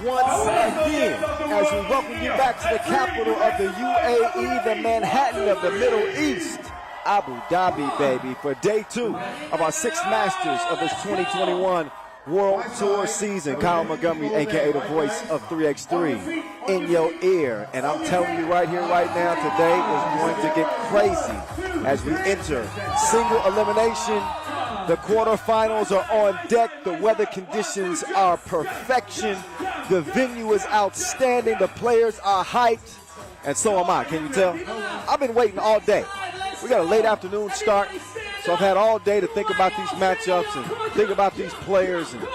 once again as we welcome you back to the capital of the UAE, the Manhattan of the Middle East, Abu Dhabi, baby, for day 2 of our 6th Masters of this 2021 World Tour season. Kyle Montgomery, a.k.a. the voice of 3x3, in your ear. And I'm telling you right here, right now, today is going to get crazy as we enter single elimination. The quarterfinals are on deck. The weather conditions are perfection. The venue is outstanding. The players are hyped. And so am I. Can you tell? I've been waiting all day. We got a late afternoon start. So I've had all day to think about these matchups and think about these players and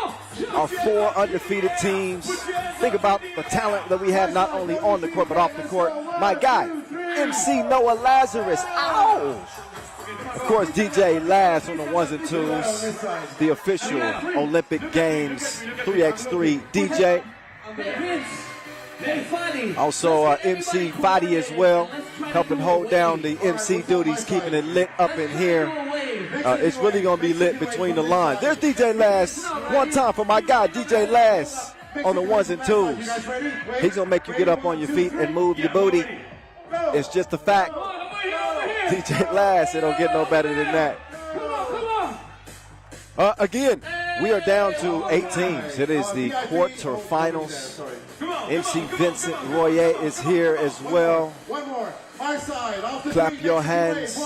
our 4 undefeated teams. Think about the talent that we have not only on the court but off the court. My guy, MC Noah Lazarus. Ow! Of course, DJ Laz on the 1s and 2s, the official Olympic Games 3x3 DJ. Also MC Fadi as well, helping hold down the MC duties, keeping it lit up in here. It's really going to be lit between the lines. There's DJ Laz. One time for my guy, DJ Laz, on the 1s and 2s. He's going to make you get up on your feet and move your booty. It's just a fact. DJ Laz, it don't get no better than that. Again, we are down to 8 teams. It is the quarterfinals. MC Vincent Royer is here as well. Clap your hands.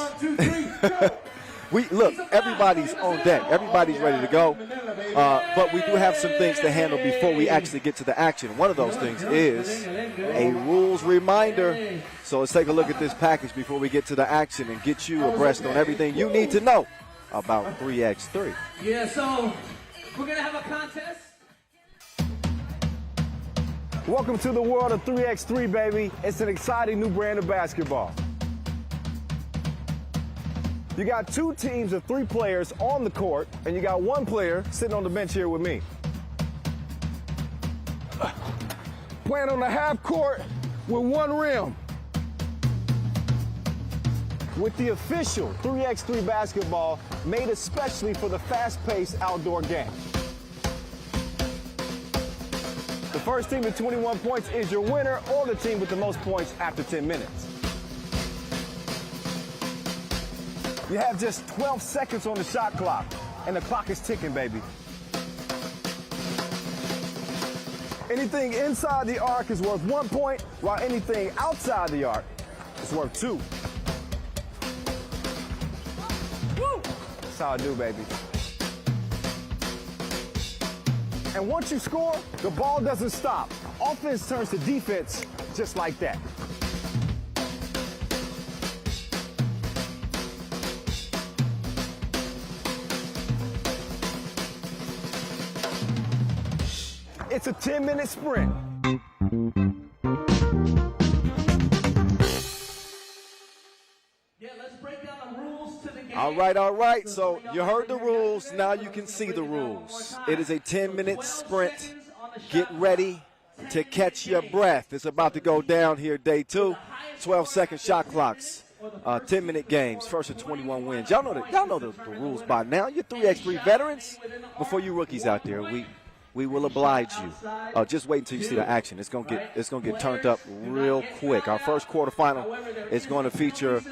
Look, everybody's on deck. Everybody's ready to go. But we do have some things to handle before we actually get to the action. One of those things is a rules reminder. So let's take a look at this package before we get to the action and get you abreast on everything you need to know about 3x3. Yeah, so we're going to have a contest. Welcome to the world of 3x3, baby. It's an exciting new brand of basketball. You got 2 teams of 3 players on the court, and you got 1 player sitting on the bench here with me. Playing on the half court with 1 rim. With the official 3x3 basketball made especially for the fast-paced outdoor game. The first team with 21 points is your winner, or the team with the most points after 10 minutes. You have just 12 seconds on the shot clock, and the clock is ticking, baby. Anything inside the arc is worth 1 point, while anything outside the arc is worth 2. Woo! That's how I do, baby. And once you score, the ball doesn't stop. Offense turns to defense just like that. It's a 10-minute sprint. Yeah, let's break down the rules to the game. All right. So you heard the rules. Now you can see the rules. It is a 10-minute sprint. Get ready to catch your breath. It's about to go down here, day 2. 12-second shot clocks. 10-minute games. First of 21 wins. Y'all know the rules by now. You're 3x3 veterans. Before you rookies out there, we will oblige you. Just wait until you see the action. It's gonna get turned up real quick. Our first quarterfinal is going to feature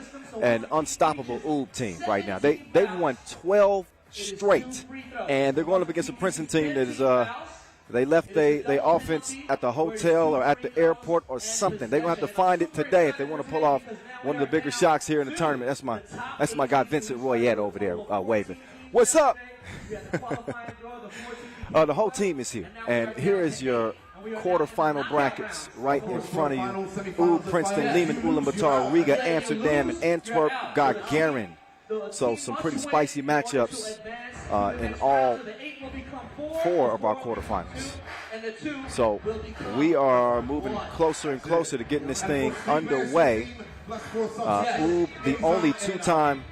an unstoppable UB team right now. They won 12 straight, and they're going up against a Princeton team that is they left their offense at the hotel or at the airport or something. They're gonna have to find it today if they want to pull off one of the bigger shocks here in the tournament. That's my guy Vincent Royette over there waving. What's up? The whole team is here, and here is your quarterfinal brackets right in front of you. Princeton, Liman, Ulaanbaatar, Riga, Amsterdam, and Antwerp, Gagarin. So some pretty spicy matchups in all 4 of our quarterfinals. So we are moving closer and closer to getting this thing underway. The only 2-time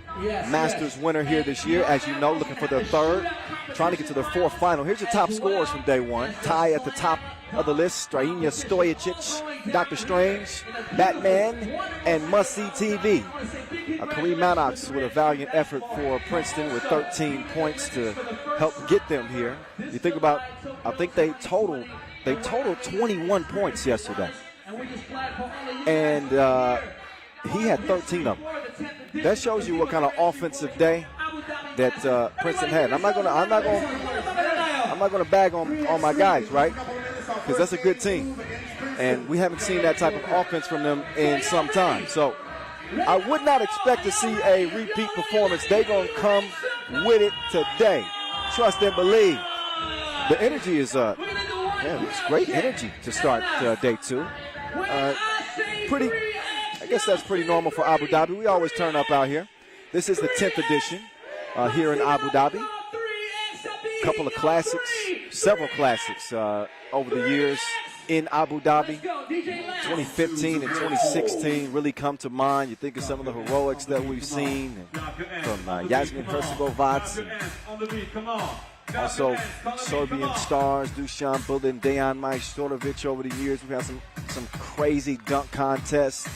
Masters winner here this year, as you know, looking for their 3rd, trying to get to their 4th final. Here's your top scorers from day 1. Ty at the top of the list, Strainia Stojicic, Dr. Strange, Batman, and Must See TV. Kareem Maddox with a valiant effort for Princeton with 13 points to help get them here. You think about, I think they totaled they totaled 21 points yesterday. And he had 13 of them. That shows you what kind of offensive day that Princeton had. I'm not gonna bag on my guys, right? Because that's a good team, and we haven't seen that type of offense from them in some time. So I would not expect to see a repeat performance. They're gonna come with it today. Trust and believe. The energy is it's great energy to start day 2. I guess that's pretty normal for Abu Dhabi. We always turn up out here. This is the 10th edition here in Abu Dhabi. A couple of classics, several classics over the years in Abu Dhabi. 2015 and 2016 really come to mind. You think of some of the heroics that we've seen from Yasmin Hercegovac. Also, Serbian stars, Dusan Buda and Dejan Majstorovic over the years. We've had some crazy dunk contests.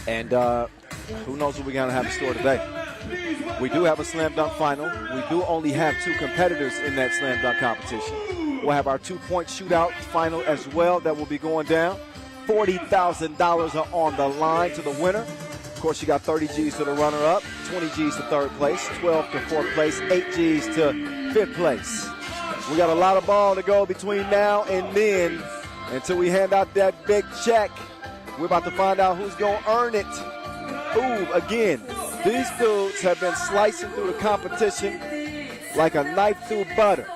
And who knows what we're going to have in store today. We do have a slam dunk final. We do only have 2 competitors in that slam dunk competition. We'll have our 2-point shootout final as well that will be going down. $40,000 are on the line to the winner. Of course, you got 30 G's to the runner-up, 20 G's to 3rd place, 12 to 4th place, 8 G's to 5th place. We got a lot of ball to go between now and then until we hand out that big check. We're about to find out who's going to earn it. Ooh, again, these dudes have been slicing through the competition like a knife through butter.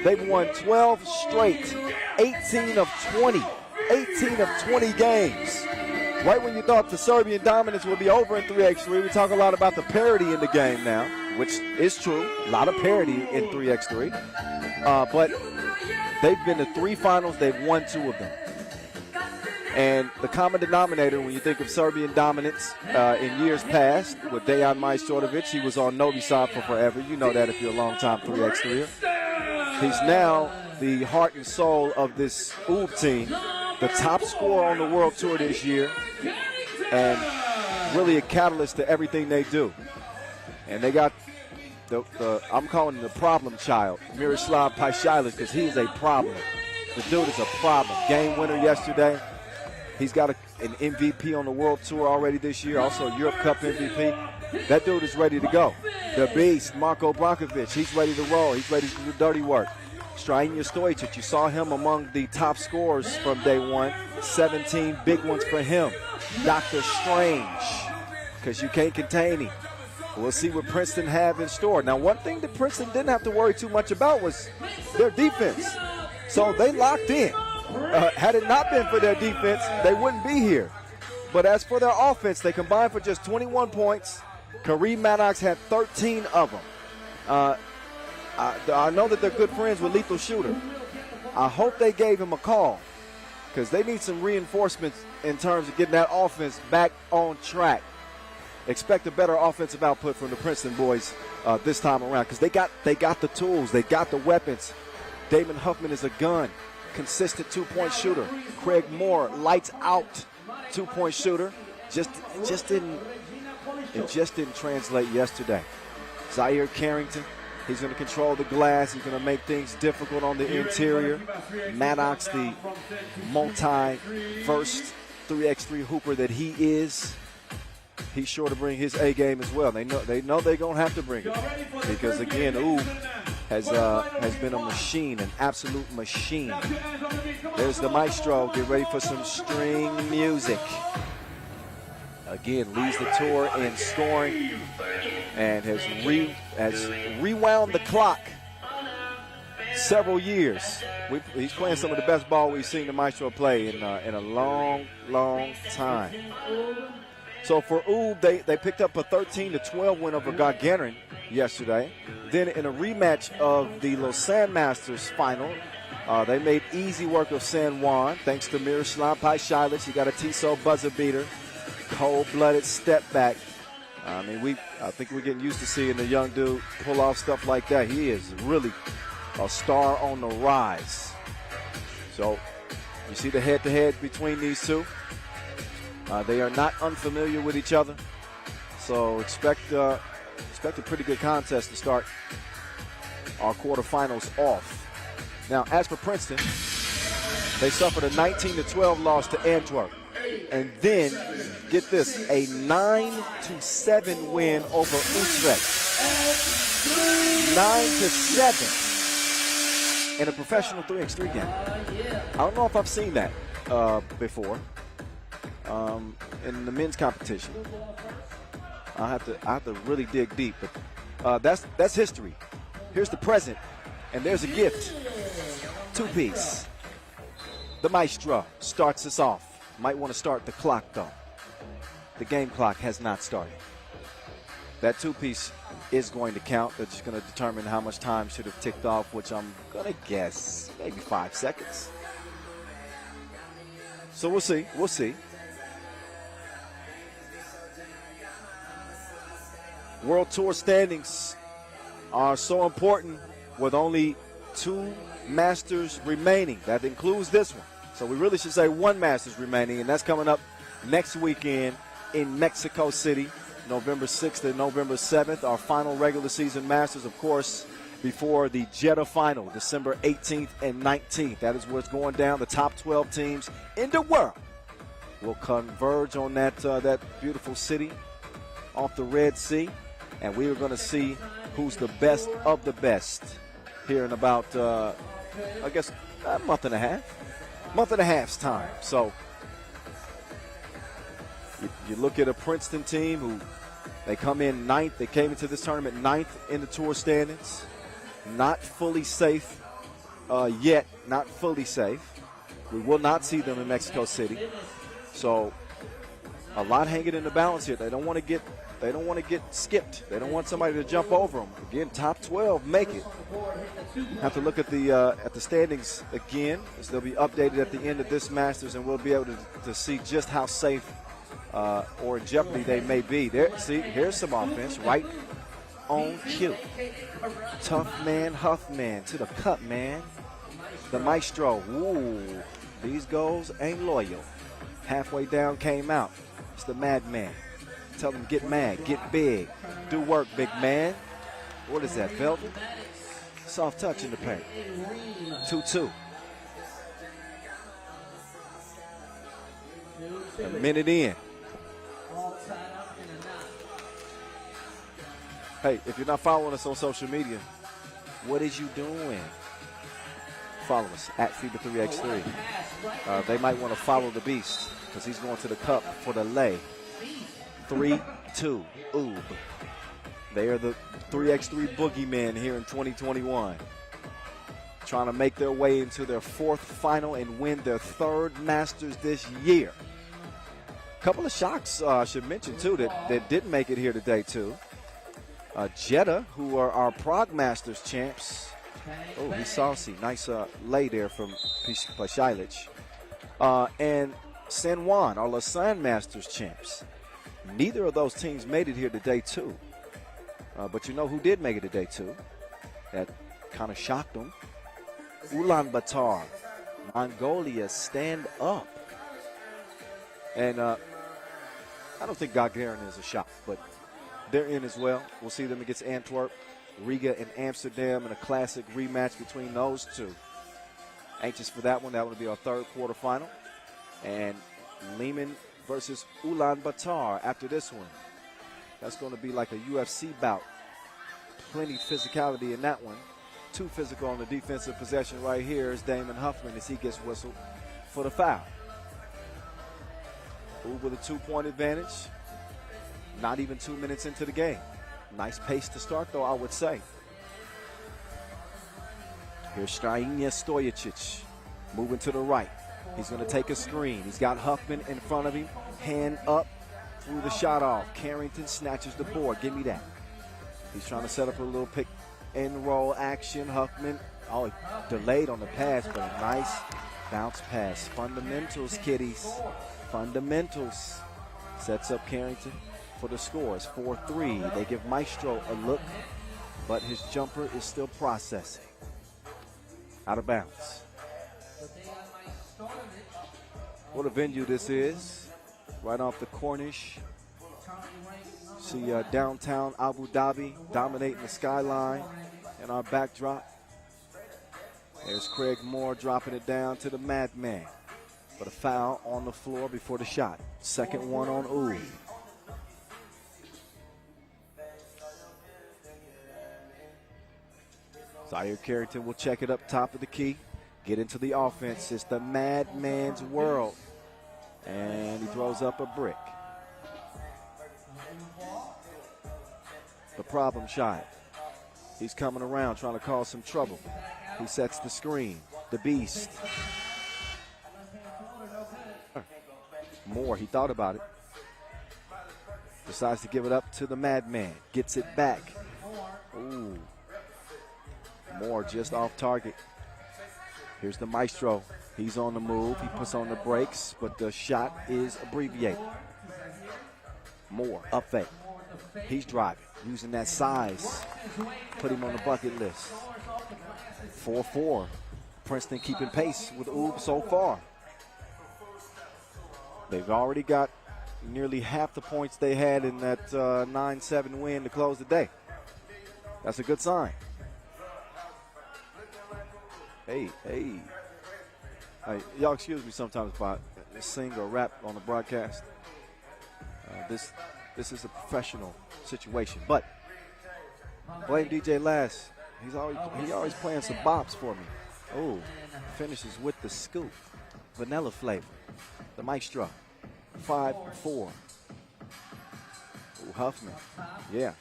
They've won 12 straight, 18 of 20 games. Right when you thought the Serbian dominance would be over in 3x3, we talk a lot about the parity in the game now, which is true. A lot of parity in 3x3. But they've been to 3 finals. They've won 2 of them. And the common denominator, when you think of Serbian dominance in years past, with Dejan Majstorovic, he was on Novi Sad for forever. You know that if you're a long-time 3x3er. He's now the heart and soul of this UB team, the top scorer on the World Tour this year, and really a catalyst to everything they do. And they got I'm calling him the problem child, Miroslav Pajsic, because he is a problem. The dude is a problem. Game winner yesterday. He's got an MVP on the World Tour already this year, also Europe Cup MVP. That dude is ready to go. The beast, Marko Brankovic, he's ready to roll. He's ready to do dirty work. Strajinja Stojic, you saw him among the top scorers from day 1. 17 big ones for him. Dr. Strange, because you can't contain him. We'll see what Princeton have in store. Now, one thing that Princeton didn't have to worry too much about was their defense. So they locked in. Had it not been for their defense, they wouldn't be here. But as for their offense, they combined for just 21 points. Kareem Maddox had 13 of them. I know that they're good friends with Lethal Shooter. I hope they gave him a call because they need some reinforcements in terms of getting that offense back on track. Expect a better offensive output from the Princeton boys this time around because they got the tools, they got the weapons. Damon Huffman is a gun, consistent 2-point shooter. Craig Moore, lights out 2-point shooter. It just didn't translate yesterday. Zaire Carrington, he's going to control the glass. He's going to make things difficult on the interior. Maddox, the multi-first 3x3 hooper that he is, he's sure to bring his A game as well. They know they're going to have to bring it because, again, has been a machine, an absolute machine. There's the maestro. Get ready for some string music. Again, leads the tour in scoring and has rewound the clock several years. He's playing some of the best ball we've seen the maestro play in a long, long time. So for UB, they picked up a 13-12 win over Gagarin yesterday. Then in a rematch of the Lausanne Masters final, they made easy work of San Juan thanks to Miroslav Pajsic. He got a Tissot buzzer beater, cold-blooded step back. I think we're getting used to seeing the young dude pull off stuff like that. He is really a star on the rise. So you see the head-to-head between these two. They are not unfamiliar with each other, so expect a pretty good contest to start our quarterfinals off. Now, as for Princeton, they suffered a 19-12 loss to Antwerp. And then, get this, a 9-7 win over Utrecht. 9-7 in a professional 3x3 game. I don't know if I've seen that before in the men's competition. I have to really dig deep, but that's history. Here's the present, and there's a gift. Two-piece. The maestro starts us off. Might want to start the clock, though. The game clock has not started. That two-piece is going to count. They're just going to determine how much time should have ticked off, which I'm going to guess maybe 5 seconds. So we'll see. We'll see. World Tour standings are so important with only 2 Masters remaining. That includes this one. So we really should say 1 Masters remaining, and that's coming up next weekend in Mexico City, November 6th and November 7th. Our final regular season Masters, of course, before the Jeddah final, December 18th and 19th. That is what's going down. The top 12 teams in the world will converge on that beautiful city off the Red Sea, and we are going to see who's the best of the best here in about, I guess, a month and a half's time. So you look at a Princeton team who they come in 9th. They came into this tournament 9th in the tour standings. Not fully safe yet. Not fully safe. We will not see them in Mexico City. So a lot hanging in the balance here. They don't want to get skipped. They don't want somebody to jump over them. Again, top 12 make it. Have to look at the standings again, as they'll be updated at the end of this Masters, and we'll be able to see just how safe or in jeopardy they may be. There, see, here's some offense right on cue. Tough man, huff man to the cup, man. The maestro. Ooh, these goals ain't loyal. Halfway down, came out. It's the madman. Tell them get mad, get big, do work, big man. What is that, velvet? Soft touch in the paint. 2-2. A minute in. Hey, if you're not following us on social media, what is you doing? Follow us at FIBA 3x3. They might want to follow the beast because he's going to the cup for the lay. 3-2, Oob. They are the 3x3 boogeymen here in 2021. Trying to make their way into their 4th final and win their 3rd Masters this year. A couple of shocks I should mention, too, that didn't make it here today, too. Jeddah, who are our Prague Masters champs. Oh, he's saucy. Nice lay there from Pashilic. And San Juan, our Lausanne Masters champs. Neither of those teams made it here today, too. But you know who did make it today, too? That kind of shocked them. Ulaanbaatar, Mongolia, stand up. And I don't think Gagarin is a shock, but they're in as well. We'll see them against Antwerp, Riga, and Amsterdam in a classic rematch between those two. Anxious for that one. That will be our 3rd quarterfinal. And Liman versus Ulaanbaatar after this one. That's going to be like a UFC bout. Plenty physicality in that one. Too physical on the defensive possession right here is Damon Huffman as he gets whistled for the foul. Ooh, with a 2-point advantage. Not even 2 minutes into the game. Nice pace to start, though, I would say. Here's Strajinja Stojicic moving to the right. He's going to take a screen. He's got Huffman in front of him. Hand up, threw the shot off. Carrington snatches the board. Give me that. He's trying to set up a little pick and roll action. Huffman, he delayed on the pass, but a nice bounce pass. Fundamentals, kiddies. Fundamentals. Sets up Carrington for the score. It's 4-3. They give Maestro a look, but his jumper is still processing. Out of bounds. What a venue this is. Right off the Corniche. See downtown Abu Dhabi dominating the skyline and our backdrop. There's Craig Moore dropping it down to the Madman. But a foul on the floor before the shot. Second one on Oob. Zaire Carrington will check it up top of the key. Get into the offense. It's the Madman's world. And he throws up a brick. The problem child. He's coming around trying to cause some trouble. He sets the screen. The beast. Moore, he thought about it. Decides to give it up to the Madman. Gets it back. Ooh. Moore just off target. Here's the Maestro. He's on the move. He puts on the brakes, but the shot is abbreviated. Moore, up fake. He's driving, using that size. Put him on the bucket list. 4-4. Princeton keeping pace with Oob so far. They've already got nearly half the points they had in that 9-7 win to close the day. That's a good sign. Hey. Y'all excuse me sometimes if I sing or rap on the broadcast. This is a professional situation, but blame DJ Lass. He's always playing some bops for me. Oh, finishes with the scoop, vanilla flavor. The Maestro, 5-4. Ooh, Huffman, yeah.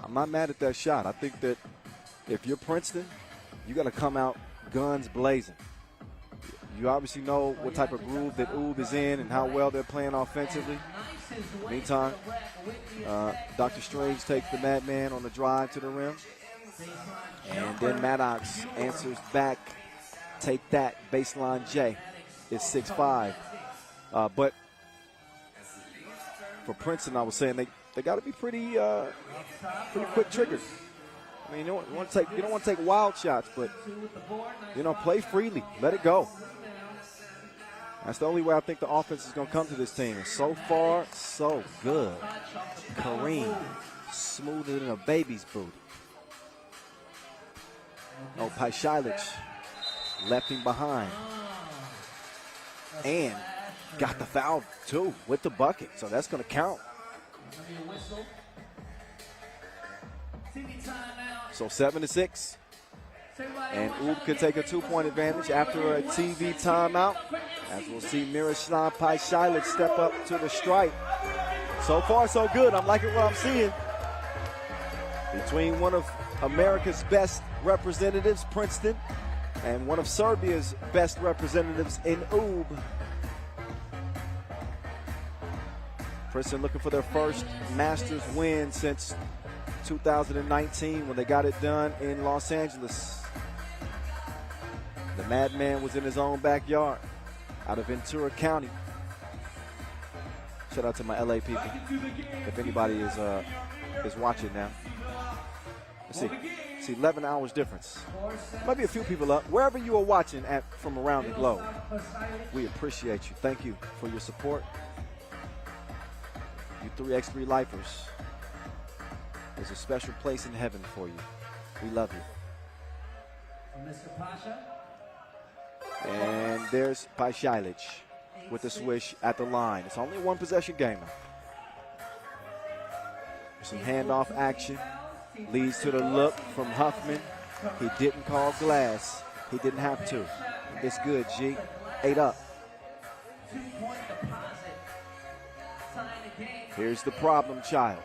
I'm not mad at that shot. I think that if you're Princeton, you got to come out guns blazing. You obviously know what type of groove that Oob is in and how well they're playing offensively. Meantime, Dr. Strange takes the Madman on the drive to the rim. And then Maddox answers back. Take that, baseline J. It's 6-5. But for Princeton, I was saying they got to be pretty quick triggered. I mean, you don't want to take wild shots, but play freely, let it go. That's the only way I think the offense is going to come to this team. And so far, so good. Kareem, smoother than a baby's booty. Oh, Paishalic left him behind. And got the foul, too, with the bucket. So that's going to count. So 7-6. And Oob could take a 2-point advantage after a TV timeout. As we'll see Miroslav Paishalic step up to the stripe. So far, so good. I'm liking what I'm seeing. Between one of America's best representatives, Princeton, and one of Serbia's best representatives in Oob. Princeton looking for their first Masters win since 2019 when they got it done in Los Angeles. The Madman was in his own backyard out of Ventura County. Shout out to my LA people. If anybody is watching now. Let's see. It's 11 hours difference. Might be a few people up. Wherever you are watching from around the globe, we appreciate you. Thank you for your support. You 3x3 lifers. There's a special place in heaven for you. We love you. Mr. Pasha. And there's Paishalic with the swish at the line. It's only a one-possession game now. Some handoff action. Leads to the look from Huffman. He didn't call glass. He didn't have to. It's good, G. 8 up. Here's the problem child.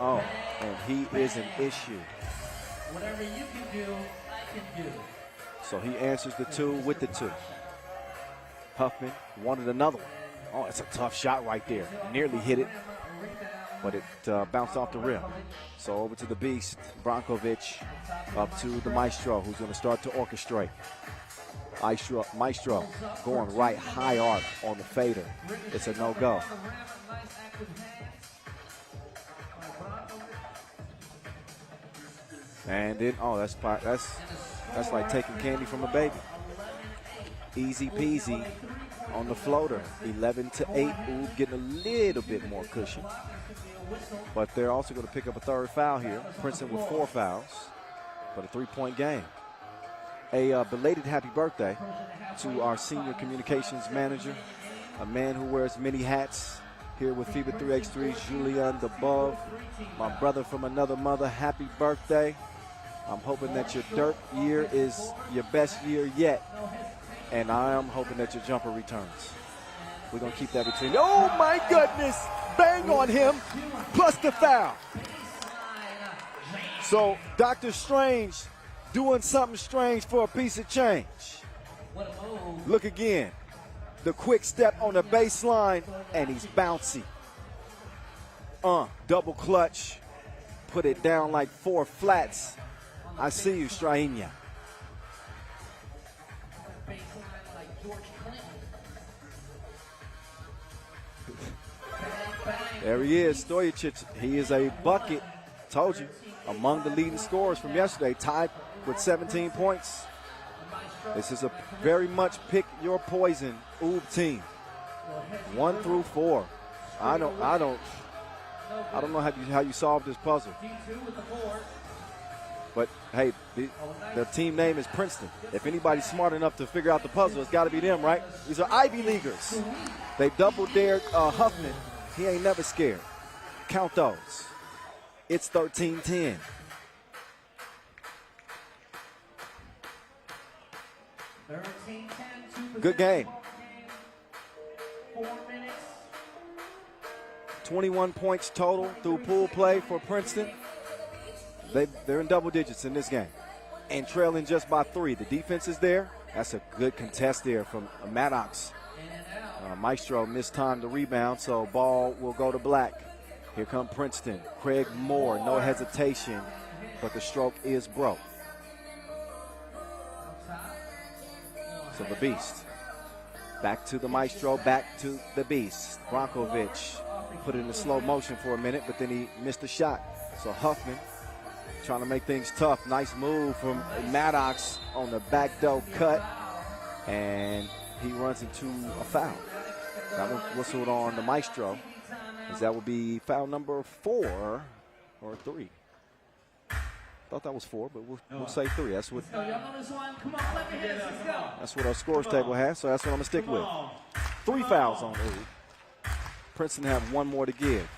Oh, and he is an issue. Whatever you can do, I can do. So he answers the 2 with the 2. Huffman wanted another one. Oh, it's a tough shot right there. Nearly hit it, but it bounced off the rim. So over to the beast, Brankovic, up to the Maestro, who's going to start to orchestrate. Maestro going right high arc on the fader. It's a no-go. And then, oh, that's like taking candy from a baby. Easy peasy on the floater. 11-8. Oob getting a little bit more cushion. But they're also going to pick up a third foul here. Princeton with 4 fouls, but a 3-point game. a belated happy birthday to our senior communications manager, a man who wears many hats here with FIBA 3x3, Ulaanbaatar, my brother from another mother. Happy birthday. I'm hoping that your dirt year is your best year yet, and I am hoping that your jumper returns. We're going to keep that between. Oh, my goodness. Bang on him, plus the foul. So, Dr. Strange doing something strange for a piece of change. Look again. The quick step on the baseline, and he's bouncy. Double clutch. Put it down like 4 flats. I see you, Strainia. There he is, Stojacic. He is a bucket. Told you, among the leading scorers from yesterday, tied with 17 points. This is a very much pick your poison Oob team. 1 through 4. I don't know how you solve this puzzle. But hey, the team name is Princeton. If anybody's smart enough to figure out the puzzle, it's got to be them, right? These are Ivy Leaguers. They double-dared Huffman. He ain't never scared. Count those. It's 13-10. Good game. 21 points total through pool play for Princeton. They're in double digits in this game and trailing just by 3. The defense is there. That's a good contest there from Maddox. Maestro missed time to rebound, so ball will go to Black. Here come Princeton. Craig Moore, no hesitation, but the stroke is broke. So the Beast. Back to the Maestro, back to the Beast. Brankovic put it in slow motion for a minute, but then he missed the shot. So Huffman trying to make things tough. Nice move from Maddox on the back door cut, and he runs into a foul. That one whistled on the Maestro, as that would be foul number 4 or 3. Thought that was 4, but we'll say 3. That's what our scores table has, so that's what I'm going to stick with. 3 fouls on Oob. Princeton have 1 more to give.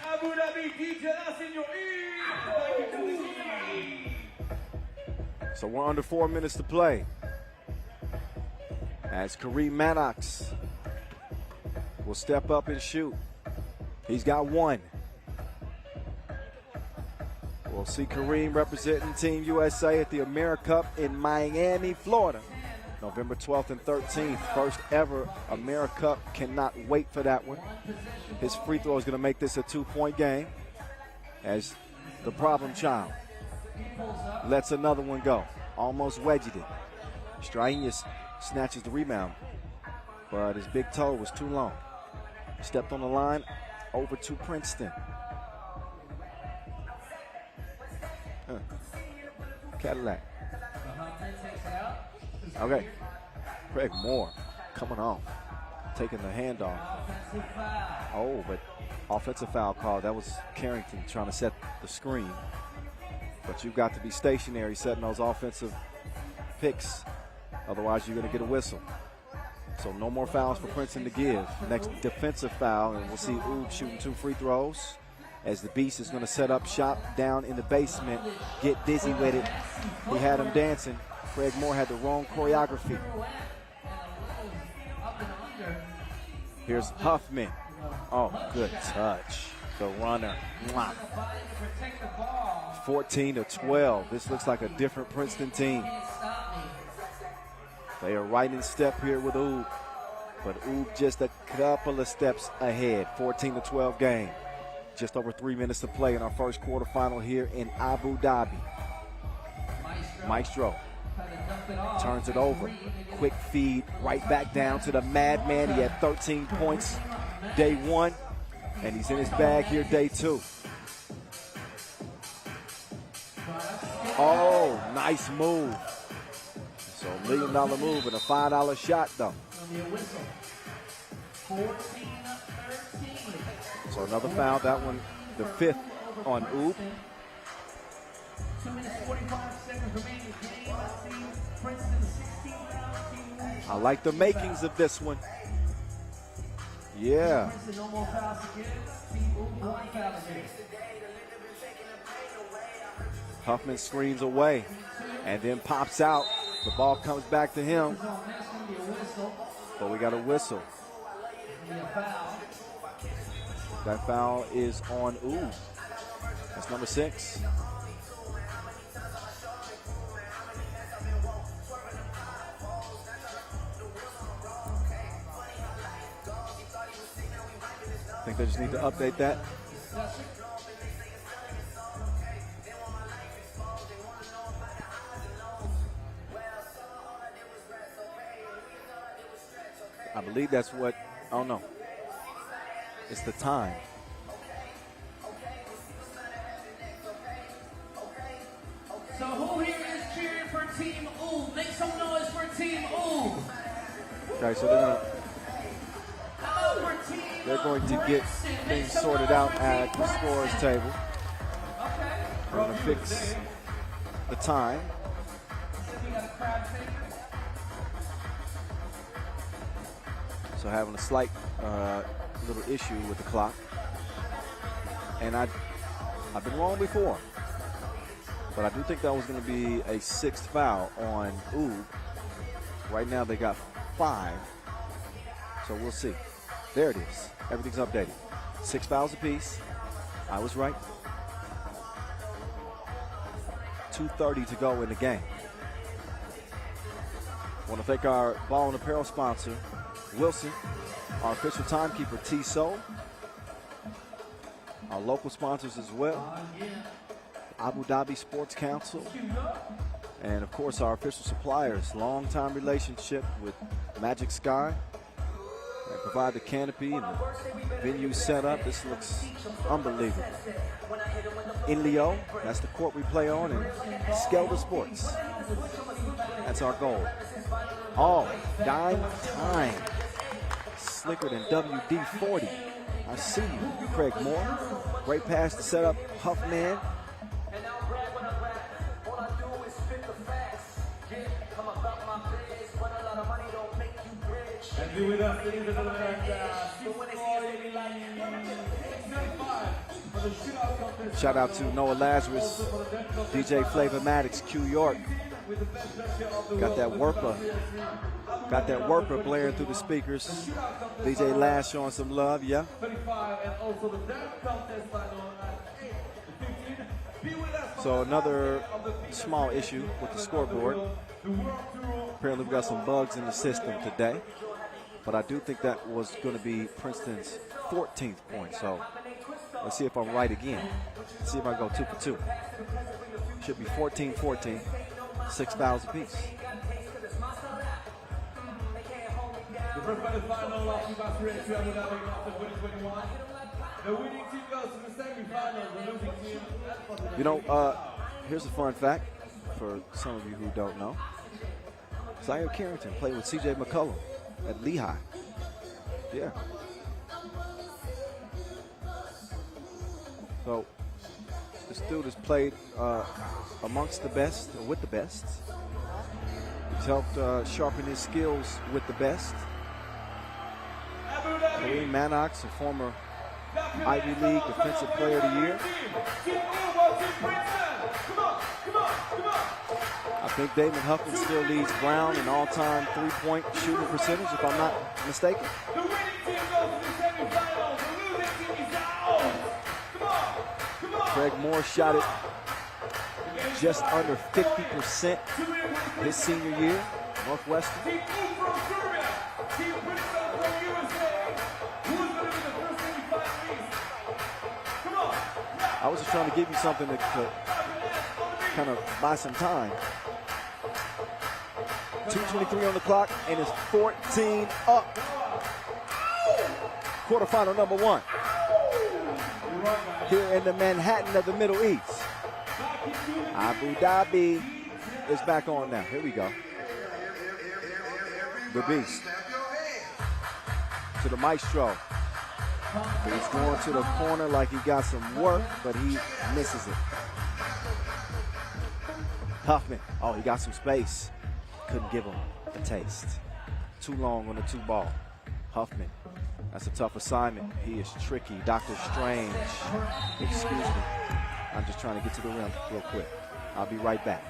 Abu Dhabi, so we're under 4 minutes to play. As Kareem Maddox will step up and shoot. He's got 1. We'll see Kareem representing Team USA at the AmeriCup in Miami, Florida, November 12th and 13th. First ever AmeriCup. Cannot wait for that one. His free throw is going to make this a 2-point game, as the problem child lets another one go. Almost wedged it. Strainia snatches the rebound, but his big toe was too long. Stepped on the line, over to Princeton. Cadillac. Okay. Craig Moore coming off, taking the handoff. Oh, but offensive foul call. That was Carrington trying to set the screen. But you've got to be stationary setting those offensive picks. Otherwise, you're going to get a whistle. So no more fouls for Princeton to give. Next defensive foul, and we'll see Oob shooting 2 free throws, as the Beast is going to set up shop down in the basement, get dizzy with it. He had him dancing. Craig Moore had the wrong choreography. Here's Huffman. Oh, good touch. The runner. 14-12. This looks like a different Princeton team. They are right in step here with Oob, but Oob just a couple of steps ahead. 14-12 game. Just over 3 minutes to play in our first quarterfinal here in Abu Dhabi. Maestro turns it over. Quick feed right back down to the Madman. He had 13 points day 1, and he's in his bag here day 2. Oh, nice move. So $1 million move and a $5 shot, though. So another foul. That one the 5th on Oob. 2 minutes 45 seconds remaining. Game. I see Princeton 16,000. I like the makings of this one. Yeah. Princeton no more fouls again. Team Oob 1 foul again. Huffman screens away and then pops out. The ball comes back to him. But we got a whistle. That foul is on Oob. That's number 6. I think they just need to update that. I believe that's what, oh no, it's the time. So who here is cheering for Team Oob? Make some noise for Team Oob. Okay, so they're going to get things sorted out at the scorer's table. They're going to fix the time. So having a slight little issue with the clock. And I've been wrong before. But I do think that was going to be a 6th foul on Oob. Right now they got 5. So we'll see. There it is. Everything's updated. 6 fouls apiece. I was right. 2:30 to go in the game. I want to thank our ball and apparel sponsor, Wilson, our official timekeeper, T-Soul, our local sponsors as well, Abu Dhabi Sports Council, and of course our official suppliers, long-time relationship with Magic Sky. They provide the canopy and the venue setup. This looks unbelievable. Inleo, that's the court we play on, and Skelter Sports. That's our goal. All dime time. Slicker than WD-40. I see you, Craig Moore. Great pass to set up Huffman. Shout out to Noah Lazarus, DJ Flavor Maddox, Q York. Got that worker blaring through the speakers. DJ Lash showing some love, yeah. So another small issue with the scoreboard. Apparently we got some bugs in the system today. But I do think that was going to be Princeton's 14th point. So let's see if I'm right again. Let's see if I go 2 for 2. Should be 14-14, 6 fouls apiece. The first final of FIBA 3x3 Abu Dhabi after 2021. The winning team goes to the semifinal. The losing team. You know, here's a fun fact for some of you who don't know. Zaire Carrington played with C.J. McCollum at Lehigh. Yeah. So this dude has played amongst the best, or with the best. He's helped sharpen his skills with the best. Kareem Manox, a former Ivy League Defensive Player of the Year. I think Damon Huffman still leads Brown in all-time three-point shooting percentage, if I'm not mistaken. Craig Moore shot it just under 50% his senior year, Northwestern. I was just trying to give you something to kind of buy some time. 2:23 on the clock, and it's 14 up. Quarterfinal number 1. Here in the Manhattan of the Middle East. Abu Dhabi is back on now. Here we go. The Beast. To the Maestro. He's going to the corner like he got some work, but he misses it. Huffman, oh, he got some space. Couldn't give him a taste. Too long on the 2 ball. Huffman, that's a tough assignment. He is tricky. Dr. Strange, excuse me. I'm just trying to get to the rim real quick. I'll be right back.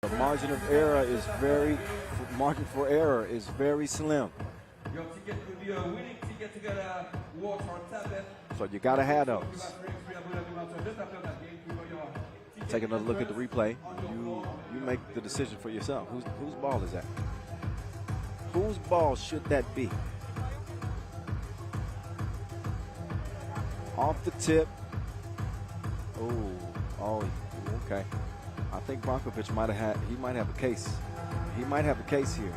The margin of error is margin for error is very slim. Your ticket could be a winning ticket to get a watch or tablet. So you got to have those. Take another look at the replay. You make the decision for yourself. Whose ball is that? Whose ball should that be? Off the tip. Oh, okay. I think Brankovic might have a case. He might have a case here.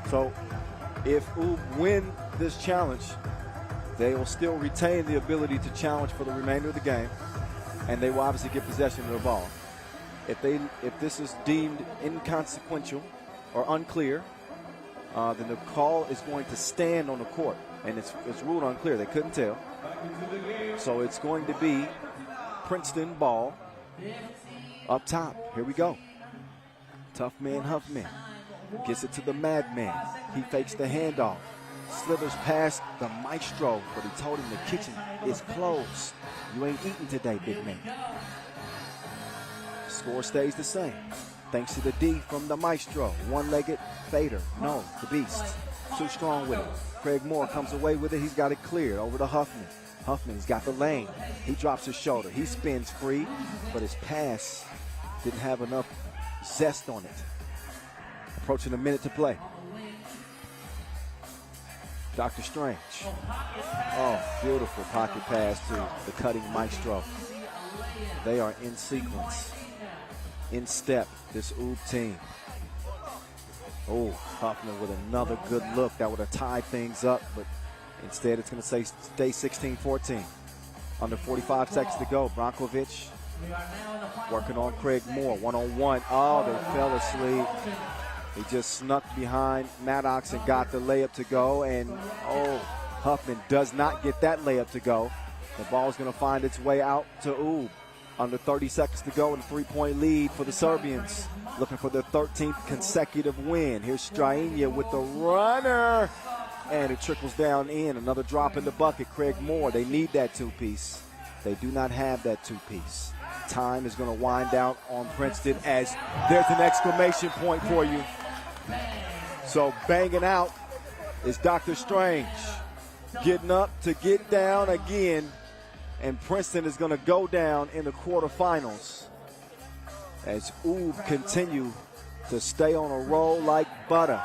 So if Ub win this challenge, they will still retain the ability to challenge for the remainder of the game, and they will obviously get possession of the ball. If this is deemed inconsequential or unclear, then the call is going to stand on the court, and it's ruled unclear. They couldn't tell. So it's going to be Princeton ball up top. Here we go. Tough man Huffman gets it to the madman. He fakes the handoff. Slithers past the maestro, but he told him the kitchen is closed. You ain't eating today, big man. Score stays the same. Thanks to the D from the maestro. One-legged fader. No, the beast. Too strong with it. Craig Moore comes away with it. He's got it cleared over to Huffman. Huffman's got the lane. He drops his shoulder. He spins free, but his pass didn't have enough zest on it. Approaching a minute to play. Dr. Strange. Oh, beautiful pocket pass to the cutting maestro. They are in sequence, in step, this Ub team. Oh, Huffman with another good look. That would have tied things up, but instead it's going to stay 16-14. Under 45 seconds to go. Brankovic working on Craig Moore, one-on-one. Oh, they fell asleep. He just snuck behind Maddox and got the layup to go, and Huffman does not get that layup to go. The ball's going to find its way out to Ub. Under 30 seconds to go, and a three-point lead for the Serbians, looking for their 13th consecutive win. Here's Strainia with the runner, and it trickles down in. Another drop in the bucket. Craig Moore, they need that two-piece. They do not have that two-piece. Time is going to wind down on Princeton as there's an exclamation point for you. So banging out is Dr. Strange. Getting up to get down again. And Princeton is going to go down in the quarterfinals as Ub continue to stay on a roll like butter.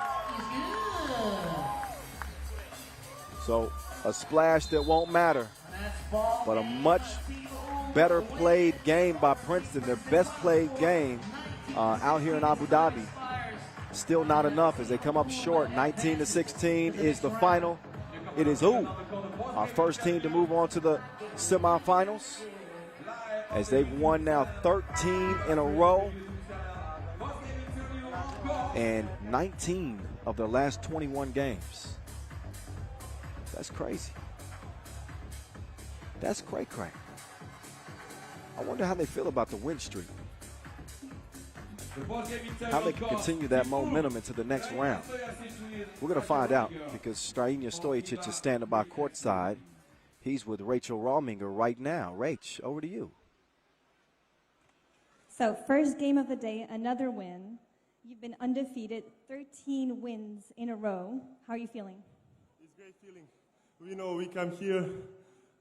So a splash that won't matter, but a much better played game by Princeton, their best played game out here in Abu Dhabi. Still not enough as they come up short. 19-16 is the final. It is Ub, our first team to move on to the semifinals, as they've won now 13 in a row. in 19 of their last 21 games. That's crazy. That's cray-cray. I wonder how they feel about the win streak. How they can continue that momentum into the next round. We're going to find out because Strainia Stojicic is standing by courtside. He's with Rachel Rawminger right now. Rach, over to you. So first game of the day, another win. You've been undefeated, 13 wins in a row. How are you feeling? It's a great feeling. We know we come here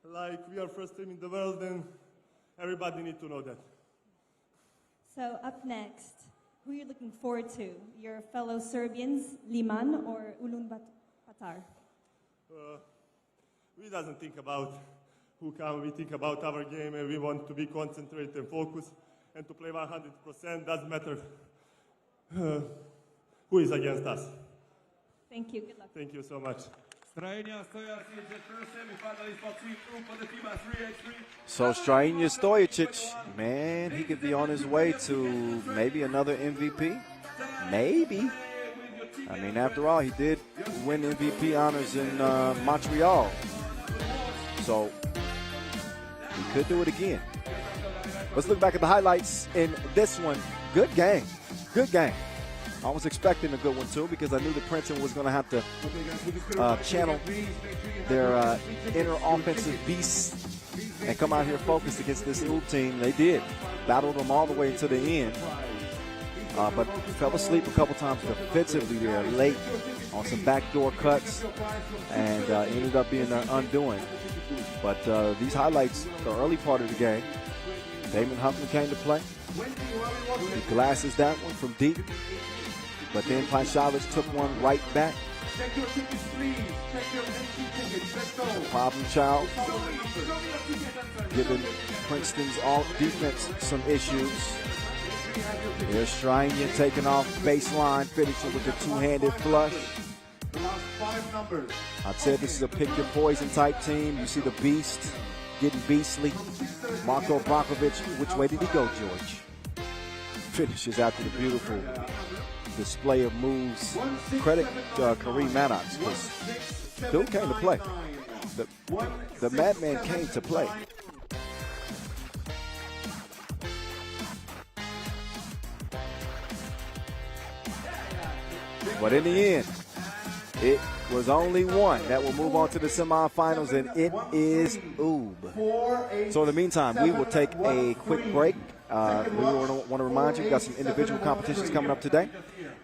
like we are first team in the world, and everybody needs to know that. So up next, who are you looking forward to? Your fellow Serbians, Liman or Ulaanbaatar? We doesn't think about who come. We think about our game, and we want to be concentrated and focused and to play 100%. Doesn't matter who is against us. Thank you. Good luck. Thank you so much. So Strainia Stojicic, man, he could be on his way to maybe another MVP. Maybe. I mean, after all, he did win MVP honors in Montreal. So he could do it again. Let's look back at the highlights in this one. Good game. Good game. I was expecting a good one, too, because I knew that Princeton was going to have to channel their inner offensive beasts and come out here focused against this UL team. They did. Battled them all the way to the end. But fell asleep a couple times defensively there late on some backdoor cuts and ended up being their undoing. But these highlights, the early part of the game, Damon Huffman came to play. He glasses that one from deep. But then Panchavich took one right back. Problem child giving Princeton's all defense some issues. Here's Strainia taking off baseline, finishing with the two-handed flush. I said this is a pick your poison type team. You see the beast getting beastly. Marko Brankovic, which way did he go, George? Finishes after the beautiful display of moves. Credit Kareem Maddox, because dude came to play. The madman came to play. But in the end, it was only one that will move on to the semifinals, and it is Oob. So in the meantime, we will take a quick break. We want to remind you, we've got some individual competitions coming up today.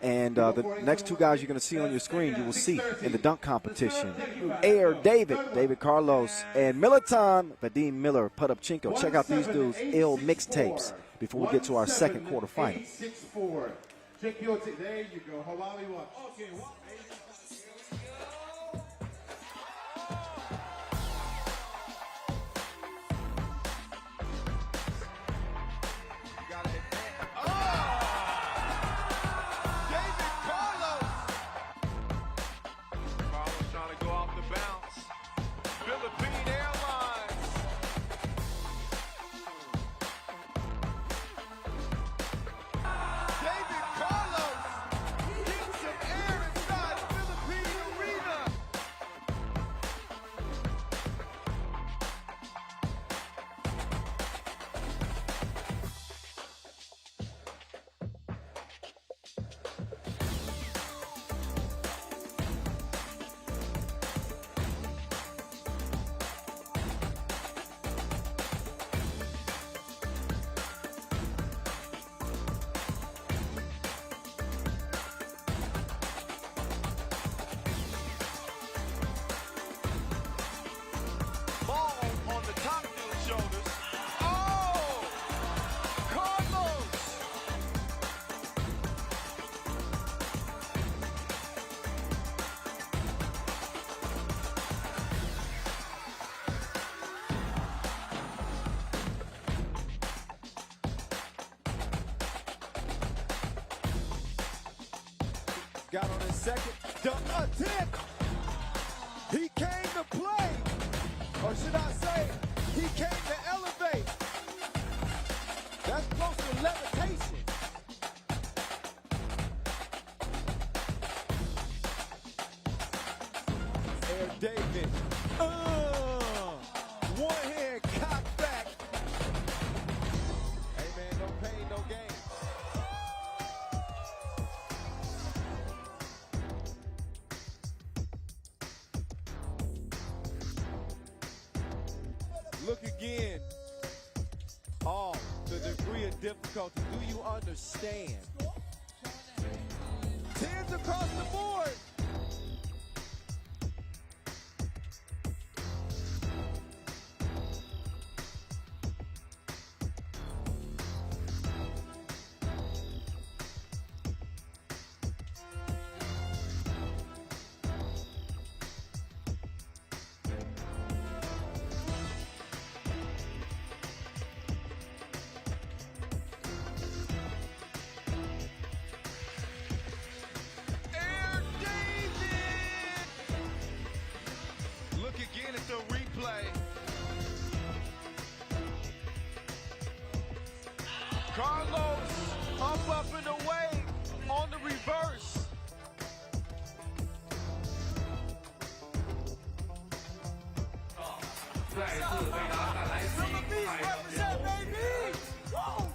And the next two guys you're going to see on your screen, you will see in the dunk competition. Air David Carlos, and Militan Vadim Miller Putupchenko. Check out these dudes' ill mixtapes before we get to our second quarterfinal. 6-4. Check your there you go. Hawaii watch. Okay. Got on his second dunk attempt. He came to play. Or should I say, he came to elevate. That's close to levitation. it. One hand cocked back. Hey man, no pain, no gain. Look again. Oh, the degree of difficulty. Do you understand? Tens across the board. Again at the replay. Carlos up and away on the reverse. Represent, baby! Whoa!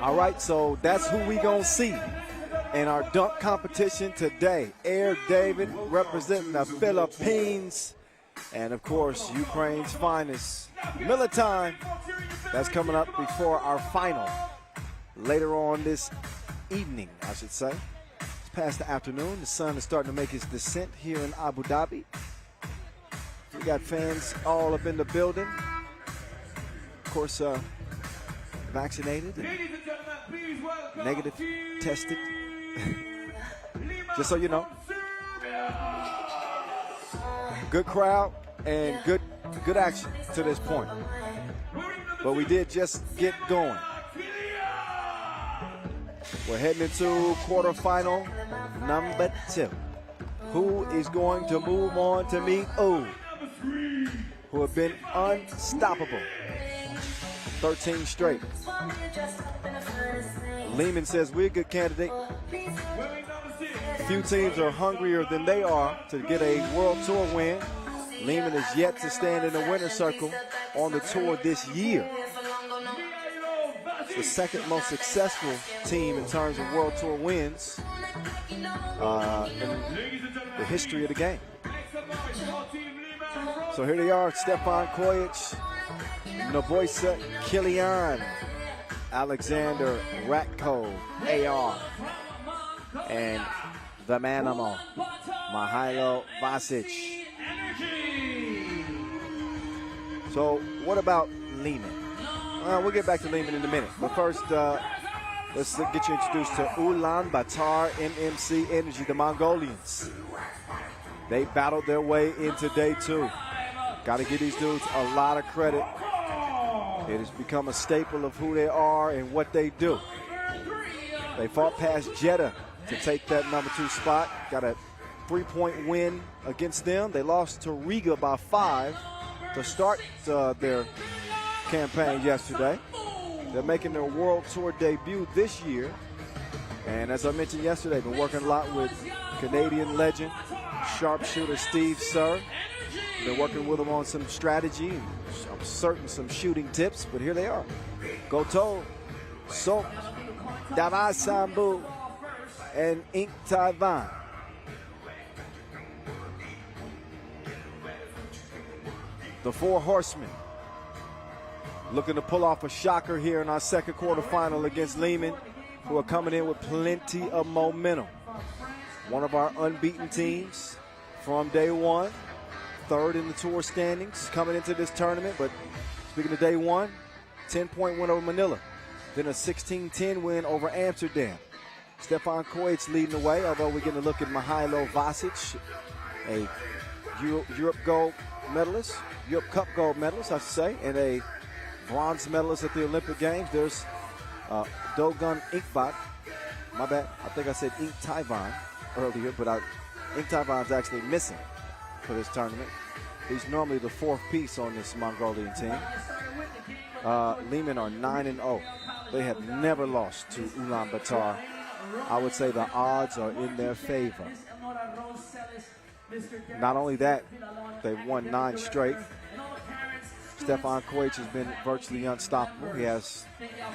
All right, so that's who we gonna see in our dunk competition today. Air David representing the Philippines, and of course Ukraine's finest, Militan. That's coming up before our final later on this evening, I should say. It's past the afternoon. The sun is starting to make its descent here in Abu Dhabi. We got fans all up in the building. Of course, vaccinated and negative tested. Just so you know. Good crowd and good action to this point. But we did just get going. We're heading into quarterfinal number 2. Who is going to move on to meet who have been unstoppable? 13 straight. Liman says we're a good candidate. Few teams are hungrier than they are to get a World Tour win. Liman is yet to stand in the winner's circle on the tour this year. It's the second most successful team in terms of World Tour wins in the history of the game. So here they are, Stefan Kojic, Novoisa Kilian, Alexander Ratko, AR, and the Manimal, Mihailo Vasic. So what about Liman? We'll get back to Liman in a minute. But first, let's get you introduced to Ulaanbaatar MMC Energy, the Mongolians. They battled their way into day 2. Got to give these dudes a lot of credit. It has become a staple of who they are and what they do. They fought past Jeddah to take that number 2 spot. Got a 3-point win against them. They lost to Riga by 5 to start their campaign yesterday. They're making their World Tour debut this year. And as I mentioned yesterday, been working a lot with Canadian legend, sharpshooter Steve Sir. Been working with him on some strategy and I'm certain some shooting tips, but here they are. Goto, Sok, Davai Sambu, and Ink Taiwan. The 4 horsemen looking to pull off a shocker here in our second quarterfinal against Liman, who are coming in with plenty of momentum. One of our unbeaten teams, from day one. Third in the tour standings coming into this tournament. But speaking of day one, 10-point win over Manila. Then a 16-10 win over Amsterdam. Stefan Kojic leading the way, although we're getting a look at Mihailo Vasic, a Europe gold medalist, Europe Cup gold medalist, I should say, and a bronze medalist at the Olympic Games. There's Dogun Inkbot. My bad. I think I said Ink Taiwan earlier, but Ink Taiwan's actually missing for this tournament. He's normally the fourth piece on this Mongolian team. Liman are 9-0. They have never lost to Ulaanbaatar. I would say the odds are in their favor. Not only that, they've won 9 straight. Stefan Kojic has been virtually unstoppable. He has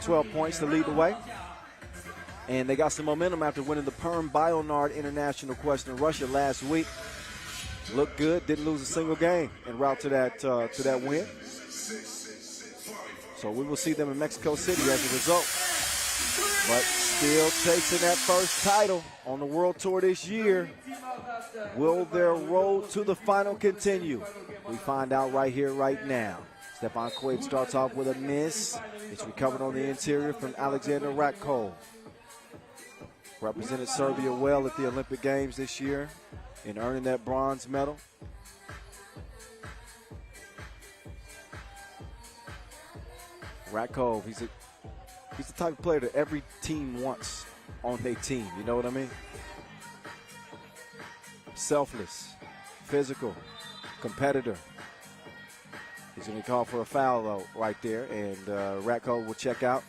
12 points to lead the way. And they got some momentum after winning the Perm Bionard International Quest in Russia last week. Looked good, didn't lose a single game en route to that win. So we will see them in Mexico City as a result. But still chasing that first title on the World Tour this year. Will their road to the final continue? We find out right here, right now. Stefan Kojic starts off with a miss. It's recovered on the interior from Alexander Ratkov. Represented Serbia well at the Olympic Games this year in earning that bronze medal. Ratkov, he's the type of player that every team wants on their team. You know what I mean? Selfless, physical, competitor. He's going to call for a foul, though, right there, and Ratkov will check out.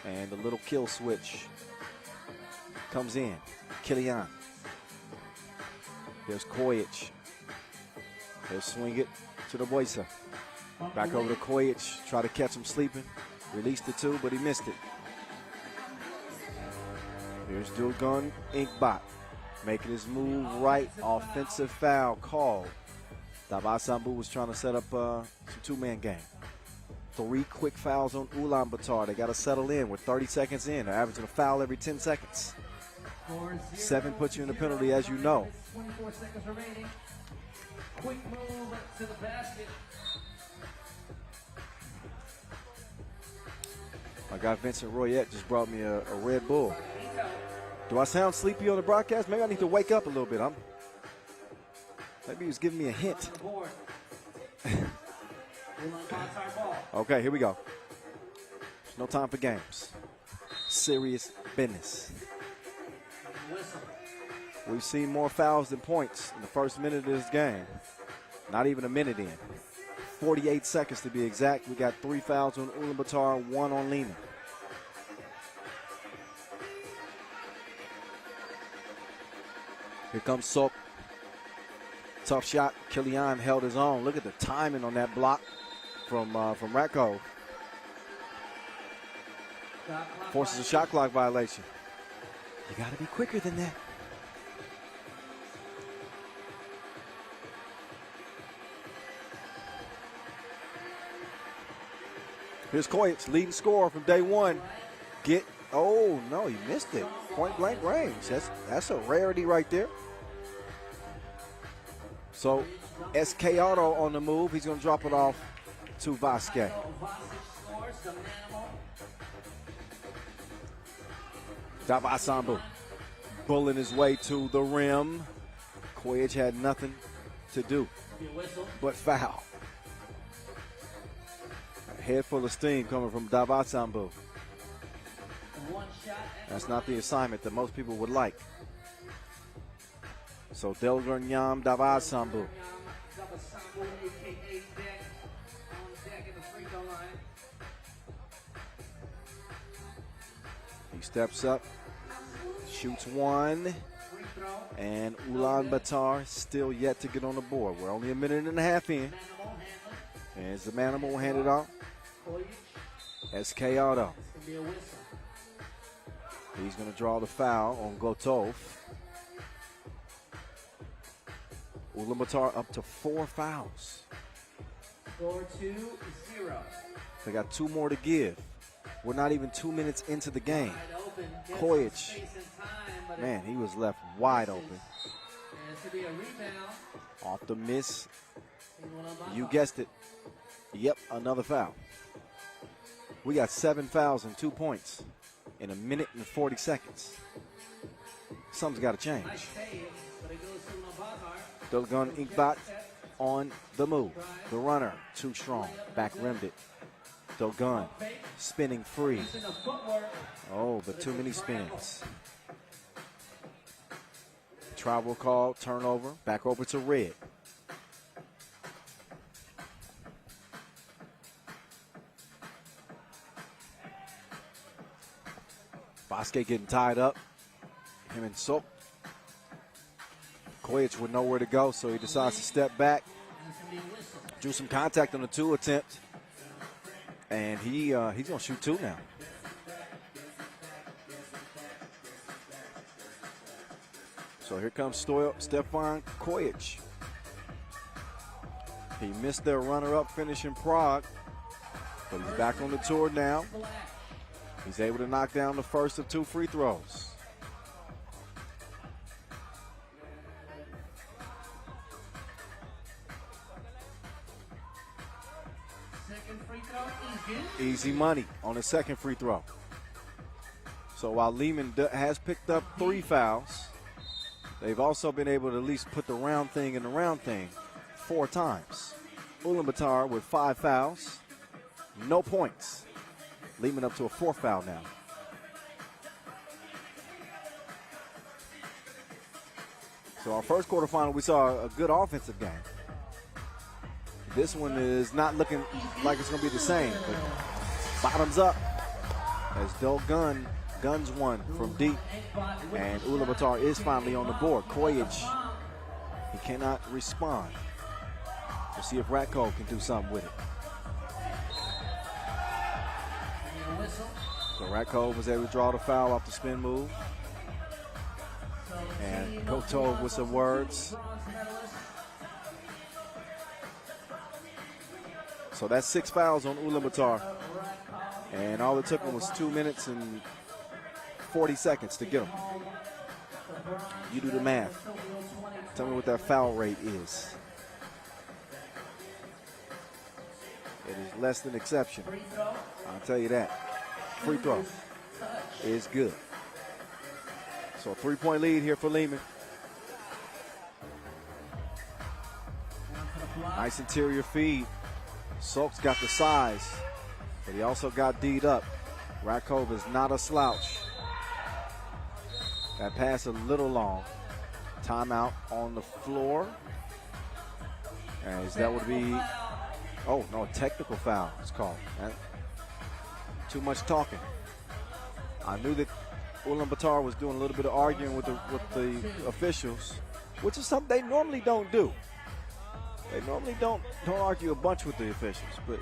And the little kill switch comes in. Kilian. There's Kojic. He'll swing it to the Boisa. Back over to Kojic. Try to catch him sleeping. Released the 2, but he missed it. Here's Dogun Inkbot. Making his move right. Offensive foul called. Davao Sambu was trying to set up some two-man game. 3 quick fouls on Ulaanbaatar. They got to settle in. We're 30 seconds in. They're averaging a foul every 10 seconds. 7 puts you in the penalty, as you know. 24 seconds remaining. Quick move to the basket. My guy Vincent Royette just brought me a Red Bull. Do I sound sleepy on the broadcast? Maybe I need to wake up a little bit. Maybe he was giving me a hint. Okay, here we go. There's no time for games. Serious business. We've seen more fouls than points in the first minute of this game. Not even a minute in. 48 seconds to be exact. We got 3 fouls on Ulaanbaatar, 1 on Liman. Here comes Sok. Tough shot. Kilian held his own. Look at the timing on that block from Ratkov. Forces a shot clock violation. You got to be quicker than that. Here's Kojic, leading scorer from day one. Oh no, he missed it. Point blank range. That's a rarity right there. So SK Auto on the move. He's going to drop it off to Vasquez. Davao Sambu bulling his way to the rim. Kojic had nothing to do but foul. A head full of steam coming from Davao Sambu. That's not the assignment that most people would like. So Delgarnyam Davao Sambu. He steps up, shoots 1, and Ulaanbaatar still yet to get on the board. We're only a minute and a half in. As the Manimal will hand it off. SK Auto. He's going to draw the foul on Gotov. Ulaanbaatar up to 4 fouls. 4-2-0. They got 2 more to give. We're not even 2 minutes into the game. Kojic Man, he was left wide open. And it should be a rebound. Off the miss. You guessed it. Yep, another foul. We got 7 fouls and 2 points in a minute and 40 seconds. Something's got to change. Nice save, but it goes to Ulaanbaatar. Dogan Inkbot on the move. The runner, too strong. Back rimmed it. Dogan spinning free. Using the footwork. Oh, but too many spins. Travel call, turnover, back over to Red. Basket getting tied up. Him and Sok. Kojic with nowhere to go, so he decides to step back. Drew some contact on the 2 attempt. And he's going to shoot 2 now. So here comes Stefan Kojic. He missed their runner-up finish in Prague, but he's back on the tour now. He's able to knock down the first of 2 free throws. Second free throw, Easy money on the second free throw. So while Liman has picked up 3 fouls, they've also been able to at least put the round thing in the round thing 4 times. Ulaanbaatar with 5 fouls, no points. Liman up to a 4th foul now. So our first quarterfinal, we saw a good offensive game. This one is not looking like it's going to be the same, but bottoms up as Dogan guns one from deep, and Ulaanbaatar is finally on the board. Kojic, he cannot respond. We'll see if Ratko can do something with it. So Ratko was able to draw the foul off the spin move. And Kotov with some words. So that's 6 fouls on Ulaanbaatar. And all it took him was 2 minutes and 40 seconds to get them. You do the math. Tell me what that foul rate is. It is less than exception. I'll tell you that. Free throw is good. So a 3-point lead here for Liman. Nice interior feed. Sok's got the size, but he also got D'd up. Rakov is not a slouch. That pass a little long. Timeout on the floor. As that would be, oh no, a technical foul is called. Too much talking. I knew that Ulaanbaatar was doing a little bit of arguing with the officials, which is something they normally don't do. They normally don't argue a bunch with the officials, but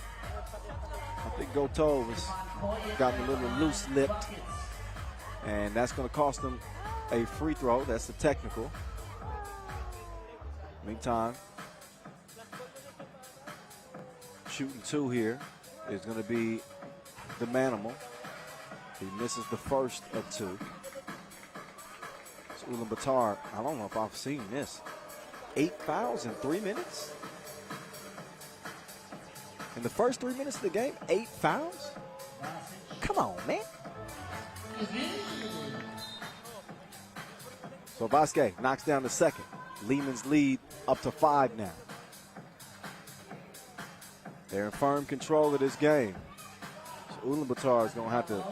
I think Gotov has gotten a little loose-lipped, and that's going to cost them a free throw. That's the technical. Meantime, shooting 2 here is going to be the Manimal. He misses the first of 2. It's Ulaanbaatar. I don't know if I've seen this. 8 fouls in 3 minutes? In the first 3 minutes of the game, 8 fouls? Come on, man. So Vasquez knocks down the second. Lehman's lead up to 5 now. They're in firm control of this game. So Ulaanbaatar is going to have to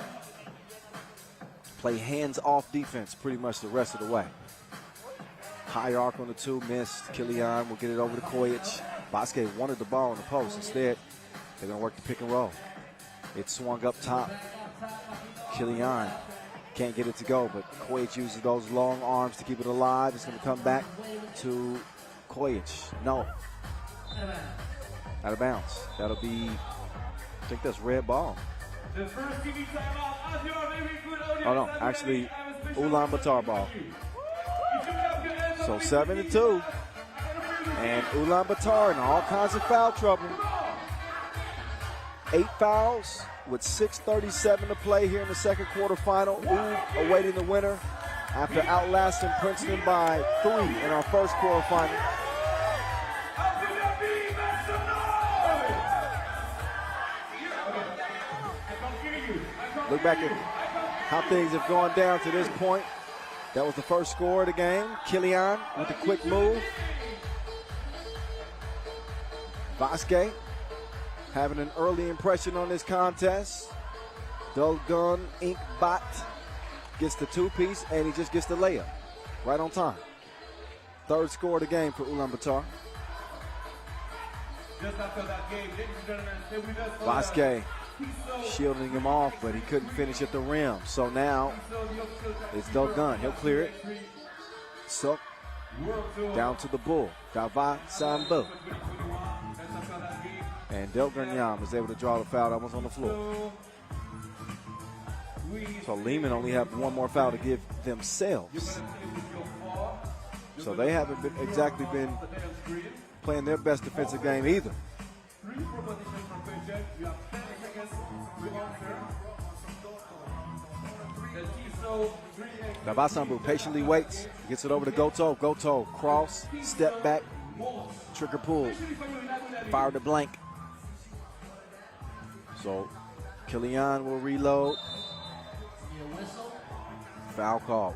play hands-off defense pretty much the rest of the way. High arc on the 2, missed. Kilian will get it over to Kojic. Vasquez wanted the ball on the post. Instead, they're going to work the pick and roll. It swung up top. Kilian can't get it to go, but Kojic uses those long arms to keep it alive. It's going to come back to Kojic. No. Out of bounds. That'll be, I think that's red ball. Oh no, actually Ulaanbaatar ball. So 7-2. And Ulaanbaatar in all kinds of foul trouble. 8 fouls with 6:37 to play here in the second quarterfinal. Awaiting the winner. after outlasting Princeton by 3 in our first quarterfinal. Abu Dhabi, make some noise! I can't hear you. Look back at how things have gone down to this point. That was the first score of the game. Kilian with the quick move. Vasquez having an early impression on this contest. Dolgun Inkbat gets the two-piece, and he just gets the layup right on time. Third score of the game for Ulaanbaatar. Just after that game, ladies and gentlemen, stay with us for Vasquez shielding him off, but he couldn't finish at the rim. So now it's Dolgun. He'll clear it. So down to the bull. Dava Sambu. And Delgurnyam is able to draw the foul that was on the floor. So Liman only have one more foul to give themselves. So they haven't exactly been playing their best defensive game either. Davasambu patiently waits, gets it over to Goto. Goto cross, step back, trigger pull, fire to blank. So Kilian will reload. Foul call.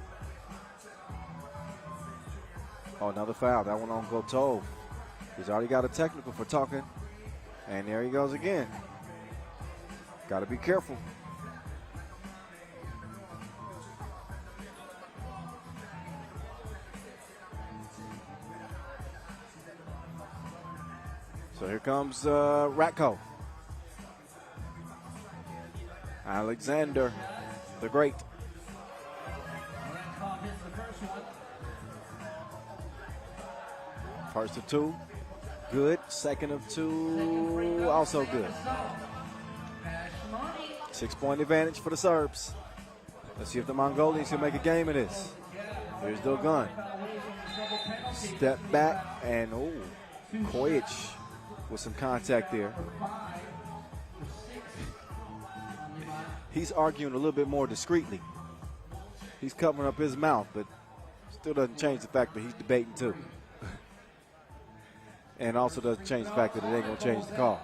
Oh, another foul. That one on Goto. He's already got a technical for talking. And there he goes again. Got to be careful. So here comes Ratko. Alexander the Great. First of two, good. Second of two, also good. 6-point advantage for the Serbs. Let's see if the Mongolians can make a game of this. Here's Dolgun. Step back, and Kojic with some contact there. He's arguing a little bit more discreetly. He's covering up his mouth, but still doesn't change the fact that he's debating too. And also doesn't change the fact that it ain't going to change the call.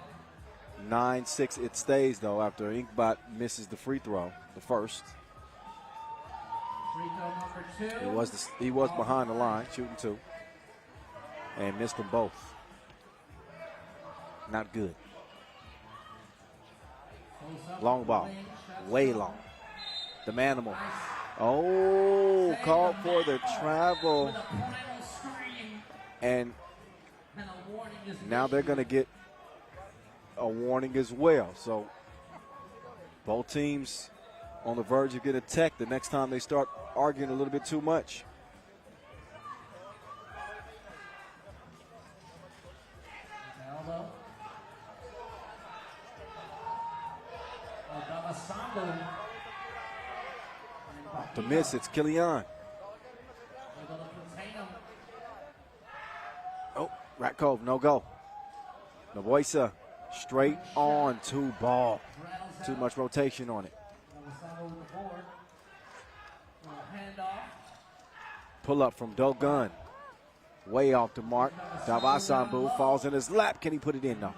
9-6 it stays, though, after Inkbot misses the free throw, the first. He was behind the line, shooting two. And missed them both. Not good. Long ball. Way long. The Manimal. Oh, called for the travel. And now they're going to get a warning as well. So both teams on the verge of getting a tech the next time they start arguing a little bit too much. To miss, it's Kilian. Oh, Ratkov, no go. Novoisa, straight on to ball. Too much rotation on it. Pull up from Dolgun. Way off the mark. Davasambu falls in his lap. Can he put it in? No.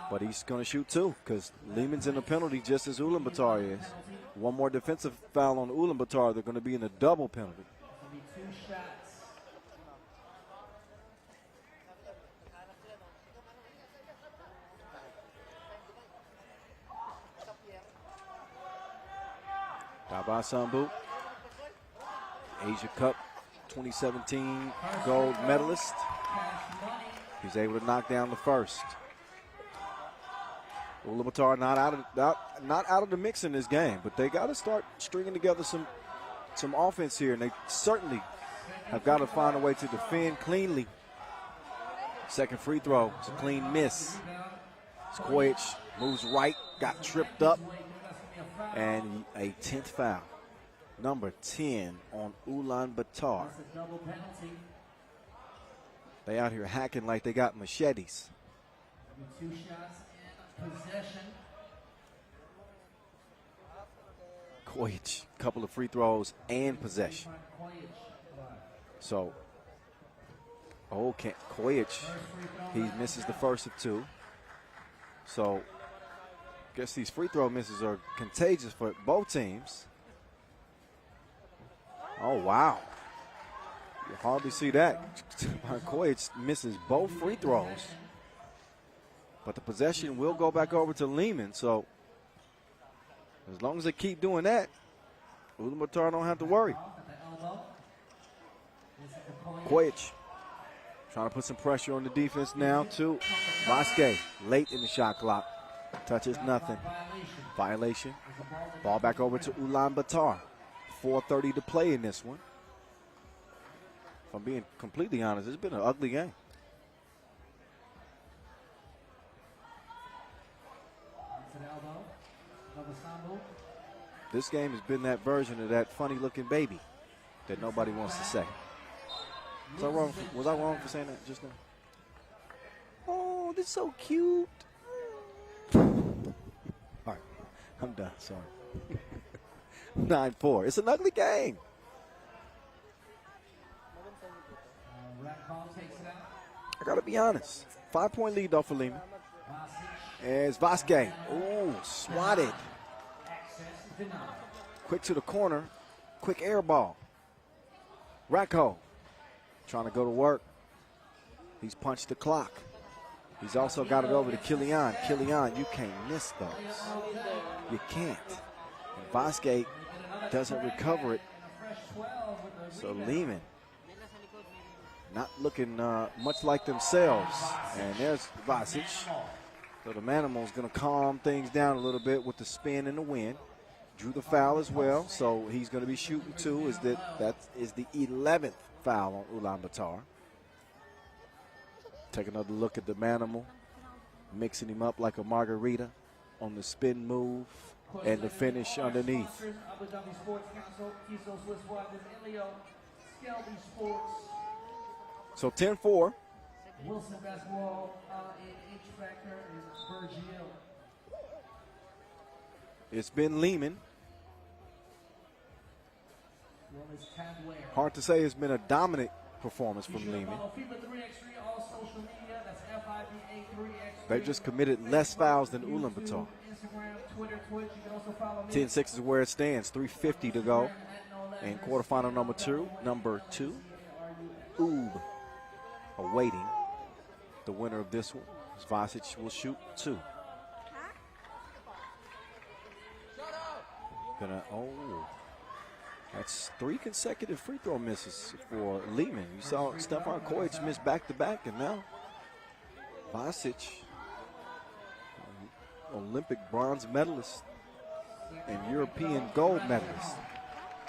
But he's going to shoot two because Liman's in the penalty just as Ulaanbaatar is. One more defensive foul on Ulaanbaatar. They're going to be in a double penalty. Davasambu, Asia Cup 2017 gold medalist. He's able to knock down the first. Ulaanbaatar not out of the mix in this game, but they got to start stringing together some offense here, and they certainly have got to find a way to defend cleanly. Second free throw, it's a clean miss. Kojic moves right, got tripped up, and a 10th foul. Number 10 on Ulaanbaatar. They out here hacking like they got machetes. 2 shots in possession. Kojic, a couple of free throws and possession. So, Kojic, he misses the first of 2. So, I guess these free throw misses are contagious for both teams. Oh, wow. You hardly see that. Kojic misses both free throws. But the possession will go back over to Liman. So, as long as they keep doing that, Ulaanbaatar don't have to worry. Kojic trying to put some pressure on the defense now to Vasquez. Late in the shot clock. Touches nothing. Violation. Ball back over to Ulaanbaatar. 4:30 to play in this one. If I'm being completely honest, it's been an ugly game. This game has been that version of that funny-looking baby that nobody wants to say. Was I wrong for saying that just now? Oh, this is so cute. All right, I'm done. Sorry. 9-4. It's an ugly game. I got to be honest. 5-point lead off for Liman. As Vasquez. Ooh, swatted. Quick to the corner. Quick air ball. Racco trying to go to work. He's punched the clock. He's also got it over to Killian. Killian, you can't miss those. You can't. And Vasquez doesn't recover it. So Liman not looking much like themselves. And there's Vasic. So the Manimal's going to calm things down a little bit with the spin and the wind. Drew the foul as well, so he's going to be shooting 2. That is the 11th foul on Ulaanbaatar. Take another look at the Manimal, mixing him up like a margarita on the spin move and the finish underneath. Abu Dhabi Sports Council, Kiso Swiss Watch, Elio, Skelby Sports. So 10-4. Wilson Basketball, H Factor, and Virgil. It's been Liman. Hard to say it's been a dominant performance from Liman. FIBA 3x3, all social media. That's FIBA 3x3. They've just committed less fouls than Ulaanbaatar. Instagram, Twitter, Twitch. You can also follow me. 10-6 is where it stands. 3:50 to go. And quarterfinal number two. Oob awaiting the winner of this one. Vasic will shoot 2. That's 3 consecutive free throw misses for Liman. You saw Stefan Kojic miss back-to-back, and now Vasic, Olympic bronze medalist and European gold medalist.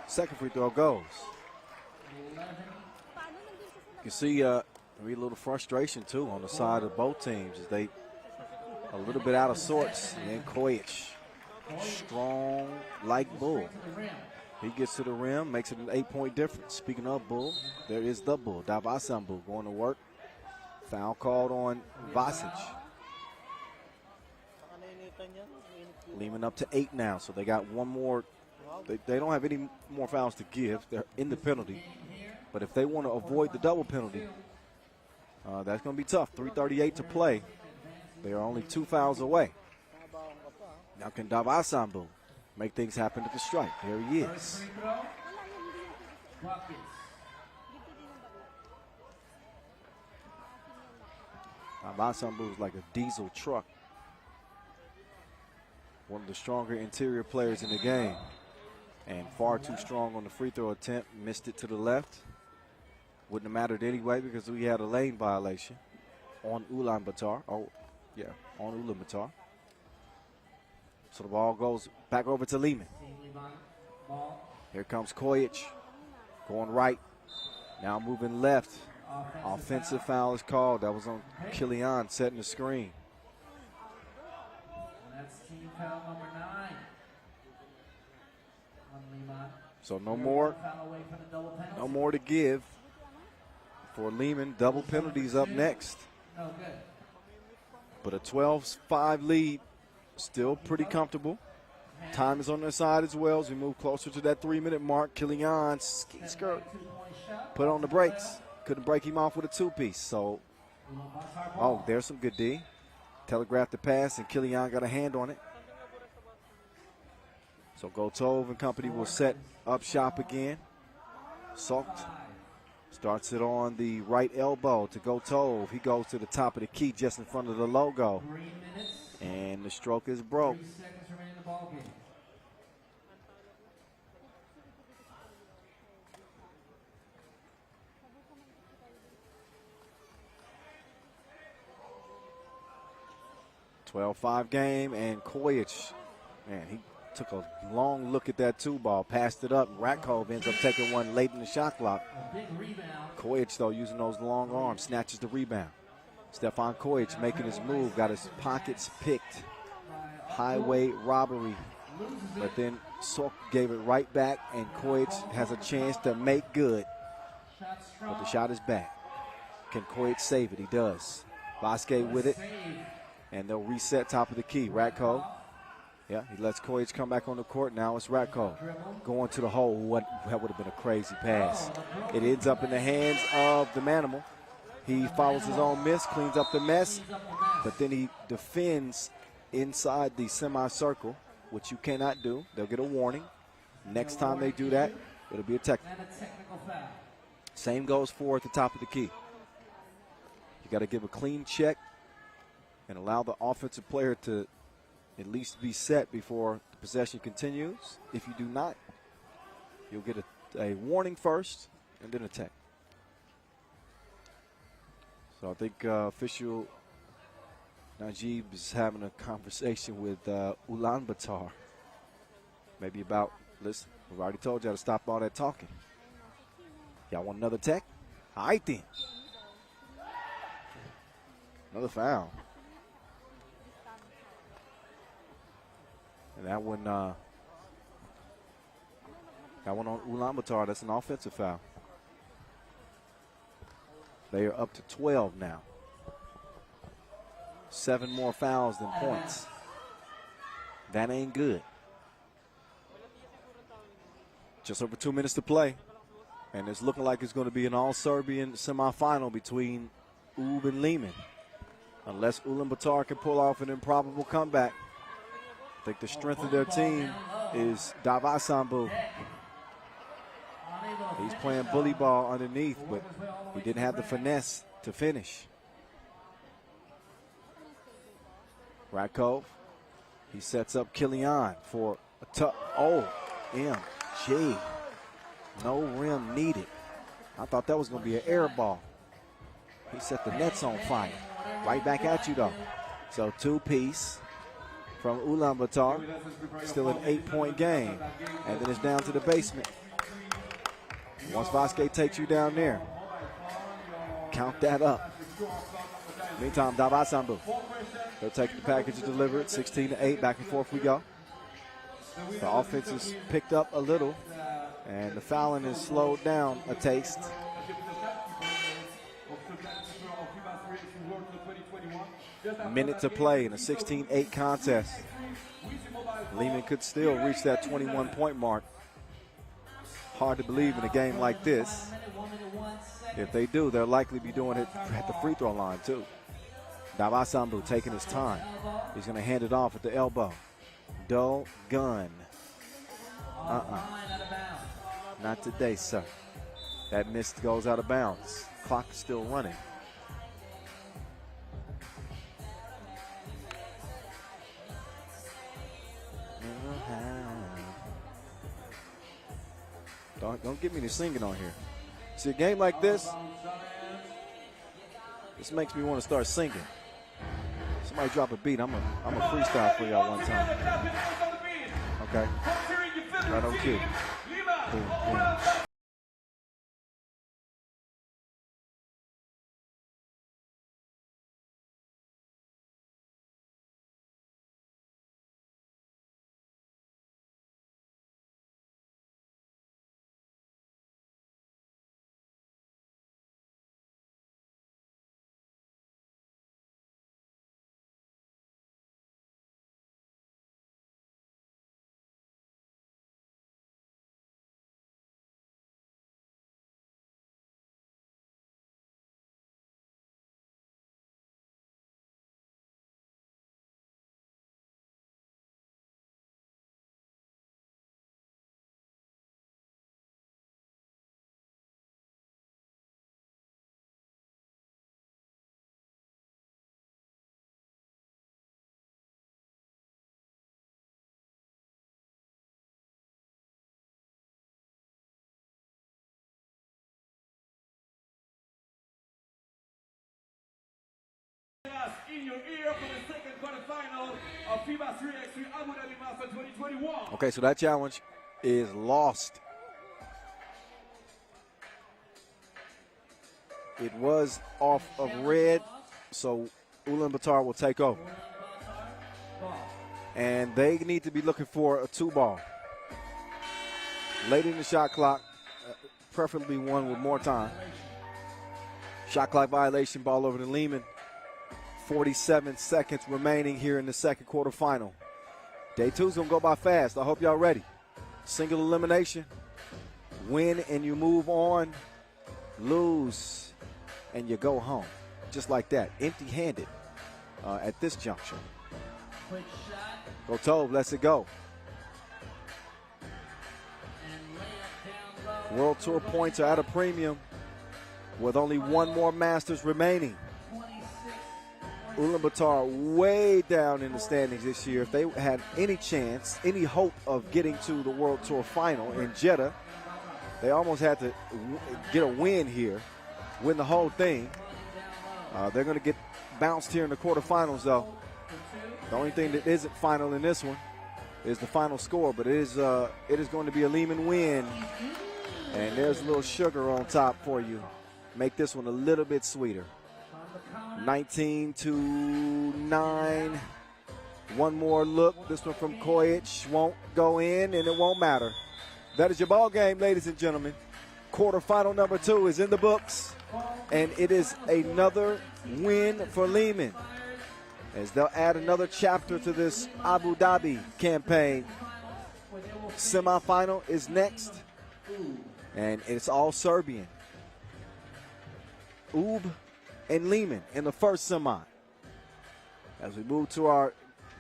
Second free throw goes. You see maybe a little frustration, too, on the side of both teams as they a little bit out of sorts. And Kojic, strong like Bull. He gets to the rim, makes it an 8-point difference. Speaking of Bull, there is the Bull, Davasambu, going to work. Foul called on Vasic. Liman up to 8 now, so they got one more. They don't have any more fouls to give. They're in the penalty. But if they want to avoid the double penalty, that's going to be tough. 3:38 to play. They are only 2 fouls away. Now can Davasambu make things happen at the stripe? There he is. Davasambu is like a diesel truck. One of the stronger interior players in the game. And far too strong on the free throw attempt. Missed it to the left. Wouldn't have mattered anyway because we had a lane violation on Ulaanbaatar. Oh, yeah, on Ulaanbaatar. So the ball goes back over to Liman. Here comes Kojic going right. Now moving left. Offensive foul is called. That was on Killian setting the screen. That's team foul number 9 on Liman. So no more to give for Liman. Double penalties up next. No good. But a 12-5 lead, still pretty comfortable. Time is on their side as well as we move closer to that 3-minute mark. Kilian skirt put on the brakes. Couldn't break him off with a two-piece. So, oh, there's some good D. Telegraphed the pass, and Kilian got a hand on it. So Gotov and company will set up shop again. Sokt starts it on the right elbow to Gotov. He goes to the top of the key just in front of the logo. And the stroke is broke. 3 seconds remaining in the ball game. .12-5 game, and Kojic, man, he took a long look at that two ball, passed it up. Ratkov ends up taking one late in the shot clock. A big rebound. Kojic, though, using those long arms, snatches the rebound. Stefan Kojic making his move, got his pockets picked. Highway robbery, but then Sok gave it right back, and Kojic has a chance to make good. But the shot is back. Can Kojic save it? He does. Vasquez with it, and they'll reset top of the key. Ratko, yeah, he lets Kojic come back on the court. Now it's Ratko going to the hole. That would have been a crazy pass. It ends up in the hands of the Manimal. He follows his own miss, cleans up the mess, but then he defends inside the semicircle, which you cannot do. They'll get a warning. Next time they do that, it'll be a technical. Same goes for at the top of the key. You got to give a clean check and allow the offensive player to at least be set before the possession continues. If you do not, you'll get a warning first and then a tech. So I think official Najib is having a conversation with Ulaanbaatar. Maybe about, listen, we've already told y'all to stop all that talking. Y'all want another tech? All right then. Another foul. And that one on Ulaanbaatar, that's an offensive foul. They are up to 12 now. 7 more fouls than points. That ain't good. Just over 2 minutes to play. And it's looking like it's going to be an all-Serbian semifinal between Ub and Liman. Unless Ulaanbaatar can pull off an improbable comeback. I think the strength of their team is Davasambu. He's playing bully ball underneath, but he didn't have the finesse to finish. Ratkov, he sets up Kilian for a tough, OMG. No rim needed. I thought that was going to be an air ball. He set the nets on fire. Right back at you, though. So two-piece from Ulaanbaatar. Still an 8-point game. And then it's down to the basement. Once Vasquez takes you down there, count that up. Meantime, Davasambu. They'll take the package and deliver it. 16-8, back and forth we go. The offense has picked up a little, and the fouling has slowed down a taste. A minute to play in a 16-8 contest. Liman could still reach that 21-point mark. Hard to believe in a game like this. If they do, they'll likely be doing it at the free throw line too. Davasambu taking his time. He's going to hand it off at the elbow. Gun. Not today, sir. That miss goes out of bounds. Clock is still running. Don't get me to singing on here. See, a game like this makes me want to start singing. Somebody drop a beat. I'm a freestyle for y'all one time. Okay. Right on cue. Boom, boom. in your ear for the second quarterfinal of FIBA 3x3 Abu Dhabi Masters 2021. Okay, so that challenge is lost. It was off of red, so Ulaanbaatar will take over. And they need to be looking for a 2-ball. Late in the shot clock, preferably one with more time. Shot clock violation, ball over to Liman. 47 seconds remaining here in the second quarterfinal. Day 2 is going to go by fast. I hope y'all ready. Single elimination. Win and you move on. Lose and you go home. Just like that. Empty-handed at this juncture. Go Tove, lets it go. World Tour points are at a premium with only one more Masters remaining. Ulaanbaatar way down in the standings this year. If they had any chance, any hope of getting to the World Tour final in Jeddah, they almost had to get a win here, win the whole thing. They're going to get bounced here in the quarterfinals, though. The only thing that isn't final in this one is the final score, but it is going to be a Liman win. And there's a little sugar on top for you. Make this one a little bit sweeter. 19-9. One more look. This one from Kojic won't go in, and it won't matter. That is your ball game, ladies and gentlemen. Quarterfinal number 2 is in the books, and it is another win for Liman, as they'll add another chapter to this Abu Dhabi campaign. Semifinal is next, and it's all Serbian. Ub and Liman in the first semi. As we move to our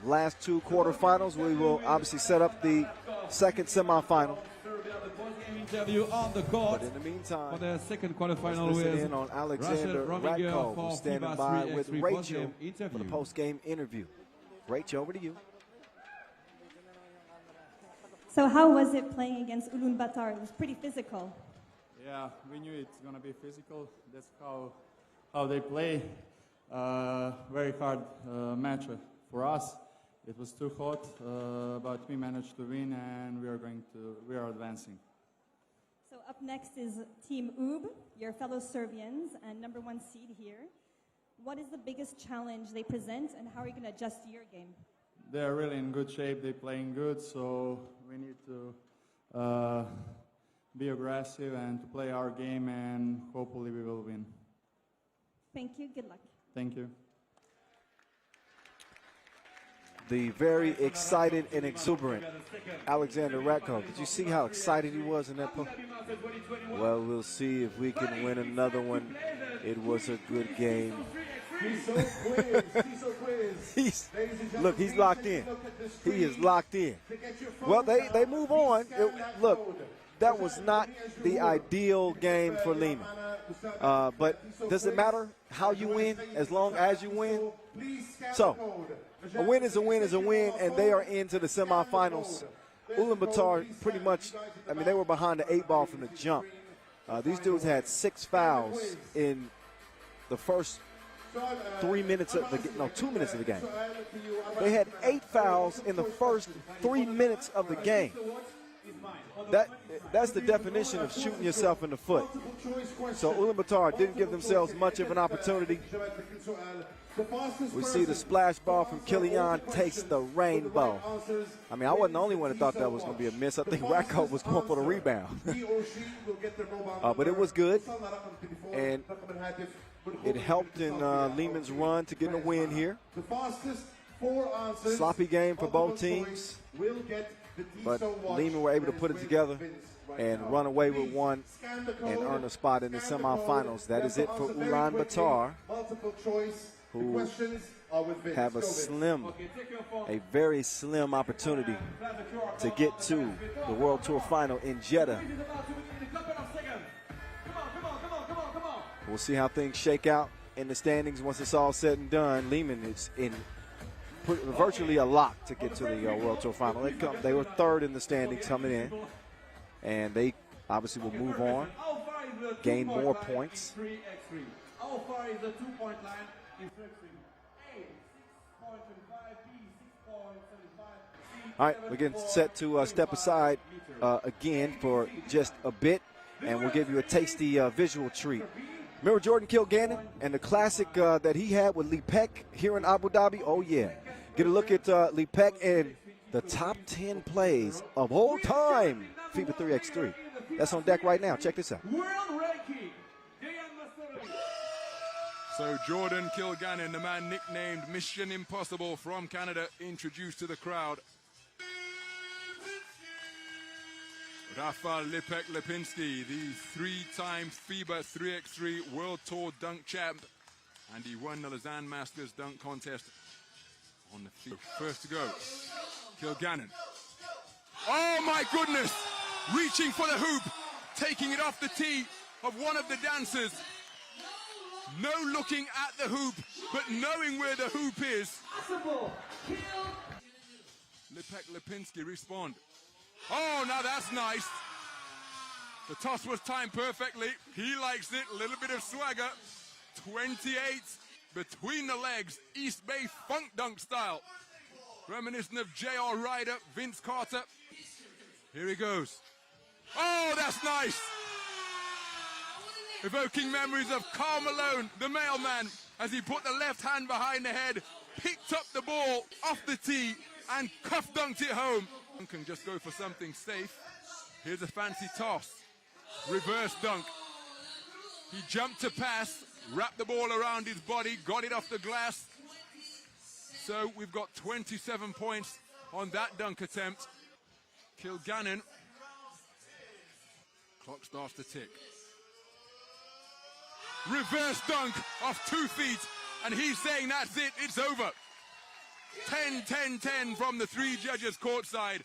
last 2 quarterfinals, we will obviously set up the second semifinal. Interview on the court. But in the meantime, for the second quarterfinal let's listen with in on Alexander Ratko, who's standing by with Rachel for the post-game interview. Rachel, over to you. So how was it playing against Ulaanbaatar? It was pretty physical. Yeah, we knew it's going to be physical. That's how they play. Very hard match for us. It was too hot, but we managed to win, and we are advancing. So up next is Team UB, your fellow Serbians and number 1 seed here. What is the biggest challenge they present, and how are you going to adjust to your game? They're really in good shape. They're playing good, so we need to be aggressive and to play our game, and hopefully we will win. Thank you. Good luck. Thank you. The very excited and exuberant Alexander Ratko. Did you see how excited he was in that post? Well, we'll see if we can win another one. It was a good game. Look, he's locked in. He is locked in. Well, they move on. Look, that was not the ideal game for Liman. But does it matter how you win as long as you win? So, a win is a win is a win, and they are into the semifinals. Ulaanbaatar pretty much, I mean, they were behind the 8-ball from the jump. These dudes had 6 fouls in the first 2 minutes of the game. They had 8 fouls in the first 3 minutes of the game. That's the definition of shooting yourself in the foot. So Ulaanbaatar didn't give themselves much of an opportunity. We see the splash ball from Kilian takes the rainbow. I mean, I wasn't the only one that thought that was going to be a miss. I think Ratko was going for the rebound. But it was good, and it helped in Liman's run to get a win here. Sloppy game for both teams, but Liman were able to put it together and run away with one and earn a spot in the semifinals. That is it for Ulaanbaatar, who have a very slim opportunity to get to the World Tour final in Jeddah. We'll see how things shake out in the standings once it's all said and done. Liman is in virtually a lock to get to the World Tour final. They were 3rd in the standings coming in, and they obviously will move on, gain more points. How far is the 2-point line in fixing? All right, we're getting set to step aside again for just a bit, and we'll give you a tasty visual treat. Remember Jordan Kilgannon and the classic that he had with Lee Peck here in Abu Dhabi? Oh, yeah. Get a look at Lee Peck and the top 10 plays of all time, FIBA 3x3. That's on deck right now. Check this out. World ranking. So Jordan Kilgannon, the man nicknamed Mission Impossible from Canada, introduced to the crowd. Rafał Lipek-Lipinski, the three-time FIBA 3x3 World Tour dunk champ, and he won the Lausanne Masters dunk contest on the field. First to go, Kilgannon. Oh my goodness! Reaching for the hoop, taking it off the tee of one of the dancers. No looking at the hoop, but knowing where the hoop is. Lipek-Lipinski respond. Oh, now that's nice. The toss was timed perfectly. He likes it. A little bit of swagger. 28 between the legs. East Bay funk dunk style. Reminiscent of J.R. Ryder, Vince Carter. Here he goes. Oh, that's nice. Evoking memories of Karl Malone, the mailman, as he put the left hand behind the head, picked up the ball off the tee, and cuff dunked it home. Can just go for something safe. Here's a fancy toss. Reverse dunk. He jumped to pass, wrapped the ball around his body, got it off the glass. So we've got 27 points on that dunk attempt. Kilgannon. Clock starts to tick. Reverse dunk off 2 feet, and he's saying that's it, it's over. 10-10-10 from the 3 judges courtside,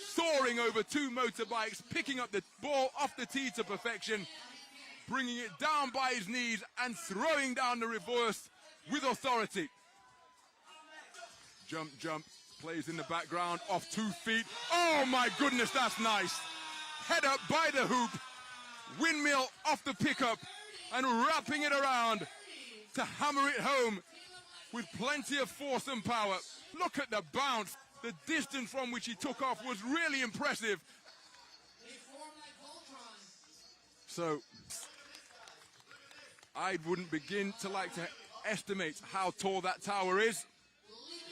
soaring over 2 motorbikes, picking up the ball off the tee to perfection, bringing it down by his knees and throwing down the reverse with authority. Jump, jump, plays in the background off 2 feet. Oh my goodness, that's nice. Head up by the hoop, windmill off the pickup, and wrapping it around to hammer it home with plenty of force and power. Look at the bounce. The distance from which he took off was really impressive. So, I wouldn't begin to like to estimate how tall that tower is,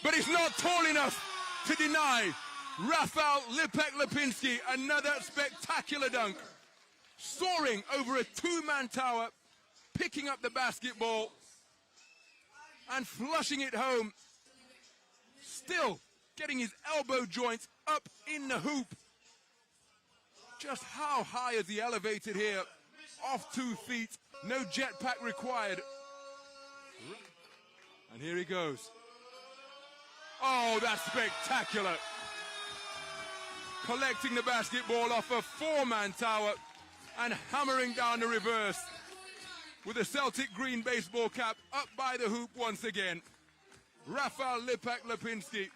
but it's not tall enough to deny Rafał Lipek-Lipinski another spectacular dunk. Soaring over a 2-man tower, picking up the basketball and flushing it home. Still getting his elbow joint up in the hoop. Just how high is he elevated here? Off 2 feet, no jetpack required. And here he goes. Oh, that's spectacular. Collecting the basketball off a 4-man tower and hammering down the reverse with a Celtic green baseball cap up by the hoop once again. Rafał Lipek-Lipinski.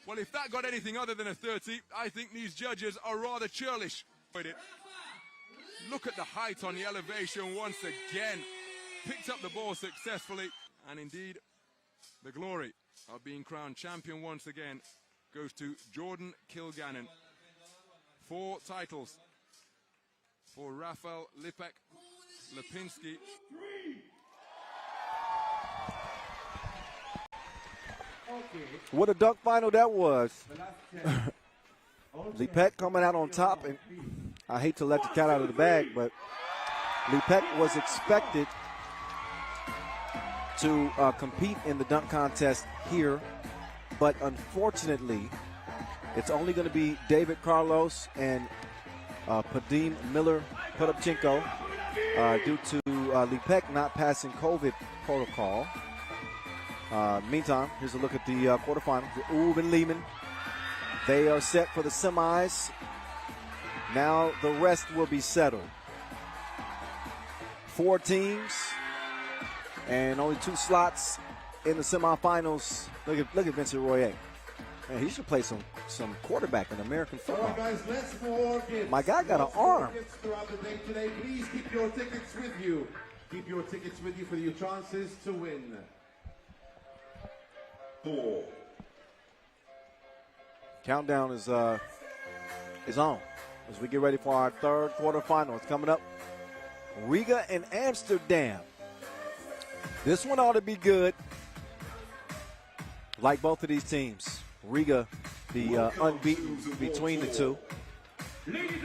Well, if that got anything other than a 30, I think these judges are rather churlish. Look at the height on the elevation once again. Picked up the ball successfully. And indeed, the glory of being crowned champion once again goes to Jordan Kilgannon. 4 titles for Rafał Lipek-Lipinski. What a dunk final that was. Lipek coming out on top, and I hate to let the cat out of the bag, but Lipek was expected to compete in the dunk contest here, but unfortunately, it's only going to be David Carlos and Padim Miller-Potapchenko due to Lipek not passing COVID protocol. Meantime, here's a look at the quarterfinals. Ube and Liman, they are set for the semis. Now the rest will be settled. 4 teams and only 2 slots in the semifinals. Look at Vincent Royer. Man, he should play some quarterback in American football. All right, guys, let's more games. My guy got an arm. Throughout the day today, please keep your tickets with you. Keep your tickets with you for your chances to win. 4. Countdown is on as we get ready for our third quarterfinal. It's coming up. Riga and Amsterdam. This one ought to be good. Like both of these teams. Riga, the unbeaten between the two.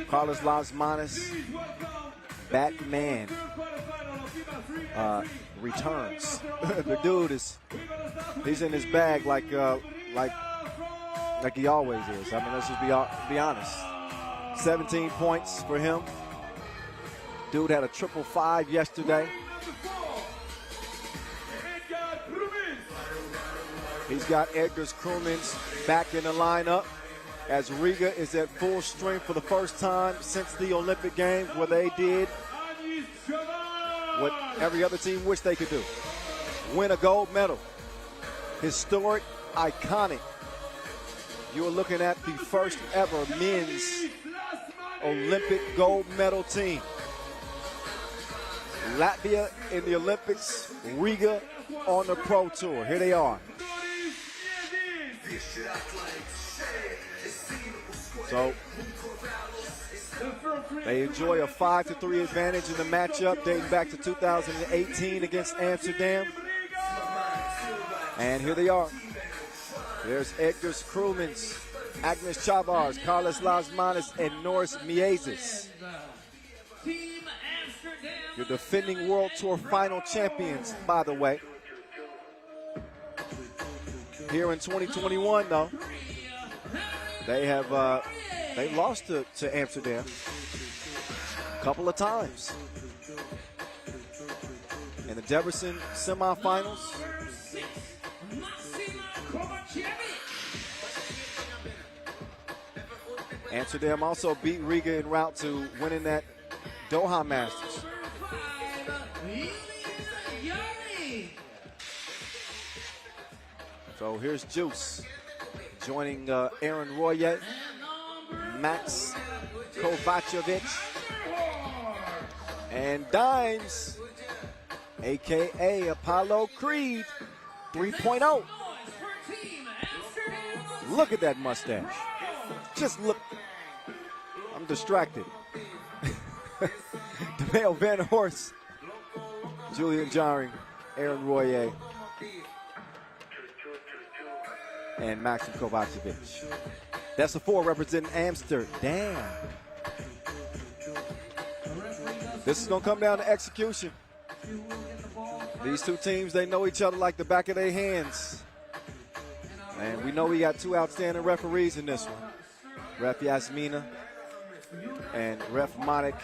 Carlos Lasmanis, Batman, returns. The dude he's in his bag like he always is. I mean, let's just be honest. 17 points for him. Dude had a 555 yesterday. He's got Edgar Krumins back in the lineup as Riga is at full strength for the first time since the Olympic Games, where they did what every other team wished they could do. Win a gold medal. Historic, iconic. You're looking at the first ever men's Olympic gold medal team. Latvia in the Olympics, Riga on the Pro Tour. Here they are. So they enjoy a 5-3 advantage in the matchup dating back to 2018 against Amsterdam. And here they are. There's Edgar Krumins, Agnes Chavars, Carlos Lasmanis, and Norris Miezes. Your defending World Tour final champions, by the way. Here in 2021, though, they have they lost to Amsterdam a couple of times. In the Debrecen semifinals. Amsterdam also beat Riga en route to winning that Doha Masters. So here's Juice joining Aaron Royer, Max Kovacevic, and Dimes, a.k.a. Apollo Creed 3.0. Look at that mustache. Just look. I'm distracted. DeMeo Van Horst, Julian Jarring, Aaron Royer, and Maxim Kovacevic. That's the 4 representing Amsterdam. This is going to come down to execution. These two teams, they know each other like the back of their hands. And we know we got 2 outstanding referees in this one. Ref Yasmina and Ref Monik.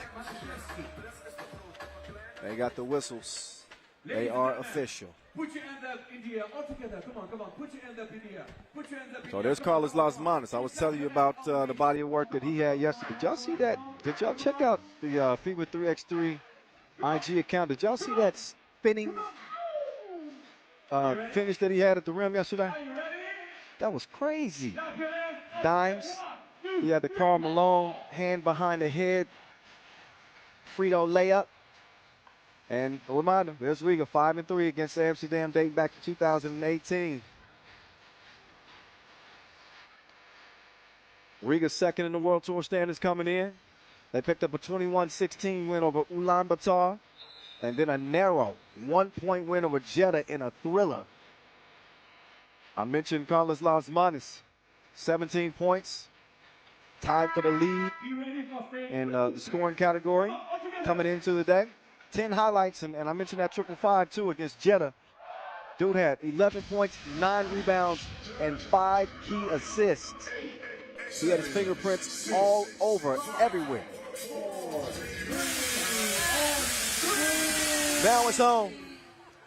They got the whistles. They are official. Put your hand up in the air. All together. Come on. Put your hand up in the air. Put your hand up in the So air. there's Carlos Lasmanis. I was telling you about the body of work that he had yesterday. Did y'all see that? Did y'all check out the FIBA 3x3 IG account? Did y'all see that spinning finish that he had at the rim yesterday? That was crazy. Dimes. He had the Karl Malone hand behind the head. Frito layup. And a reminder, there's Riga 5-3 against Amsterdam dating back to 2018. Riga's second in the World Tour standings coming in. They picked up a 21-16 win over Ulaanbaatar. And then a narrow 1-point win over Jeddah in a thriller. I mentioned Carlos Lasmanis, 17 points. Tied for the lead in the scoring category coming into the day. 10 highlights, and I mentioned that 555 too against Jeddah. Dude had 11 points, 9 rebounds, and 5 key assists. He had his fingerprints all over, everywhere. Now it's home,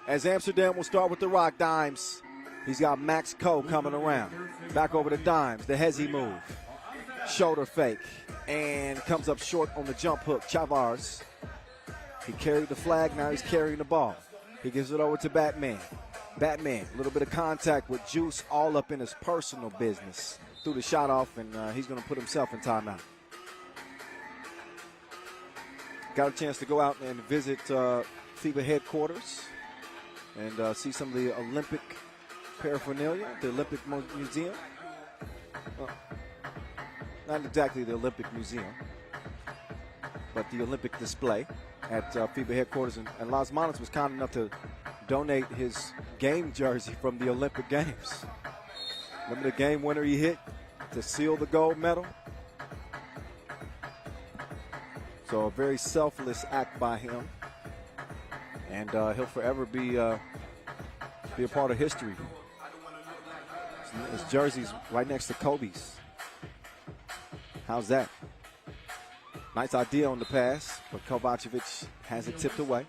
as Amsterdam will start with the rock. Dimes. He's got Max Ko coming around. Back over to Dimes, the hezzy move. Shoulder fake, and comes up short on the jump hook. Chavars. He carried the flag, now he's carrying the ball. He gives it over to Batman. Batman, a little bit of contact with Juice, all up in his personal business. Threw the shot off, and he's going to put himself in timeout. Got a chance to go out and visit FIBA headquarters and see some of the Olympic paraphernalia, the Olympic Museum. Well, not exactly the Olympic Museum, but the Olympic display at FIBA headquarters. And Las Manos was kind enough to donate his game jersey from the Olympic Games. Remember the game winner he hit to seal the gold medal? So a very selfless act by him. And he'll forever be a part of history. His jersey's right next to Kobe's. How's that? Nice idea on the pass, but Kovacevic has it tipped away.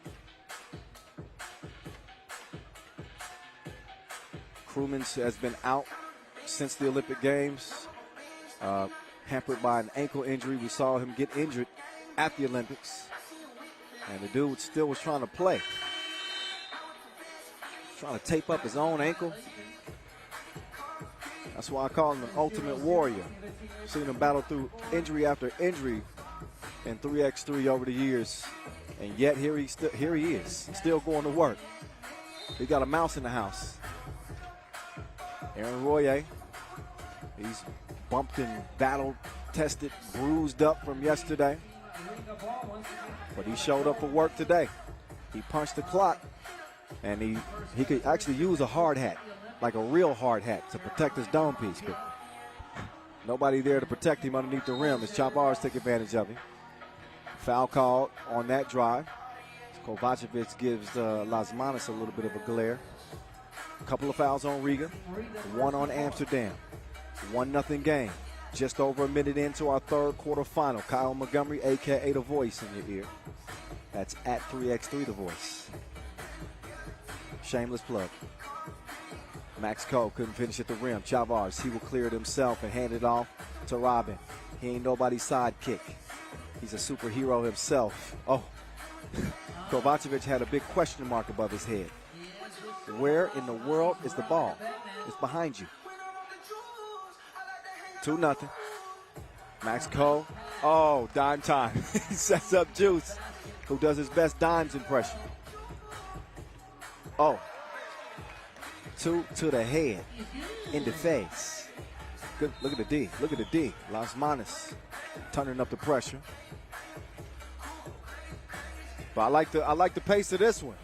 Krumins has been out since the Olympic Games, hampered by an ankle injury. We saw him get injured at the Olympics, and the dude still was trying to play. Trying to tape up his own ankle. That's why I call him an ultimate warrior. Seen him battle through injury after injury in 3x3 over the years, and yet here he is, still going to work. He got a mouse in the house. Aaron Royer, he's bumped and battled, tested, bruised up from yesterday, but he showed up for work today. He punched the clock, and he could actually use a hard hat, like a real hard hat, to protect his dome piece, but nobody there to protect him underneath the rim as Chavez took advantage of him. Foul called on that drive. Kovacevic gives Las Manos a little bit of a glare. A couple of fouls on Riga, one on Amsterdam. 1-0 game. Just over a minute into our third quarterfinal. Kyle Montgomery, a.k.a. The Voice, in your ear. That's at 3x3 The Voice. Shameless plug. Max Cole couldn't finish at the rim. Chavez, he will clear it himself and hand it off to Robin. He ain't nobody's sidekick. He's a superhero himself. Oh, Kovacevic had a big question mark above his head. Where in the world is the ball? It's behind you. 2-0. Max Cole. Oh, dime time. He sets up Juice, who does his best dimes impression. Oh. 2 to the head. In the face. Good. Look at the D. Look at the D. Las Manos turning up the pressure. But I like the pace of this one.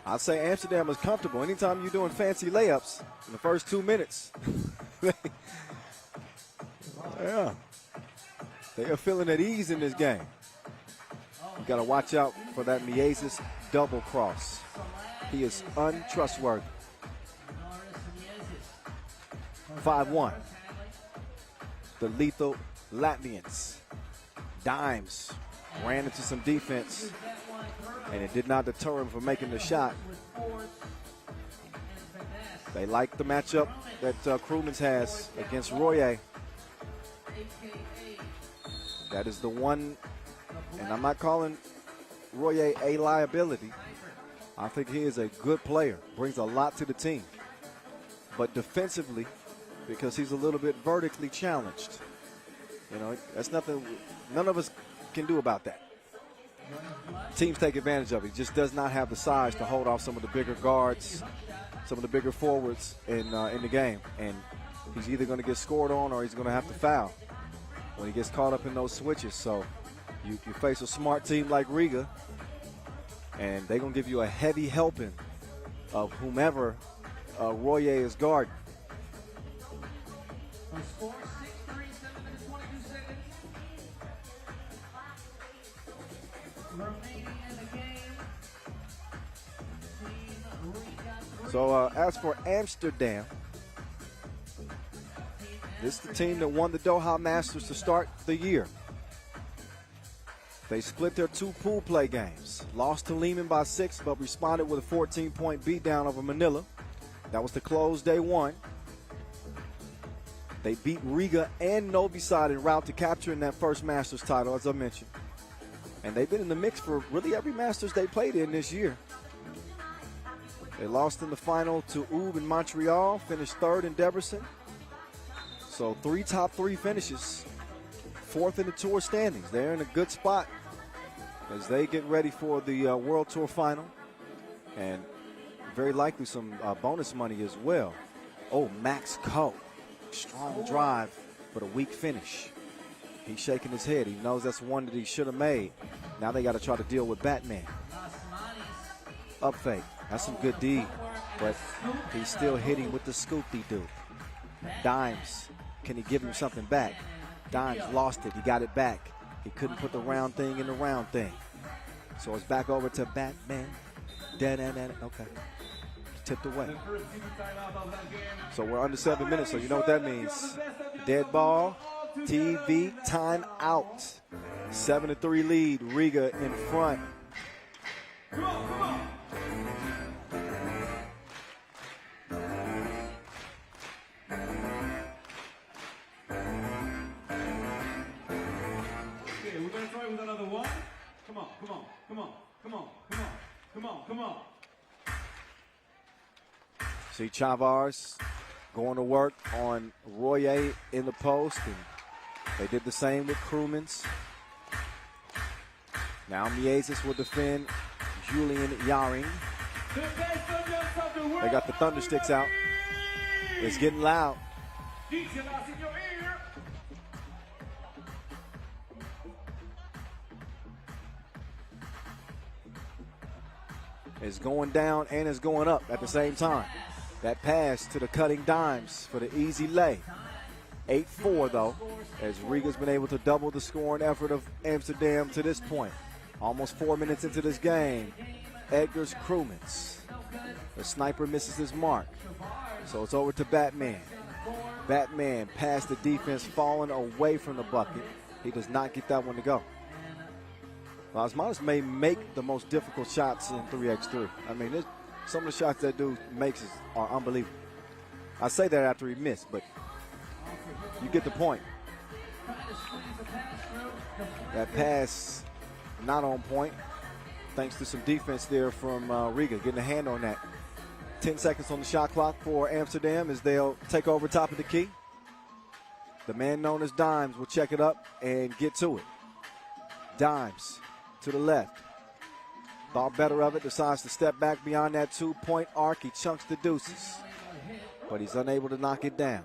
I'd say Amsterdam is comfortable. Anytime you're doing fancy layups in the first 2 minutes, yeah, they are feeling at ease in this game. You got to watch out for that Miezis double cross. He is untrustworthy. 5-1. The lethal Latvians. Dimes ran into some defense, and it did not deter him from making the shot. They like the matchup that Krumins has against Royer. That is the one, and I'm not calling Royer a liability. I think he is a good player, brings a lot to the team. But defensively, because he's a little bit vertically challenged, you know, that's nothing none of us can do about that. Teams take advantage of it. He just does not have the size to hold off some of the bigger guards, some of the bigger forwards in the game. And he's either going to get scored on or he's going to have to foul when he gets caught up in those switches. So you face a smart team like Riga, and they're going to give you a heavy helping of whomever Royer is guarding. Score 6-3, 7 minutes, 22 seconds. Remaining in the game. Team Riga. So as for Amsterdam, this is the team that won the Doha Masters to start the year. They split their 2 pool play games. Lost to Liman by 6, but responded with a 14-point beatdown over Manila. That was to close day 1. They beat Riga and Novi Sad en route to capturing that first Masters title, as I mentioned. And they've been in the mix for really every Masters they played in this year. They lost in the final to UB in Montreal, finished 3rd in Debrecen. So 3 top 3 finishes, 4th in the tour standings. They're in a good spot as they get ready for the World Tour final. And very likely some bonus money as well. Oh, Max Coe. Strong drive, but a weak finish. He's shaking his head. He knows that's one that he should have made. Now they got to try to deal with Batman. Up fake. That's some good D, but he's still hitting with the scoopy-doo. Dimes. Can he give him something back? Dimes lost it. He got it back. He couldn't put the round thing in the round thing. So it's back over to Batman. Okay. Tipped away. So we're under 7 minutes, so you know what that means. Dead ball, TV, time out. 7-3 lead, Riga in front. Come on, come on. Okay, we're going to try with another one. Come on, come on, come on, come on, come on, come on, come on. See Chavars going to work on Royer in the post, and they did the same with Crewmans. Now Miezis will defend Julian Yaring. They got the thunder sticks out. It's getting loud. It's going down and it's going up at the same time. That pass to the cutting Dimes for the easy lay. 8-4 though, as Riga's been able to double the scoring effort of Amsterdam to this point. Almost 4 minutes into this game. Edgar's Crewmans. The sniper misses his mark. So it's over to Batman. Batman past the defense, falling away from the bucket. He does not get that one to go. Lasmanis may make the most difficult shots in 3x3. I mean, some of the shots that dude makes are unbelievable. I say that after he missed, but you get the point. That pass not on point, thanks to some defense there from Riga, getting a hand on that. 10 seconds on the shot clock for Amsterdam as they'll take over top of the key. The man known as Dimes will check it up and get to it. Dimes to the left. Thought better of it, decides to step back beyond that 2-point arc. He chunks the deuces, but he's unable to knock it down.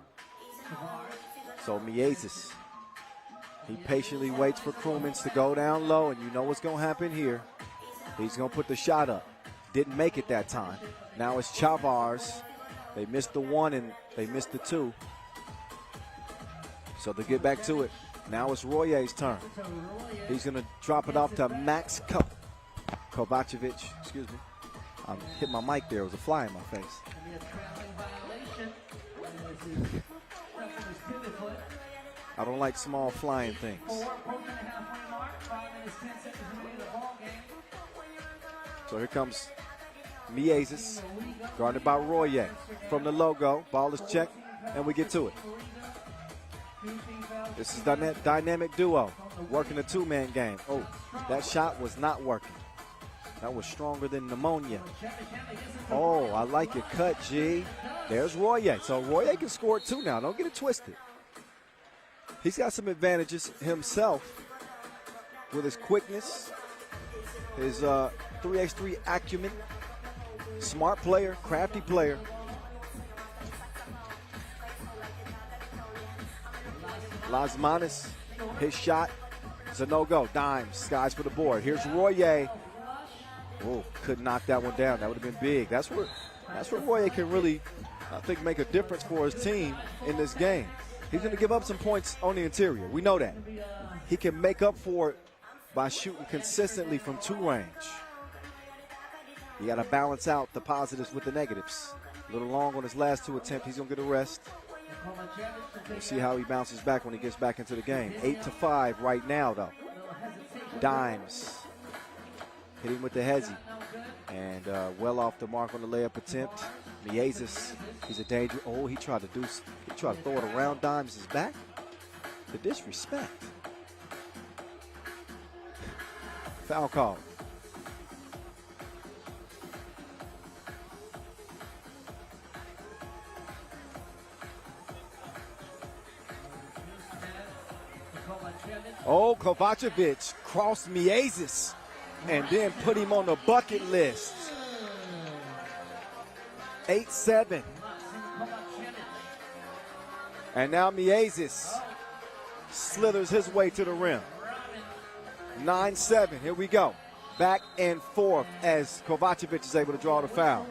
So Miezis, he patiently waits for Crewmans to go down low, and you know what's going to happen here. He's going to put the shot up. Didn't make it that time. Now it's Chavars. They missed the one and they missed the two. So they get back to it. Now it's Royer's turn. He's going to drop it off to Max Kovacevic. Excuse me. I hit my mic there. It was a fly in my face. I don't like small flying things. So here comes Miezis, guarded by Royer. From the logo, ball is checked, and we get to it. This is dynamic duo, working a two-man game. Oh, that shot was not working. That was stronger than pneumonia. Oh, I like your cut, G. There's Royer. So Royer can score it too now. Don't get it twisted. He's got some advantages himself with his quickness, his 3x3 acumen. Smart player, crafty player. Lasmanis, his shot is a no-go. Dimes, skies for the board. Here's Royer. Oh, couldn't knock that one down. That would have been big. That's where Royer can really, I think, make a difference for his team in this game. He's going to give up some points on the interior. We know that. He can make up for it by shooting consistently from two range. You got to balance out the positives with the negatives. A little long on his last two attempts. He's going to get a rest. We'll see how he bounces back when he gets back into the game. 8-5 right now, though. Dimes hitting with the hezzy. And well off the mark on the layup attempt. Miezis, he's a danger. Oh, he tried to throw it around Dimes' back. The disrespect. Foul call. Oh, Kovacevic crossed Miezis and then put him on the bucket list. 8-7. And now Miezis slithers his way to the rim. 9-7. Here we go. Back and forth as Kovacevic is able to draw the foul.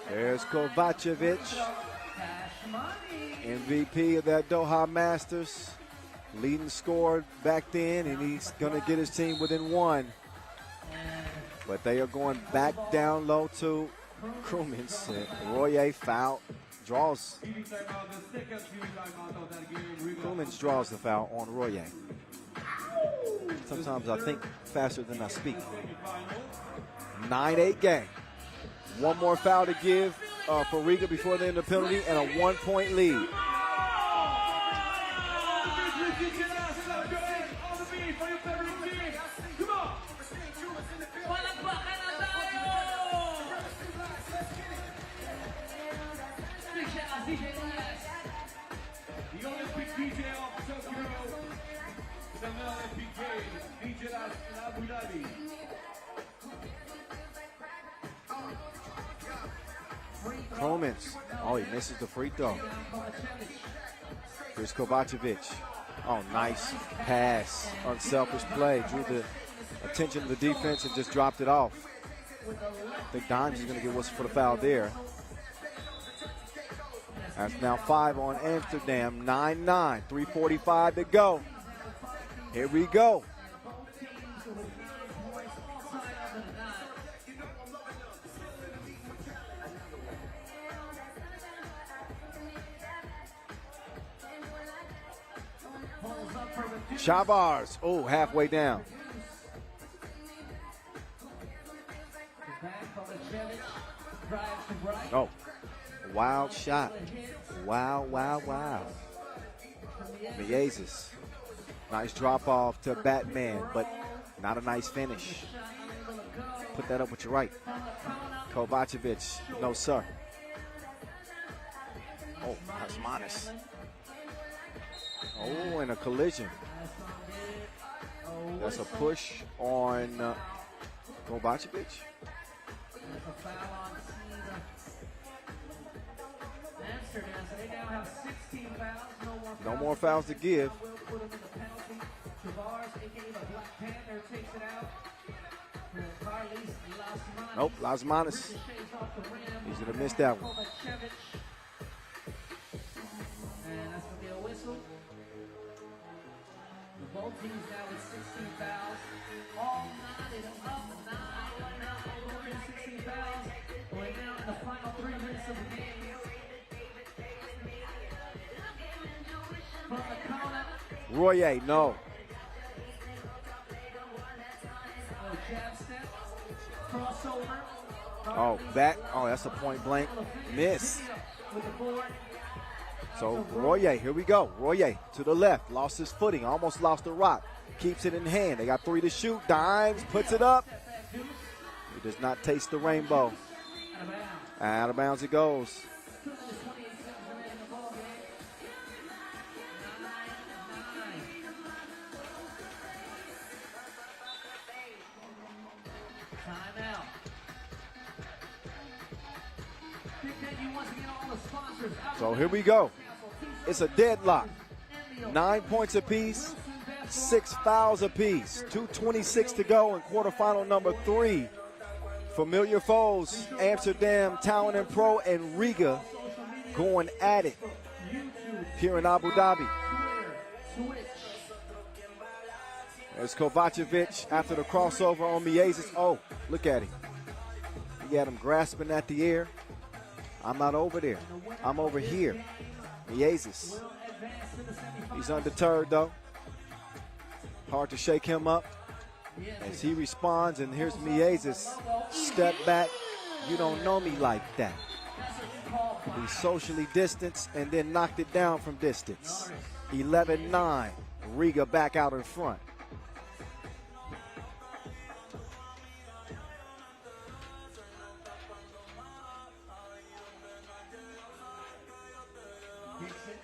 There's Kovacevic, MVP of that Doha Masters, leading scorer back then, and he's going to get his team within one. But they are going back down low to Krumins. Royer foul, draws. Krumins draws the foul on Royer. Sometimes I think faster than I speak. 9-8 game. One more foul to give for Riga before the end of the penalty, and a 1-point lead. The Olympic DJ of Tokyo, the Olympic Games, DJ in Abu Dhabi. Krumins. Oh, he misses the free throw. Here's Kovacevic. Oh, nice pass. Unselfish play. Drew the attention of the defense and just dropped it off. I think Dimes is going to get whistle for the foul there. That's now 5 on Amsterdam. 9-9. 3:45 to go. Here we go. Chavars, oh, halfway down. Oh, wild shot. Wow, wow, wow. Miezis, nice drop off to Batman, but not a nice finish. Put that up with your right. Kovacevic, no sir. Oh, that's minus. Oh, and a collision. That's a push on Kovacevic. No more fouls to give. Nope, Lasmanis. He's going to miss that one. And that's going to be a whistle. Both teams now with 16 fouls. All knotted up, 16 fouls. We're now in the final 3 minutes of the game. From the corner. Royer, no. Jab step, crossover. Oh, back. Oh, that's a point blank miss. With the board. So Royer, here we go. Royer to the left, lost his footing, almost lost the rock. Keeps it in hand. They got 3 to shoot. Dimes puts it up. He does not taste the rainbow. Out of bounds it goes. So here we go. It's a deadlock. 9 points apiece, 6 fouls apiece. 2:26 to go in quarterfinal number 3. Familiar foes, Amsterdam, Town and Pro, and Riga going at it here in Abu Dhabi. There's Kovacevic after the crossover on Miezis. Oh, look at him. He had him grasping at the air. I'm not over there. I'm over here. Miezis. He's undeterred, though. Hard to shake him up as he responds, and here's Miezis. Step back. You don't know me like that. He socially distanced and then knocked it down from distance. 11-9. Riga back out in front.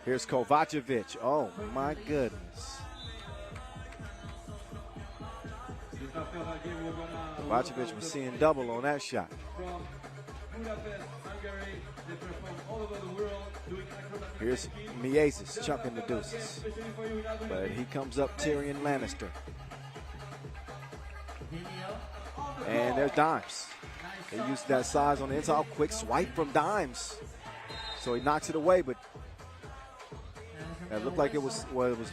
Here's Kovacevic. Oh, my goodness. Kovacevic was seeing double on that shot. Here's Miezis chucking the deuces. But he comes up Tyrion Lannister. And there's Dimes. They used that size on the inside. Quick swipe from Dimes. So he knocks it away, but it looked like it was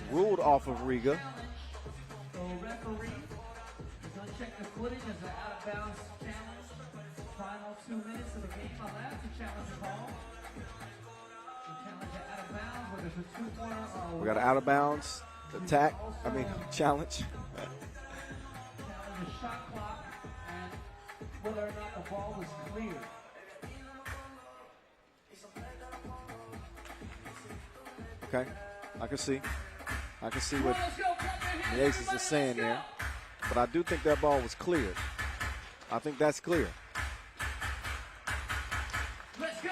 ruled off of Riga. So referee is going to check the footage as an out-of-bounds challenge. Final 2 minutes of the game allowed to challenge the call. Challenge out of bounds, whether it's a two-pointer or We got an out-of-bounds attack. Challenge. challenge the shot clock and whether or not the ball was cleared. Okay, I can see what Miezis is saying there. But I do think that ball was cleared. I think that's clear. Let's go.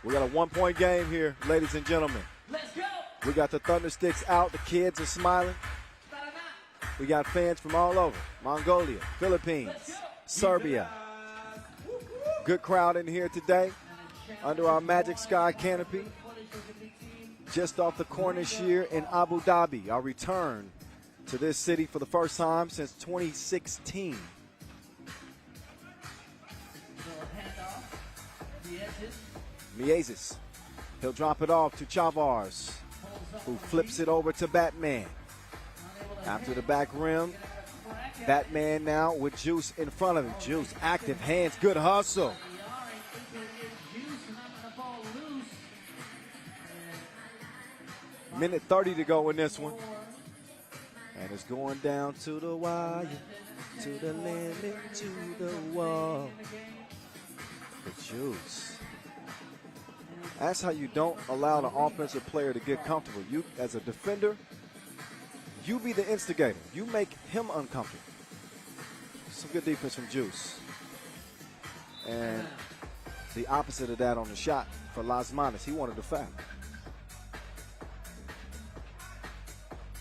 We got a 1-point game here, ladies and gentlemen. Let's go. We got the Thundersticks out. The kids are smiling. We got fans from all over. Mongolia, Philippines, Serbia. Good crowd in here today under our Magic Sky canopy. Just off the Cornish here in Abu Dhabi. Our return to this city for the first time since 2016. Miezis. He'll drop it off to Chavars, who flips it over to Batman. After the back rim, Batman now with Juice in front of him. Juice, active hands, good hustle. Minute 30 to go in this one. And it's going down to the wire, to the limit, to the wall. The Juice. That's how you don't allow the offensive player to get comfortable. You, as a defender, you be the instigator. You make him uncomfortable. Some good defense from Juice. And the opposite of that on the shot for Lasmanis. He wanted the foul.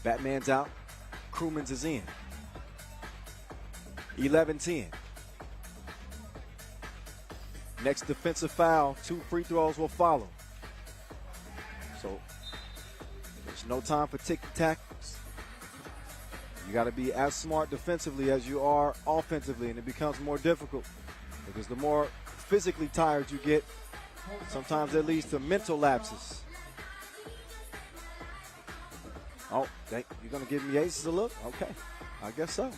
Batman's out. Crewman's is in. 11-10. Next defensive foul, 2 free throws will follow. So there's no time for tick-tack. You got to be as smart defensively as you are offensively, and it becomes more difficult because the more physically tired you get, sometimes that leads to mental lapses. Oh, you're going to give me Aces a look? Okay, I guess so.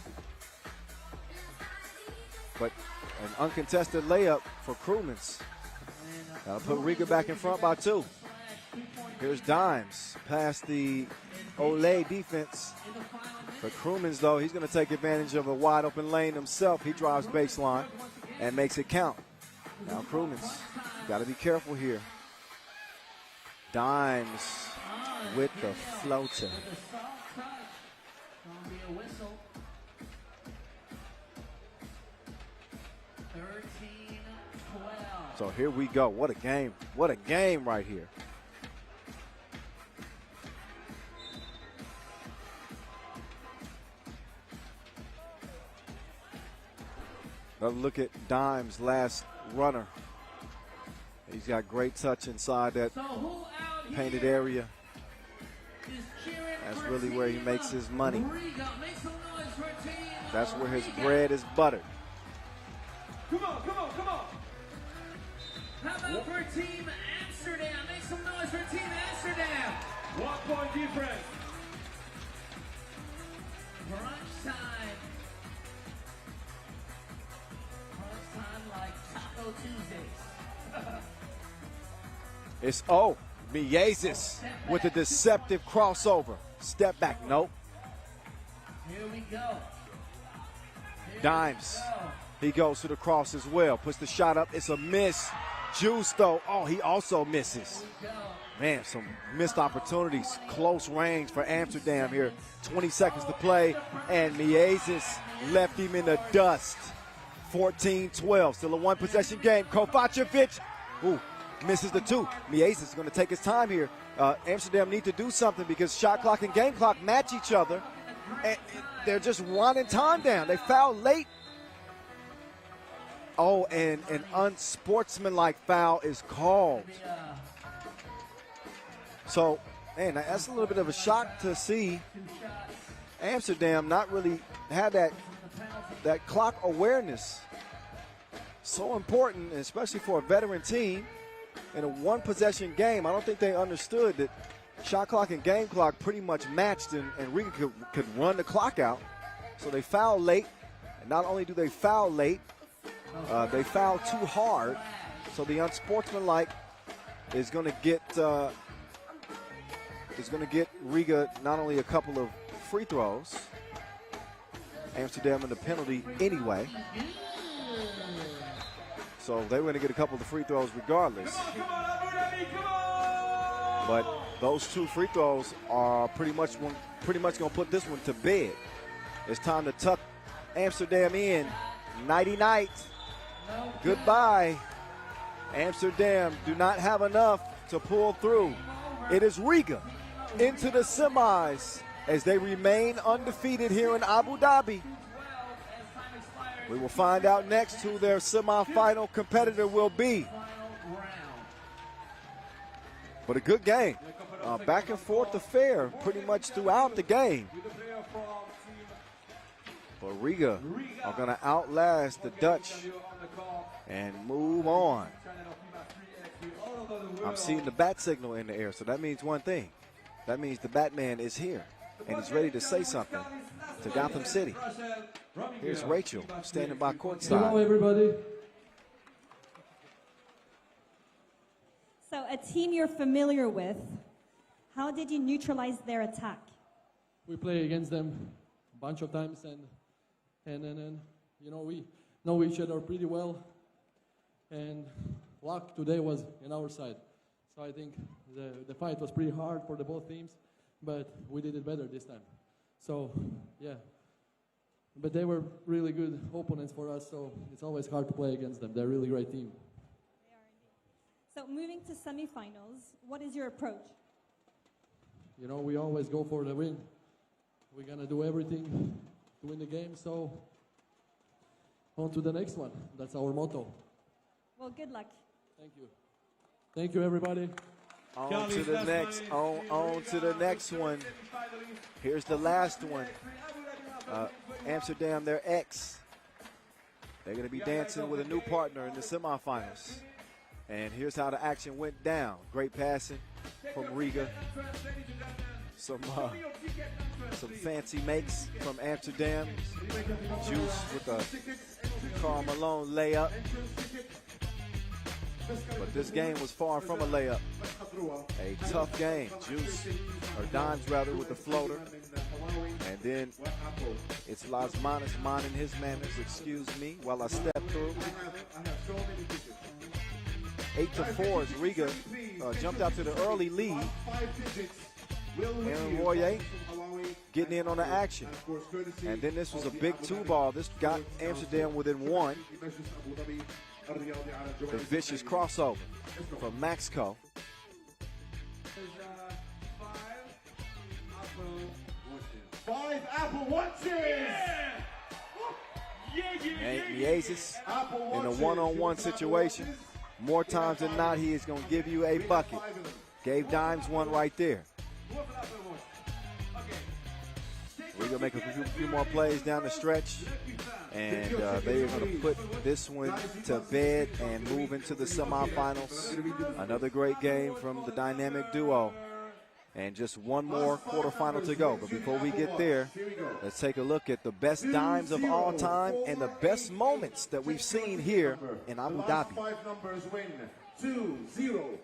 But an uncontested layup for Crewman's. That'll put Riga back in front by 2. Here's Dimes past the Olay defense. For Crewman's, though, he's going to take advantage of a wide open lane himself. He drives baseline and makes it count. Now Crewman's got to be careful here. Dimes with the floater. So here we go. What a game. What a game right here. Another look at Dimes' last runner. He's got great touch inside that painted area. That's really where he makes his money. That's where his bread is buttered. Come on, come on, come on. How about for Team Amsterdam? Make some noise for Team Amsterdam. 1 point difference. Crunch time. Crunch time like Taco Tuesdays. It's Miezis with a deceptive crossover. Step back, nope. Here we go. Dimes. He goes to the cross as well. Puts the shot up. It's a miss. Juice, though, oh, he also misses. Man, some missed opportunities. Close range for Amsterdam here. 20 seconds to play, and Miezis left him in the dust. 14-12, still a one-possession game. Kovacevic, ooh, misses the two. Miezis is going to take his time here. Amsterdam need to do something because shot clock and game clock match each other, and they're just winding time down. They foul late. Oh, and an unsportsmanlike foul is called. So, man, that's a little bit of a shock to see Amsterdam not really have that clock awareness. So important, especially for a veteran team in a one-possession game. I don't think they understood that shot clock and game clock pretty much matched, and Riga could run the clock out. So they foul late, and not only do they foul late, they foul too hard. So the unsportsmanlike is going to get Riga not only a couple of free throws, Amsterdam in the penalty anyway. So they were going to get a couple of free throws regardless. But those two free throws are pretty much going to put this one to bed. It's time to tuck Amsterdam in. Nighty-night. Goodbye. Amsterdam do not have enough to pull through. It is Riga into the semis as they remain undefeated here in Abu Dhabi. We will find out next who their semifinal competitor will be. But a good game. Back and forth affair pretty much throughout the game. But Riga are going to outlast the Dutch and move on. I'm seeing the bat signal in the air, so that means one thing. That means the Batman is here, and he's ready to say something to Gotham City. Here's Rachel standing by courtside. Hello, everybody. So a team you're familiar with, how did you neutralize their attack? We play against them a bunch of times, and you know, we know each other pretty well, and luck today was in our side. So I think the fight was pretty hard for the both teams, but we did it better this time. So, yeah. But they were really good opponents for us, so it's always hard to play against them. They're a really great team. So moving to semifinals, what is your approach? You know, we always go for the win. We're going to do everything to win the game, so on to the next one. That's our motto. Well, good luck. Thank you. Thank you, everybody. On to the next, on to the next one. Here's the last one. Amsterdam, their ex. They're going to be dancing with a new partner in the semifinals. And here's how the action went down. Great passing from Riga. Some fancy makes from Amsterdam. Juice with a Karl Malone layup. But this game was far from a layup. A tough game. Juice, or Dimes rather, with the floater. And then it's Lasmanis minding his manners, excuse me, while I step through. 8-4 as Riga jumped out to the early lead. Aaron Royer getting in on the action. And then this was a big two-ball. This got Amsterdam within one. The vicious crossover from Maxco. Five Apple Watches! And Miezis in a one-on-one situation. More times than not, he is going to give you a bucket. Gave Dimes one right there. We're going to make a few more plays down the stretch. And they are going to put this one to bed and move into the semifinals. Another great game from the dynamic duo. And just one more quarterfinal to go. But before we get there, let's take a look at the best Dimes of all time and the best moments that we've seen here in Abu Dhabi. 5 numbers win 2-0-4.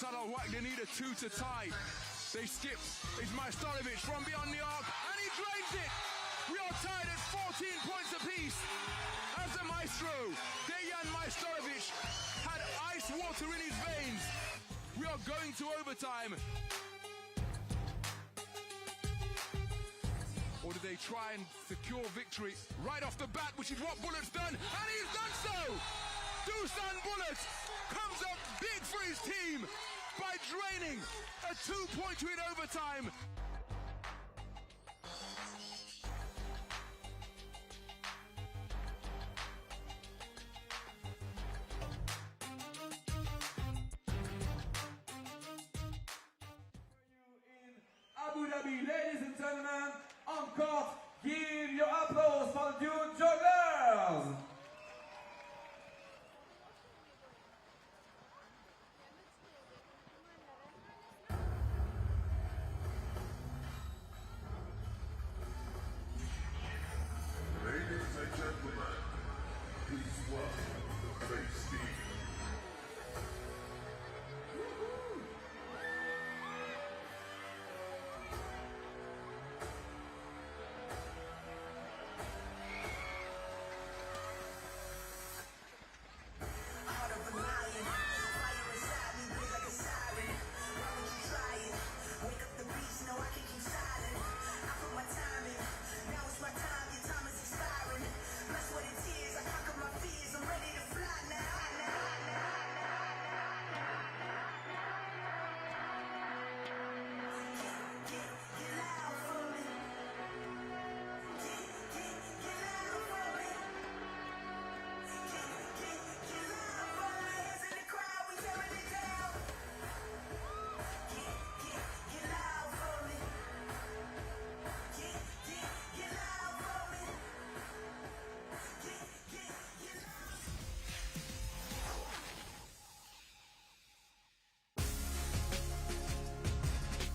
looks like they need a 2 to tie. They skip. It's Majstorovic from beyond the arc, and he drains it. We are tied at 14 points apiece. As the maestro, Dejan Majstorovic, had ice water in his veins. We are going to overtime. Or do they try and secure victory right off the bat, which is what Bullet's done, and he's done so! Dusan Bullet comes up big for his team by draining a 2-pointer in overtime. Abu Dhabi, ladies and gentlemen, on court, give your applause for the duo jugglers! Ladies and gentlemen, please welcome the face team.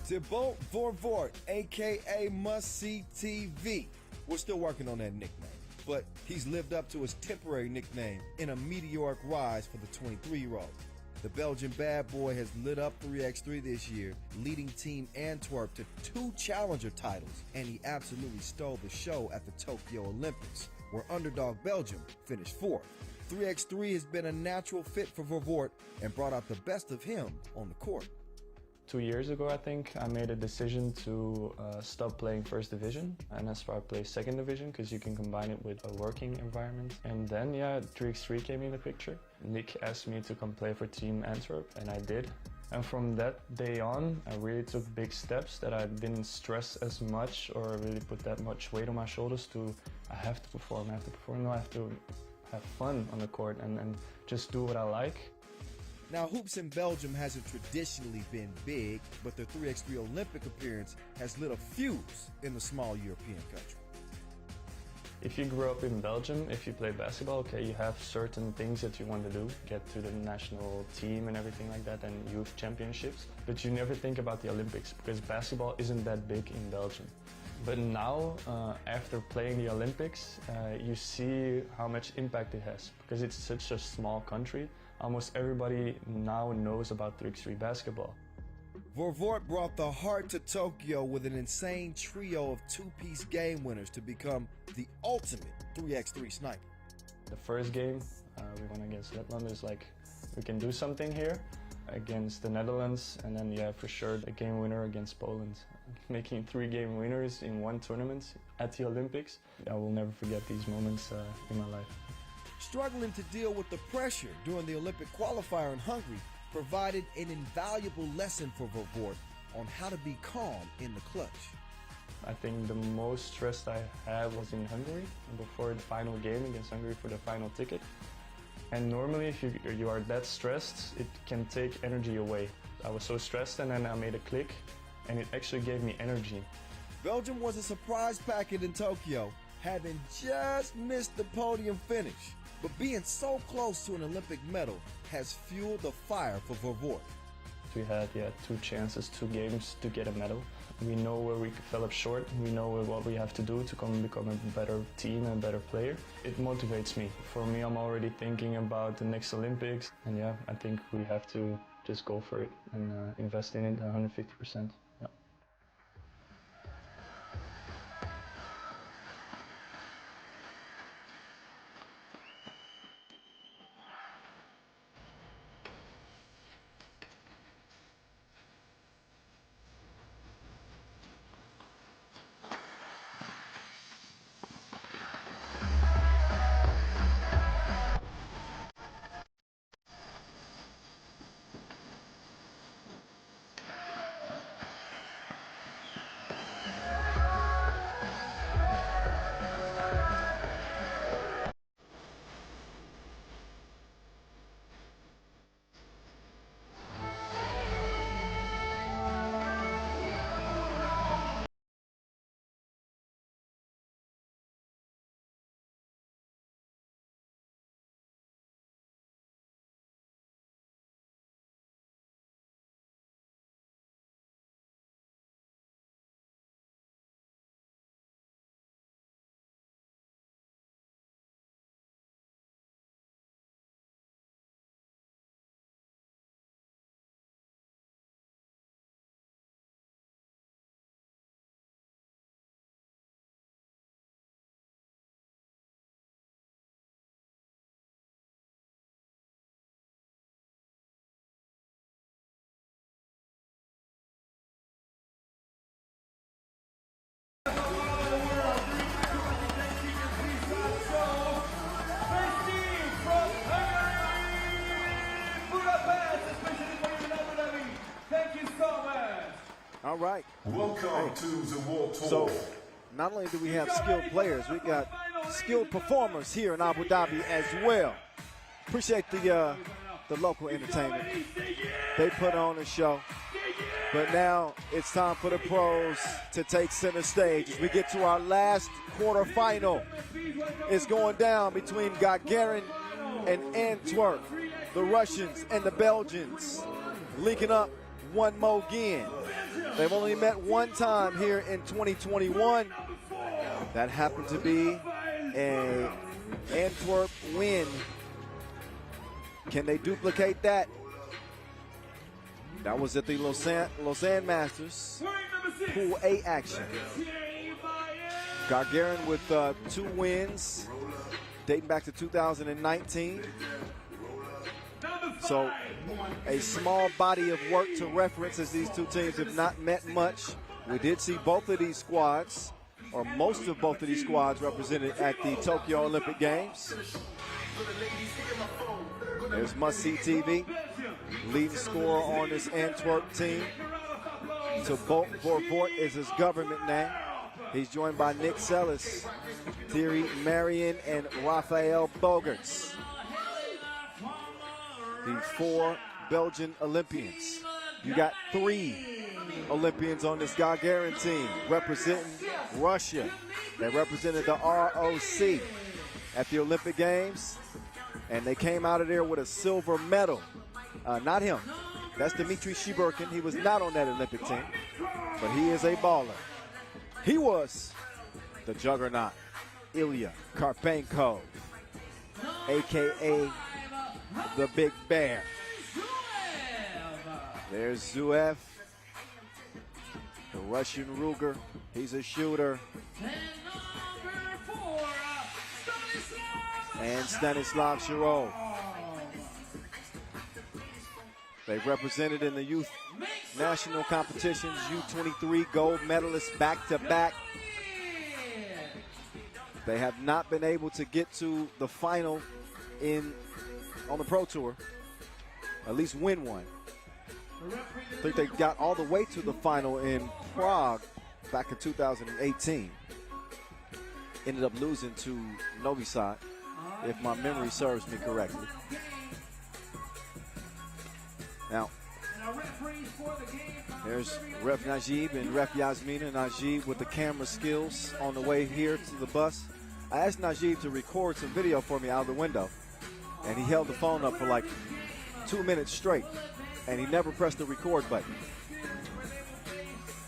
Thibaut Vorvoort, a.k.a. Must See TV. We're still working on that nickname, but he's lived up to his temporary nickname in a meteoric rise for the 23-year-old. The Belgian bad boy has lit up 3x3 this year, leading Team Antwerp to 2 challenger titles, and he absolutely stole the show at the Tokyo Olympics, where underdog Belgium finished 4th. 3x3 has been a natural fit for Vorvoort and brought out the best of him on the court. 2 years ago, I think, I made a decision to stop playing first division and start play second division because you can combine it with a working environment. And then, 3x3 came in the picture. Nick asked me to come play for Team Antwerp, and I did. And from that day on, I really took big steps that I didn't stress as much or really put that much weight on my shoulders to, I have to perform, no, I have to have fun on the court and just do what I like. Now, hoops in Belgium hasn't traditionally been big, but the 3x3 Olympic appearance has lit a fuse in the small European country. If you grew up in Belgium, if you play basketball, okay, you have certain things that you want to do, get to the national team and everything like that, and youth championships, but you never think about the Olympics because basketball isn't that big in Belgium. But now, after playing the Olympics, you see how much impact it has because it's such a small country. Almost everybody now knows about 3x3 basketball. Vorvoort brought the heart to Tokyo with an insane trio of 2-piece game winners to become the ultimate 3x3 sniper. The first game we won against Letland is like, we can do something here. Against the Netherlands, and then for sure a game winner against Poland. Making 3 game winners in 1 tournament at the Olympics. I will never forget these moments in my life. Struggling to deal with the pressure during the Olympic qualifier in Hungary provided an invaluable lesson for Vorvoort on how to be calm in the clutch. I think the most stress I had was in Hungary before the final game against Hungary for the final ticket. And normally if you are that stressed, it can take energy away. I was so stressed and then I made a click and it actually gave me energy. Belgium was a surprise packet in Tokyo, having just missed the podium finish. But being so close to an Olympic medal has fueled the fire for Vorvoort. We had 2 chances, 2 games to get a medal. We know where we fell up short. We know what we have to do to become a better team and a better player. It motivates me. For me, I'm already thinking about the next Olympics. And I think we have to just go for it and invest in it 150%. Yeah. All right. Welcome to the World Tour. So, not only do we have skilled players, we got skilled performers here in Abu Dhabi as well. Appreciate the local entertainment. They put on a show. But now it's time for the pros to take center stage as we get to our last quarterfinal. It's going down between Gagarin and Antwerp, the Russians and the Belgians, linking up one more again. They've only met one time here in 2021. That happened to be an Antwerp win. Can they duplicate that? That was at the Lausanne Masters, Pool A action. Gagarin with 2 wins, dating back to 2019. So a small body of work to reference as these two teams have not met much. We did see both of these squads, or most of both of these squads, represented at the Tokyo Olympic Games. There's must-see TV. Leading scorer on this Antwerp team. So Bolt Vorvoort is his government name. He's joined by Nick Sellis, Thierry Marion, and Raphael Bogerts. The 4 Belgian Olympians. You got 3 Olympians on this Gagarin team representing Russia. They represented the ROC at the Olympic Games, and they came out of there with a silver medal. Not him. That's Dmitry Shiburkin. He was not on that Olympic team, but he is a baller. He was the juggernaut, Ilya Karpenko, a.k.a. the Big Bear. There's Zuev, the Russian Ruger. He's a shooter. And Stanislav Shirov. They've represented in the youth national competitions, U23 gold medalists back-to-back. They have not been able to get to the final on the Pro Tour, at least win one. I think they got all the way to the final in Prague back in 2018. Ended up losing to Novi Sad, if my memory serves me correctly. Now, there's Ref Najib and Ref Yasmina. Najib with the camera skills on the way here to the bus. I asked Najib to record some video for me out of the window, and he held the phone up for like 2 minutes straight, and he never pressed the record button.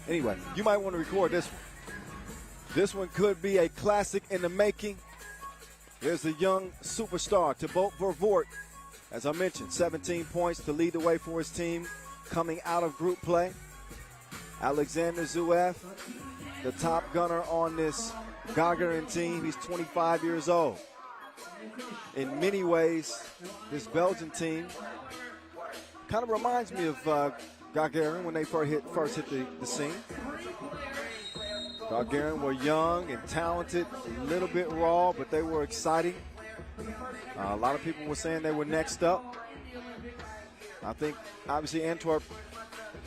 Anyway, you might want to record this one. This one could be a classic in the making. There's a young superstar, Thibaut Vervoort, As I mentioned, 17 points to lead the way for his team coming out of group play. Alexander Zverev, the top gunner on this Gagarin team. He's 25 years old. In many ways, this Belgian team kind of reminds me of Gagarin when they first hit the scene. Gagarin were young and talented, a little bit raw, but they were exciting. A lot of people were saying they were next up. I think, obviously, Antwerp,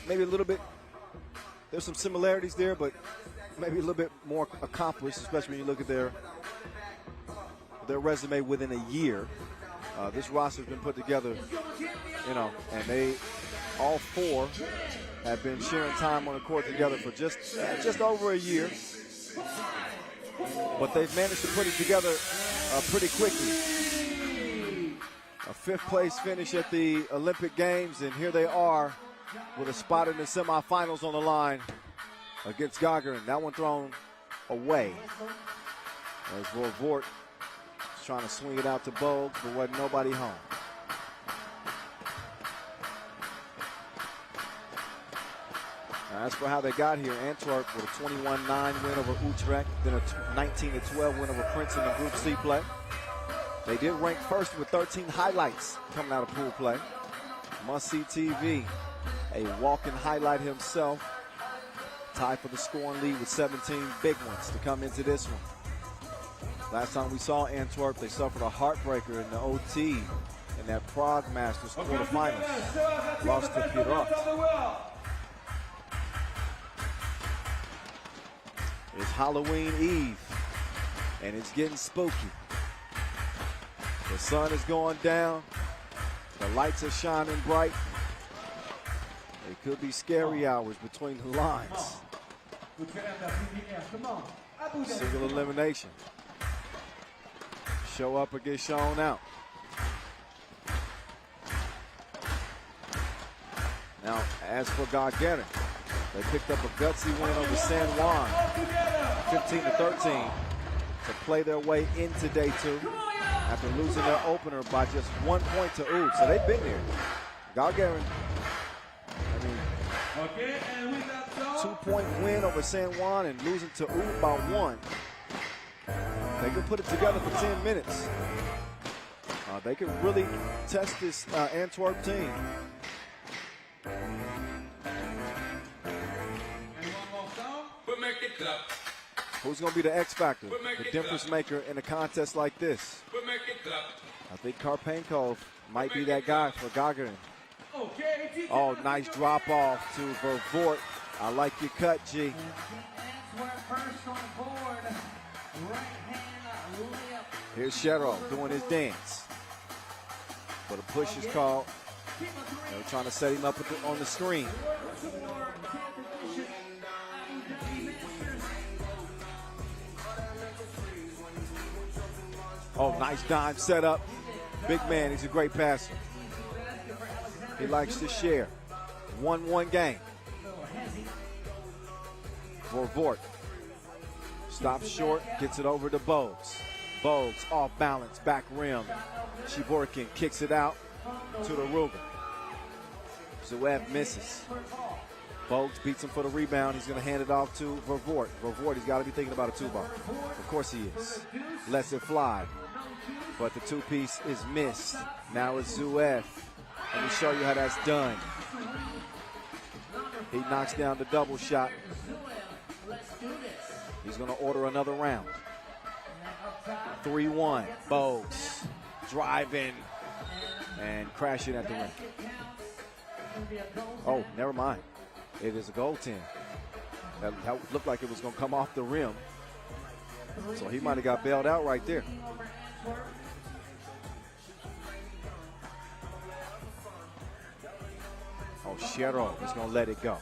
maybe a little bit, there's some similarities there, but maybe a little bit more accomplished, especially when you look at their resume within a year. This roster's been put together, you know, and they, all four, have been sharing time on the court together for just over a year. But they've managed to put it together pretty quickly. A fifth place finish at the Olympic Games, and here they are with a spot in the semifinals on the line against Gagarin. That one thrown away. As Vorvort is trying to swing it out to Bogues, but wasn't nobody home. Now, as for how they got here, Antwerp with a 21-9 win over Utrecht, then a 19-12 win over Princeton in Group C play. They did rank first with 13 highlights coming out of pool play. Must-see TV, a walking highlight himself. Tied for the scoring lead with 17 big ones to come into this one. Last time we saw Antwerp, they suffered a heartbreaker in the OT in that Prague Masters quarterfinals. Lost to Pirot. It's Halloween Eve, and it's getting spooky. The sun is going down. The lights are shining bright. It could be scary hours between the lines. Single elimination. Show up or get shown out. Now, as for Gagarin, they picked up a gutsy win over San Juan, 15-13, to play their way into day two after losing their opener by just 1 point to Oud. So they've been there. Gagarin, I mean, 2-point win over San Juan and losing to Oud by 1. They can put it together for 10 minutes. They can really test this Antwerp team. Who's going to be the X factor, the difference maker in a contest like this? I think Karpenko might be that guy for Gagarin. Oh, nice drop off to Vorvort. I like your cut, G. Here's Shero doing his dance. But a push is called. They're trying to set him up on the screen. Oh, nice dime setup. Big man, he's a great passer. He likes to share. 1-1 game. Vorvort stops short, gets it over to Bogues. Bogues off balance, back rim. Shiborkin kicks it out to the Ruger. Zverev misses. Bogues beats him for the rebound. He's going to hand it off to Vorvort. Vorvort, he's got to be thinking about a two-ball. Of course he is. Lets it fly. But the two-piece is missed. Now it's Zverev. Let me show you how that's done. He knocks down the double shot. He's going to order another round. 3-1. Bogues driving and crashing at the rim. Oh, never mind. It is a goaltend. That looked like it was going to come off the rim. So he might have got bailed out right there. Oh, Shero is going to let it go.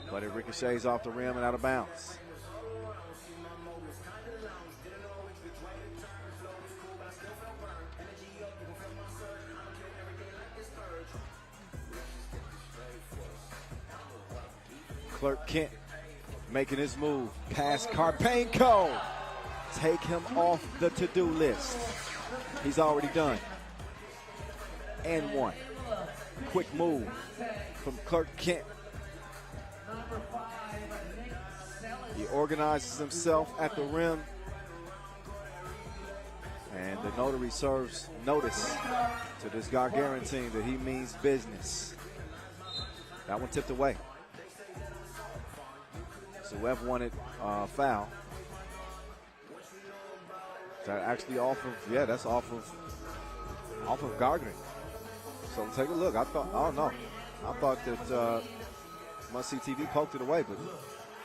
But it ricochets off the rim and out of bounds. Clark Kent making his move past Karpenko. Take him off the to-do list. He's already done. and 1. Quick move from Clark Kent. He organizes himself at the rim. And the notary serves notice to this Gagarin team that he means business. That one tipped away. So Webb wanted foul. That actually off of, yeah, that's off of Gagarin. So take a look. I thought, oh no, I thought that Must See TV poked it away, but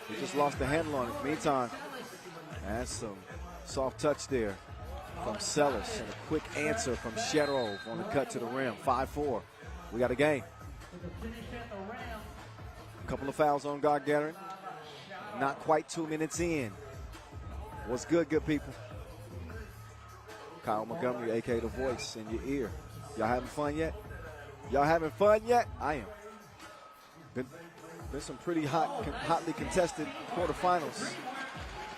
he just lost the handle on it. Meantime, and some soft touch there from Sellis and a quick answer from Sherov on the cut to the rim. 5-4. We got a game. A couple of fouls on Gagarin. Not quite 2 minutes in. What's good, good people? Kyle Montgomery, a.k.a. The Voice, in your ear. Y'all having fun yet? Y'all having fun yet? I am. Been some pretty hotly contested quarterfinals.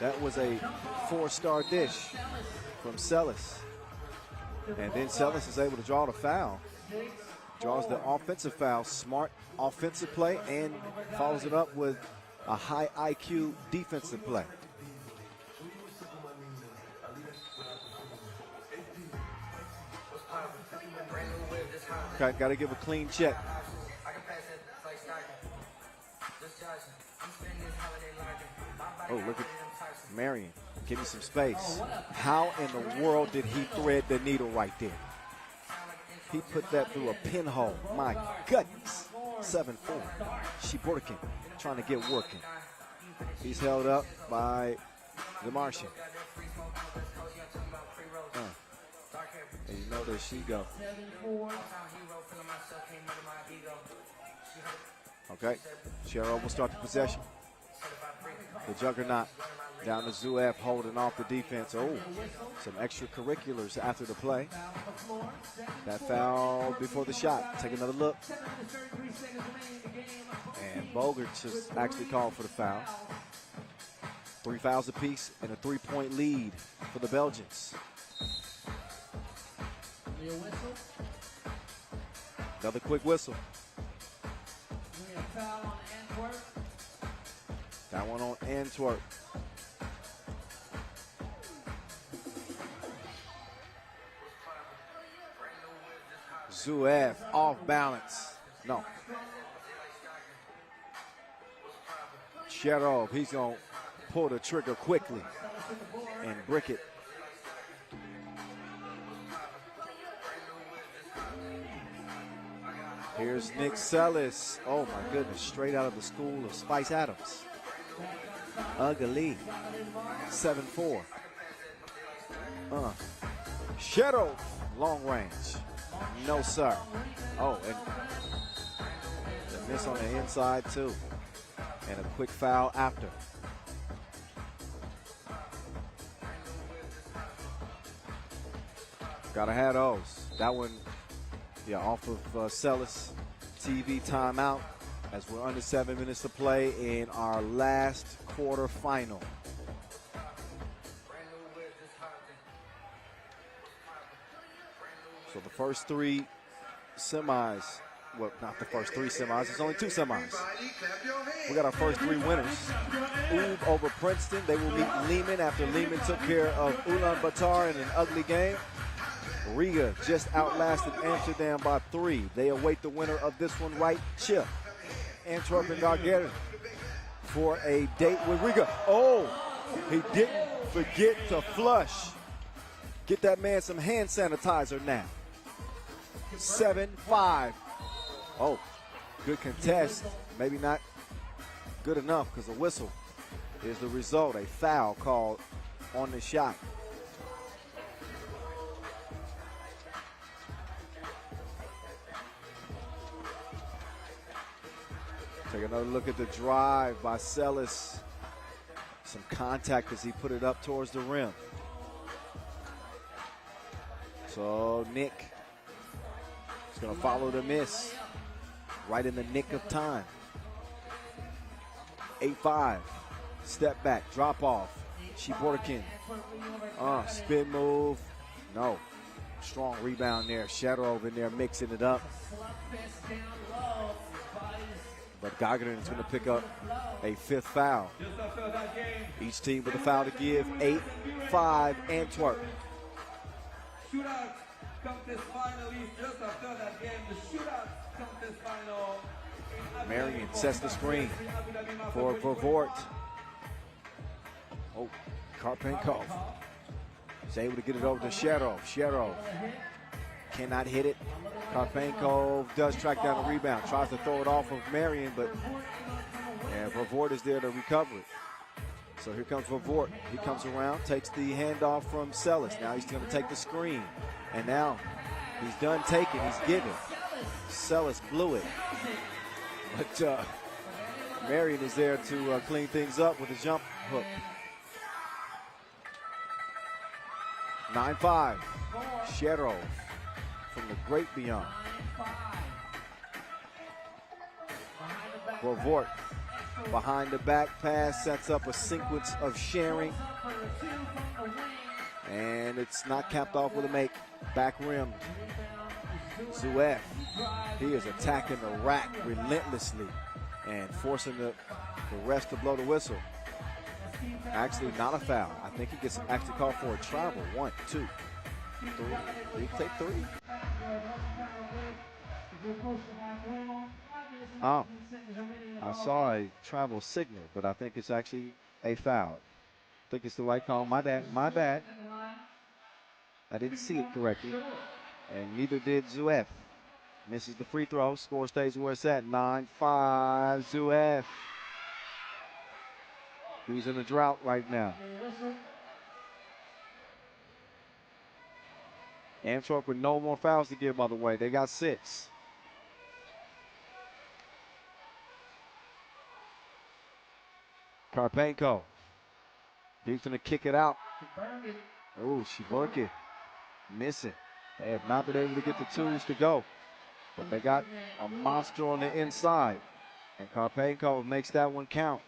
That was a 4-star dish from Sellis. And then Sellis is able to draw the foul. Draws the offensive foul. Smart offensive play and follows it up with a high IQ defensive play. Okay, got to give a clean check. Oh, look at Marion. Give me some space. How in the world did he thread the needle right there? He put that through a pinhole. My goodness. 7-4. Shiborkin trying to get working. He's held up by the Martian. And you know there she go. Okay, Sherov will start the possession. The Juggernaut down to Zuev holding off the defense. Oh, some extracurriculars after the play. That foul before the shot. Take another look. And Bogarts has actually called for the foul. 3 fouls apiece and a 3-point lead for the Belgians. Another quick whistle. That one on Antwerp. Zuev off balance. No. Sherov, he's going to pull the trigger quickly and brick it. Here's Nick Sellis. Oh my goodness, straight out of the school of Spice Adams. Ugly. 7-4. Shadow, long range. No, sir. Oh, and the miss on the inside, too. And a quick foul after. Gotta have those. That one, yeah, off of Sellis. TV timeout as we're under 7 minutes to play in our last quarterfinal. So the first 3 semis, well, not the first 3 semis, there's only 2 semis. We got our first 3 winners. Oob over Princeton. They will meet Liman after Liman took care of Ulaanbaatar in an ugly game. Riga just outlasted Amsterdam by 3. They await the winner of this one right, Chip. Antwerp and Gagarin for a date with Riga. Oh, he didn't forget to flush. Get that man some hand sanitizer now. 7-5. Oh, good contest. Maybe not good enough because the whistle is the result. A foul called on the shot. Take another look at the drive by Sellis. Some contact as he put it up towards the rim. So Nick is going to follow the miss right in the nick of time. 8-5. Step back, drop off. Shiborkin. Spin move. No. Strong rebound there. Shadorov in there mixing it up. But Gagarin is going to pick up a 5th foul. Each team with a foul to give. 8-5 Antwerp. Shootout Contest finalists just after that game. The Shootout Contest final. Marion sets the screen for Vervoort. Oh, Karpenkov is able to get it over to Shadorov. Shadorov cannot hit it. Karpenkov does track down the rebound. Tries to throw it off of Marion, but Vervoort is there to recover it. So here comes Vervoort. He comes around, takes the handoff from Sellis. Now he's going to take the screen. And now he's done taking. He's giving. Sellis blew it. But Marion is there to clean things up with a jump hook. 9-5. Shadorov from the great beyond. Vervoort behind the back pass sets up a sequence of sharing. And it's not capped off with a make. Back rim. Zuev. He is attacking the rack relentlessly and forcing the refs to blow the whistle. Actually, not a foul. I think he gets actually called for a travel. 1, 2, 3. Did he take 3? Oh, I saw a travel signal, but I think it's actually a foul. I think it's the right call. My bad. My bad. I didn't see it correctly. And neither did Zuev. Misses the free throw. Score stays where it's at. 9-5 Zuev. He's in a drought right now. Antwerp with no more fouls to give, by the way. They got 6. Karpenko. He's going to kick it out. Oh, Shiborki. Missing. They have not been able to get the 2s to go. But they got a monster on the inside. And Karpenko makes that one count.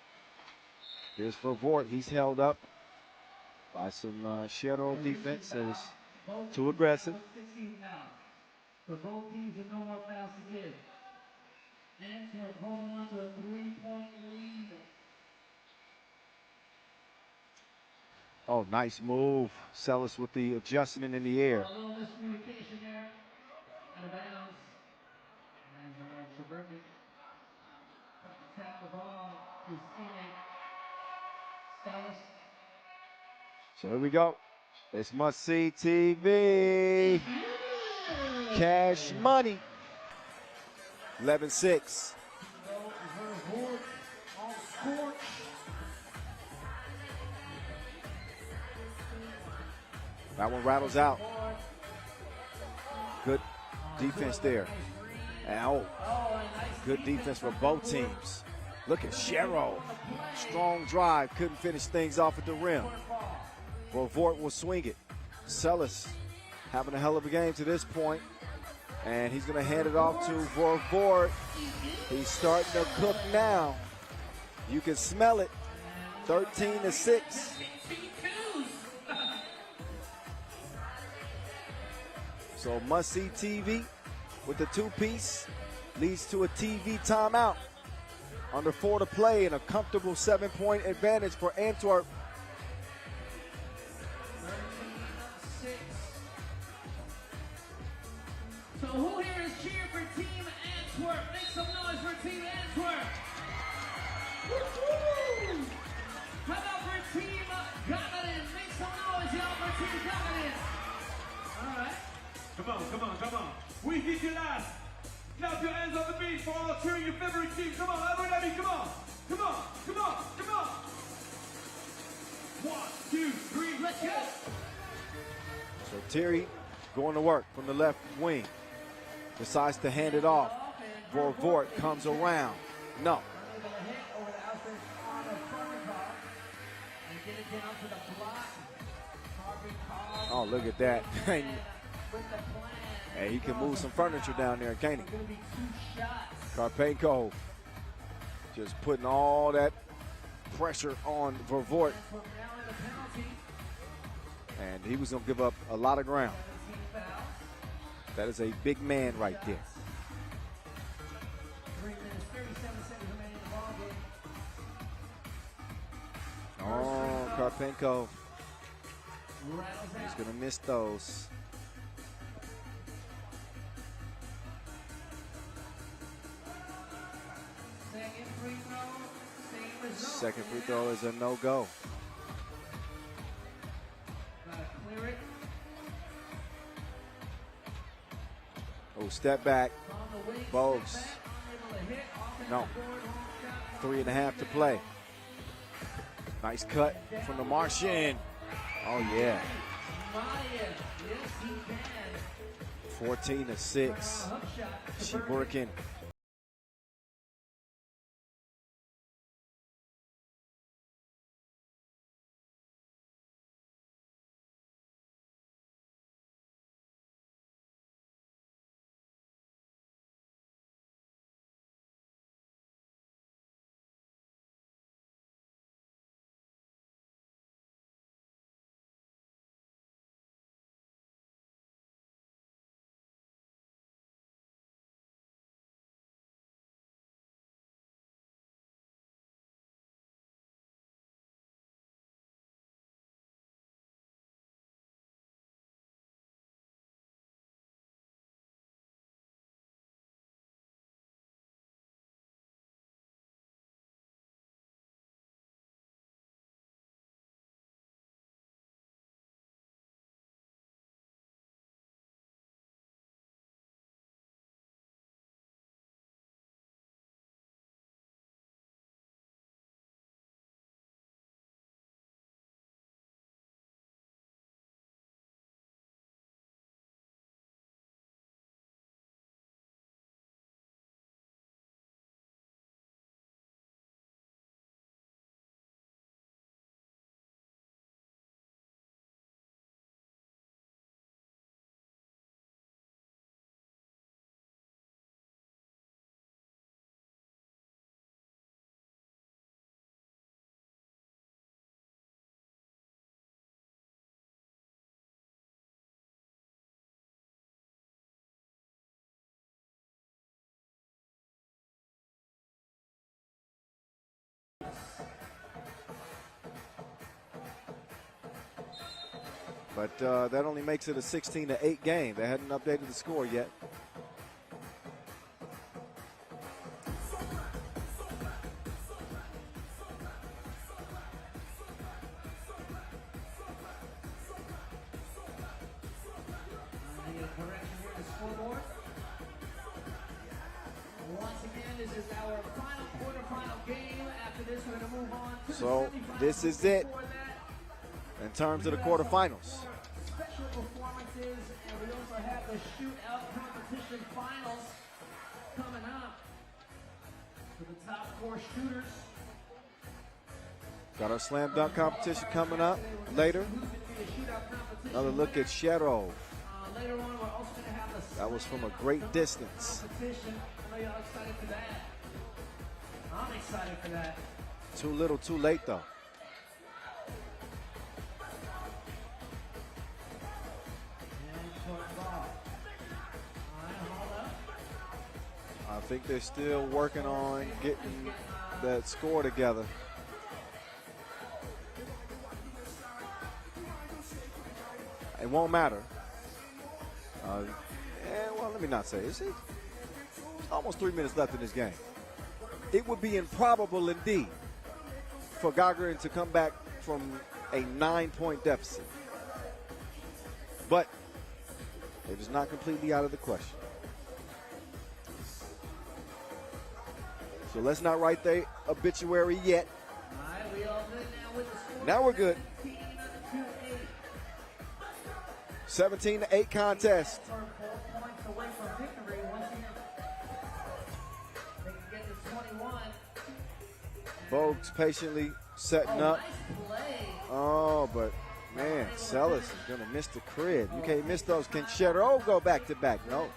Here's Vervoort. He's held up by some Shadorov defense. That is too aggressive. For both teams with no more fouls to give. Antwerp holding on to a 3-point lead. Oh, nice move. Sellis with the adjustment in the air. A little miscommunication there. Out of bounds. And Suburban tap the ball to his teammate. Sellis. So here we go. It's must-see TV. Cash money. 11-6. That one rattles out. Good defense there. And good defense for both teams. Look at Shadorov. Strong drive. Couldn't finish things off at the rim. Vervoort will swing it. Sellis having a hell of a game to this point. And he's going to hand it off to Vervoort. He's starting to cook now. You can smell it. 13-6. So must-see TV with the 2-piece leads to a TV timeout. Under 4 to play and a comfortable 7-point advantage for Antwerp. So who here is cheering for Team Antwerp? Make some noise for Team Antwerp. Woo-hoo! How about for Team Gagarin? Make some noise, y'all, for Team Gagarin. All right. Come on. We hit you last. Clap your hands on the beat for all cheering your favorite team. Come on, Abu Dhabi, come on. 1, 2, 3, let's go. So Terry going to work from the left wing. Decides to hand it off. Vervoort comes around. No. Oh, look at that. Hey, he can move some furniture down there, can't he? Karpenko just putting all that pressure on Vervoort. And he was going to give up a lot of ground. That is a big man right there. 3 minutes, 37 seconds remaining in the ball game. Oh, Karpenko. He's going to miss those. Second free throw, same result. Second free throw is a no-go. Gotta clear it. Oh, step back. Bogues. No. 3.5 to play. Nice cut from the Martian. Oh, yeah. 14-6. She working. But that only makes it a 16-8 game. They hadn't updated the score yet. So this is it in terms of the quarterfinals. Special performances, and we also have the shootout competition finals coming up for the top 4 shooters. Got our slam dunk competition coming up later. Another look at Shero. Later on, we're also going to have the That was from a great distance. competition. I know y'all excited for that. I'm excited for that. Too little, too late, though. I think they're still working on getting that score together. It won't matter. Well, let me not say it. It's almost 3 minutes left in this game. It would be improbable indeed for Gagarin to come back from a 9-point deficit. But it is not completely out of the question. So let's not write the obituary yet. Now we're good. 17-8 contest. Bogues patiently setting up. Oh, but man, Sellis is gonna miss the crib. You can't miss those. Can Shero go back to back? No.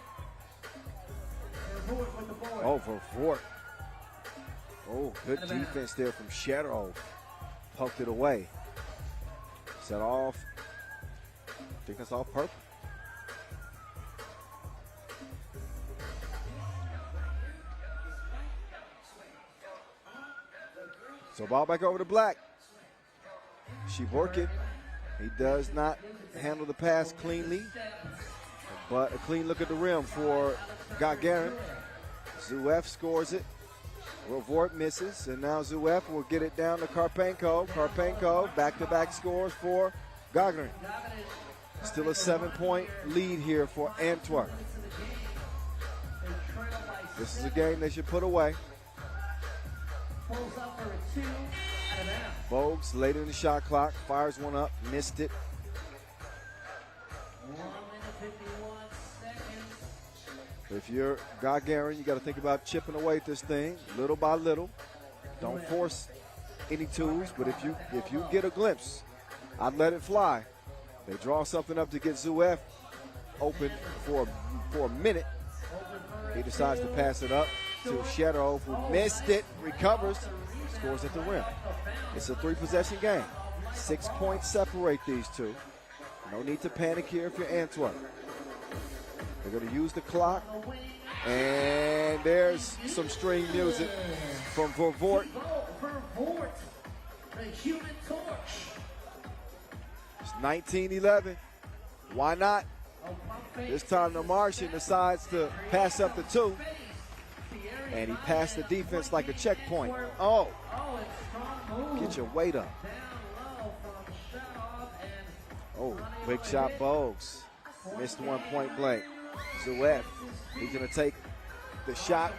Oh, for Vort. Oh, good defense there from Shero. Poked it away. Set off. I think that's all purple. So ball back over to Black. Shiborkin, he does not handle the pass cleanly, but a clean look at the rim for Gagarin. Zuev scores it. Rovort misses, and now Zuev will get it down to Karpenko. Karpenko, back-to-back scores for Gagarin. Still a 7-point lead here for Antwerp. This is a game they should put away. Bogues late in the shot clock, fires one up, missed it. If you're Gagarin, you got to think about chipping away at this thing little by little. Don't force any twos, but if you get a glimpse, I'd let it fly. They draw something up to get Zuev open for a minute. He decides to pass it up to Shedorov, who missed it, recovers, scores at the rim. It's a 3-possession game. 6 points separate these two. No need to panic here if you're Antwerp. They're going to use the clock. And there's some string music from Vervoort. It's 19-11. Why not? This time the Martian decides to pass up the 2. And he passed the defense like a checkpoint. Oh, get your weight up. Oh, big shot Bogues. Missed one point blank. Zuev, he's going to take the shot.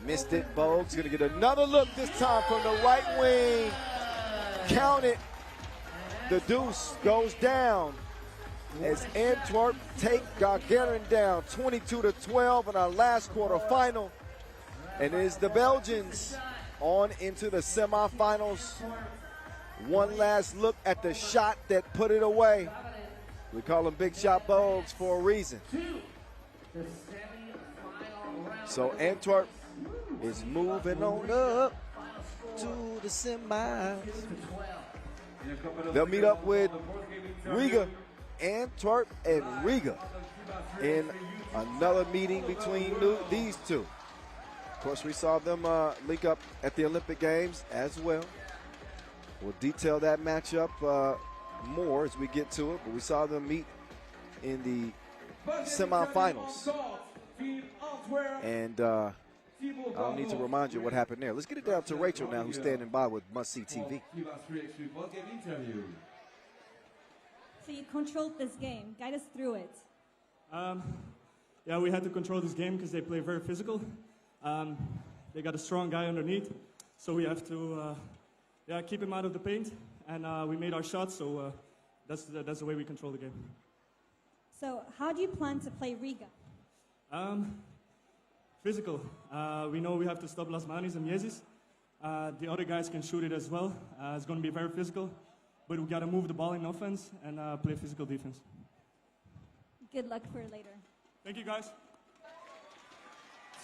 Missed it. Bogues going to get another look this time from the right wing. Count it. The deuce goes down as Antwerp take Gagarin down 22-12 in our last quarterfinal. And it is the Belgians on into the semifinals. One last look at the shot that put it away. We call him Big Shot Bogues for a reason. So Antwerp is moving on up to the semis. They'll meet up with Riga, Antwerp, and Riga in another meeting between these two. Of course, we saw them link up at the Olympic Games as well. We'll detail that matchup more as we get to it, but we saw them meet in the semifinals. And I don't need to remind you what happened there. Let's get it down to Rachel now, who's standing by with Must See TV. So you controlled this game. Guide us through it. Yeah, we had to control this game because they play very physical. They got a strong guy underneath, so we have to keep him out of the paint. And we made our shots, so that's the way we control the game. So how do you plan to play Riga? Physical. We know we have to stop Lasmanis and Yezis. The other guys can shoot it as well. It's going to be very physical, but we got to move the ball in offense and play physical defense. Good luck for later. Thank you, guys.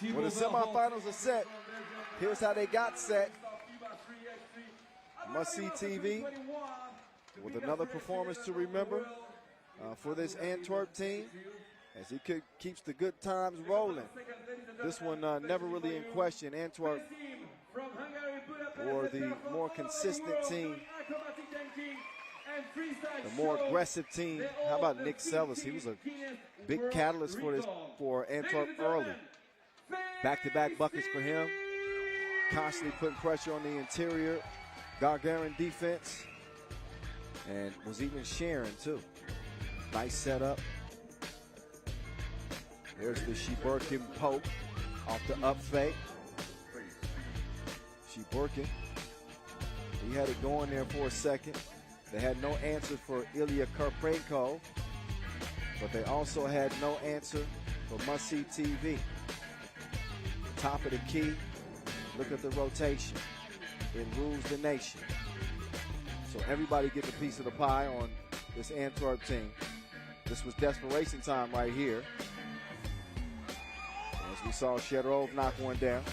When the semifinals are set, here's how they got set. Must See TV with another performance to remember for this Antwerp team as he keeps the good times rolling. This one never really in question. Antwerp were the more consistent team, the more aggressive team. How about Nick Sellis? He was a big catalyst for Antwerp early. Back-to-back buckets for him. Constantly putting pressure on the interior Gagarin defense. And was even sharing too. Nice setup. There's the Shiborkin poke off the up fake. Shiborkin, he had it going there for a second. They had no answer for Ilya Karpenko, but they also had no answer for Must See TV. Top of the key, look at the rotation. It rules the nation. So everybody gets a piece of the pie on this Antwerp team. This was desperation time right here. As we saw Shedorov knock one down.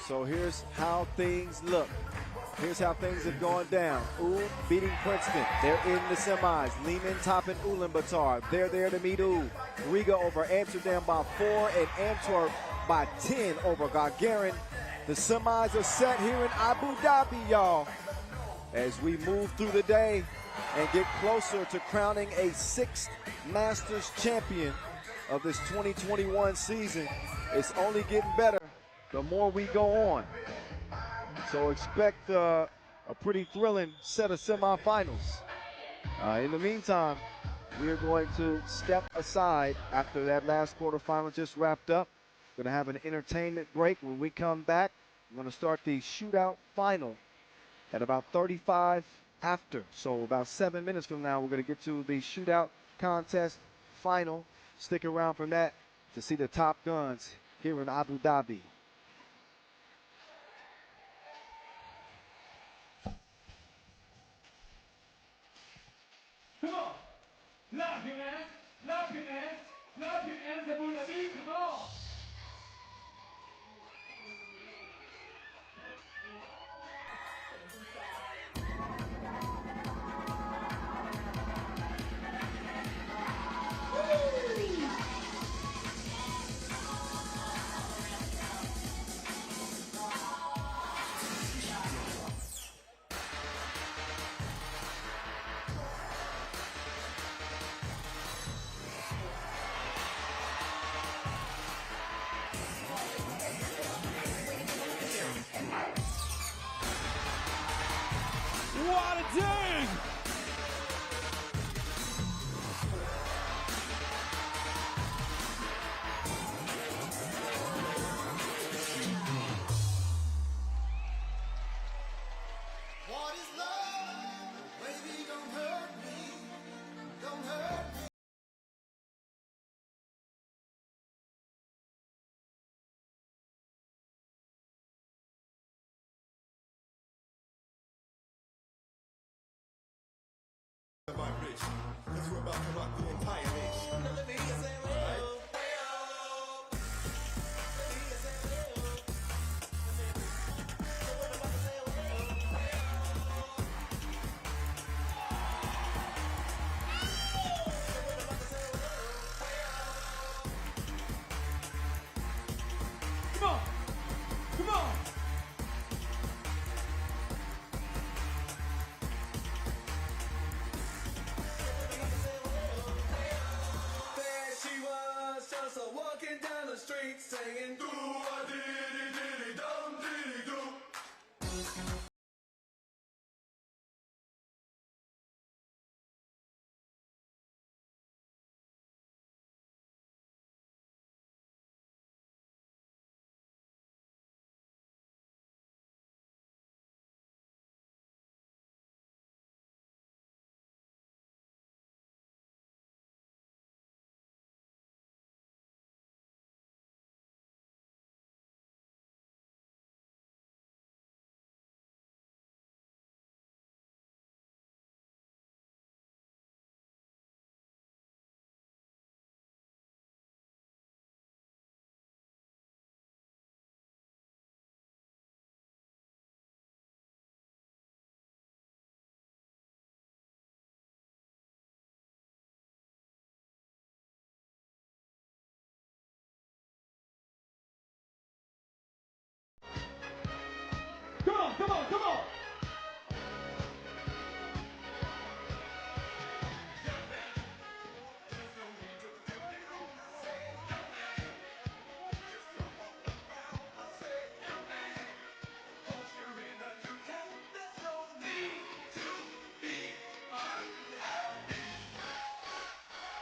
So here's how things look. Here's how things have gone down. Oob beating Princeton. They're in the semis. Liman topping Ulaanbaatar. They're there to meet Oob. Riga over Amsterdam by 4 and Antwerp by 10 over Gagarin. The semis are set here in Abu Dhabi, y'all. As we move through the day and get closer to crowning a 6th Masters champion of this 2021 season. It's only getting better the more we go on. So expect a pretty thrilling set of semifinals. In the meantime, we are going to step aside after that last quarterfinal just wrapped up. Going to have an entertainment break. When we come back, we're going to start the shootout final at about 35 after. So about 7 minutes from now, we're going to get to the shootout contest final. Stick around for that to see the top guns here in Abu Dhabi. Come on. Clap your hands. Clap your hands. Clap your hands, Abu Dhabi. Come on. What a dig! What is love? Baby, don't hurt me. Don't hurt me. Vibration, cause we're about to rock the entire nation. Come on! Come on! There she was, just a walking down the street saying, do a diddy diddy dum diddy do. Come on, come on, come on!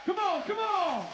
Come on, come on!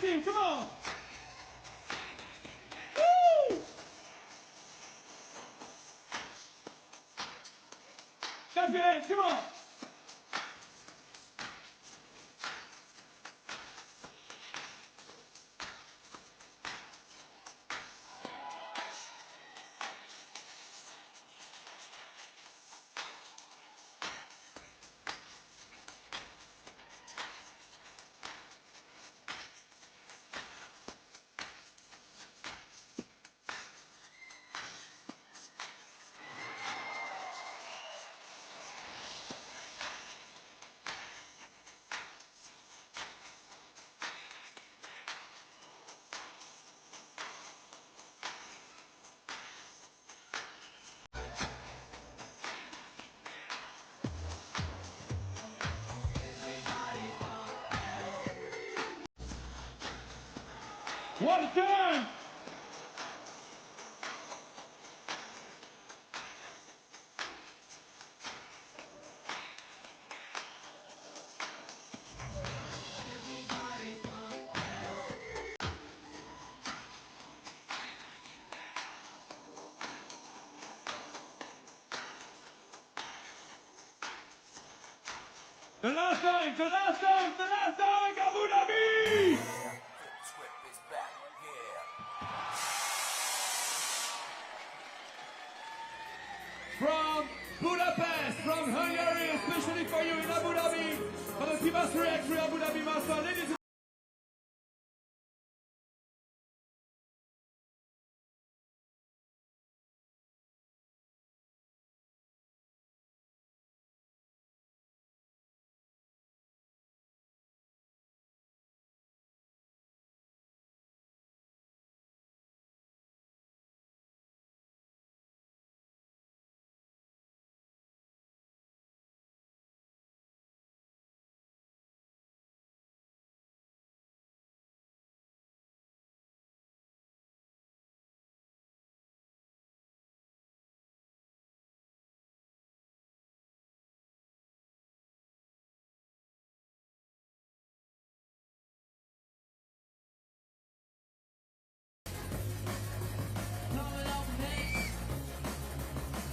team, come on. Woo! Clap your hands, come on. What a time! The last time, Abu Dhabi! From Budapest, from Hungary, especially for you in Abu Dhabi, for the FIBA 3x3 Abu Dhabi Master. Ladies and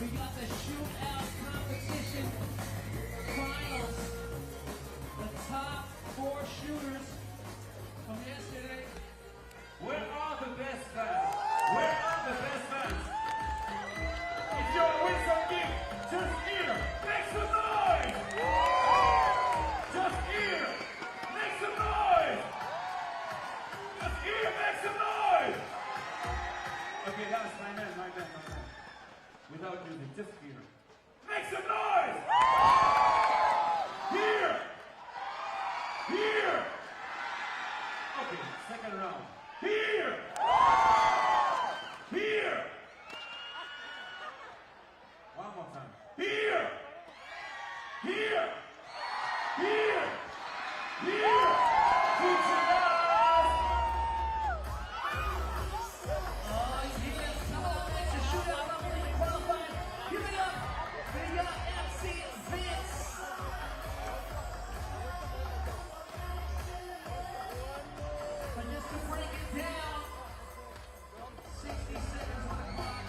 we got the shootout competition finals. The top 4 shooters from yesterday. Where are the best fans? Where are the best fans? If you're a win some gig, just here, make some noise! Just here, make some noise! Just here, make some noise! Okay, that's my man. Without music, just here. Make some noise! Here! Here! Okay, second round. Here! Here! One more time. Here! Here! Here! Here! Put your hands! Oh yeah, come on, make the shootout. Give it up for your MC Vince. And just to break it down, 60 seconds on the clock.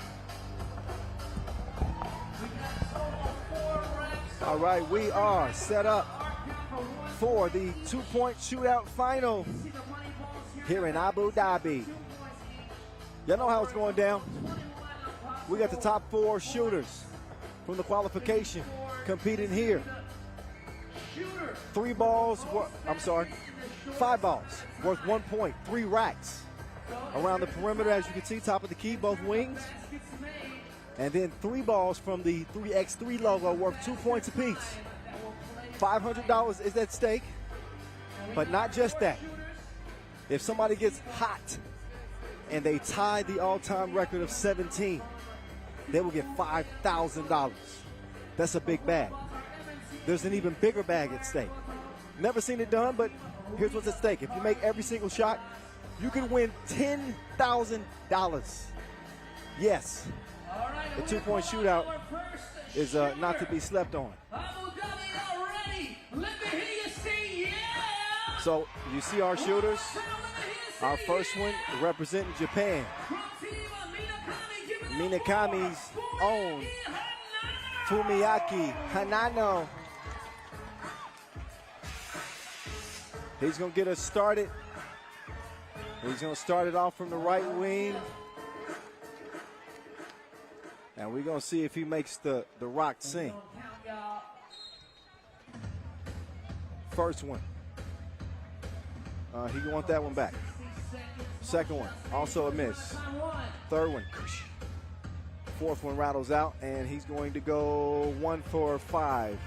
We got total 4 reps. All right, we are set up for the 2-point shootout final here in Abu Dhabi. Y'all know how it's going down. We got the top 4 shooters from the qualification competing here. 5 balls worth 1 point, 3 racks around the perimeter, as you can see, top of the key, both wings. And then 3 balls from the 3x3 logo worth 2 points apiece. $500 is at stake, but not just that. If somebody gets hot and they tie the all-time record of 17, they will get $5,000. That's a big bag. There's an even bigger bag at stake. Never seen it done, but here's what's at stake. If you make every single shot, you can win $10,000. Yes, the 2-point shootout is not to be slept on. So you see our shooters. Our first one representing Japan. Minakami's own Fumiaki Hanano. He's going to get us started. He's going to start it off from the right wing. And we're going to see if he makes the rock sing. First one. He want that one back. Second one, also a miss. Third one, fourth one rattles out, and he's going to go 1 for 5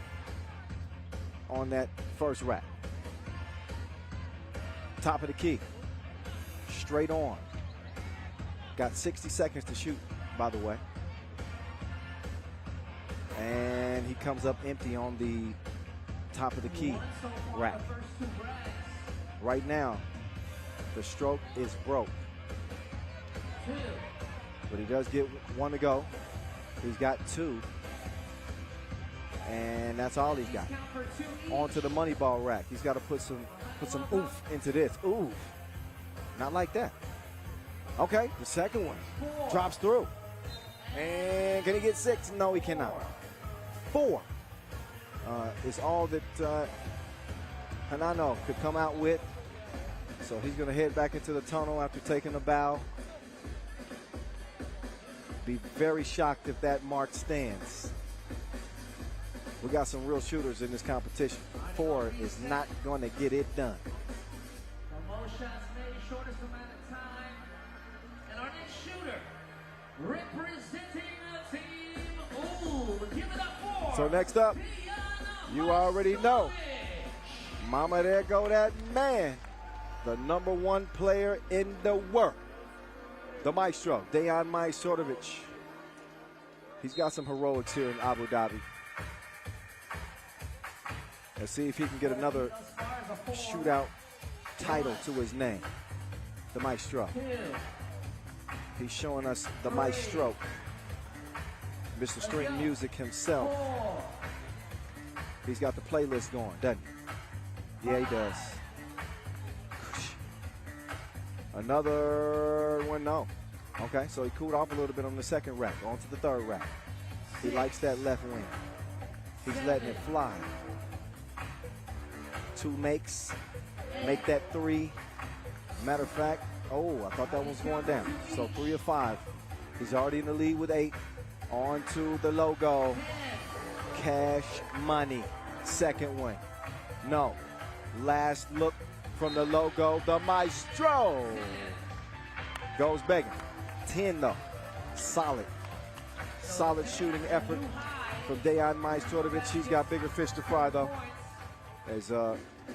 on that first rack. Top of the key, straight on. Got 60 seconds to shoot, by the way. And he comes up empty on the top of the key rack. Right now, the stroke is broke. But he does get one to go. He's got 2. And that's all he's got. On to the money ball rack. He's got to put some oomph into this. Ooh, not like that. Okay, the second one drops through. And can he get 6? No, he cannot. 4 is all that Hanano could come out with. So he's going to head back into the tunnel after taking a bow. Be very shocked if that mark stands. We got some real shooters in this competition. 4 is not going to get it done. Most shots made, shortest amount of time. And our next shooter, representing the team, ooh, give it up for. So next up, you already know. Mama, there go that man. The #1 player in the world. The maestro, Dejan Majstorovic. He's got some heroics here in Abu Dhabi. Let's see if he can get another shootout title to his name. The maestro. He's showing us the maestro. Mr. String Music himself. He's got the playlist going, doesn't he? Yeah, he does. Another one, no. Okay, so he cooled off a little bit on the second rack. On to the third rack. He likes that left wing. He's letting it fly. 2 makes. Make that 3. Matter of fact, oh, I thought that one was going down. So 3 of 5. He's already in the lead with 8. On to the logo. Cash money. Second one. No. Last look from the logo. The maestro goes begging. 10 though. Solid shooting effort from Dejan Majstorovic. He's got bigger fish to fry though. As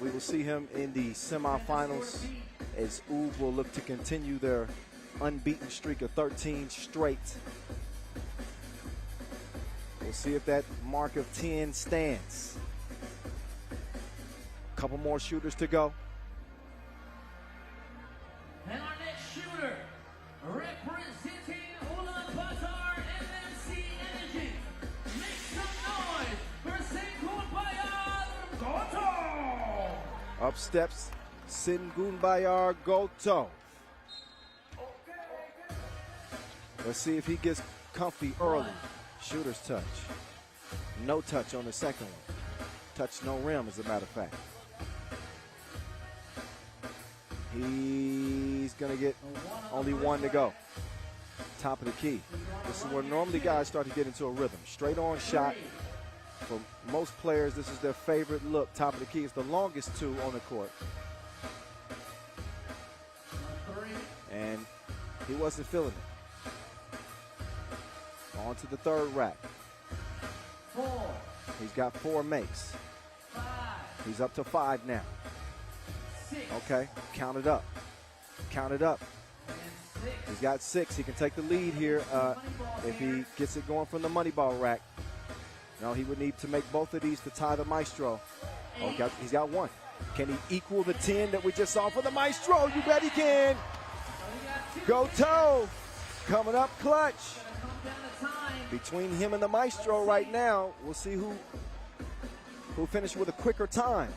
we will see him in the semifinals, as Oob will look to continue their unbeaten streak of 13 straight. We'll see if that mark of 10 stands. Couple more shooters to go. And our next shooter, representing Ulaanbaatar MMC Energy. Make some noise for Sengunbayar Goto. Up steps Sengunbayar Goto. Let's see if he gets comfy early. Shooter's touch. No touch on the second one. Touch no rim, as a matter of fact. He's going to get only 1 to go. Top of the key. This is where normally guys start to get into a rhythm. Straight on shot. For most players, this is their favorite look. Top of the key is the longest 2 on the court. And he wasn't feeling it. On to the third rack. 4. He's got 4 makes. 5. He's up to 5 now. 6. Okay, count it up. Count it up. And 6. He's got 6. He can take the lead here if he gets it going from the money ball rack. No, he would need to make both of these to tie the maestro. Oh, he's got 1. Can he equal the 10 that we just saw for the maestro? You bet he can. Goto coming up clutch. Between him and the maestro right now, we'll see who finished with a quicker time.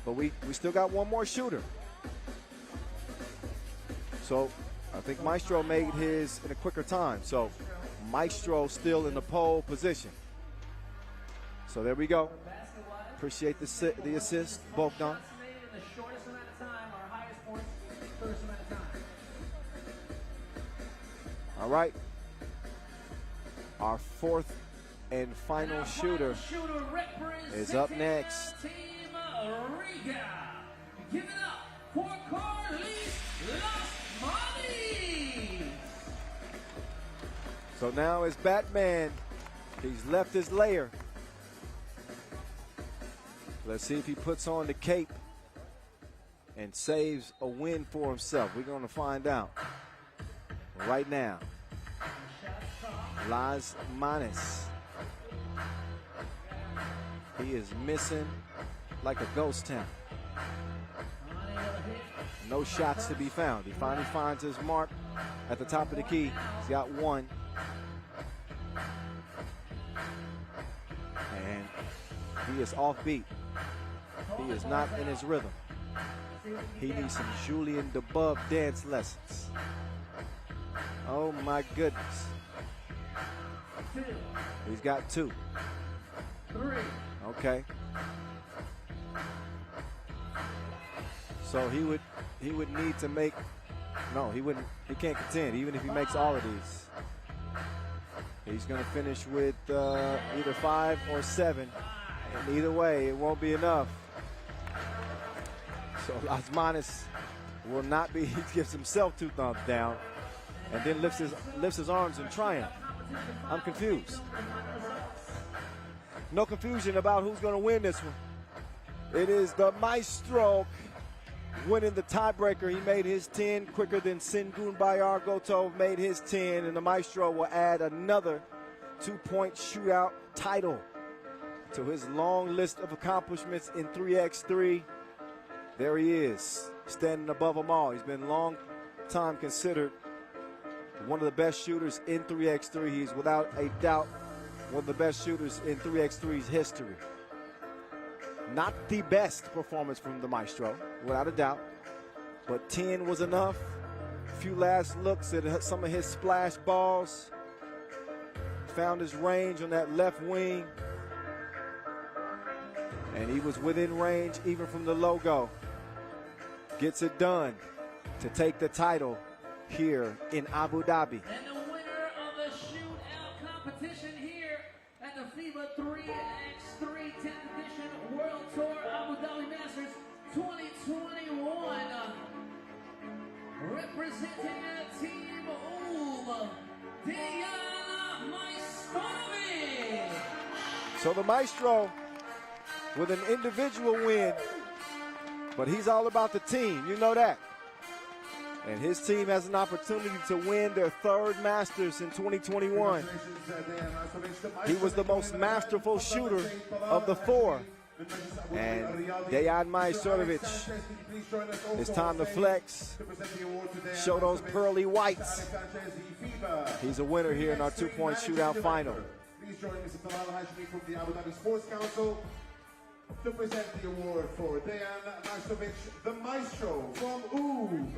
But we still got one more shooter. So I think Maestro made his in a quicker time. So Maestro still in the pole position. So there we go. Appreciate the assist, Bogdan. The shortest amount of time, our highest points, first amount of time. All right. Our fourth and final shooter is up next. Team Riga. Give it up for Ulaanbaatar. So now as Batman, he's left his lair. Let's see if he puts on the cape and saves a win for himself. We're going to find out right now. Liman. He is missing like a ghost town. No shots to be found. He finally finds his mark at the top of the key. He's got one. And he is offbeat. He is not in his rhythm. He needs some Julien Debove dance lessons. Oh my goodness. He's got two. Okay. So he would need to make, no, he can't contend even if he makes all of these. He's going to finish with either 5 or 7. And either way, it won't be enough. So Liman will not be, he gives himself 2 thumbs down and then lifts his arms in triumph. I'm confused. No confusion about who's going to win this one. It is the Maestro winning the tiebreaker. He made his 10 quicker than Sengun Bayar Gotov made his 10, and the Maestro will add another 2-point shootout title to his long list of accomplishments in 3x3. There he is, standing above them all. He's been a long time considered one of the best shooters in 3x3. He's without a doubt one of the best shooters in 3x3's history. Not the best performance from the Maestro, without a doubt, but 10 was enough. A few last looks at some of his splash balls. Found his range on that left wing. And he was within range even from the logo. Gets it done to take the title here in Abu Dhabi. And the winner of the shootout competition here at the FIBA 3x3 10th edition World Tour Abu Dhabi Masters 2021. Representing Team UB, Dejan Majstorovic. So the Maestro with an individual win, but he's all about the team. You know that. And his team has an opportunity to win their 3rd Masters in 2021. He was the most masterful shooter of the 4. And Dejan Majstorovic, it's time to flex, show those pearly whites. He's a winner here in our 2-point shootout final. Please join Mr. Talal Hashmi from the Abu Dhabi Sports Council to present the award for Dejan Majstorovic, the Maestro from UB.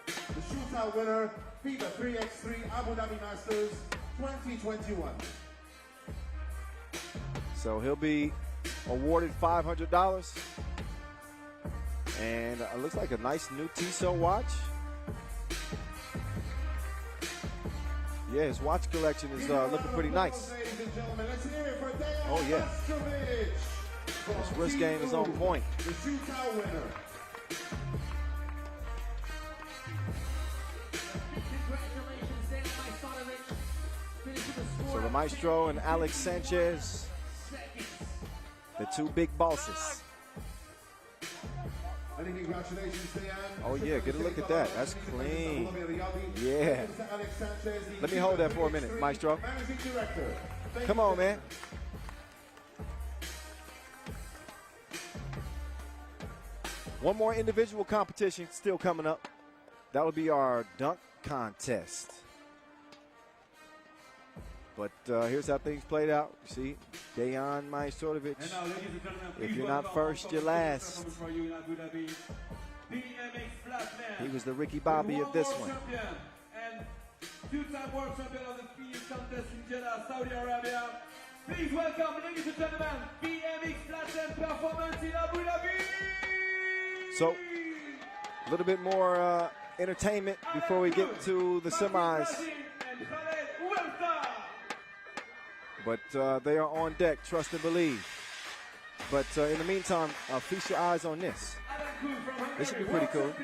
The shootout winner, FIBA 3x3 Abu Dhabi Masters 2021. So he'll be awarded $500. And it looks like a nice new Tissot watch. Yeah, his watch collection is looking pretty nice. Oh, yeah. His wrist game is on point. The shootout winner. So the Maestro and Alex Sanchez, the 2 big bosses. Many congratulations, Dejan. Oh yeah, get a look at that. That's clean. Yeah. Let me hold that for a minute, Maestro. Come on, man. One more individual competition still coming up. That will be our dunk contest. But here's how things played out. You see, Dejan Majstorovic. If you're not first, you're last. BMX Flatman. He was the Ricky Bobby of this one. Champion and two-time world champion of the FIBA contest in Jeddah, Saudi Arabia. Please welcome, ladies and gentlemen, BMX Flatman performance in Abu Dhabi. So, a little bit more entertainment before we get to the semis. But they are on deck, trust and believe. But in the meantime, feast your eyes on this. This should be pretty cool.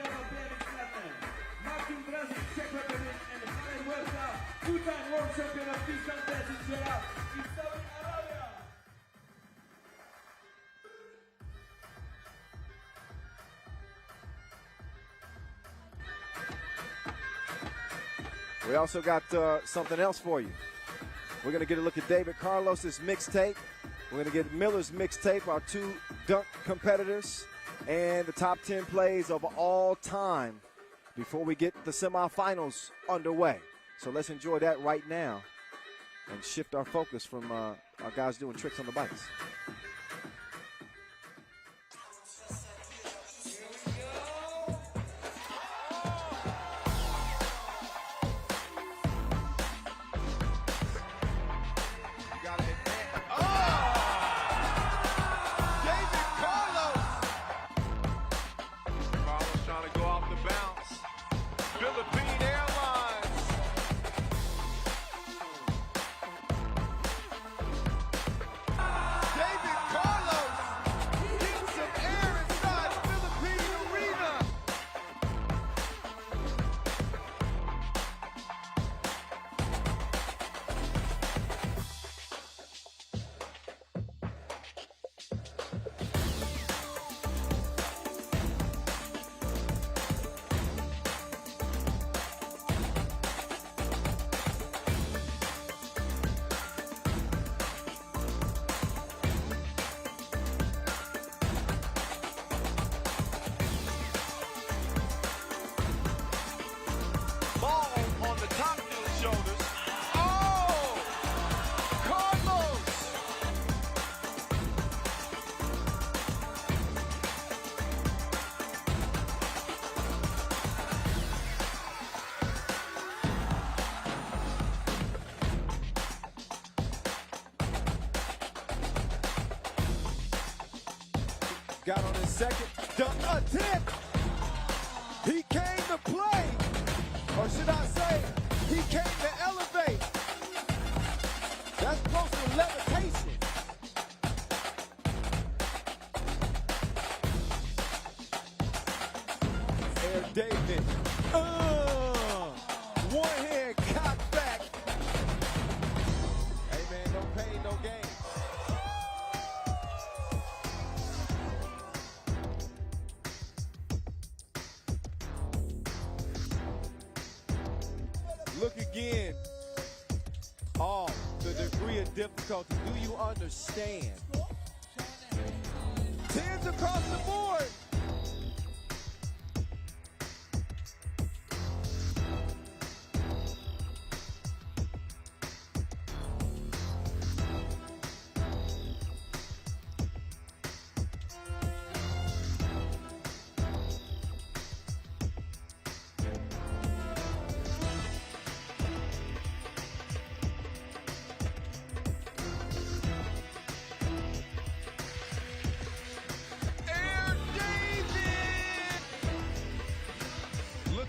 Two-time world champion of this contest in Jeddah, in Saudi Arabia. We also got something else for you. We're going to get a look at David Carlos's mixtape. We're going to get Miller's mixtape, our two dunk competitors, and the top 10 plays of all time before we get the semifinals underway. So let's enjoy that right now and shift our focus from our guys doing tricks on the bikes. Got on his second dunk attempt. He came to play, or should I say, he came to elevate. That's close to levitation. Air David. One hand cocked back. Hey man, no pain, no gain. Look again. Oh, the degree of difficulty. Do you understand? 10s across the board.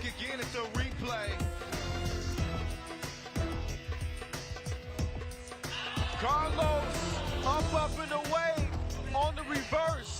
Again, it's a replay. Carlos up and away on the reverse.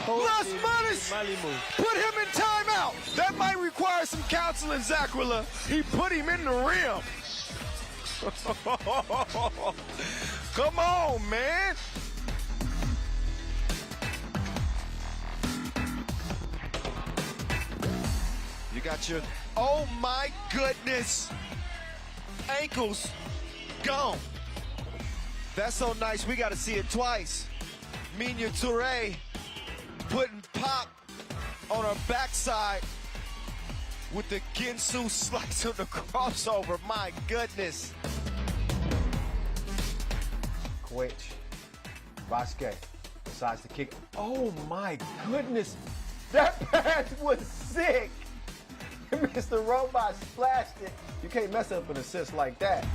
Las Manis put him in timeout. That might require some counseling, Zakwila. He put him in the rim. Come on, man. You got your, oh my goodness, ankles gone. That's so nice, we got to see it twice. Minya Touré putting pop on her backside with the Ginsu slice of the crossover. My goodness. Quich, Vasquez decides to kick. Oh my goodness, that pass was sick. Mr. Robot splashed it. You can't mess up an assist like that.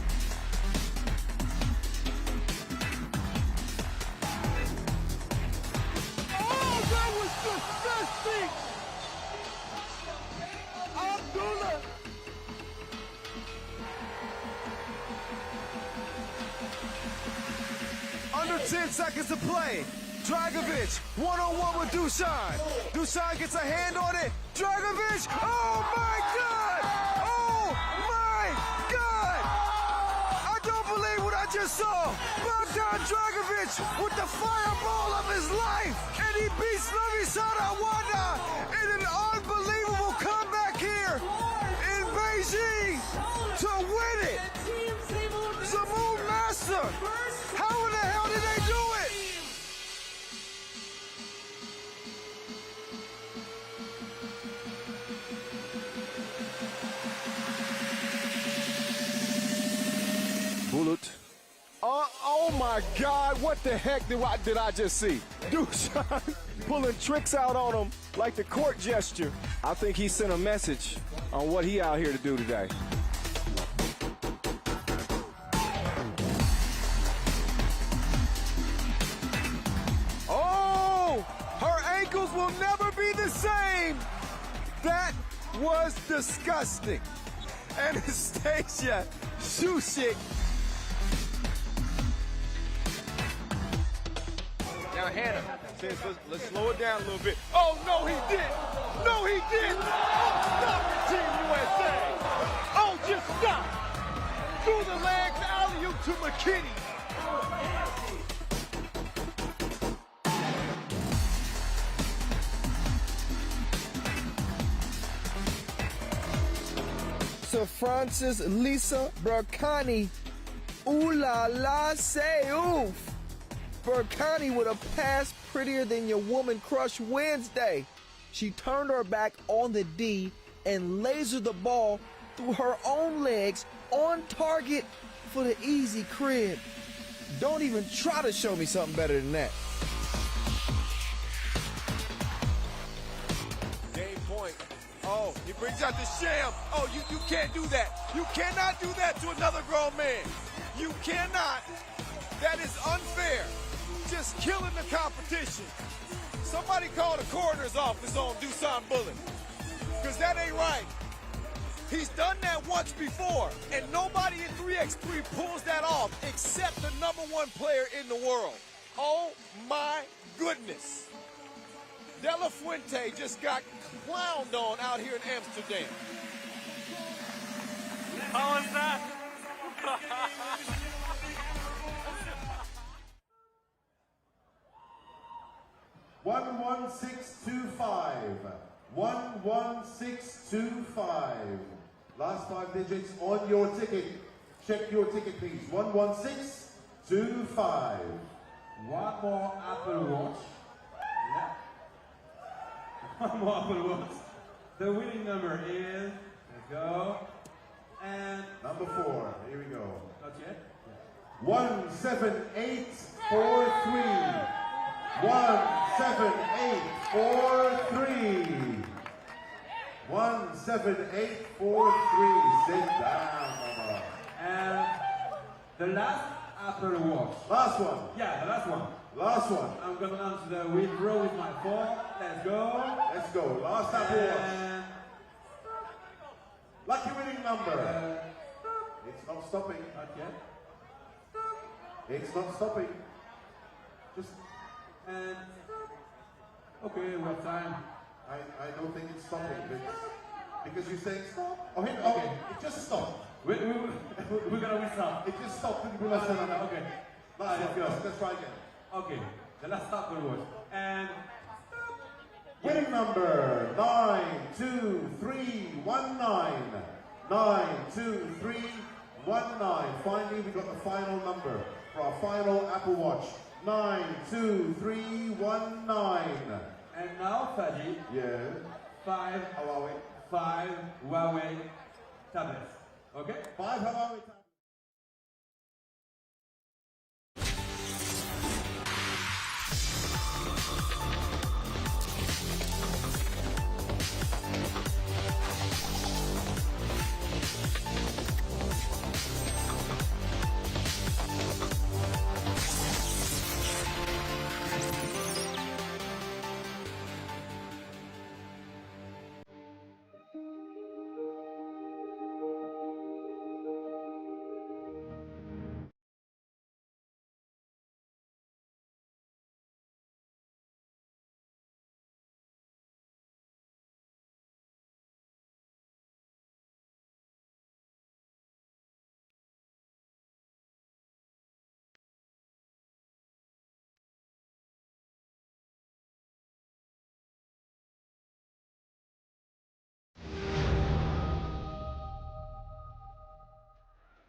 Oh, that was disgusting! Abdullah! Under 10 seconds to play. Dragovic, one-on-one with Dusan. Dusan gets a hand on it. Dragovic, oh my God! Oh my God! I don't believe what I just saw. Bogdan Dragovic with the fireball of his life. And he beats Novisada Wanda in an unbelievable comeback here in Beijing to win it. Zamoon Master, how in the hell did they do it? Bulut. Oh my God, what the heck did I just see? Dusan pulling tricks out on him like the court gesture. I think he sent a message on what he out here to do today. Oh, her ankles will never be the same. That was disgusting. Anastasia Shusik. Now Hannah says, let's slow it down a little bit. Oh, no, he didn't. No, he didn't. Oh, stop it, Team USA. Oh, just stop. Through the legs, alley-oop to McKinney. Sir Francis Lisa Berkani. Ooh la la, say oof. Berkani with a pass prettier than your woman crush Wednesday. She turned her back on the D and lasered the ball through her own legs on target for the easy crib. Don't even try to show me something better than that. Game point. Oh, he brings out the sham. Oh, you can't do that. You cannot do that to another grown man. You cannot. That is unfair. Just killing the competition. Somebody call the coroner's office on Dusan Bullet, because that ain't right. He's done that once before, and nobody in 3x3 pulls that off except the #1 player in the world. Oh my goodness. De La Fuente just got clowned on out here in Amsterdam. How was that? 11625. 11625. Last 5 digits on your ticket. Check your ticket, please. 11625. One more Apple Watch. Yeah. One more Apple Watch. The winning number is, let's go, and number 4. Here we go. Not yet. 17843. 17843. 17843. Sit down, mama. And the last Apple Watch. Last one. Yeah, the last one. Last one. I'm gonna launch the withdraw with my phone. Let's go. Let's go. Last Apple Watch. And lucky winning number. It's not stopping. Not yet. It's not stopping. Just and Okay, what time? I don't think it's stopping, because you're saying stop. Oh, hey, okay, it just stopped. We're gonna restart. It just stopped. Okay. Let's try again. Okay, the last stop will work. And winning number 92319. 92319. Finally, we got the final number for our final Apple Watch. 92319. And now, Fadi. Yeah. 5 Huawei tablets. Okay? 5 Huawei tablets.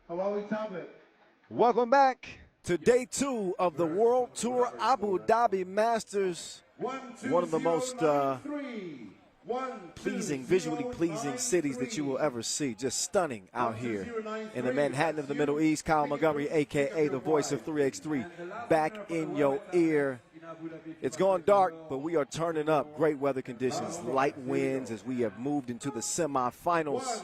Huawei tablet. Welcome back to day 2 of the World Tour Abu Dhabi Masters. One of the most visually pleasing cities that you will ever see. Just stunning out here in the Manhattan of the Middle East. Kyle Montgomery, a.k.a. the voice of 3x3, back in your ear. It's gone dark, but we are turning up. Great weather conditions, light winds as we have moved into the semifinals,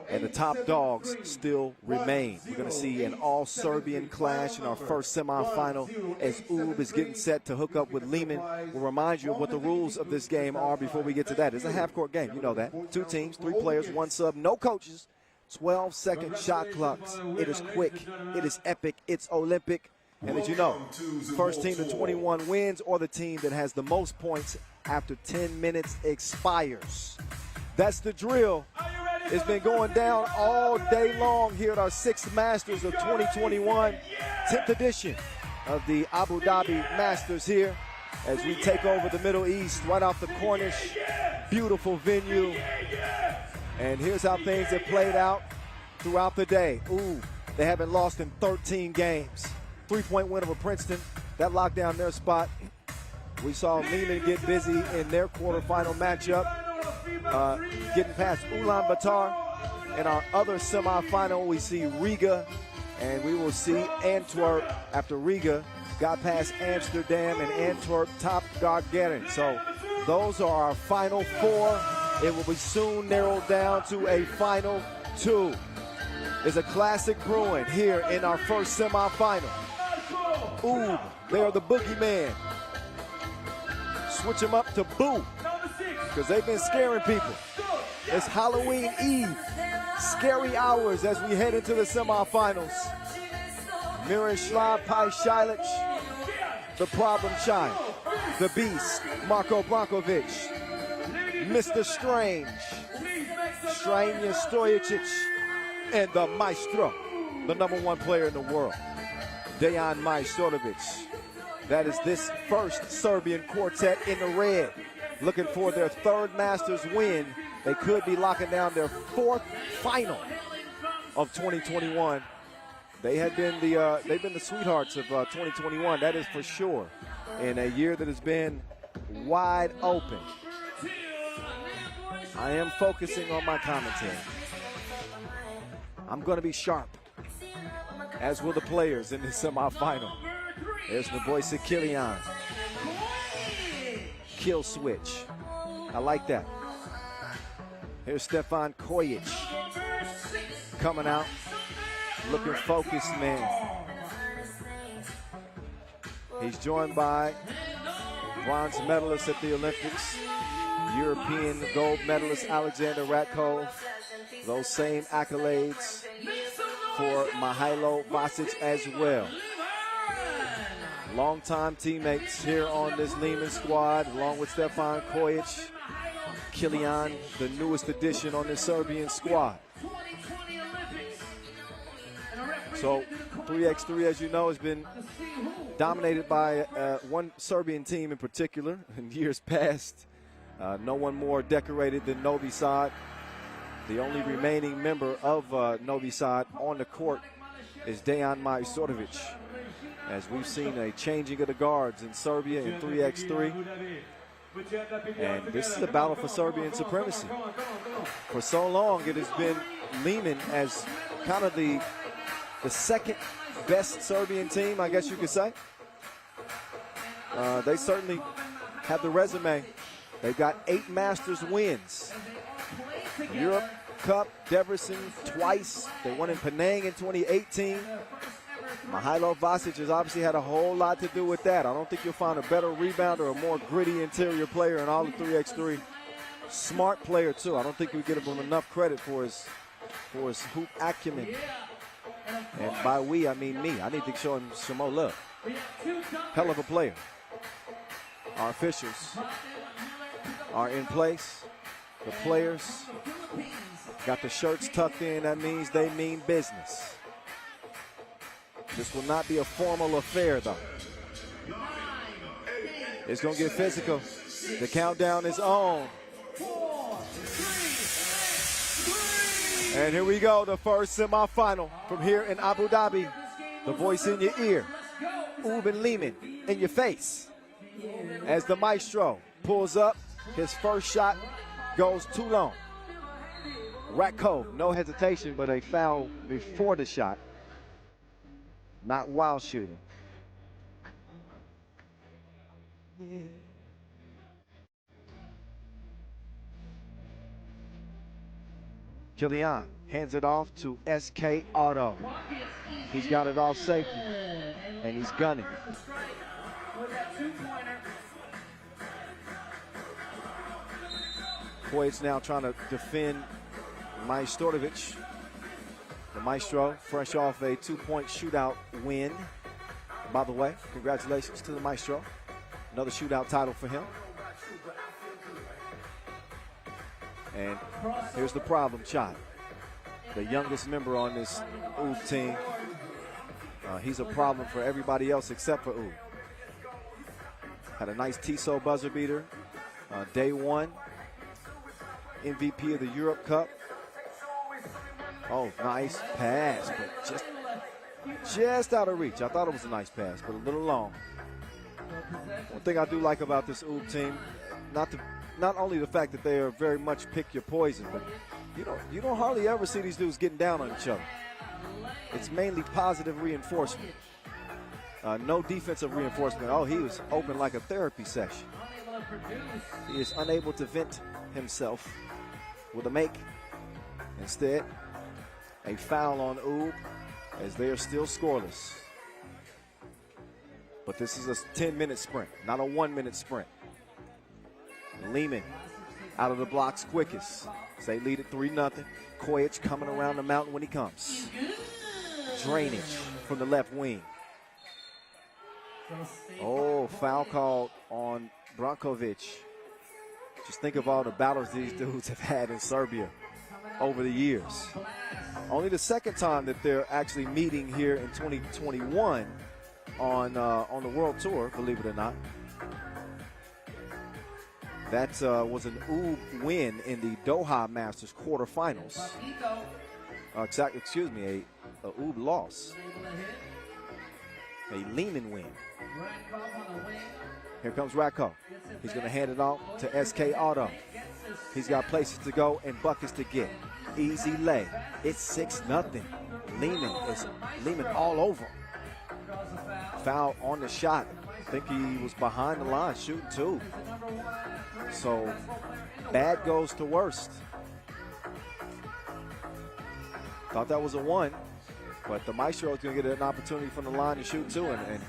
and the top dogs still remain. We're going to see an all-Serbian clash in our first semifinal as Ub is getting set to hook up with Liman. We'll remind you of what the rules of this game are before we get to that. It's a half-court game. You know that. 2 teams, 3 players, 1 sub, no coaches, 12-second shot clocks. It is quick. It is epic. It's Olympic. And as you know, first team to 21 wins, or the team that has the most points after 10 minutes expires. That's the drill. It's been going down all day long here at our 6th Masters of 2021, 10th edition of the Abu Dhabi Masters here as we take over the Middle East right off the Corniche. Beautiful venue. And here's how things have played out throughout the day. Ooh, they haven't lost in 13 games. 3-point win over Princeton. That locked down their spot. We saw Liman get busy in their quarterfinal matchup, getting past Ulaanbaatar. In our other semifinal, we see Riga, and we will see Antwerp after Riga got past Amsterdam, and Antwerp topped Gagarin. So those are our final 4. It will be soon narrowed down to a final 2. There's a classic brewing here in our first semifinal. Ooh, they are the boogeyman. Switch them up to Boo, because they've been scaring people. It's Halloween Eve. Scary hours as we head into the semifinals. Miroslav Pajsic, the problem child, the beast, Marko Brankovic, Mr. Strange, Stranja Stojicic, and the maestro, the #1 player in the world, Dejan Majstorovic. That is this first Serbian quartet in the red, looking for their 3rd Masters win. They could be locking down their 4th final of 2021. They've been the sweethearts of 2021, that is for sure, in a year that has been wide open. I am focusing on my commentary. I'm going to be sharp, as will the players in the semifinal. There's the voice of Kilian. Kill switch. I like that. Here's Stefan Kojic coming out, looking focused, man. He's joined by bronze medalist at the Olympics, European gold medalist Alexander Ratkov. Those same accolades for Mihailo Vasic as well. longtime teammates here on this Liman squad, along with Stefan Kojic, Kilian, the newest addition on this Serbian squad. So 3x3, as you know, has been dominated by one Serbian team in particular in years past. No one more decorated than Novi Sad. The only remaining member of Novi Sad on the court is Dejan Majstorovic, as we've seen a changing of the guards in Serbia in 3x3. And this is a battle for Serbian supremacy. For so long, it has been Liman as kind of the second best Serbian team, I guess you could say. They certainly have the resume. They've got 8 Masters wins. Europe Cup, Debrecen twice. They won in Penang in 2018. Mihailo Vasic has obviously had a whole lot to do with that. I don't think you'll find a better rebounder or a more gritty interior player in all of 3x3. Smart player, too. I don't think we give him enough credit for his hoop acumen. And by we, I mean me. I need to show him some more love. Hell of a player. Our officials are in place. The players got the shirts tucked in. That means they mean business. This will not be a formal affair, though. It's going to get physical. The countdown is on. And here we go, the first semifinal from here in Abu Dhabi. The voice in your ear. Oob and Liman in your face. As the maestro pulls up, his first shot goes too long. Ratko, no hesitation, but a foul before the shot. Not while shooting. Yeah. Kilian hands it off to SK Auto. He's got it off safety, and he's gunning. Kojic now trying to defend Majstorovic. The Maestro, fresh off a 2-point shootout win. By the way, congratulations to the Maestro. Another shootout title for him. And here's the problem child. The youngest member on this Oob team. He's a problem for everybody else except for Oob. Had a nice Tissot buzzer beater. Day 1. MVP of the Europe Cup. Oh, nice pass, but just out of reach. I thought it was a nice pass, but a little long. One thing I do like about this Oob team, not only the fact that they are very much pick your poison, but you don't hardly ever see these dudes getting down on each other. It's mainly positive reinforcement. No defensive reinforcement. Oh, he was open like a therapy session. He is unable to vent himself with a make. Instead, a foul on Oob as they are still scoreless. But this is a 10-minute sprint, not a 1-minute sprint. Liman out of the blocks quickest. So they lead at 3-0. Kojic coming around the mountain when he comes. Drainage from the left wing. Oh, foul called on Brankovic. Just think of all the battles these dudes have had in Serbia over the years. Only the second time that they're actually meeting here in 2021 on the World Tour, believe it or not. That was an Oob win in the Doha Masters quarterfinals. Excuse me, a Oob loss. A Liman win. Here comes Ratko. He's going to hand it off to SK Auto. He's got places to go and buckets to get. Easy lay. It's 6-0. Liman all over. Foul on the shot. I think he was behind the line shooting too. So bad goes to worst. Thought that was a 1, but the Maestro is going to get an opportunity from the line to shoot too and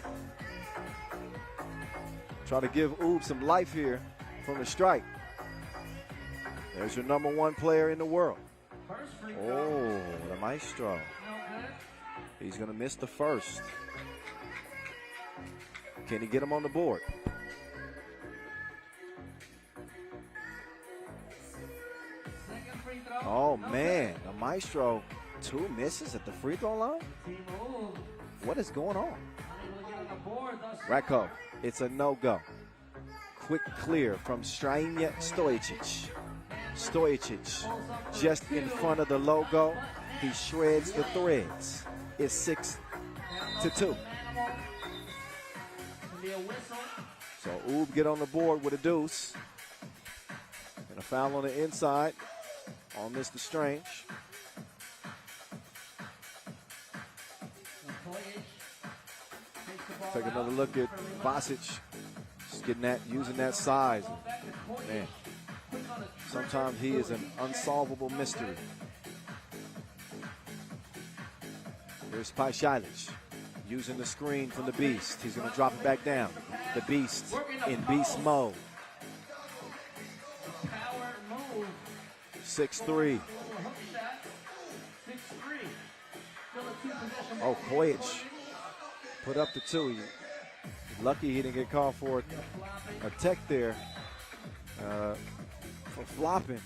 try to give Oob some life here from the strike. There's your number 1 player in the world. Oh, the Maestro. He's going to miss the first. Can he get him on the board? Oh, man. The Maestro, 2 misses at the free throw line? What is going on? Ratko, it's a no-go. Quick clear from Strajnia Stojicic. Stojicic just in front of the logo. He shreds the threads. It's 6-2. So Oob get on the board with a deuce. And a foul on the inside on Mr. Strange. Take another look at Bosic. Just getting that, using that size. Man, sometimes he is an unsolvable mystery. Here's Pajcic using the screen from the Beast. He's going to drop it back down. The Beast in beast mode. 6-3. Oh, Kojic put up the 2. He's lucky he didn't get called for a tech there for flopping.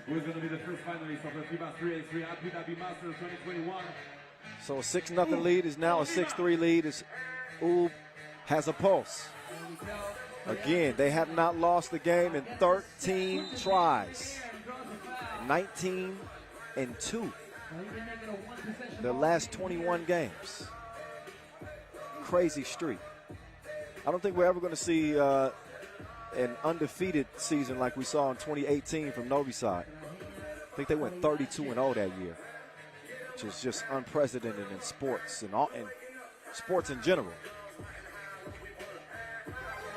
Who's going to be the first finalist of the FIBA 3x3 Abu Dhabi Masters 2021? So a 6-0 lead is now a 6-3 lead as Oob has a pulse. Again, they have not lost the game in 13 tries. 19-2. Their last 21 games. Crazy streak. I don't think we're ever going to see an undefeated season like we saw in 2018 from Novi Sad. I think they went 32-0 that year, which is just unprecedented in sports and in sports in general.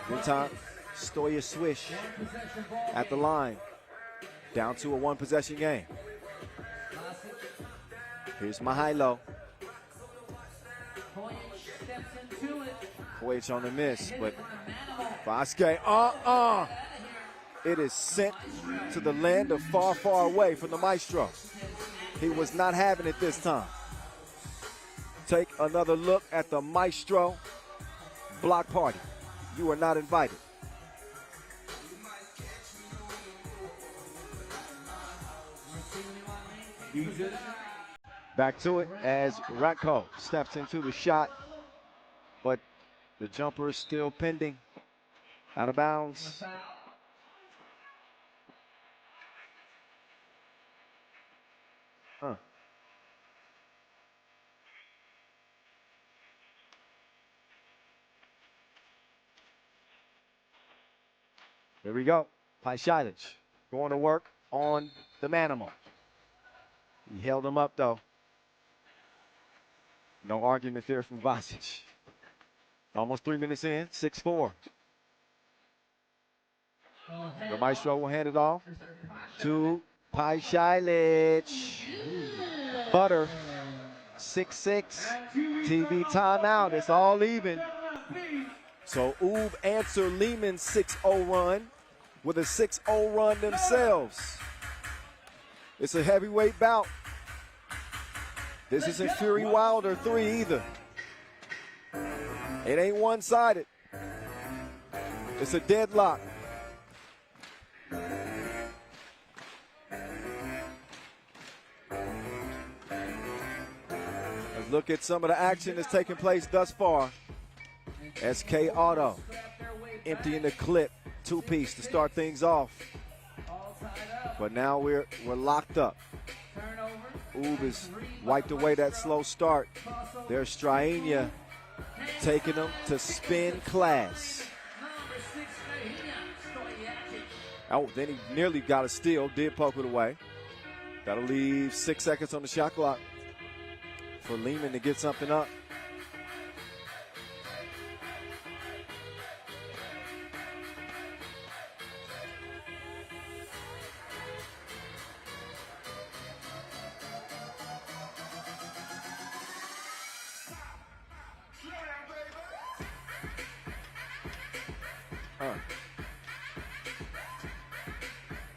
Meantime, Stoya Swish at the line, down to a 1-possession game. Here's Mihailo. Kojic on the miss, but Vasquez, it is sent to the land of far, far away from the Maestro. He was not having it this time. Take another look at the Maestro block party. You are not invited. Back to it as Ratko steps into the shot, but the jumper is still pending. Out of bounds. There we go. Pajcic going to work on the Manimal. He held him up, though. No argument there from Vasic. Almost 3 minutes in, 6-4. The Maestro will hand it off to Pajcic. Butter, 6-6. TV timeout. It's all even. So Oob answer Liman's 6-0 run with a 6-0 run themselves. It's a heavyweight bout. This isn't Fury Wilder 3 either. It ain't one-sided. It's a deadlock. Let's look at some of the action that's taking place thus far. SK Auto emptying the clip, 2-piece to start things off. But now we're locked up. Oob has wiped away that slow start. There's Strajnia taking them to spin class. Oh, then he nearly got a steal, did poke it away. That'll leave 6 seconds on the shot clock for Liman to get something up.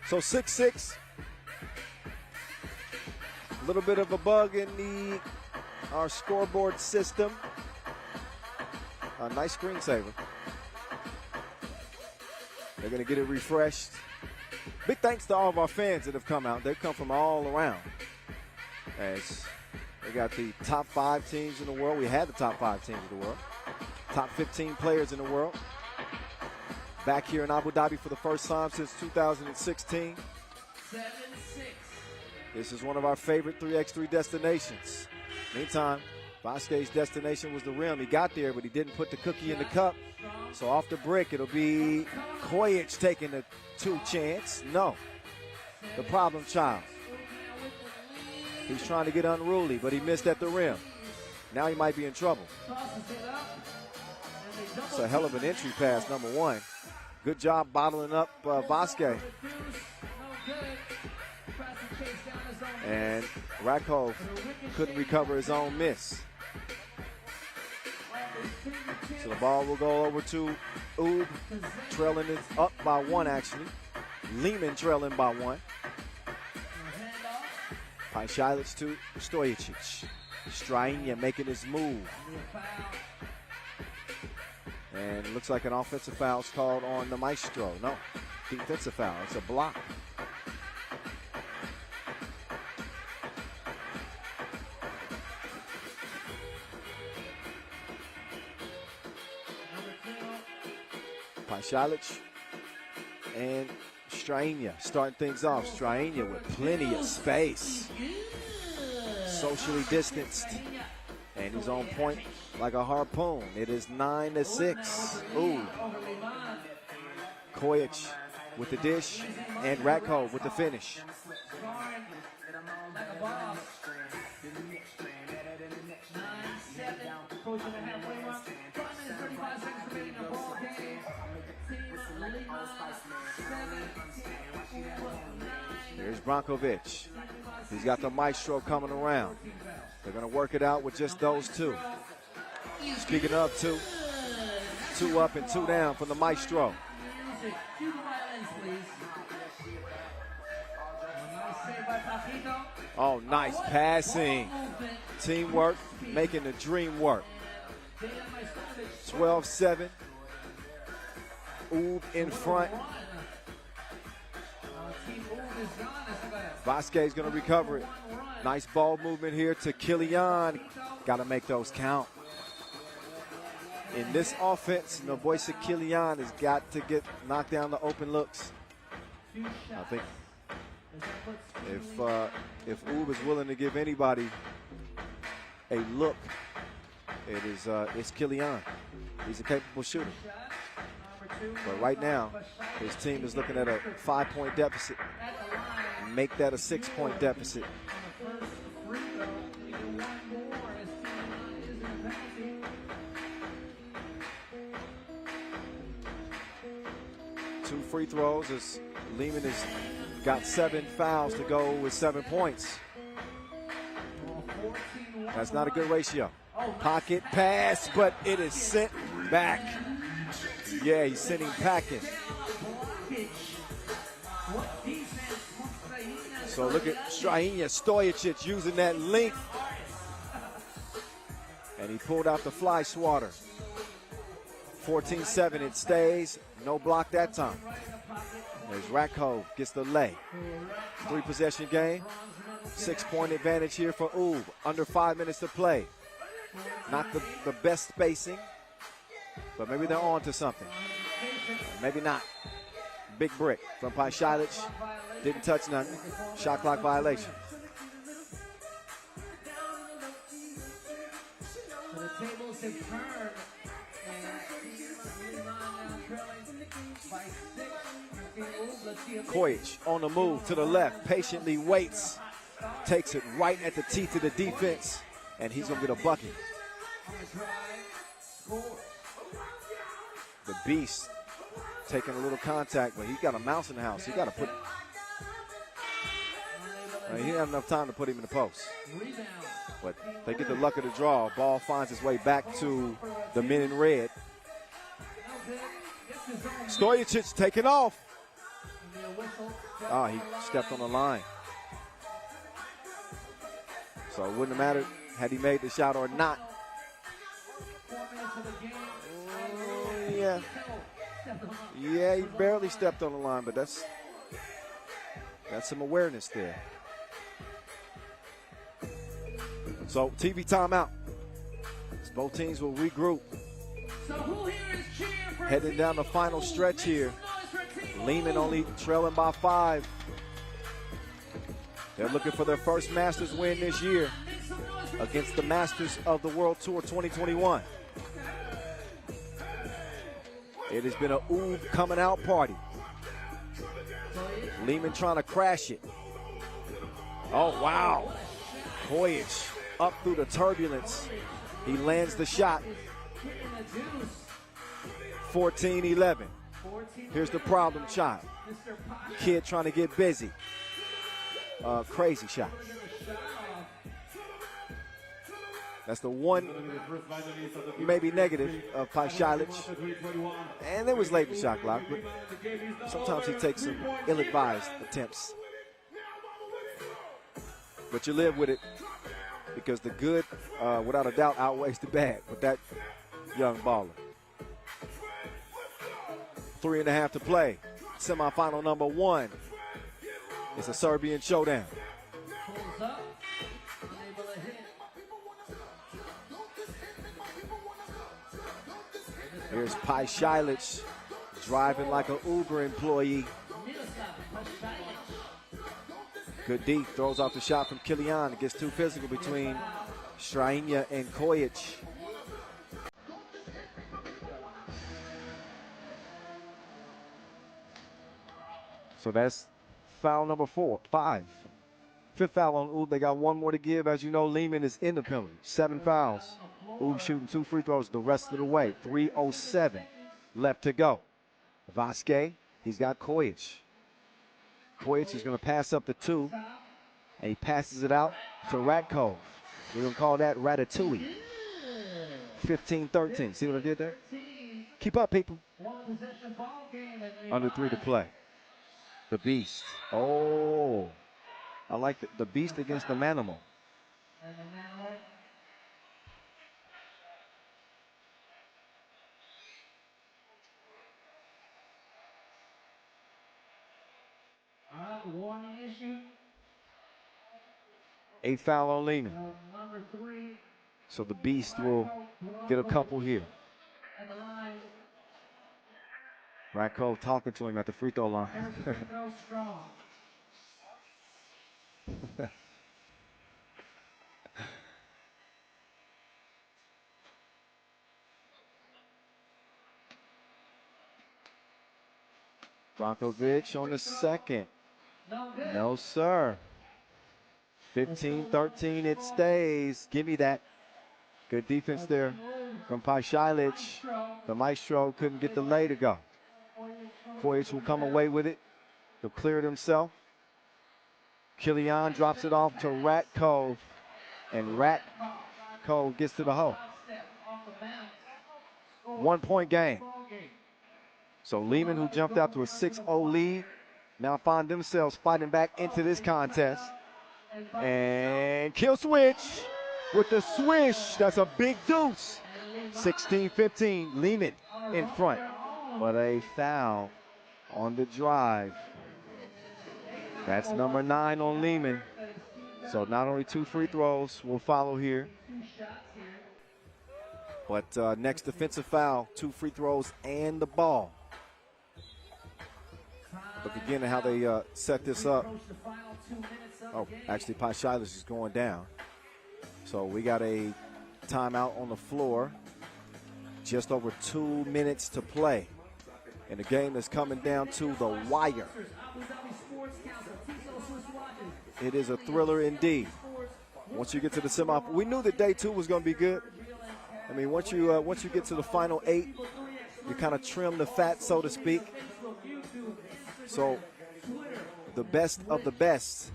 So 6-6. A little bit of a bug in our scoreboard system. A nice screensaver. They're going to get it refreshed. Big thanks to all of our fans that have come out. They've come from all around. As they got the top 5 teams in the world. We had the top 5 teams in the world. Top 15 players in the world. Back here in Abu Dhabi for the first time since 2016. 7-6. This is one of our favorite 3x3 destinations. Meantime, Vasquez's destination was the rim. He got there, but he didn't put the cookie in the cup. So off the brick, it'll be Kojic taking the 2 chance. No, the problem child. He's trying to get unruly, but he missed at the rim. Now he might be in trouble. It's a hell of an entry pass, number 1. Good job bottling up Vasquez. And Rakov couldn't recover his own miss. So the ball will go over to Ub, trailing it up by 1 actually. Liman trailing by 1. Pajcic to Stojacic. Strainia making his move. And it looks like an offensive foul is called on the Maestro. No, defensive foul. It's a block. Pajcic and Strainia starting things off. Strainia with plenty of space. Socially distanced. And he's on point like a harpoon. It is 9-6. Ooh. Kojic with the dish and Rakov with the finish. Here's Brankovic. He's got the Maestro coming around. They're going to work it out with just those 2. Speaking of 2, 2 up and 2 down from the Maestro. Oh, nice passing. Teamwork, making the dream work. 12-7. Ub in front. Vasquez going to recover it. Nice ball movement here to Kilian. Got to make those count. In this offense, Novoisa Kilian has got to get knocked down the open looks. I think if Ub is willing to give anybody a look, it's Kilian. He's a capable shooter. But right now, his team is looking at a 5-point deficit. Make that a 6-point deficit. Two free throws as Liman has got 7 fouls to go with 7 points. That's not a good ratio. Pocket pass, but it is sent back. Yeah, he's sending packing. So look at Strainia Stojacic using that length. And he pulled out the fly swatter. 14-7, it stays. No block that time. There's Rakov, gets the lay. 3-possession game. 6-point advantage here for Ub. Under 5 minutes to play. Not the best spacing, but maybe they're on to something. Maybe not. Big brick from Pajcic. Didn't touch nothing. Shot clock violation. The tables have turned. Kojic on the move to the left, patiently waits, takes it right at the teeth of the defense, and he's going to get a bucket. The Beast taking a little contact, but he's got a mouse in the house. He got to put. He didn't have enough time to put him in the post. But they get the luck of the draw. Ball finds its way back to the men in red. Stojacic taking off. Oh, he stepped on the line. So it wouldn't have mattered had he made the shot or not. Yeah. Yeah, he barely stepped on the line, but that's some awareness there. So, TV timeout. Both teams will regroup. Heading down the final stretch here. Liman only trailing by 5. They're looking for their first Masters win this year against the Masters of the World Tour 2021. It has been a oob coming out party. Liman trying to crash it. Oh, wow. Kojic up through the turbulence. He lands the shot. 14-11. Here's the problem child. Kid trying to get busy. Crazy shot. That's the one maybe negative of Pašalić. And it was late in shot clock, but sometimes he takes some ill-advised attempts. But you live with it because the good, without a doubt, outweighs the bad with that young baller. 3.5 to play. Semifinal number 1. It's a Serbian showdown. Here's Pašalić driving like an Uber employee. Good deep, throws off the shot from Kilian. It gets too physical between Strajinja and Kojic. So that's foul number 5. 5th foul on Ub. They got one more to give. As you know, Liman is in the penalty. 7 fouls. Ub shooting 2 free throws the rest of the way. 3:07 left to go. Vasquez, he's got Kojic. Kojic is going to pass up the 2, and he passes it out to Ratkov. We're going to call that Ratatouille. 15-13. See what I did there? Keep up, people. Under 3 to play. The Beast. Oh, I like the Beast against the Manimal. Eighth foul on Liman. So the Beast will get a couple here. Ratkov talking to him at the free throw line. Brankovic on the second. No, sir. 15-13, it stays. Give me that. Good defense there from Pašalić. The Maestro couldn't get the lay to go. Kojic will come away with it. He'll clear it himself. Kilian drops it off to Ratkov, and Ratkov gets to the hole. 1 point game. So Liman, who jumped out to a 6-0 lead, now find themselves fighting back into this contest. And kill switch with the swish. That's a big deuce. 16-15, Liman in front. But a foul on the drive. That's number 9 on Liman. So not only 2 free throws will follow here, but next defensive foul, 2 free throws and the ball. Look again at how they set this up. Oh, actually Pašalić is going down. So we got a timeout on the floor. Just over 2 minutes to play. And the game is coming down to the wire. It is a thriller indeed. Once you get to the semifinal, we knew that day 2 was going to be good. I mean, once you get to the final 8, you kind of trim the fat, so to speak. So the best of the best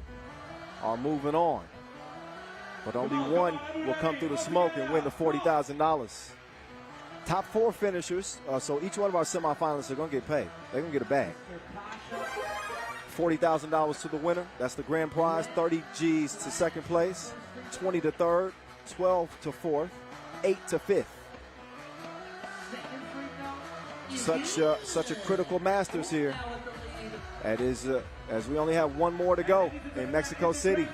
are moving on. But only one will come through the smoke and win the $40,000. Top 4 finishers, so each one of our semifinalists are going to get paid. They're going to get a bag. $40,000 to the winner. That's the grand prize. 30 G's to second place, 20 to third, 12 to fourth, 8 to fifth. Such a critical Masters here. That is, as we only have one more to go in Mexico City.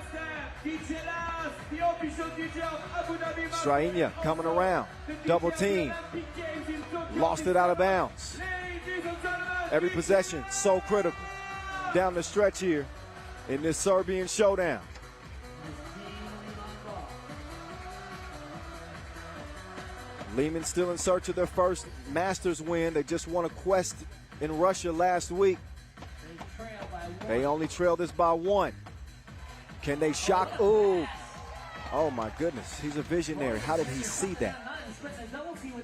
Strainia coming around, double team, lost it out of bounds. Every possession so critical down the stretch here in this Serbian showdown. Liman still in search of their first Masters win. They just won a Quest in Russia last week. They only trailed this by 1. Can they shock? Oh my goodness, he's a visionary. How did he see that?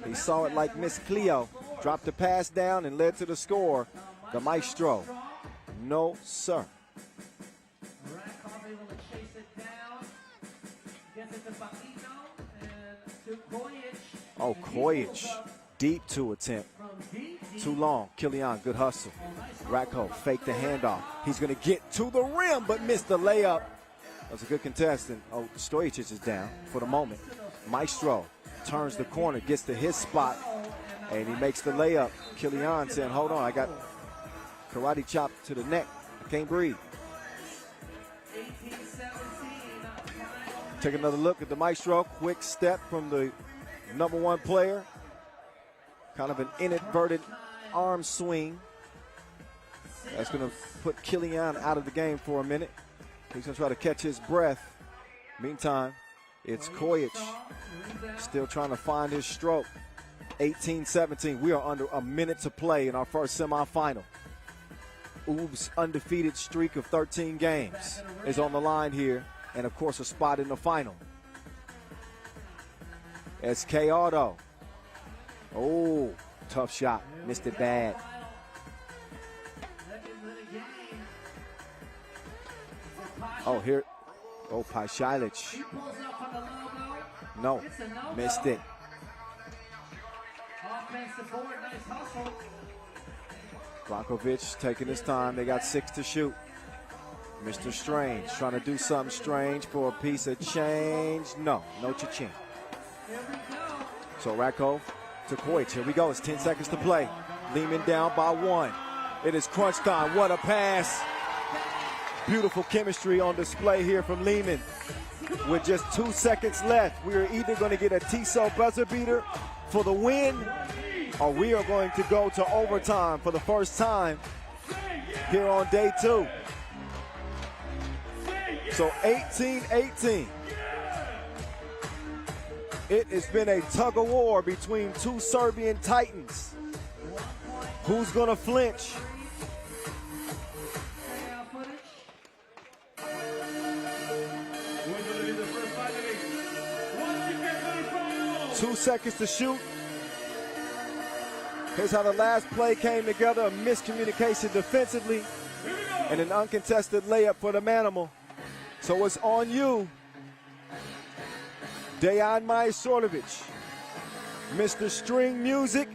He saw it like Miss Cleo. Dropped the pass down and led to the score. The maestro. No, sir. Oh, Kojic, deep 2 attempt. Too long. Kilian, good hustle. Ratko, fake the handoff. He's going to get to the rim, but missed the layup. That was a good contestant. Oh, Stojacic is down for the moment. Maestro turns the corner, gets to his spot, and he makes the layup. Kilian saying, hold on, I got karate chop to the neck. I can't breathe. Take another look at the Maestro. Quick step from the #1 player. Kind of an inadvertent arm swing. That's going to put Kilian out of the game for a minute. He's going to try to catch his breath. Meantime, it's Kojic still trying to find his stroke. 18-17. We are under a minute to play in our first semifinal. Oob's undefeated streak of 13 games is on the line here, and of course a spot in the final. SK Auto. Oh, tough shot. Missed it bad. Oh, here. Oh, Pajalic. No, missed it. Vlahovic taking his time. They got 6 to shoot. Mr. Strange trying to do something strange for a piece of change. No cha-ching. So Ratko to Kojic. Here we go. It's 10 seconds to play. Liman down by 1. It is crunch time. What a pass. Beautiful chemistry on display here from Liman. With just 2 seconds left, we are either going to get a Tissot buzzer beater for the win, or we are going to go to overtime for the first time here on day 2. So 18-18. It has been a tug of war between 2 Serbian titans. Who's going to flinch? Two seconds to shoot. Here's how the last play came together. A miscommunication defensively and an uncontested layup for the Manimal. So it's on you, Dejan Majstorovic. Mr. String Music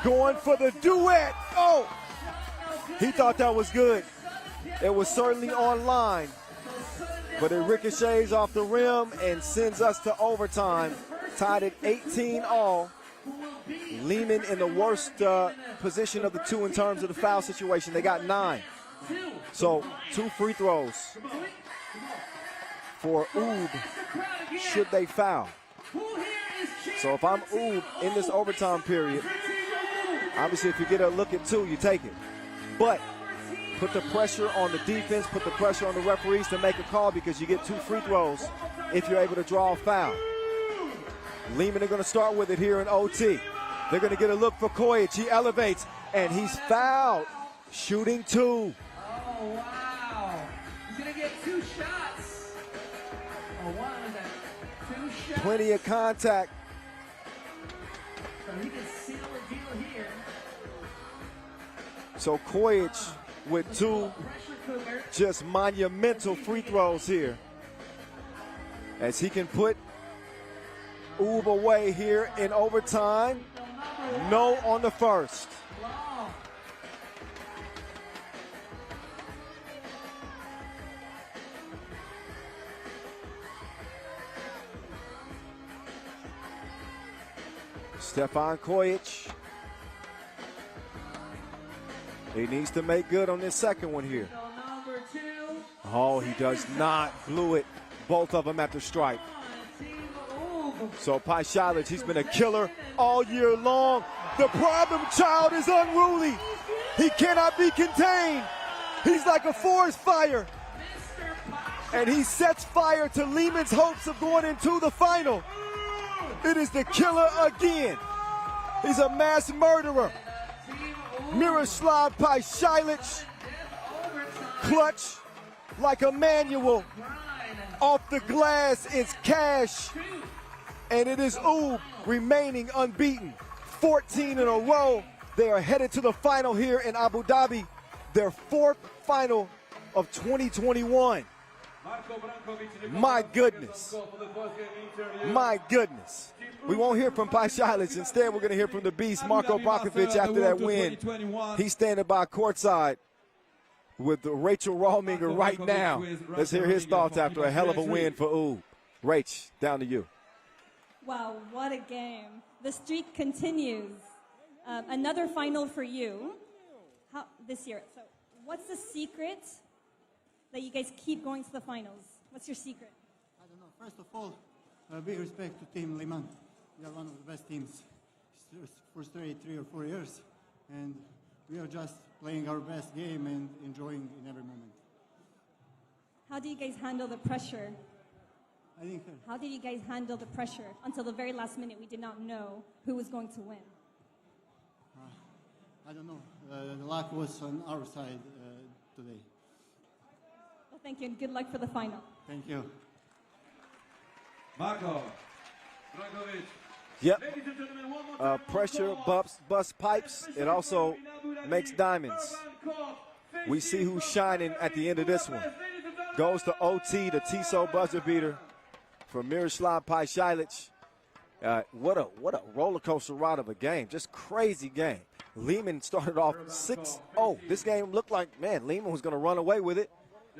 going for the duet. Oh, he thought that was good. It was certainly on line, but it ricochets off the rim and sends us to overtime. Tied at 18-all. Liman in the worst position of the 2 in terms of the foul situation. They got 9. So 2 free throws for Oob should they foul. So if I'm Oob in this overtime period, obviously if you get a look at 2, you take it. But put the pressure on the defense, put the pressure on the referees to make a call, because you get 2 free throws if you're able to draw a foul. Liman are going to start with it here in OT. They're going to get a look for Kojic. He elevates, and he's fouled. Shooting 2. Oh, wow. He's going to get 2 shots. Oh, what was that? 2 shots. Plenty of contact. So he can seal the deal here. So Kojic with 2 just monumental free throws here, as he can put Oob away here in overtime. No on the first. Stefan Kojic He needs to make good on this second one here. Number 2. Oh, he does not. Blew it. Both of them at the stripe. So Pai Shilich, he's been a killer all year long. The problem child is unruly. He cannot be contained. He's like a forest fire. And he sets fire to Liman's hopes of going into the final. It is the killer again. He's a mass murderer. Miroslav Pai Shilich, clutch like a manual. Off the glass is cash. And it is Oob remaining unbeaten. 14 in a row. They are headed to the final here in Abu Dhabi. Their fourth final of 2021. My goodness. My goodness. We won't hear from Pai Shilich. Instead, we're going to hear from the beast, Marko Brakovic, after that win. He's standing by courtside with Rachel Rawminger right now. Let's hear his thoughts after a hell of a win for Oob. Rach, down to you. Wow, what a game. The streak continues. Another final for you this year. So what's the secret that you guys keep going to the finals? What's your secret? I don't know. First of all, big respect to Team Liman. We are one of the best teams for straight 3 or 4 years. And we are just playing our best game and enjoying in every moment. How do you guys handle the pressure? How did you guys handle the pressure? Until the very last minute, we did not know who was going to win. I don't know. The luck was on our side today. Well, thank you, and good luck for the final. Thank you. Marko Brakovic. Yep. Pressure busts pipes. It also makes diamonds. We see who's shining at the end of this one. Goes to OT, the Tissot buzzer beater for Miroslav Pai Shilich. What a roller coaster ride of a game. Just crazy game. Liman started off 6-0. This game looked like, man, Liman was going to run away with it.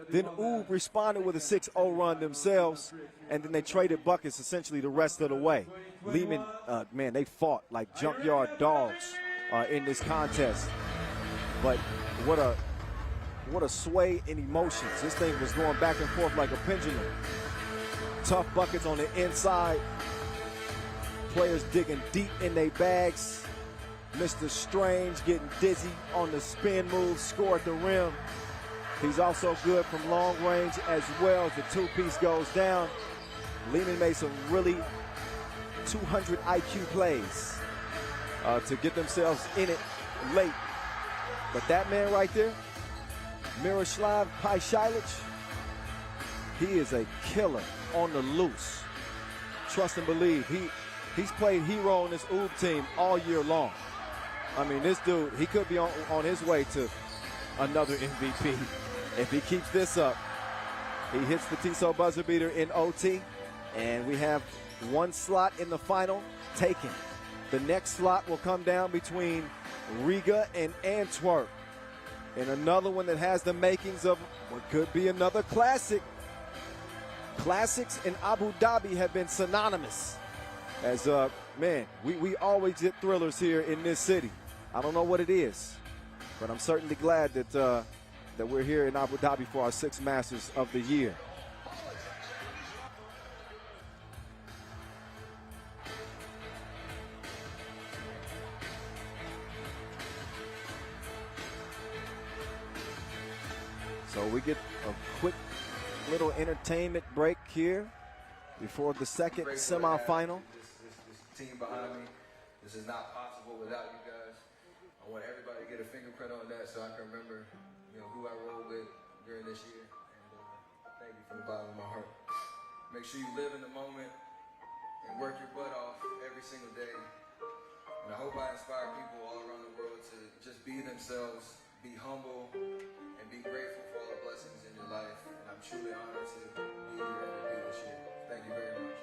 Then Oob responded with a 6-0 run themselves, and then they traded buckets essentially the rest of the way. Liman, man, they fought like junkyard dogs in this contest. But what a sway in emotions. This thing was going back and forth like a pendulum. Tough buckets on the inside. Players digging deep in their bags. Mr. Strange getting dizzy on the spin move, score at the rim. He's also good from long range as well as the two-piece goes down. Liman made some really 200 IQ plays to get themselves in it late. But that man right there, Miroslav Pai Shilich, he is a killer on the loose. Trust and believe. He's played hero on this Oob team all year long. I mean, this dude, he could be on his way to another MVP. If he keeps this up, he hits the Tissot buzzer beater in OT, and we have one slot in the final taken. The next slot will come down between Riga and Antwerp, and another one that has the makings of what could be another classic. Classics in Abu Dhabi have been synonymous. As, man, we always get thrillers here in this city. I don't know what it is, but I'm certainly glad that that we're here in Abu Dhabi for our 6th Masters of the year. So we get a quick little entertainment break here before the second semifinal. This team behind me, this is not possible without you guys. I want everybody to get a fingerprint on that so I can remember, who I rolled with during this year. And thank you from the bottom of my heart. Make sure you live in the moment and work your butt off every single day. And I hope I inspire people all around the world to just be themselves, be humble, and be grateful for all the blessings in your life. And I'm truly honored to be here MVP this year. Thank you very much.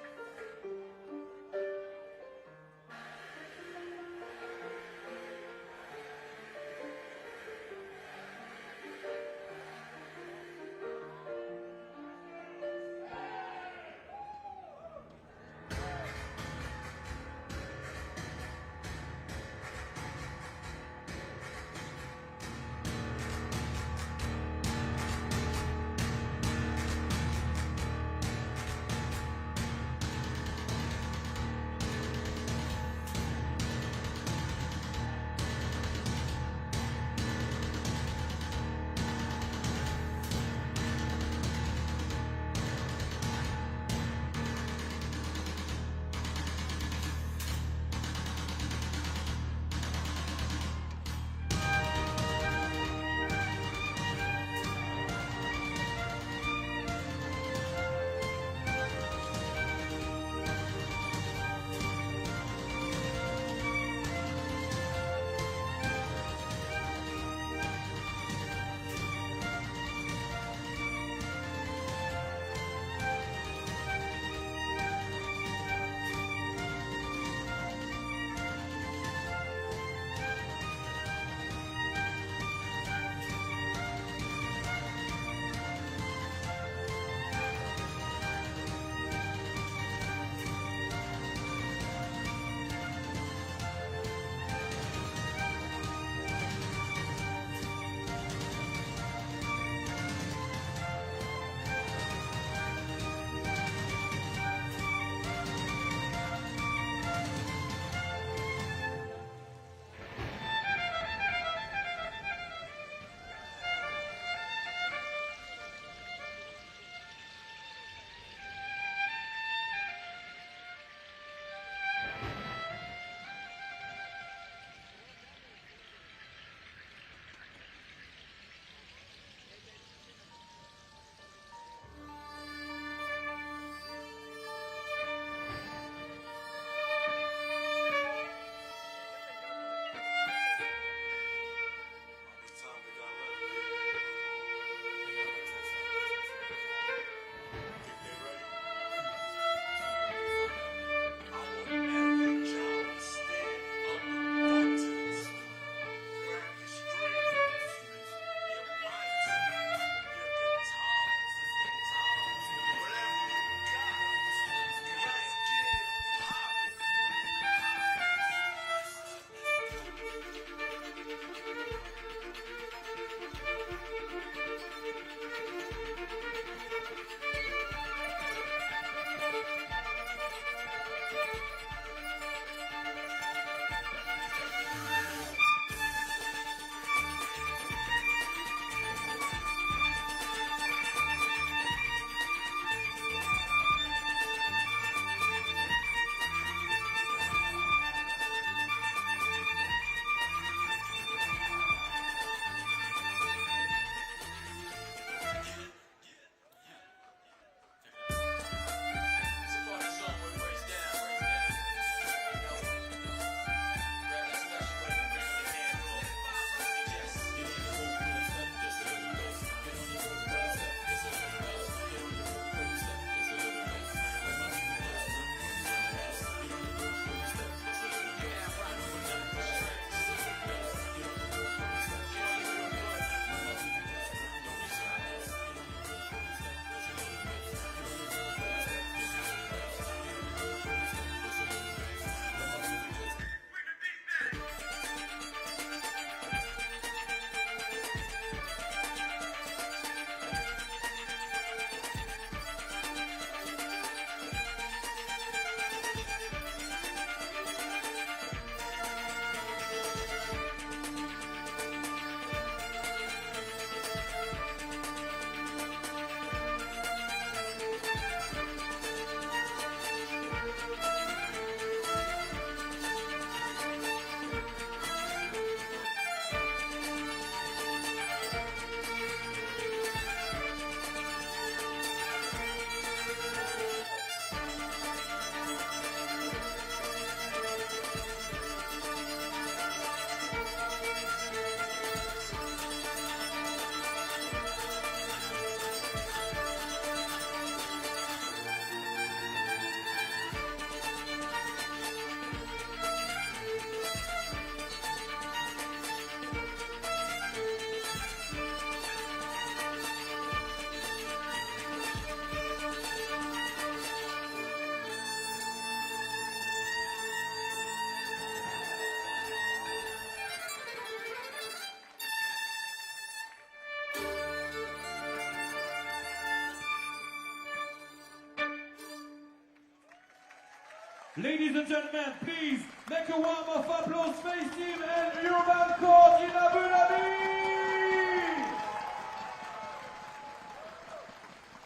Ladies and gentlemen, please make a warm of applause Space Team and Ulaanbaatar in Abu Dhabi!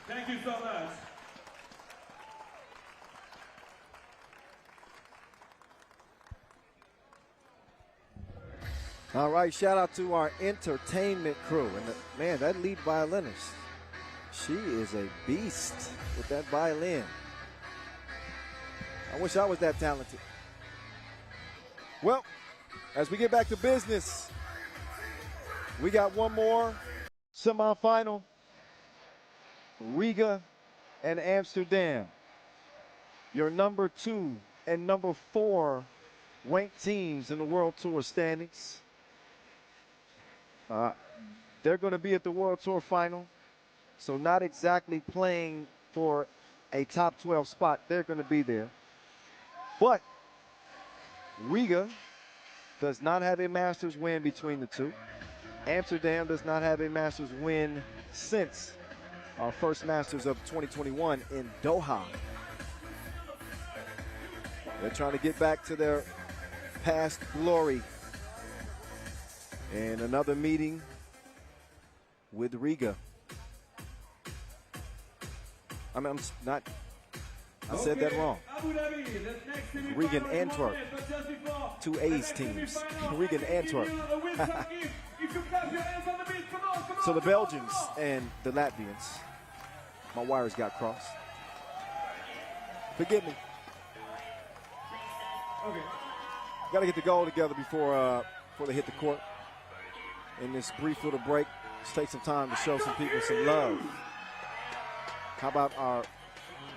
Thank you so much. All right, shout out to our entertainment crew. And man, that lead violinist, she is a beast with that violin. I wish I was that talented. Well, as we get back to business, we got one more semifinal. Riga and Amsterdam. Your number 2 and number 4 ranked teams in the World Tour standings. They're going to be at the World Tour final, so not exactly playing for a top 12 spot. They're going to be there. But Riga does not have a Masters win between the two. Amsterdam does not have a Masters win since our first Masters of 2021 in Doha. They're trying to get back to their past glory. And another meeting with Riga. I said that wrong. Riga and Antwerp. 2 A's teams. Riga and Antwerp. So the Belgians and the Latvians. My wires got crossed. Forgive me. Okay. Got to get the goal together before they hit the court. In this brief little break, let's take some time to show some people some love. How about our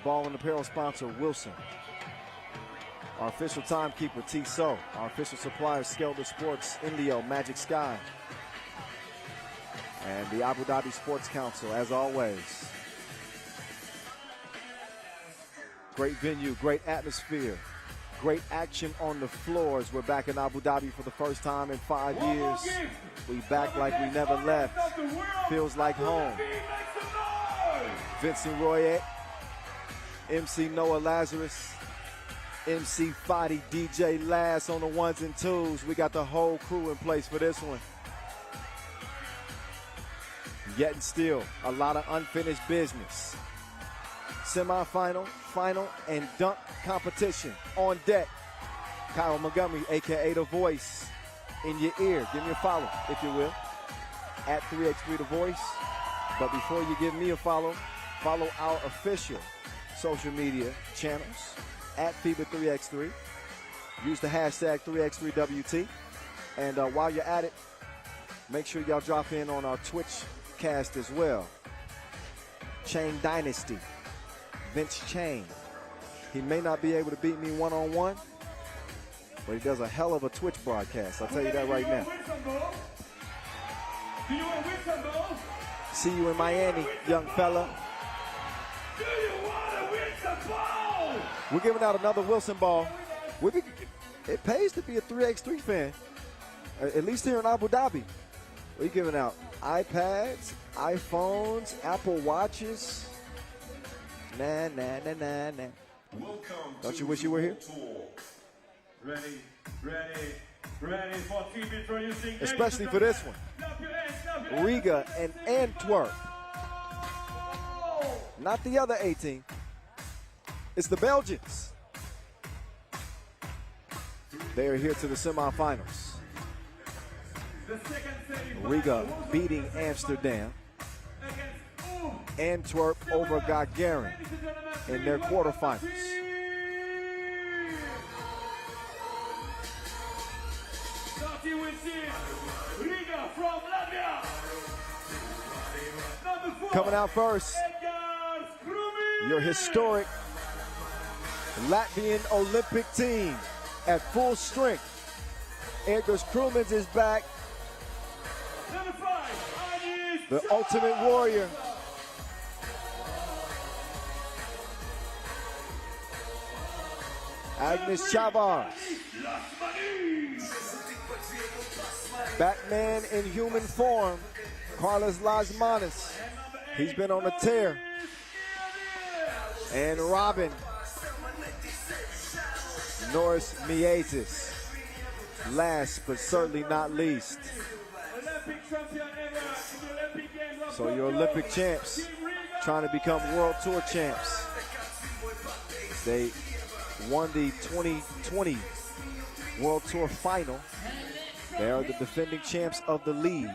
ball and apparel sponsor, Wilson? Our official timekeeper, Tissot. Our official supplier, Skelder Sports, Indio, Magic Sky. And the Abu Dhabi Sports Council, as always. Great venue, great atmosphere. Great action on the floors. We're back in Abu Dhabi for the first time in 5 years. We back like we never left. Feels like home. Vincent Royer, MC Noah Lazarus, MC Fadi, DJ Lass on the 1s and 2s. We got the whole crew in place for this one. Yet and still, a lot of unfinished business. Semi-final, final, and dunk competition on deck. Kyle Montgomery, a.k.a. The Voice, in your ear. Give me a follow, if you will, at 3x3 The Voice. But before you give me a follow, follow our official social media channels, at FIBA 3x3. Use the hashtag 3x3WT. And while you're at it, make sure y'all drop in on our Twitch cast as well. Chain Dynasty. Vince Chain. He may not be able to beat me one-on-one, but he does a hell of a Twitch broadcast. I'll tell you that right now. See you in Miami, young fella. We're giving out another Wilson ball. It pays to be a 3x3 fan, at least here in Abu Dhabi. We're giving out iPads, iPhones, Apple Watches. Nah. Don't you wish you were here? Ready for team introducing. Especially for this one. Riga and Antwerp. Not the other 18. It's the Belgians. They are here to the semifinals. Riga beating Amsterdam. Antwerp over Gagarin in their quarterfinals. Coming out first, your historic Latvian Olympic team at full strength. Edgars Krumins is back. The Ultimate Warrior. Agnes Chavez. Batman in human form, Carlos Lasmanis. He's been on a tear. And Robin. Norris Miezis. Last but certainly not least. So your Olympic champs trying to become World Tour champs. They won the 2020 World Tour final. They are the defending champs of the league.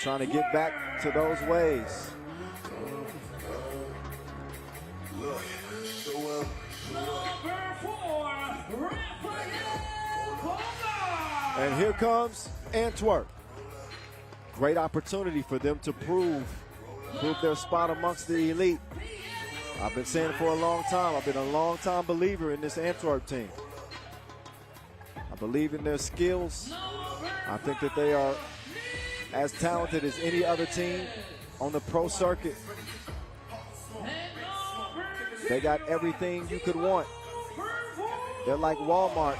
Trying to get back to those ways. And here comes Antwerp. Great opportunity for them to prove their spot amongst the elite. I've been saying it for a long time. I've been a long time believer in this Antwerp team. I believe in their skills. I think that they are as talented as any other team on the pro circuit. They got everything you could want. They're like Walmart.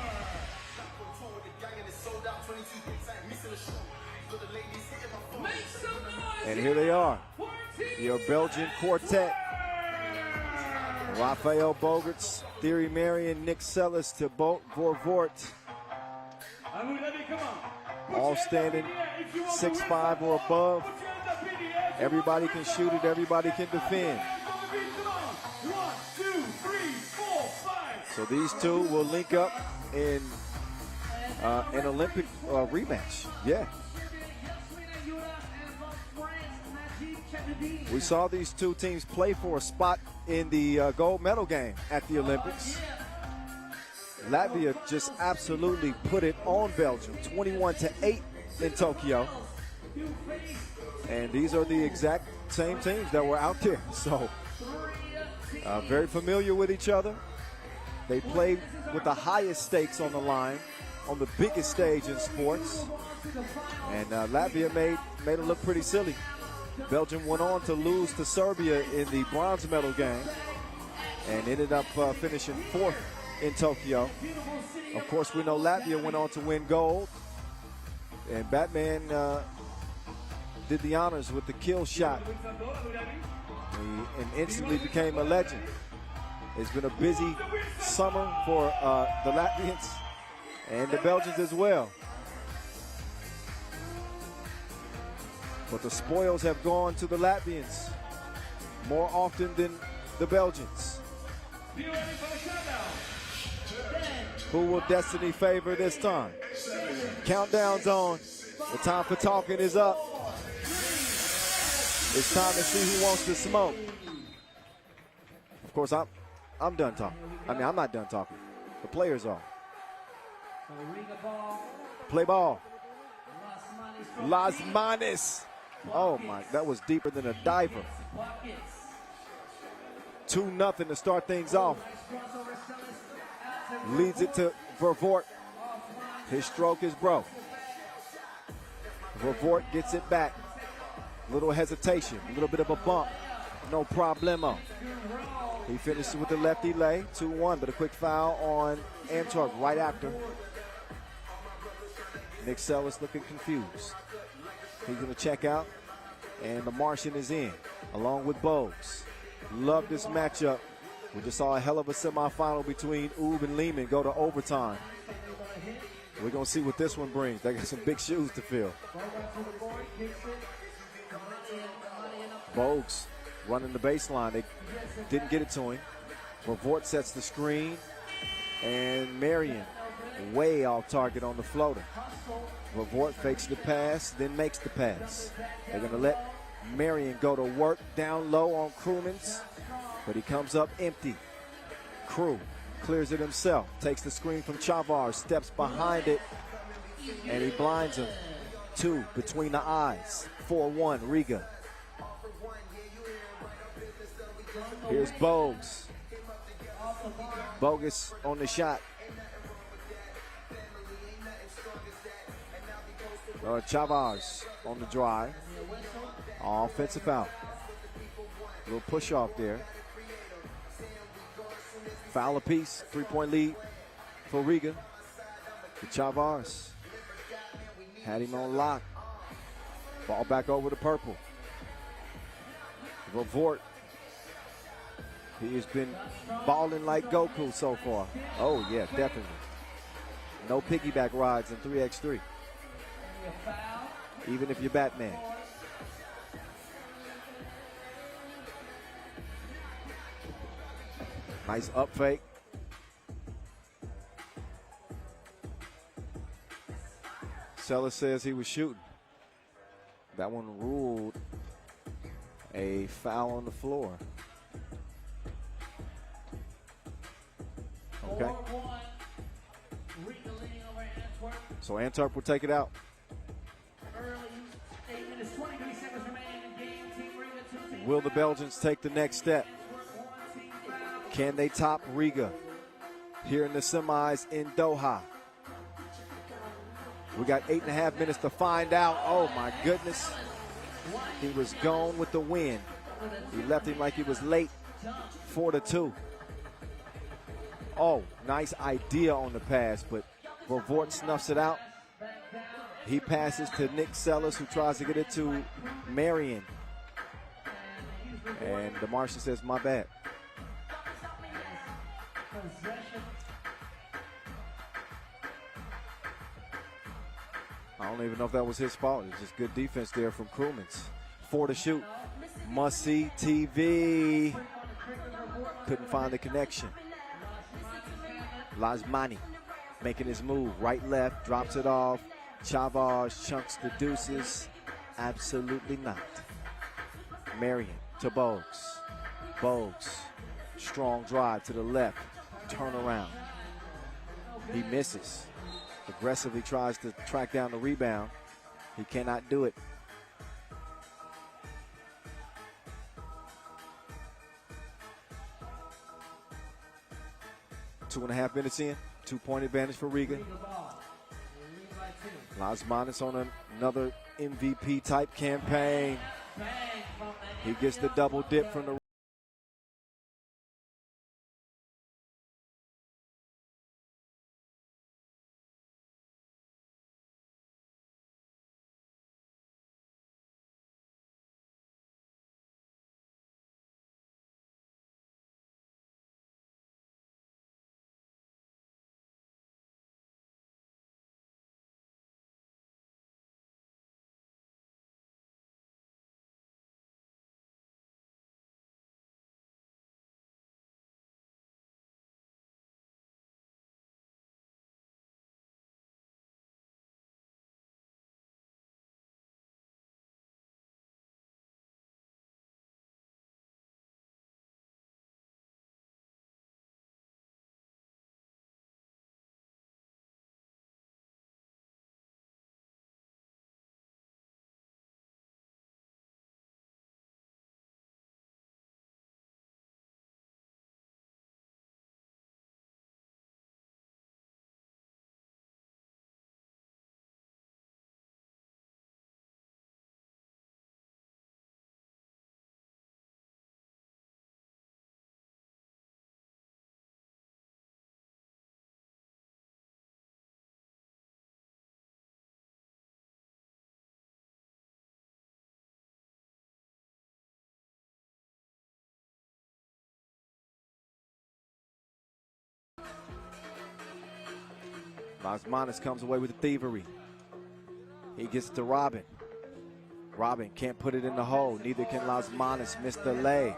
And here they are, your Belgian quartet. Rafael Bogarts, Thierry Marion, Nick Sellis to Vorvoort. All standing 6'5" or above. Everybody can shoot it, everybody can defend. So these two will link up in an Olympic rematch. Yeah. We saw these two teams play for a spot in the gold medal game at the Olympics. Latvia just absolutely put it on Belgium, 21-8 in Tokyo. And these are the exact same teams that were out there. So very familiar with each other. They played with the highest stakes on the line, on the biggest stage in sports. And Latvia made it look pretty silly. Belgium went on to lose to Serbia in the bronze medal game and ended up finishing 4th in Tokyo. Of course, we know Latvia went on to win gold. And Batman did the honors with the kill shot and instantly became a legend. It's been a busy summer for the Latvians and the Belgians as well. But the spoils have gone to the Latvians more often than the Belgians. Who will destiny favor this time? Countdown's on. The time for talking is up. It's time to see who wants to smoke. Of course, I'm done talking. I mean, I'm not done talking. The players are. Play ball. Las Manes. Oh my, that was deeper than a diver. 2-0 to start things off. Leads it to Vorvoort. His stroke is broke. Vorvoort gets it back. Little hesitation, a little bit of a bump. No problemo. He finishes with the lefty lay, 2-1, but a quick foul on Antwerp right after. Nick Sellis looking confused. He's going to check out, and the Martian is in, along with Bogues. Love this matchup. We just saw a hell of a semifinal between Ub and Liman go to overtime. We're going to see what this one brings. They got some big shoes to fill. Bogues running the baseline. They didn't get it to him. Vorvoort sets the screen, and Marion way off target on the floater. Vorvoort fakes the pass, then makes the pass. They're going to let Marion go to work down low on Krumans, but he comes up empty. Crew clears it himself, takes the screen from Chavar, steps behind it, and he blinds him. 2 between the eyes. 4-1 Riga. Here's Bogues. Bogus on the shot. Chavez on the drive. Offensive foul. Little push off there. Foul apiece. 3-point lead for Riga. Chavez had him on lock. Ball back over to purple. Vorvoort He has been balling like Goku so far. Oh, yeah, definitely. No piggyback rides in 3x3. Even if you're Batman. Nice up fake. Sellers says he was shooting. That one ruled a foul on the floor. Okay. So Antwerp will take it out. Will the Belgians take the next step? Can they top Riga here in the semis in Doha? We got 8.5 minutes to find out. Oh my goodness. He was gone with the wind. He left him like he was late. 4-2. Oh, nice idea on the pass, but Vort snuffs it out. He passes to Nick Sellers, who tries to get it to Marion. And the Marshal says, my bad. I don't even know if that was his fault. It's just good defense there from Krumans. 4 to shoot. Must see TV. Couldn't find the connection. Lasmani making his move. Right, left, drops it off. Chavez chunks the deuces. Absolutely not. Marion to Bogues. Bogues. Strong drive to the left. Turn around. He misses. Aggressively tries to track down the rebound. He cannot do it. Two and a half minutes in. 2-point advantage for Riga. Lasmanis on another MVP type campaign. He gets the double dip from the Lasmanis comes away with the thievery. He gets to Robin. Robin can't put it in the hole. Neither can Lasmanis. Miss the lay.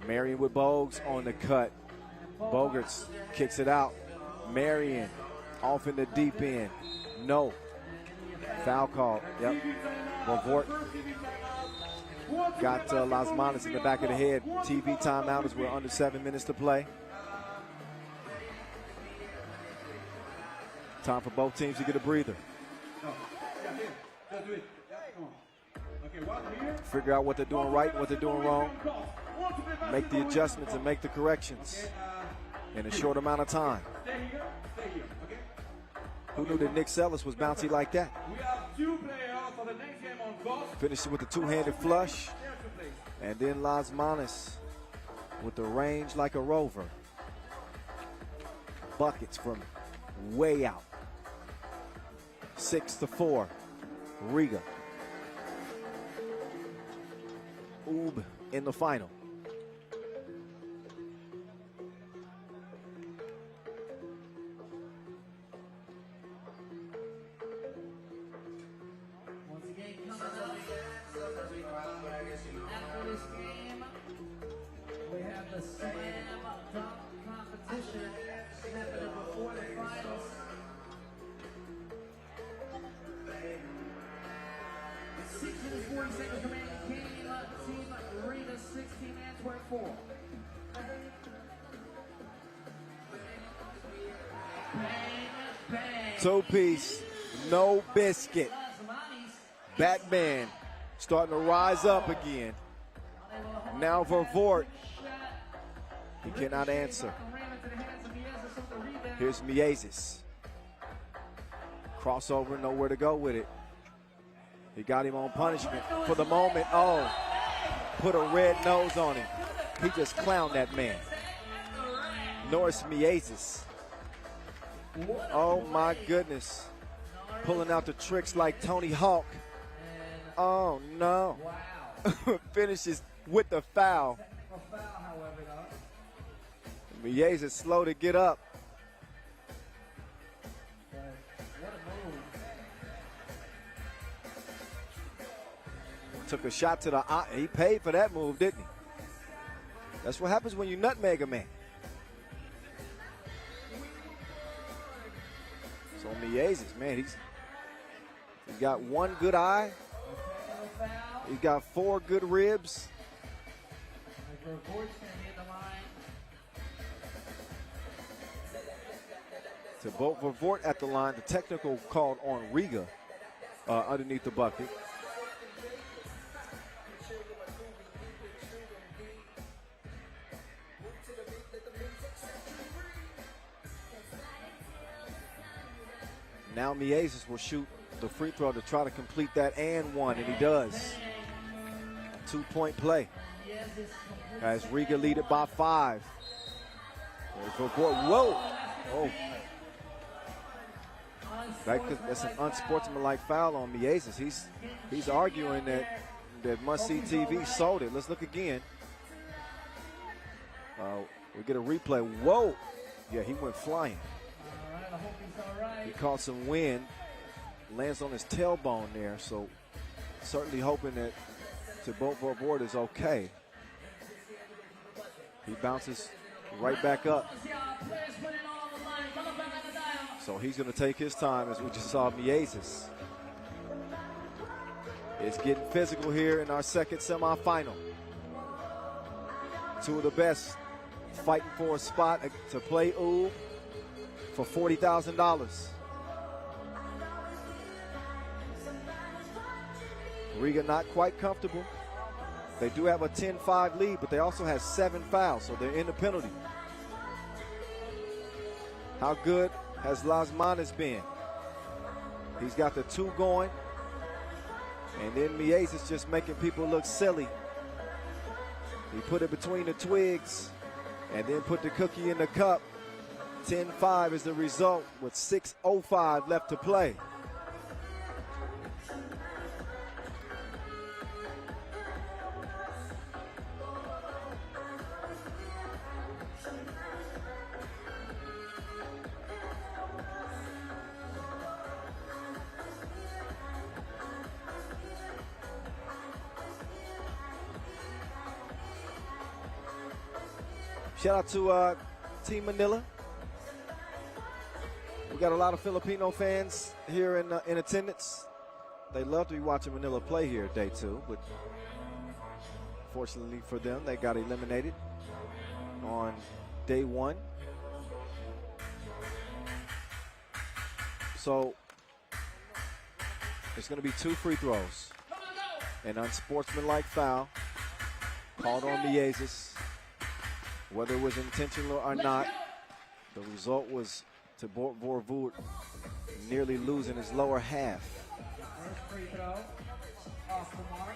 Marion with Bogues on the cut. Bogarts kicks it out. Marion off in the deep end. No. Foul call. Yep. Vort got Lasmanis in the back of the head. TV timeout as we're under 7 minutes to play. Time for both teams to get a breather. Figure out what they're doing right and what they're doing wrong. Make the adjustments and make the corrections in a short amount of time. Who knew that Nick Sellers was bouncy like that? Finished with the two-handed flush. And then Lasmanis with the range like a rover. Buckets from way out. 6-4, Riga. in the final. Once again, coming up after this game, we have the slam dunk competition happening before the finals. 6 minutes 40 seconds remaining. Team Riga 16, Antwerp 4. Two-piece, no biscuit. Batman starting to rise up again. Now Vervoort. He cannot answer. Here's Miezis. Crossover, nowhere to go with it. He got him on punishment for the moment. Oh, put a red nose on him. He just clowned that man. Norris Miezis. Oh my goodness. Pulling out the tricks like Tony Hawk. Oh no. Finishes with the foul. Miezis slow to get up. Took a shot to the eye. He paid for that move, didn't he? That's what happens when you nutmeg a man. So Miezis, man, he's got one good eye. He's got 4 good ribs. To vote for Vort at the line, the technical called on Riga underneath the bucket. Now Miezis will shoot the free throw to try to complete that and one, and he does. 2-point play as Riga lead it by 5. Whoa! Oh. That's an unsportsmanlike foul on Miezis. He's arguing that Must See TV sold it. Let's look again. We get a replay. Whoa! Yeah, he went flying. He caught some wind, lands on his tailbone there, so certainly hoping that Thibaut Board is okay. He bounces right back up. So he's going to take his time, as we just saw Miezis. It's getting physical here in our second semifinal. 2 of the best fighting for a spot to play Oob for $40,000. Riga not quite comfortable. They do have a 10-5 lead, but they also have 7 fouls, so they're in the penalty. How good has Las Manas been? He's got the 2 going, and then Miezis just making people look silly. He put it between the twigs and then put the cookie in the cup. 10-5 is the result with 6:05 left to play. Shout out to Team Manila. We got a lot of Filipino fans here in attendance. They love to be watching Manila play here day 2, but fortunately for them, they got eliminated on day 1. So it's going to be 2 free throws. An unsportsmanlike foul called on Miezis. Whether it was intentional or not, the result was to Vorvoort nearly losing his lower half. First free throw, off the mark.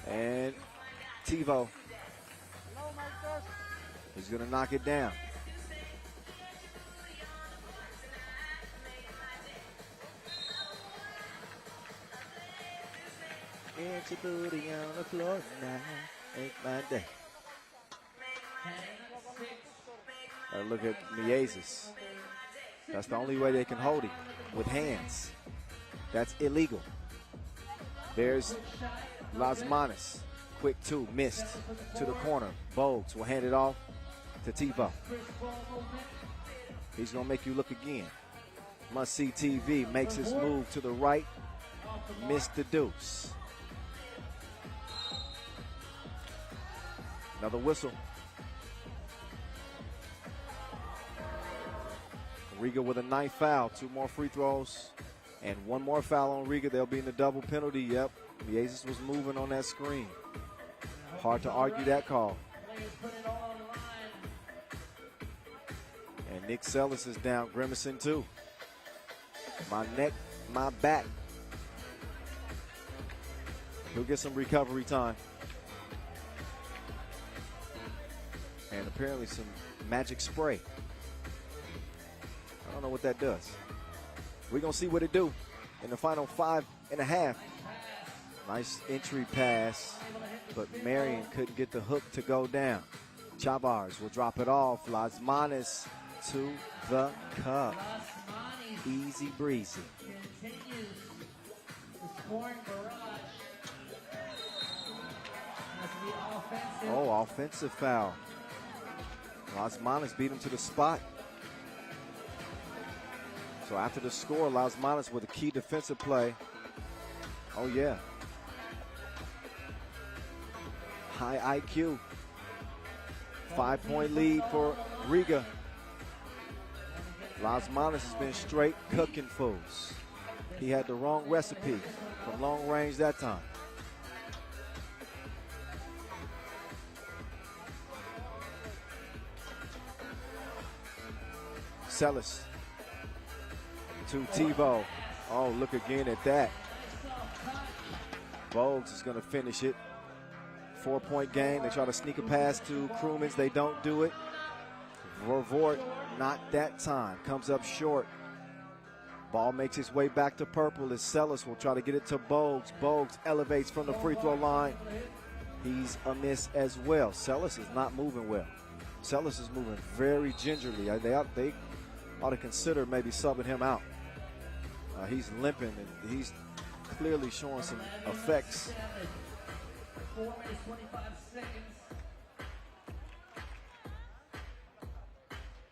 And TiVo, he's going to knock it down. Ain't your booty on the floor now. Ain't my day. Look at Miezes. That's the only way they can hold him, with hands. That's illegal. There's Lasmanis. Quick two, missed to the corner. Bogues will hand it off to Tebow. He's going to make you look again. Must see TV makes his move to the right. Missed the deuce. Another whistle. Riga with a 9th foul. 2 more free throws. And 1 more foul on Riga. They'll be in the double penalty. Yep. Miezes was moving on that screen. Hard to argue that call. And Nick Sellis is down, grimacing too. My neck, my back. He'll get some recovery time. And apparently some magic spray. I don't know what that does. We're going to see what it do in the final 5.5. Nice entry pass, but Marion couldn't get the hook to go down. Chavars will drop it off. Lasmanis to the cup. Easy breezy. Oh, offensive foul. Lasmanis beat him to the spot. So after the score, Lasmanis with a key defensive play. Oh, yeah. High IQ. 5-point lead for Riga. Lasmanis has been straight cooking fools. He had the wrong recipe from long range that time. Sellis to Tebow. Oh, look again at that. Bogues is going to finish it. 4-point game. They try to sneak a pass to Krumins. They don't do it. Vervoort, not that time. Comes up short. Ball makes its way back to purple as Sellis will try to get it to Bogues. Bogues elevates from the free throw line. He's a miss as well. Sellis is not moving well. Sellis is moving very gingerly. They ought to consider maybe subbing him out. He's limping and he's clearly showing some effects. 4 minutes, 25 seconds.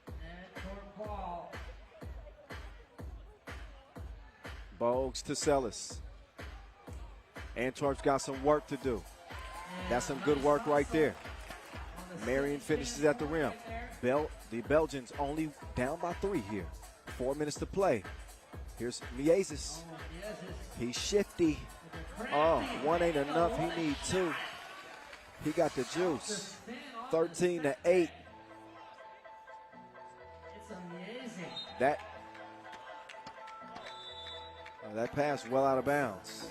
And for ball. Bogues to Sellis. Antwerp's got some work to do. That's some good work right there. Marion finishes at the rim. The Belgians only down by 3 here. 4 minutes to play. Here's Miezes. He's shifty. Oh, 1 ain't enough. He need 2. He got the juice. 13-8. It's amazing. That pass well out of bounds.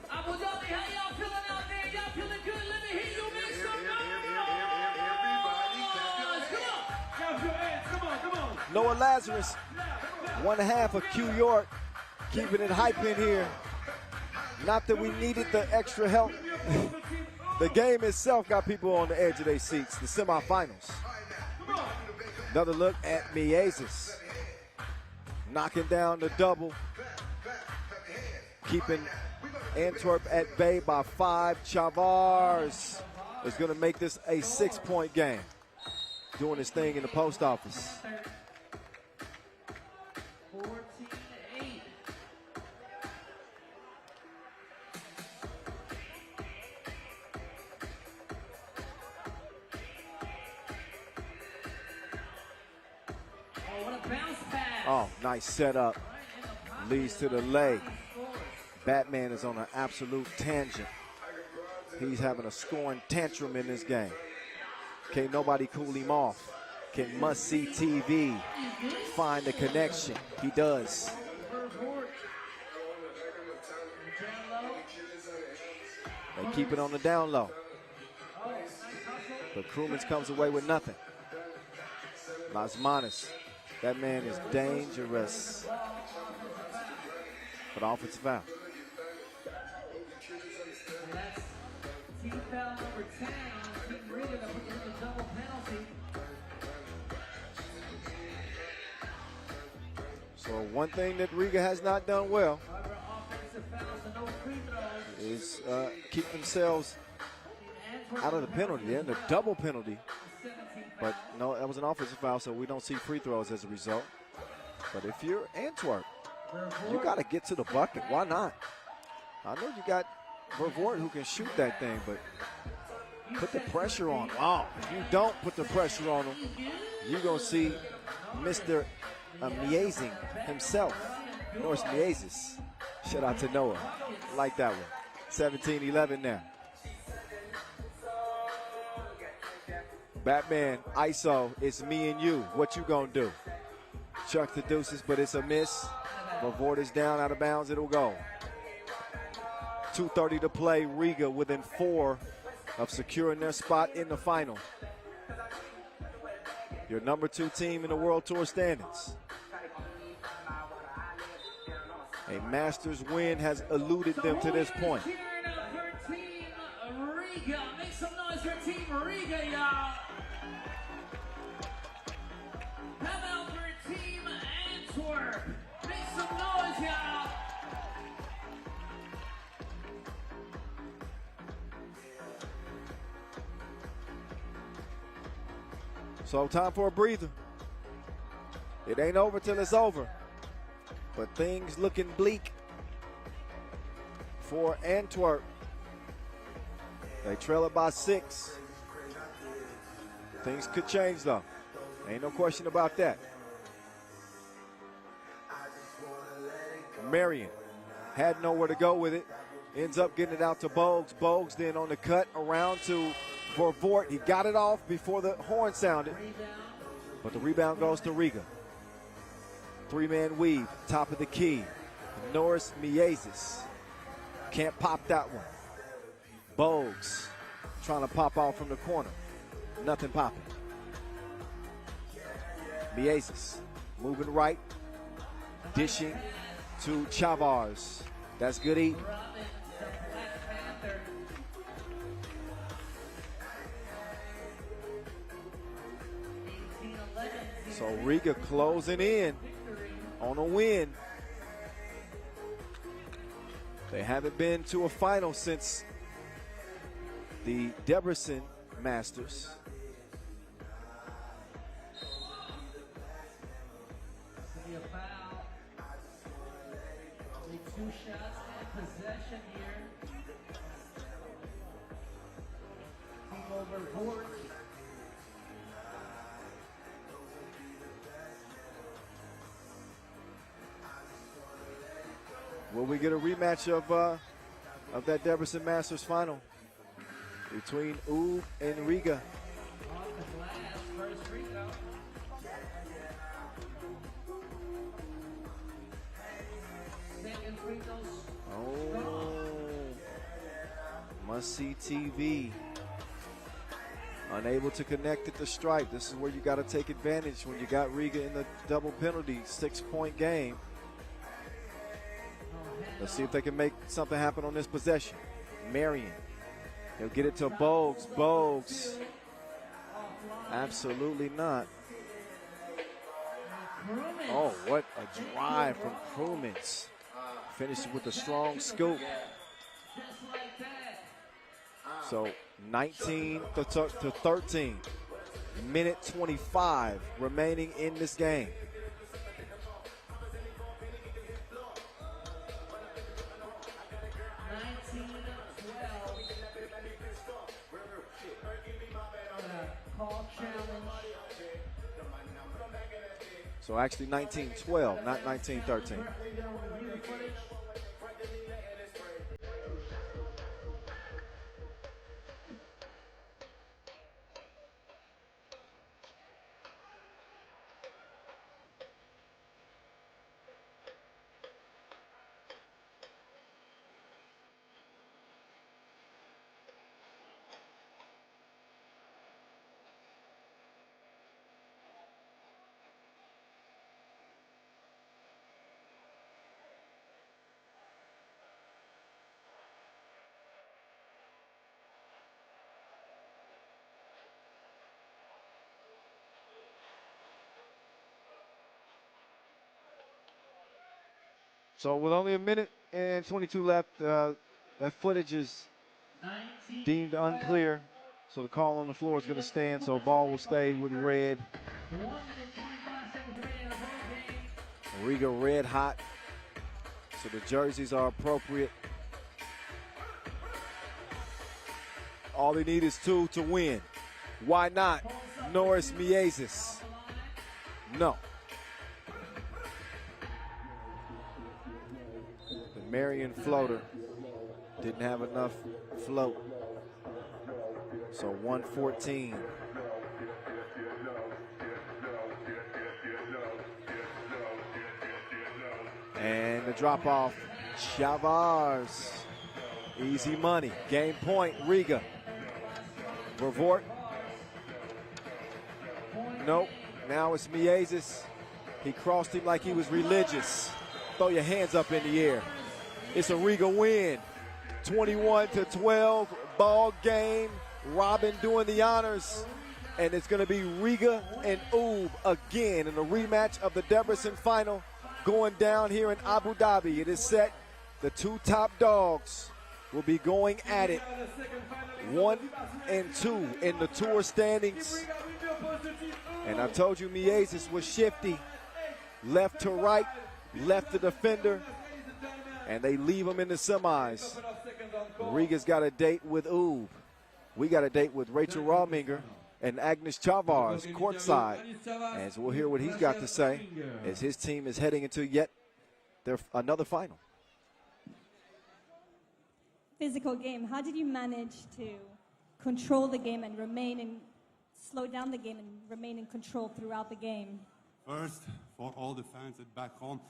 Abu Dhabi, how y'all feeling out there? Y'all feeling good? Let me hear you make some noise. Come on. Come on. Noah Lazarus, 1.5 of Q York, keeping it hype in here. Not that we needed the extra help. The game itself got people on the edge of their seats, the semifinals. Another look at Miezes. Knocking down the double. Keeping Antwerp at bay by 5. Chavars is going to make this a 6-point game. Doing his thing in the post office. 14-8. Oh, what a bounce pass. Oh, nice setup. Leads to the lay. Batman is on an absolute tangent. He's having a scoring tantrum in this game. Can't nobody cool him off. Can must-see TV find the connection? He does. They keep it on the down low. But Krumins comes away with nothing. Lasmanis, that man is dangerous. But offensive foul. Team foul number 10 on Team Riga that put in the double penalty. So one thing that Riga has not done well is keep themselves out of the penalty. They're in the double penalty. But no, that was an offensive foul, so we don't see free throws as a result. But if you're Antwerp, you got to get to the bucket. Why not? I know you got Vervoort who can shoot that thing, but put the pressure on. Oh, if you don't put the pressure on him, you're going to see Mr. Miezing himself, Norris Miezis. Shout out to Noah. Like that one. 17-11 now. Batman, ISO, it's me and you. What you gonna do? Chuck the deuces, but it's a miss. Vervoort is down, out of bounds, it'll go. 2:30 to play, Riga within 4 of securing their spot in the final. Your number 2 team in the World Tour standings. A Masters win has eluded them to this point. Here for Team Riga. Make some noise for Team Riga, y'all. How about for Team Antwerp? Make some noise, y'all. So time for a breather. It ain't over till it's over. But things looking bleak for Antwerp. They trail it by 6. Things could change though. Ain't no question about that. Marion had nowhere to go with it. Ends up getting it out to Bogues. Bogues then on the cut around to Vervoort. He got it off before the horn sounded. But the rebound goes to Riga. 3-man weave, top of the key. Norris Miezis. Can't pop that one. Bogues trying to pop out from the corner. Nothing popping. Miezis moving right. Dishing to Chavars. That's good eating. So Riga closing in on a win. They haven't been to a final since the Debrecen Masters. Be a foul. Only 2 shots in possession here. Team over Vervoort. Will we get a rematch of that Debrecen Masters final between Ub and Riga? Oh, must-see TV. Unable to connect at the stripe. This is where you got to take advantage when you got Riga in the double penalty 6-point game. Let's see if they can make something happen on this possession. Marion. He'll get it to Bogues. Bogues. Absolutely not. Oh, what a drive from Krumins. Finishes with a strong scoop. So 19 to 13. Minute 25 remaining in this game. So actually 19-12, not 19-13. So with only a minute and 22 left, that footage is deemed unclear. So the call on the floor is going to stand. So ball will stay with red. Riga red hot. So the jerseys are appropriate. All they need is 2 to win. Why not? Norris Miezis. No. The Marion floater didn't have enough float. So 114. And the drop off, Chavars. Easy money. Game point, Riga. Vervoort. Nope. Now it's Miezis. He crossed him like he was religious. Throw your hands up in the air. It's a Riga win. 21-12 ball game. Robin doing the honors. And it's going to be Riga and Oob again in a rematch of the Debrecen final going down here in Abu Dhabi. It is set. The two top dogs will be going at it. 1 and 2 in the tour standings. And I told you Miezis was shifty. Left to right, left to defender. And they leave him in the semis. Riga's got a date with Oob. We got a date with Rachel Rawminger and Agnes Chavars courtside. And so we'll hear what he's got to say as his team is heading into yet another final. Physical game. How did you manage to control the game and slow down the game and remain in control throughout the game? First, for all the fans at back home.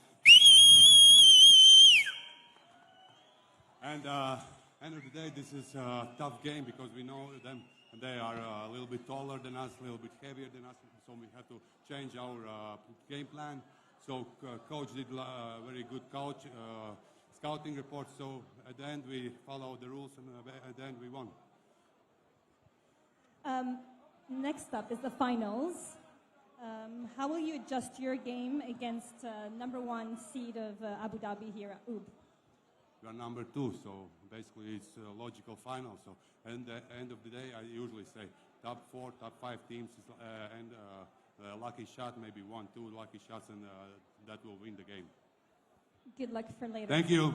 And end of the day, this is a tough game because we know them. They are a little bit taller than us, a little bit heavier than us, so we have to change our game plan. So coach did a very good scouting report. So at the end, we followed the rules, and at the end, we won. Next up is the finals. How will you adjust your game against #1 seed of Abu Dhabi here at Oob? We are number 2, so basically it's a logical final. So at the end of the day, I usually say top 4, top 5 teams, and lucky shot, maybe 1-2 lucky shots, and that will win the game. Good luck for later. Thank you.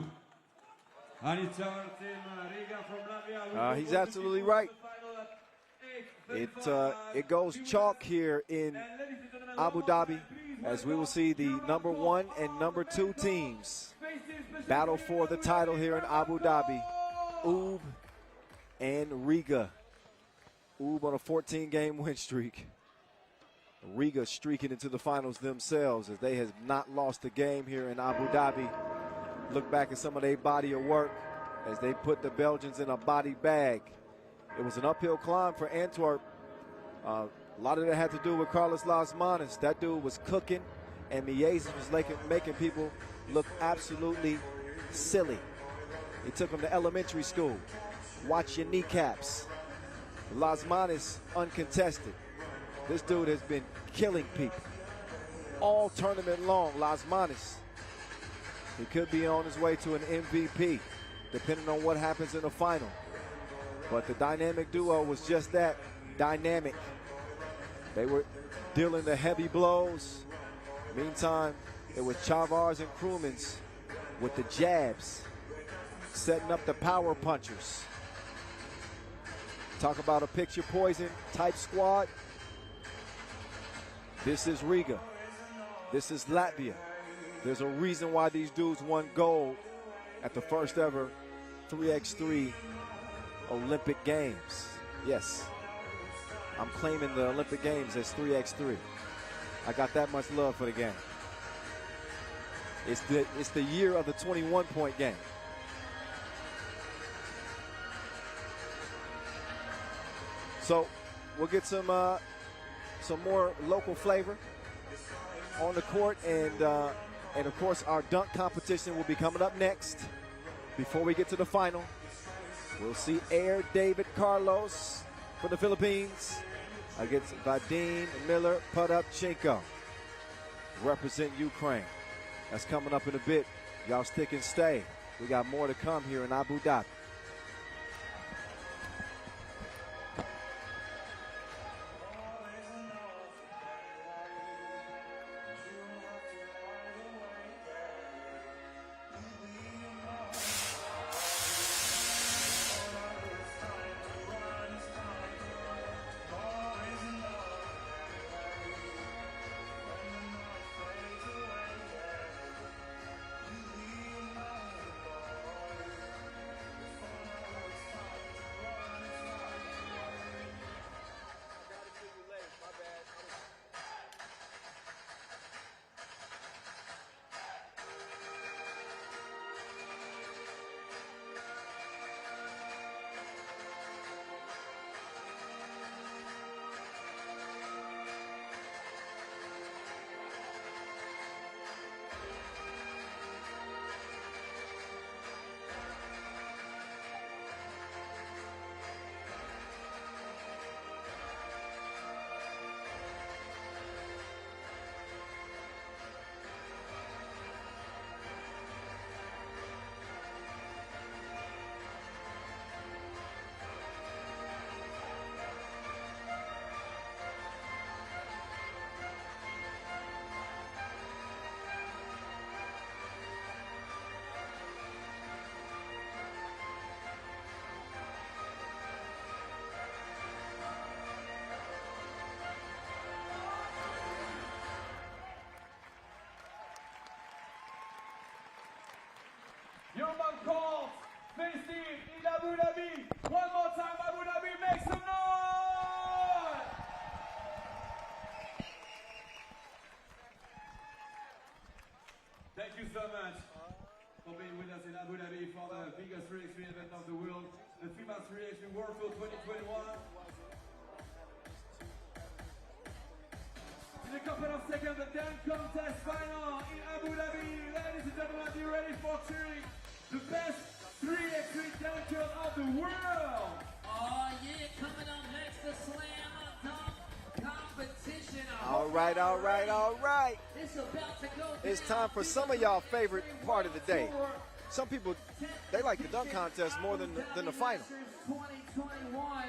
He's absolutely right. It goes chalk here in Abu Dhabi as we will see the #1 and #2 teams battle for the title here in Abu Dhabi. Oob and Riga. Oob on a 14-game win streak. Riga streaking into the finals themselves as they have not lost a game here in Abu Dhabi. Look back at some of their body of work as they put the Belgians in a body bag. It was an uphill climb for Antwerp. A lot of it had to do with Carlos Lasmanis. That dude was cooking, and Miezis was making people look absolutely silly. He took them to elementary school. Watch your kneecaps. Lasmanis uncontested. This dude has been killing people all tournament long. Lasmanis. He could be on his way to an MVP, depending on what happens in the final. But the dynamic duo was just that, dynamic. They were dealing the heavy blows. Meantime, it was Chavars and Krumans with the jabs, setting up the power punchers. Talk about a picture poison type squad. This is Riga. This is Latvia. There's a reason why these dudes won gold at the first ever 3x3 Olympic Games. Yes, I'm claiming the Olympic Games as 3x3. I got that much love for the game. It's the year of the 21-point game. So we'll get some more local flavor on the court, and of course our dunk competition will be coming up next. Before we get to the final, we'll see Air David Carlos for the Philippines against Vadim Miller Podapchenko, represent Ukraine. That's coming up in a bit Y'all stick and stay. We got more to come here in Abu Dhabi. Young man calls, face team in Abu Dhabi. One more time, Abu Dhabi, make some noise! Thank you so much for being with us in Abu Dhabi for the biggest 3x3 event of the world, the FIBA 3x3 World Tour 2021. In a couple of seconds, the dunk contest final in Abu Dhabi. Ladies and gentlemen, be ready for cheering the best 3x3 dunkers of the world. Oh yeah, coming up next, the slam dunk competition. All right, all right, all right. It's about to go. It's time for some of y'all favorite part of the day. Some people, they like the dunk contest more than the final. 2021.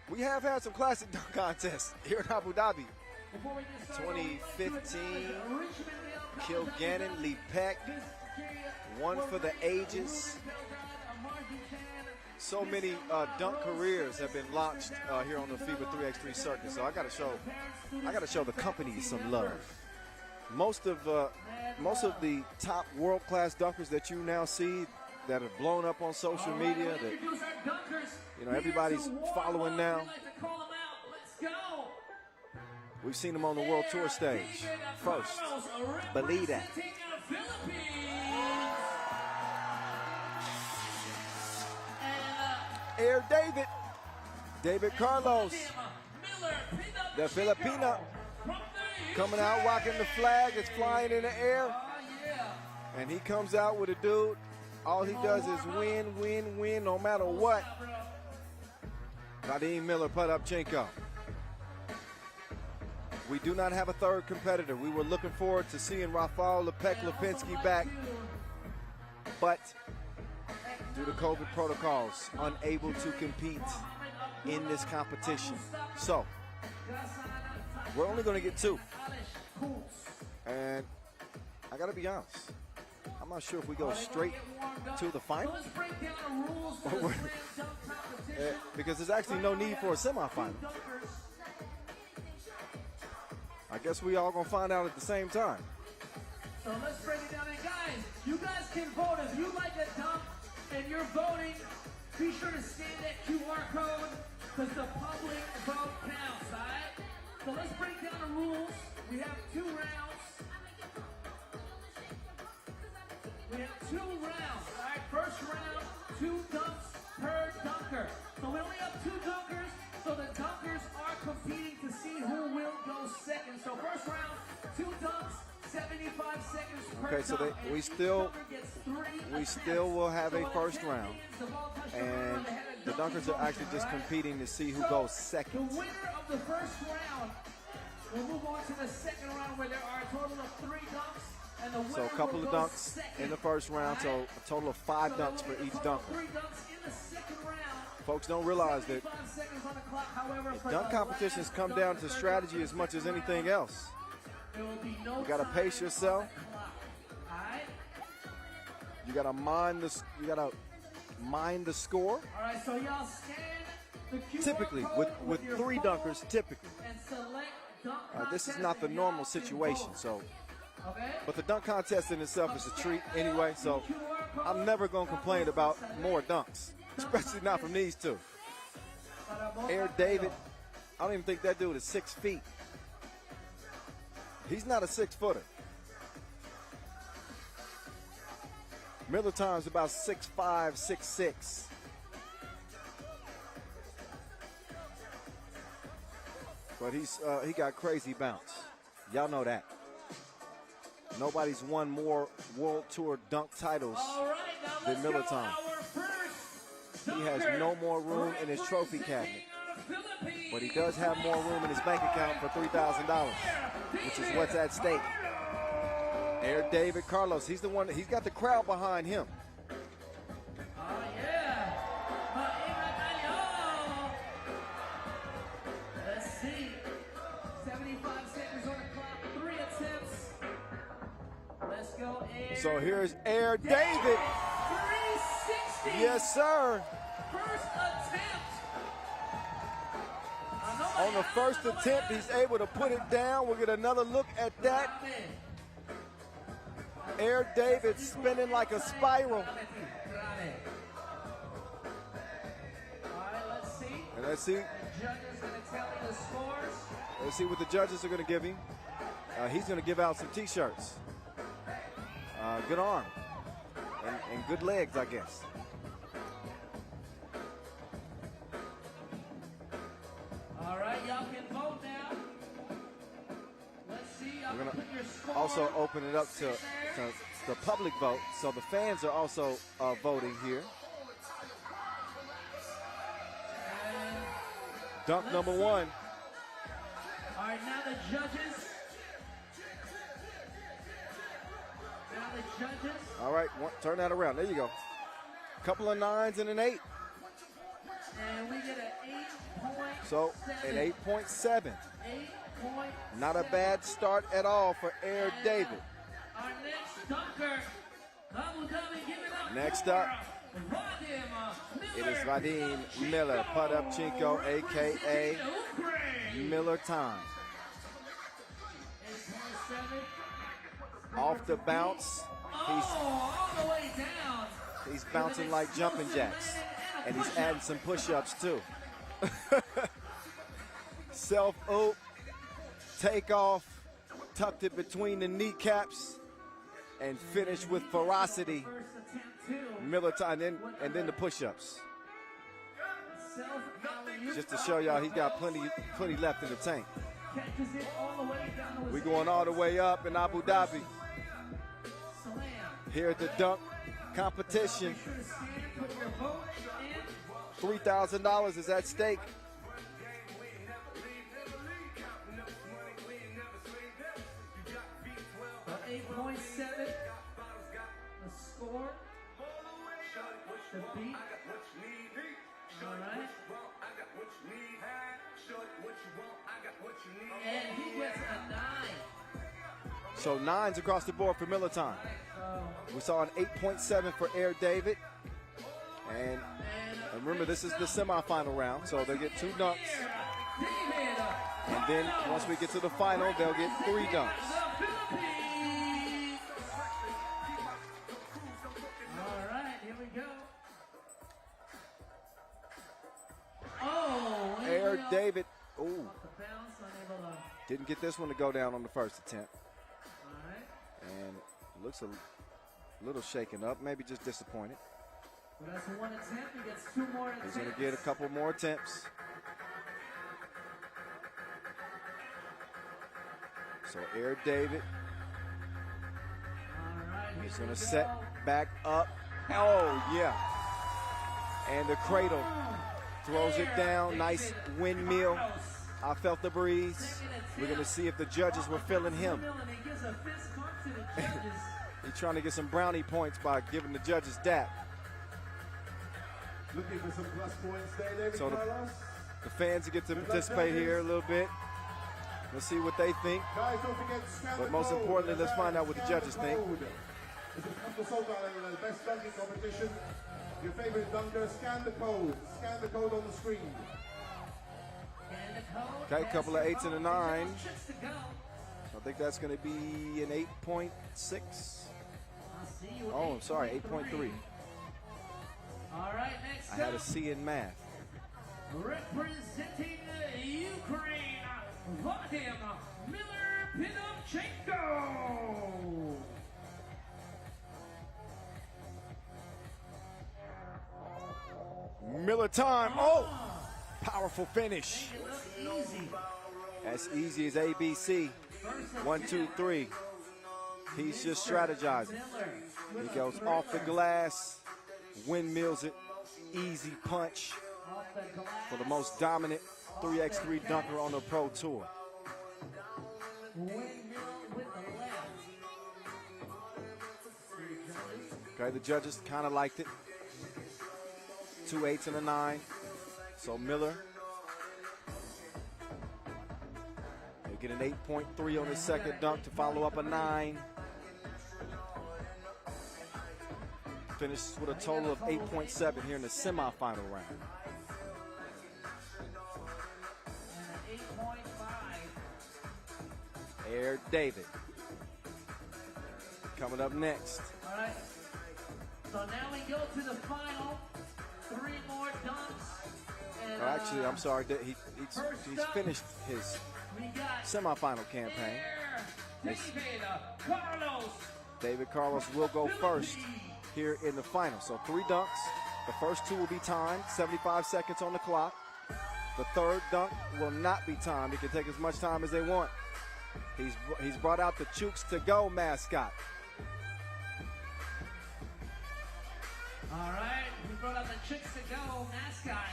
We have had some classic dunk contests here in Abu Dhabi. 2015, Kilgannon, Lee Peck, one for the ages. So many dunk careers have been launched here on the FIBA 3x3 circuit. So I gotta show the company some love. Most of the top world-class dunkers that you now see that have blown up on social media, that everybody's following now. We've seen them on the World Tour stage. First, believe that. Air David Carlos, the Filipina, coming out rocking the flag that's flying in the air. And he comes out with a dude, all he does is win, win, win, no matter what. Vadim Miller-Potapchenko. We do not have a third competitor. We were looking forward to seeing Rafał Lipek-Lipinski back, but due to COVID protocols, unable to compete in this competition. So, we're only going to get two. And I got to be honest, I'm not sure if we go straight to the final. Because there's actually no need for a semifinal. I guess we all gonna find out at the same time. So let's break it down. And guys, you guys can vote. If you like a dunk and you're voting, be sure to scan that QR code because the public vote counts, all right? So let's break down the rules. We have 2 rounds. We have 2 rounds, all right? First round, 2 dunks per dunker. So we only have 2 dunkers, so the dunkers are competing to see who will go second. So first round, 2 dunks, 75 seconds per Okay, so dunk. we still will have a first round, and the dunkers are actually just competing to see who goes second. The winner of the first round will move on to the second round where there are a total of 3 dunks So a couple of dunks in the first round, so a total of 5 dunks for each dunker. Folks don't realize that dunk competitions come down to strategy as much as anything else. You got to pace yourself. You got to mind the score. All right, so y'all scan the QR Typically, code with your 3 phone dunkers, typically. and select dunk This is contest not the and normal y'all can situation, vote. so. Okay? But the dunk contest in itself is a treat anyway, so I'm never going to complain about more dunks, especially not from these two. Air David, I don't even think that dude is 6 feet. He's not a 6-footer. Militan's about 6'5", 6'6". But he got crazy bounce. Y'all know that. Nobody's won more World Tour dunk titles than Militan. He has no more room in his trophy cabinet. But he does have more room in his bank account for $3,000, which is what's at stake. Air David Carlos, he's the one, he's got the crowd behind him. Let's see. 75 seconds on the clock, 3 attempts. Let's go, Air. So here's Air David. 360. Yes, sir. First attempt. On the first attempt, he's able to put it down. We'll get another look at that. Air David spinning like a spiral. And let's see. Let's see what the judges are going to give him. He's going to give out some T-shirts. Good arm. And good legs, I guess. All right, y'all can vote now. Let's see. We're going to also open it up to the public vote. So the fans are also voting here. Dunk number 1. All right, now the judges. All right, turn that around. There you go. Couple of 9s and an 8. And we get an 8.7. So an 8.7. 8.7. Not a bad start at all for Air David. Our next dunker, Abu Dhabi, give it up. Next up, it is Vadim Miller, Podupchenko, a.k.a. Miller Time. Off the bounce, he's bouncing like jumping jacks, and he's adding some push-ups too. Self-oop, take off, tucked it between the kneecaps, and finish with ferocity. Miller time, and then the push-ups. Just to show y'all, he's got plenty left in the tank. We're going all the way up in Abu Dhabi. Here at the dunk competition. $3,000 is at stake. The 8.7. The score. The beat. All right. And he gets a 9. So 9s across the board for Militan. We saw an 8.7 for Air David. And remember, this is the semifinal round, so they'll get 2 dunks. And then once we get to the final, they'll get 3 dunks. All right, here we go. Oh, Air David, ooh. Didn't get this one to go down on the first attempt. And looks a little shaken up, maybe just disappointed. Well, that's 1 attempt. He gets 2 more attempts. He's going to get a couple more attempts. So Air David. He's going to set back up. Oh, yeah. And the cradle throws it down. Nice windmill. I felt the breeze. We're going to see if the judges were feeling him. He gives a fist bump to the judges. He's trying to get some brownie points by giving the judges dap. Looking for some plus points there, David So Carlos. the fans get to participate here a little bit. Let's see what they think. Guys, don't forget to scan But the most code. importantly, let's find out what the judges think. If you come to Sultan and the best dunking competition, your favorite dunker, scan the code. Scan the code on the screen. Okay, a couple of 8s and a 9. I think that's going to be an 8.6. Oh, I'm sorry, 8.3. All right, next I had a up, C in math. representing Ukraine, Vadim Miller-Pinochenko. Miller time. Oh, powerful finish. Easy. As easy as ABC. 1, 2, 3. He's just strategizing. He goes off the glass, windmills it, easy punch for the most dominant 3x3 dunker on the Pro Tour. Okay, the judges kind of liked it. 2 8s and a 9. So Miller, he'll get an 8.3 on his second dunk to follow up a 9. Finishes with a total of 8.7 here in the semifinal round. 8.5. Air David coming up next. All right. So now we go to the final. 3 more dunks. And, Actually, I'm sorry, he's finished his semifinal campaign. David Carlos will go first here in the final. So 3 dunks. The first 2 will be timed, 75 seconds on the clock. The third dunk will not be timed. He can take as much time as they want. He's brought out the Chooks to Go mascot. All right, we brought out the Chicks to Go mascot.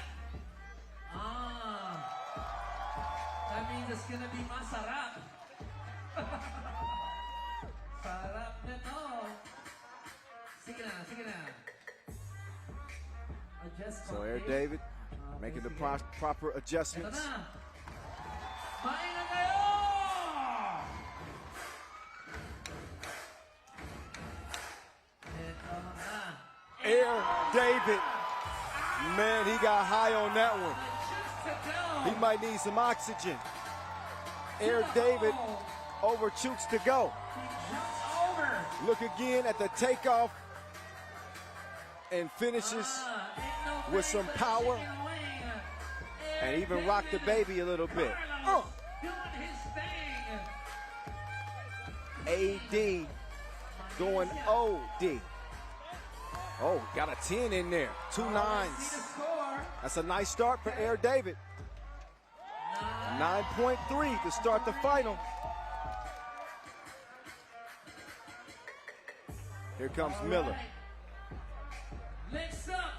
That means it's gonna be Masarap. Sarap nito. Sige na. Adjust. So Air David making the proper adjustments. Ito na. Main na kayo! Ito na. Air David. Man, he got high on that one. He might need some oxygen. Air David over Chooks to Go. Look again at the takeoff and finishes with some power and even rock the baby a little bit. AD going OD. Oh, got a 10 in there. 2 9s. That's a nice start for Air David. 9.3 to start the final. Here comes Miller. Next up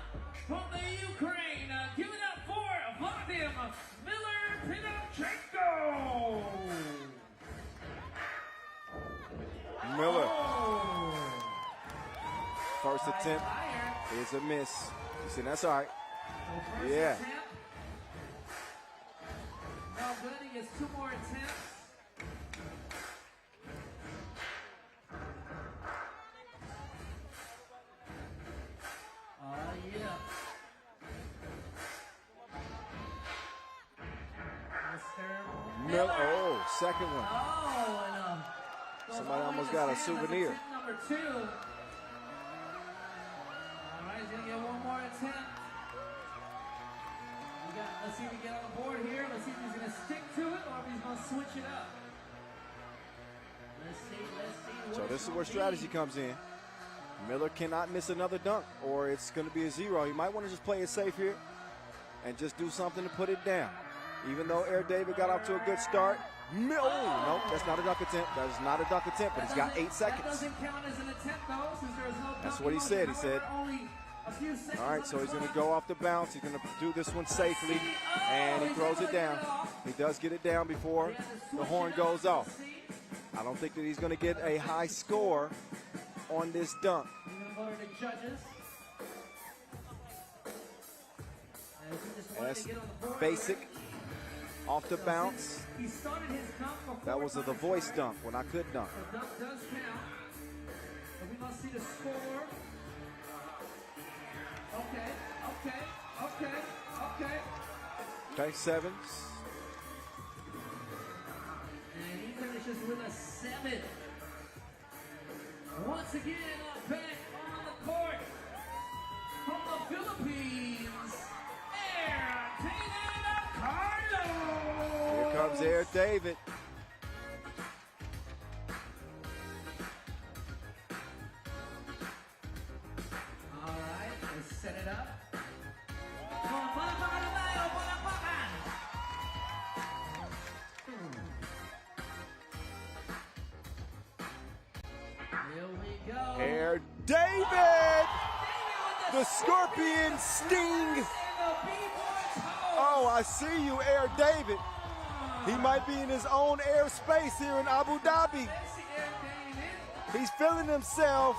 from the Ukraine, give it up for Vadim Miller-Pinochenko. Miller. First attempt is a miss. You see, that's all right. Yeah. No good, he gets 2 more attempts. Yeah. Miller. Oh, second one. Oh, and Somebody almost got a souvenir. Number 2. All right, he's gonna get 1 more attempt. Let's see if he get on the board here. Let's see if he's gonna stick to it or if he's gonna switch it up. Let's see. So this is where strategy comes in. Miller cannot miss another dunk or it's going to be a 0. He might want to just play it safe here and just do something to put it down. Even though Air David got off to a good start. No, that's not a dunk attempt. That is not a dunk attempt, but he's got 8 seconds. That doesn't count as an attempt though, since there's no That's what he said. He said All right, so he's going to go off the bounce. He's going to do this one safely, and he throws it down. He does get it down before the horn goes off. I don't think that he's going to get a high score on this dunk. That's basic, off the bounce. That was the voice dunk when I could dunk. The dunk does count. And we must see the score. Okay. Okay, sevens. And he finishes with a 7. Once again, back on the court from the Philippines, Air David Carlos. Here comes Air David. All right, let's set it up. Here we go. Air David! The Scorpion Sting! Oh, I see you, Air David. He might be in his own airspace here in Abu Dhabi. He's feeling himself,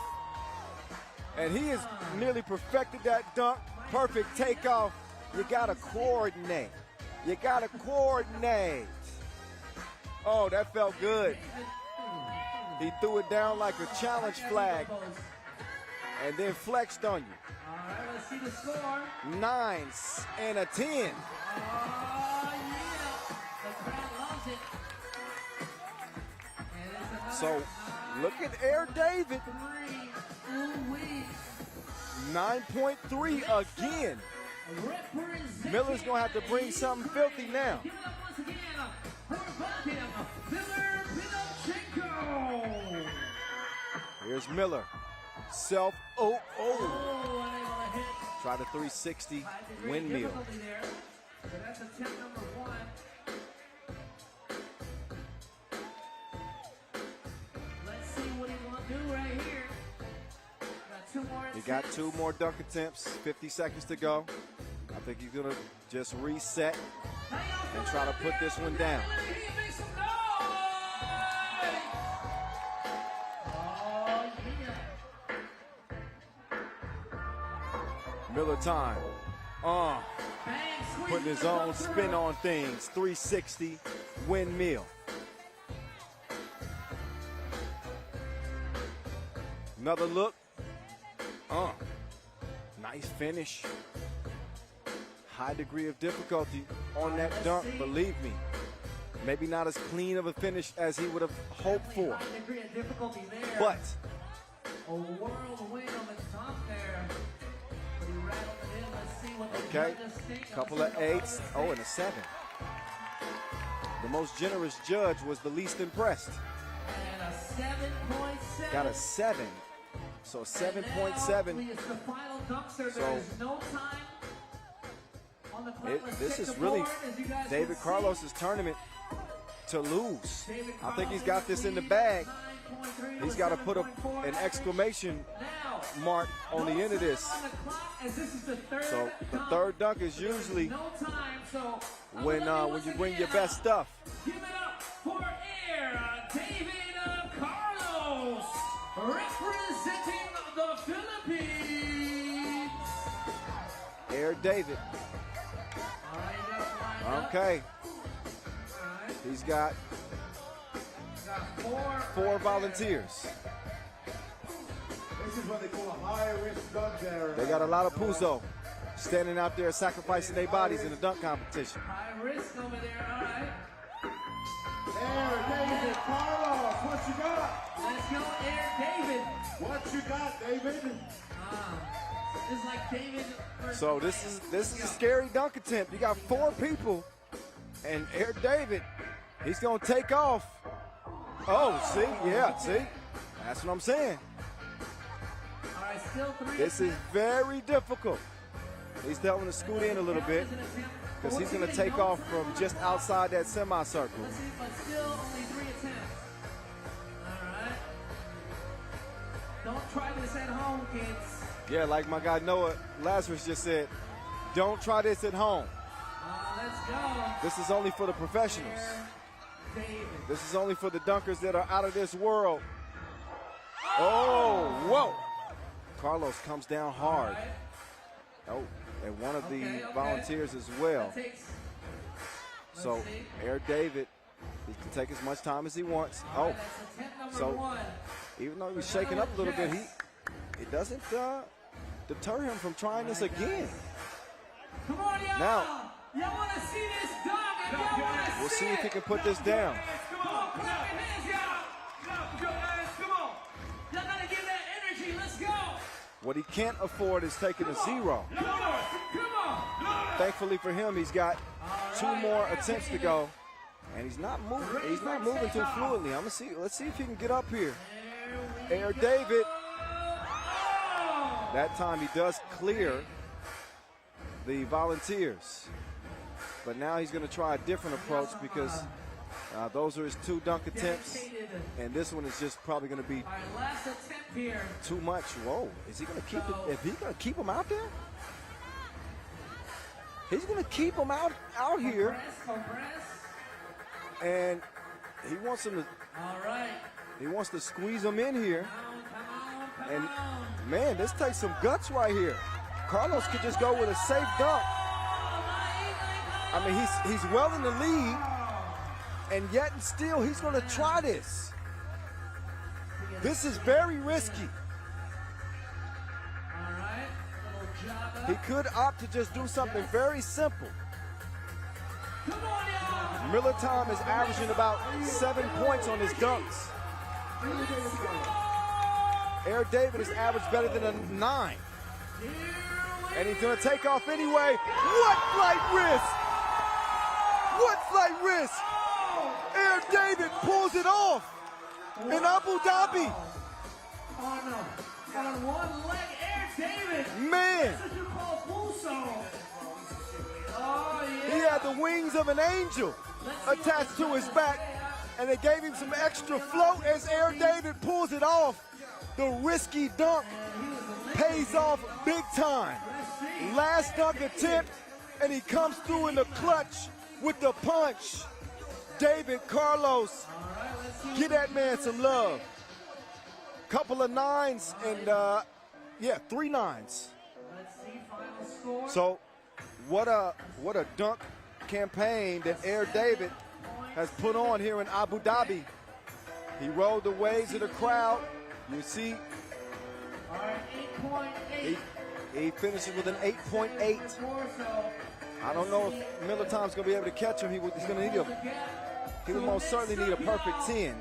and he has nearly perfected that dunk. Perfect takeoff. You gotta coordinate. You gotta coordinate. Oh, that felt good. He threw it down like a challenge flag and then flexed on you. All right, let's see the score. 9 and a 10. Oh, yeah. The crowd loves it. And it's another So look at Air David. 9.3 again. Miller's going to have to bring something filthy now. Give it up once again for Miller Pinochenko. Here's Miller. Self. Oh. Try the 360 windmill. So that's attempt number 1. Let's see what he wants to do right here. Got 2 more attempts. He got 2 more dunk attempts. 50 seconds to go. I think he's going to just reset and try to put this one down. Miller time. Putting his own spin on things. 360 windmill. Another look. Nice finish. High degree of difficulty on that dunk, believe me. Maybe not as clean of a finish as he would have hoped for. High degree of difficulty there. But a whirlwind on the top there. But he rattled it in. Let's see what the okay, judges think. couple of 8s. Oh, and a 7. The most generous judge was the least impressed. And a 7.7. Got a 7. So 7.7. It's the final dunkster. There is no time on the clock. This is really David Carlos's tournament to lose. I think he's got this in the bag. He's got to put an exclamation mark on the end of this. So the third dunk is usually when you bring your best stuff. Give it up for Air David Carlos, representing the Philippines. Air David. Okay. He's got 4 volunteers. This is what they call a high-risk dunk there. They got a lot of Puzo standing out there sacrificing their bodies in the dunk competition. High risk over there, all right. Air David Carlos, what you got? Let's go, Air David. What you got, David? It's like David. So this is a scary dunk attempt. You got 4 people, and Air David, he's gonna take off. Oh, see, that's what I'm saying. All right, still 3. This is very difficult. He's telling him to scoot in a little bit because he's gonna take off from just outside that semicircle. But still only 3 attempts. All right. Don't try this at home, kids. Yeah, like my guy Noah Lazarus just said, don't try this at home. Let's go. This is only for the professionals. This is only for the dunkers that are out of this world. Oh, whoa. Carlos comes down hard. Oh, and one of the volunteers as well. So, Air David, he can take as much time as he wants. Oh, so even though he's shaking up a little bit, it doesn't deter him from trying this again. Come on, y'all. Now, y'all want to see this dunk? If y'all want to we'll see if he can put this down. Come on, clap your hands, y'all. Put your hands, come on. Y'all got to give that energy. Let's go. What he can't afford is taking a zero. Come on. Thankfully for him, he's got 2 more attempts to go, and he's not moving. He's not moving too fluidly. Let's see if he can get up here. Air David. That time he does clear the volunteers, but now he's going to try a different approach because those are his 2 dunk attempts, and this one is just probably going to be Last attempt here. too much. Whoa, is he going to keep it? Is he going to keep him out there? He's going to keep him out here, and he wants him to. All right. He wants to squeeze him in here, and man, this takes some guts right here. Carlos could just go with a safe dunk. I mean, he's well in the lead, and yet and still he's going to try this. This is very risky. He could opt to just do something very simple. Miller Time is averaging about 7 points on his dunks. Air David is averaged better than a 9. And he's going to take off anyway. What flight risk? What flight risk? Air David pulls it off in Abu Dhabi. On one leg, Air David. Man. That's what you call Fuso. Oh, yeah. He had the wings of an angel attached to his back, and they gave him some extra float as Air David pulls it off. The risky dunk pays off big time. Last dunk attempt, and he comes through in the clutch with the punch. David Carlos, give that man some love. Couple of 9s and 3 9s. So what a dunk campaign that Air David has put on here in Abu Dhabi. He rode the waves of the crowd. You see, he finishes with an 8.8. I don't know if Miller Time's going to be able to catch him. He will most certainly need a perfect 10.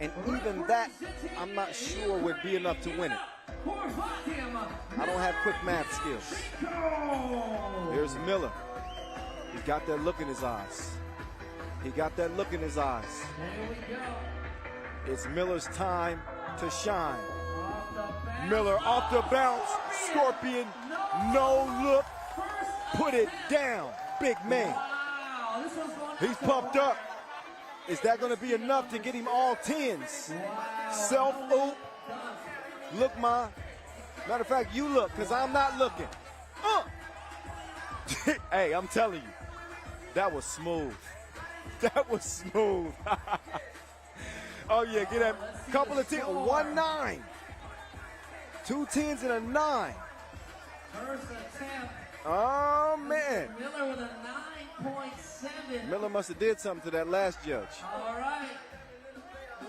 And even that, I'm not sure would be enough to win it. I don't have quick math skills. Here's Miller. He's got that look in his eyes. He got that look in his eyes. It's Miller's time to shine. Miller off the bounce. Scorpion, no look. Put it down, big man. He's pumped up. Is that going to be enough to get him all 10s? Self-oop. Look, Ma. Matter of fact, you look, because I'm not looking. Hey, I'm telling you, that was smooth. That was smooth. Oh, yeah, get that couple of 10s. 1 9. 2 10s and a 9. First attempt. Oh, man. Miller with a 9.7. Miller must have did something to that last judge. All right.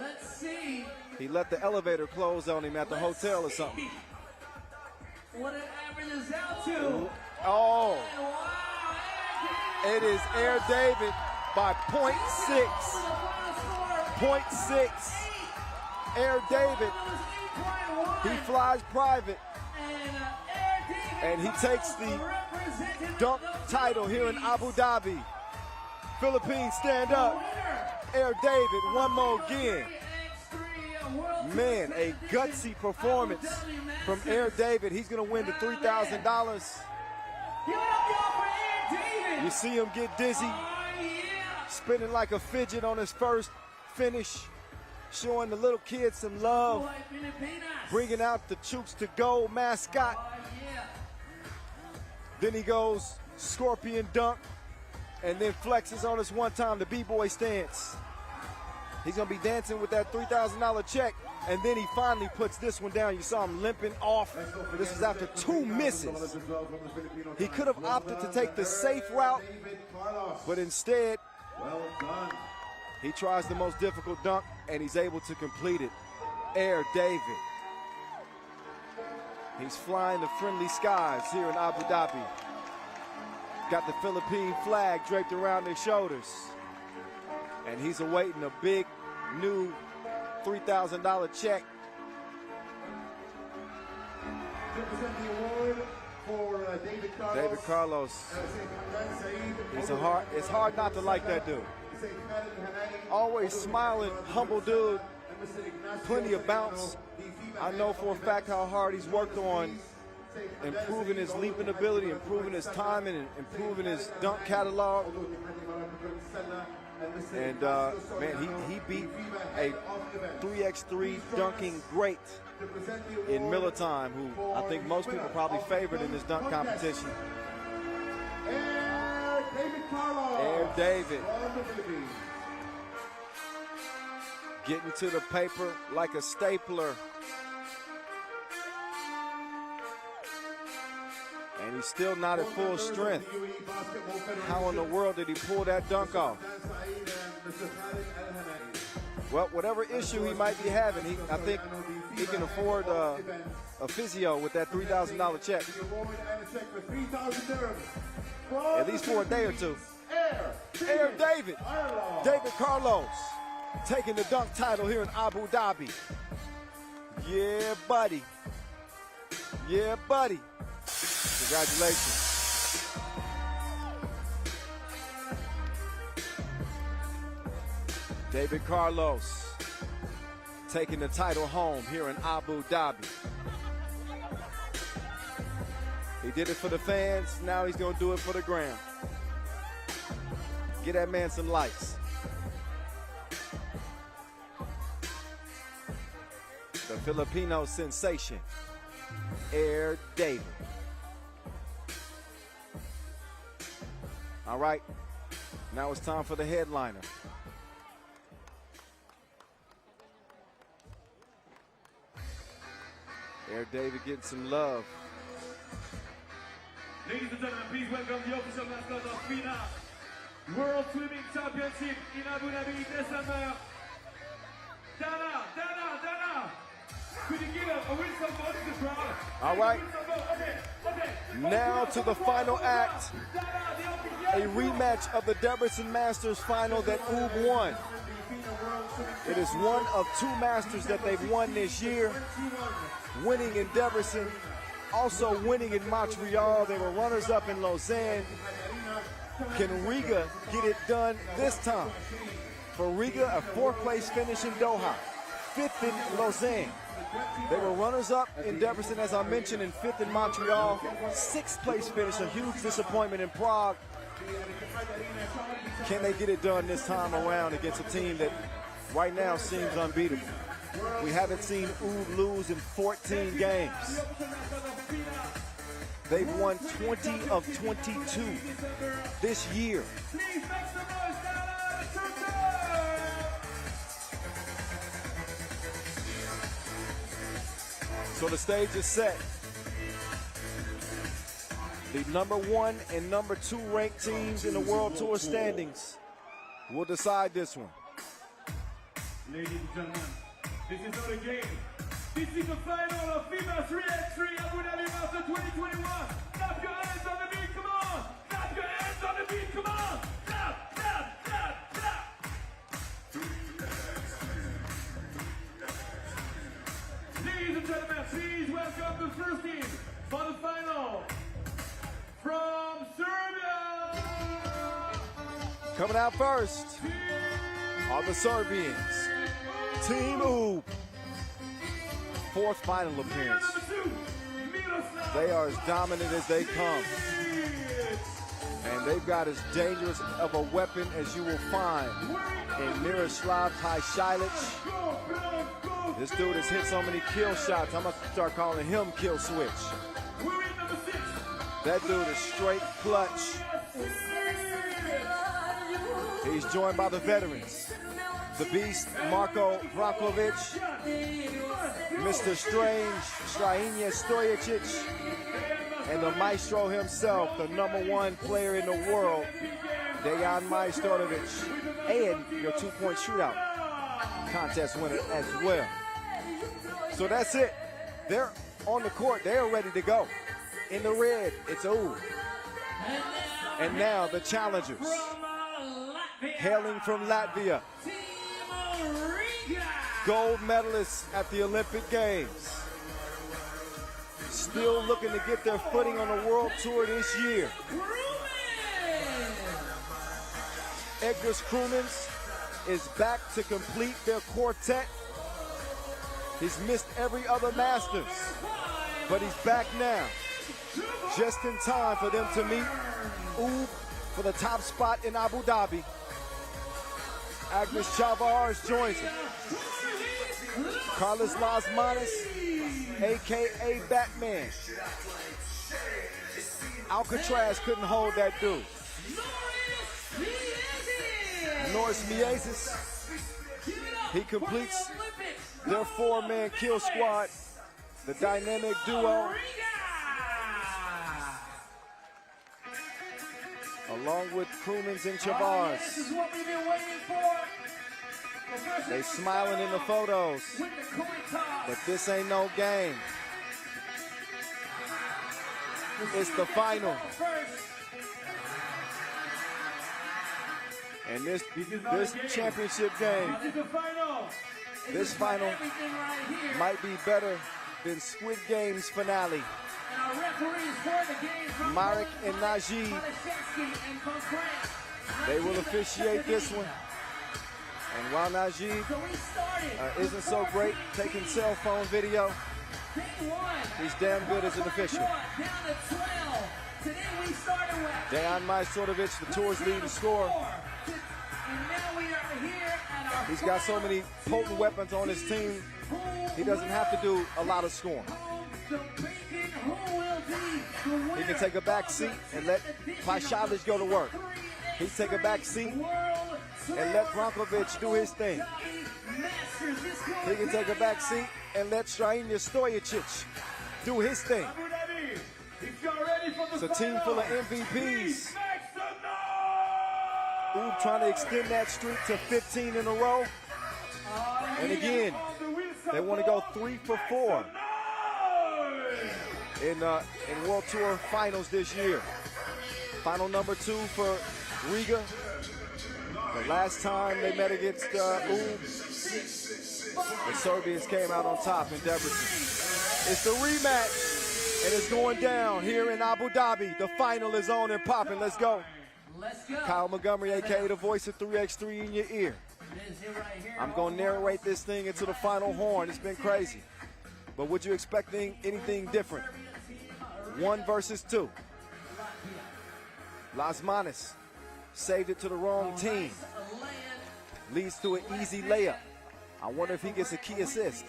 Let's see. He let the elevator close on him at the hotel or something. What it averages out to. Oh. It is Air David by 0.6. 0.6. Air David. He flies private. And he takes the dunk title here in Abu Dhabi. Philippines stand up. Air David, one more again. Man, a gutsy performance from Air David. He's going to win the $3,000. You see him get dizzy, spinning like a fidget on his first finish. showing the little kids some love, bringing out the Chooks to Go mascot. Then he goes scorpion dunk, and then flexes on us one time, the B-boy stance. He's gonna be dancing with that $3,000 check, and then he finally puts this one down. You saw him limping off. This is after 2 misses. He could have opted to take the safe route, but instead, he tries the most difficult dunk, and he's able to complete it. Air David. He's flying the friendly skies here in Abu Dhabi. Got the Philippine flag draped around his shoulders. And he's awaiting a big new $3,000 check. The award for David Carlos. David Carlos. It's hard not to like that dude. Always smiling, humble dude. Plenty of bounce. I know for a fact how hard he's worked on improving his leaping ability, improving his timing, and improving his dunk catalog. And man, he beat a 3x3 dunking great in Miller Time, who I think most people probably favored in this dunk competition. Air David. Getting to the paper like a stapler. And he's still not at full strength. How in the world did he pull that dunk off? Well, whatever issue he might be having, I think he can afford a physio with that $3,000 check. At least for a day or two. Air David. David Carlos taking the dunk title here in Abu Dhabi. Yeah, buddy. Yeah, buddy. Congratulations. David Carlos taking the title home here in Abu Dhabi. He did it for the fans, now he's gonna do it for the gram. Get that man some likes. The Filipino sensation, Air David. All right, now it's time for the headliner. Air David getting some love. Ladies and gentlemen, please welcome the official mascot of FIBA World Swimming Championship in Abu Dhabi, December. Dana. Could you give a whistle vote to the crowd? All right. Okay. Now to the final act. A rematch of the Debrecen Masters final that Oob won. It is one of 2 Masters that they've won this year. Winning in Debrecen, also winning in Montreal. They were runners-up in Lausanne. Can Riga get it done this time? For Riga, a 4th place finish in Doha, 5th in Lausanne. They were runners-up in Debrecen, as I mentioned, and 5th in Montreal. 6th place finish, a huge disappointment in Prague. Can they get it done this time around against a team that right now seems unbeatable? We haven't seen Oob lose in 14 games. They've won 20 of 22 this year. So the stage is set. The number 1 and number 2 ranked teams in the World Tour standings will decide this one. Ladies and gentlemen, this is not a game. This is the final of FIBA 3x3 Abu Dhabi Masters 2021. Clap your hands on the beat, come on! Clap your hands on the beat, come on! Clap, clap, clap, clap! Ladies and gentlemen, please welcome the first team for the final from Serbia! Coming out first are the Serbians. Team Oob. 4th final appearance. They are as dominant as they come. And they've got as dangerous of a weapon as you will find in Miroslav Pajsic. This dude has hit so many kill shots, I'm going to start calling him Kill Switch. That dude is straight clutch. He's joined by the veterans. The Beast, Marko Brankovic, Mr. Strange, Strahinja Stojicic, and the maestro himself, the #1 player in the world, Dejan Majstorovic, and your 2-point shootout contest winner as well. So that's it. They're on the court. They're ready to go. In the red, it's Ooh. And now the challengers, hailing from Latvia, gold medalists at the Olympic Games, still looking to get their footing on the World Tour this year. Edgars Krumins is back to complete their quartet. He's missed every other Masters, but he's back now, just in time for them to meet Oob for the top spot in Abu Dhabi. Agnes Chavars joins him. Carlos Lasmanis, a.k.a. Batman. Alcatraz couldn't hold that dude. Norris Miezis, he completes their 4-man kill squad, the dynamic duo. Along with Krumins and Chavars. This is what we've been waiting for. They smiling in the photos, but this ain't no game. It's the final. And this championship game, this final might be better than Squid Game's finale. Marek and Najee, they will officiate this one. And while Najee isn't so great taking cell phone video, he's damn good as an official. Dejan Majstorovic, the tour's leading scorer. He's got so many potent weapons on his team, he doesn't have to do a lot of scoring. He can take a back seat and let Pajsic go to work. He can take a back seat and let Brankovic do his thing. He can take a back seat and let Strahinja Stojicic do his thing. It's a team full of MVPs. Oob trying to extend that streak to 15 in a row. And again, they want to go 3 for 4 in World Tour finals this year. Final #2 for Riga. The last time they met against Oob, the Serbians came out on top in Debrecen. It's the rematch, and it's going down here in Abu Dhabi. The final is on and popping. Let's go. Kyle Montgomery, a.k.a. the voice of 3x3 in your ear. I'm going to narrate this thing into the final horn. It's been crazy. But would you expect anything different? 1 versus 2. Lasmanis saved it to the wrong team. Leads to an easy layup. I wonder if he gets a key assist.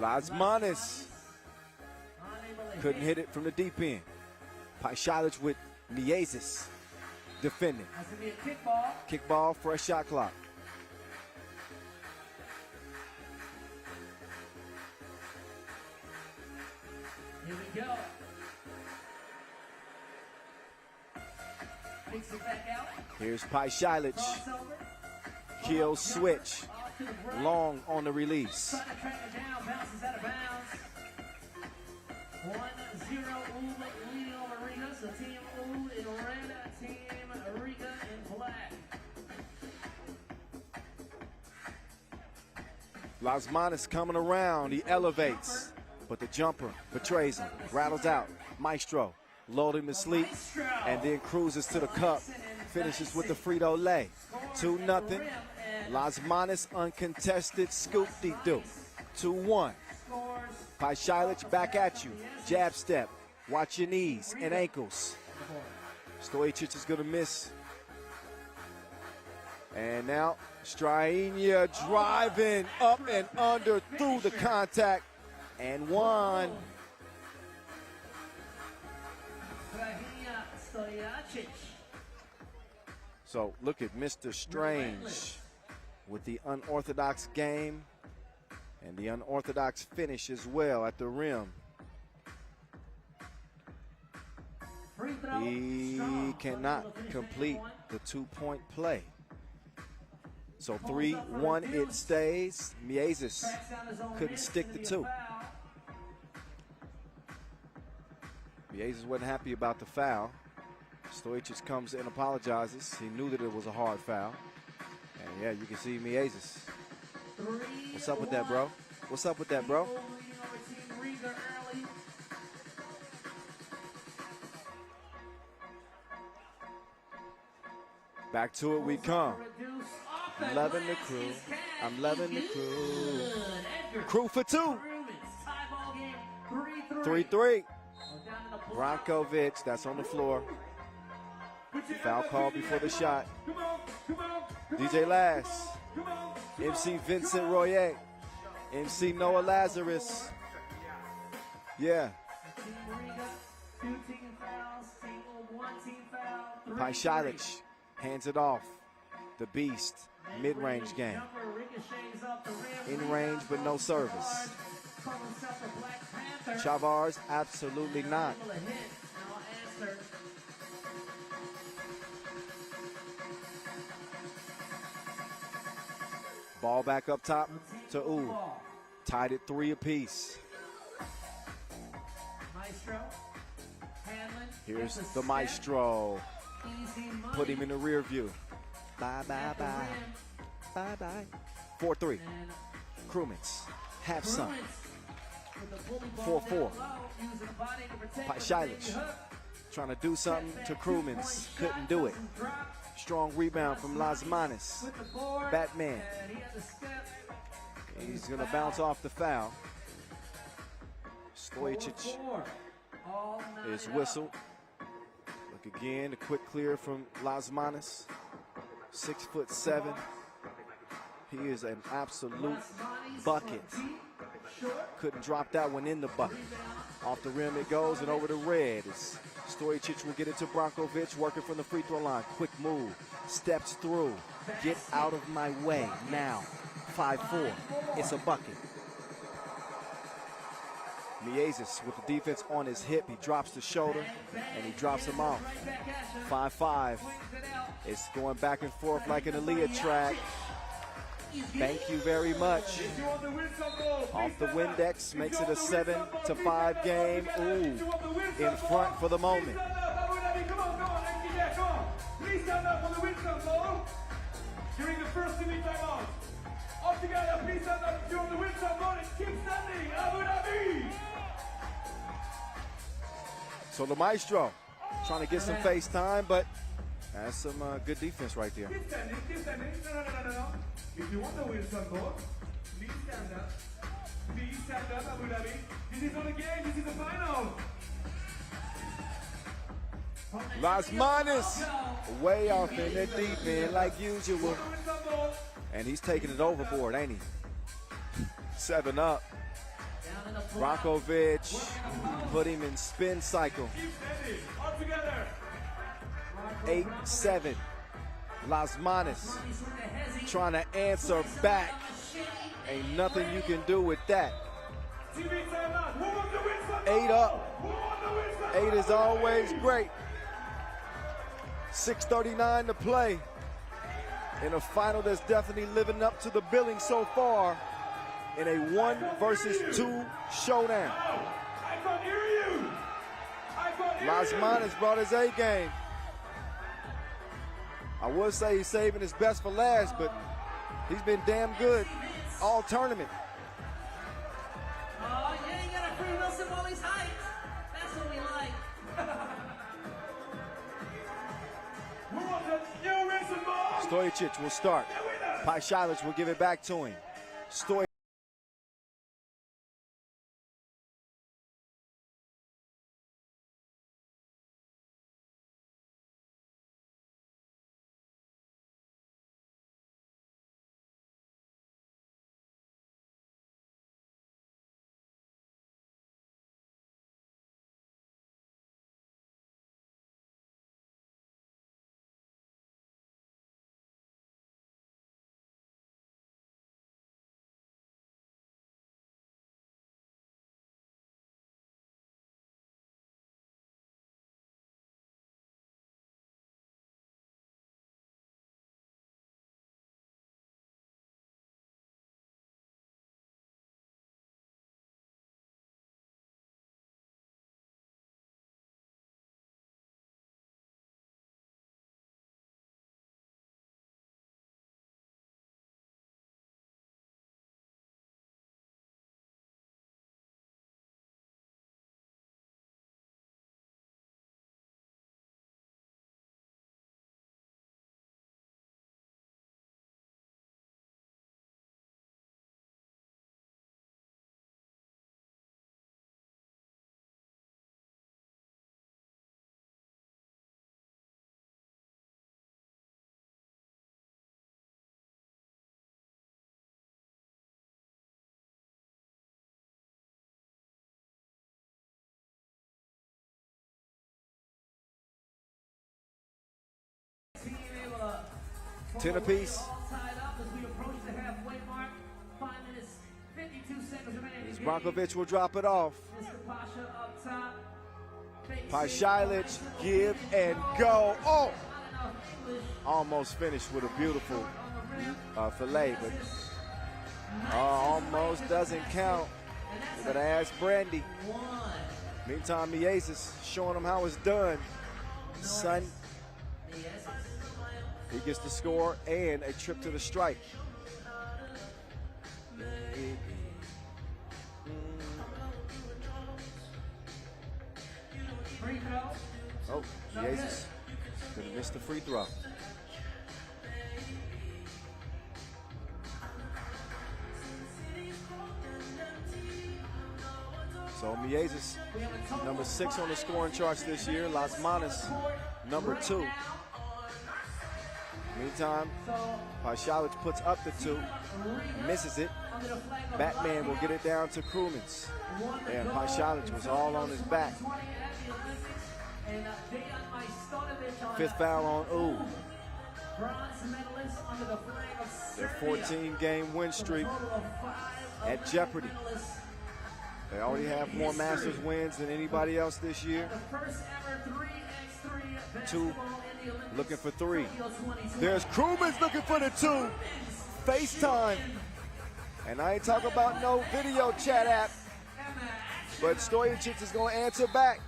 Lasmanis couldn't hit it from the deep end. Pajsic with Miezis defending. Kickball, fresh shot clock. Here we go. Takes it back out. Here's Pajsic. Kill switch. Long on the release. Trying to track it down, bounces out of bounds. 1-0 Oob leading over Riga. So team Oob in red, team Riga in black. Lasmanis coming around, he elevates, but the jumper betrays him, rattles out. Maestro lulled him to sleep and then cruises to the cup finishes with the Frito-Lay. 2-0. Las Manos uncontested scoop-de-doo. 2-1. Pajšić back at you. Jab step. Watch your knees and ankles. Stojičić is going to miss. And now Strainia driving up and under through the contact. And one. So look at Mr. Strange with the unorthodox game and the unorthodox finish as well at the rim. He cannot complete the two-point play. So 3-1 it stays. Miezis couldn't stick the two. Miezis wasn't happy about the foul. Stojičić comes and apologizes. He knew that it was a hard foul. And yeah, you can see Miezis. What's up with that, bro? What's up with that, bro? Back to it we come. I'm loving the crew. I'm loving the crew. Crew for two. 3-3. Brankovic, that's on the floor. Foul call before the shot. DJ Lass. MC Vincent Royer. MC Noah Lazarus. Yeah. Pajšić hands it off. The Beast, mid-range game. In range, but no service. Chavars, absolutely not. Ball back up top to U. Tied at 3 apiece. Here's the Maestro. Put him in the rear view. Bye, bye, bye. Bye, bye. 4-3. Krumins. Half sun. 4-4. Pajšić trying to do something to Krumins. Couldn't do it. Strong rebound from Las Manos. Batman. He's going to bounce off the foul. Stojičić is whistled. Look again, a quick clear from Las Manos. 6'7". He is an absolute bucket. Couldn't drop that one in the bucket. Off the rim it goes and over the red. Stojičić will get it to Brankovic, working from the free throw line. Quick move, steps through. Get out of my way now. 5-4, it's a bucket. Miezis with the defense on his hip. He drops the shoulder and he drops him off. 5-5. It's going back and forth like an Aaliyah track. Thank you very much. Off the Windex makes it a 7-5 game. Ooh, in front for the moment. Please stand up for the Winston goal during the first semi timeout. All together, please stand up during the Winston goal and keep standing. Abu Dhabi. So the Maestro trying to get some face time, but that's some good defense right there. Keep standing, keep standing. No. If you want the Winston goal, please stand up. Please stand up, Abu Dhabi. This is not a game, this is a final. Las Manos way off in the deep end like usual. And he's taking it overboard, ain't he? 7 up. Brankovic put him in spin cycle. 8-7. Las Manos trying to answer back. Ain't nothing you can do with that. 8 up. 8 is always great. 6:39 to play in a final that's definitely living up to the billing so far in a 1 versus 2 showdown. Las Manos brought his A game. I would say he's saving his best for last, but he's been damn good all tournament. Oh, yeah, you got a free Wilson while he's hyped. That's what we like. Who was it? Stojicic will start. Pajsic will give it back to him. Being able to 10 apiece. all tied up as we approach the halfway mark. 5 minutes, 52 seconds remaining. As Brankovic will drop it off. Mr. Pasha up top. Pajsic, give and go. Oh! Almost finished with a beautiful fillet, but almost doesn't count. You gotta ask Brandy. Meantime, Miezis showing him how it's done. Son, he gets the score and a trip to the strike. Free throw. Oh, Miezis gonna miss the free throw. So Miezis, number 6 on the scoring charts this year. Las Manas, number 2. Meantime, Pajsic puts up the 2, misses it. Batman will get it down to Krumins. And Pajsic was all on his back. 5th foul on Ooh. Their 14-game win streak at jeopardy. They already have more Masters wins than anybody else this year. 2 looking for 3. There's Krumins looking for the 2. FaceTime. And I ain't talking about no video chat app. But Stojicic is going to answer back.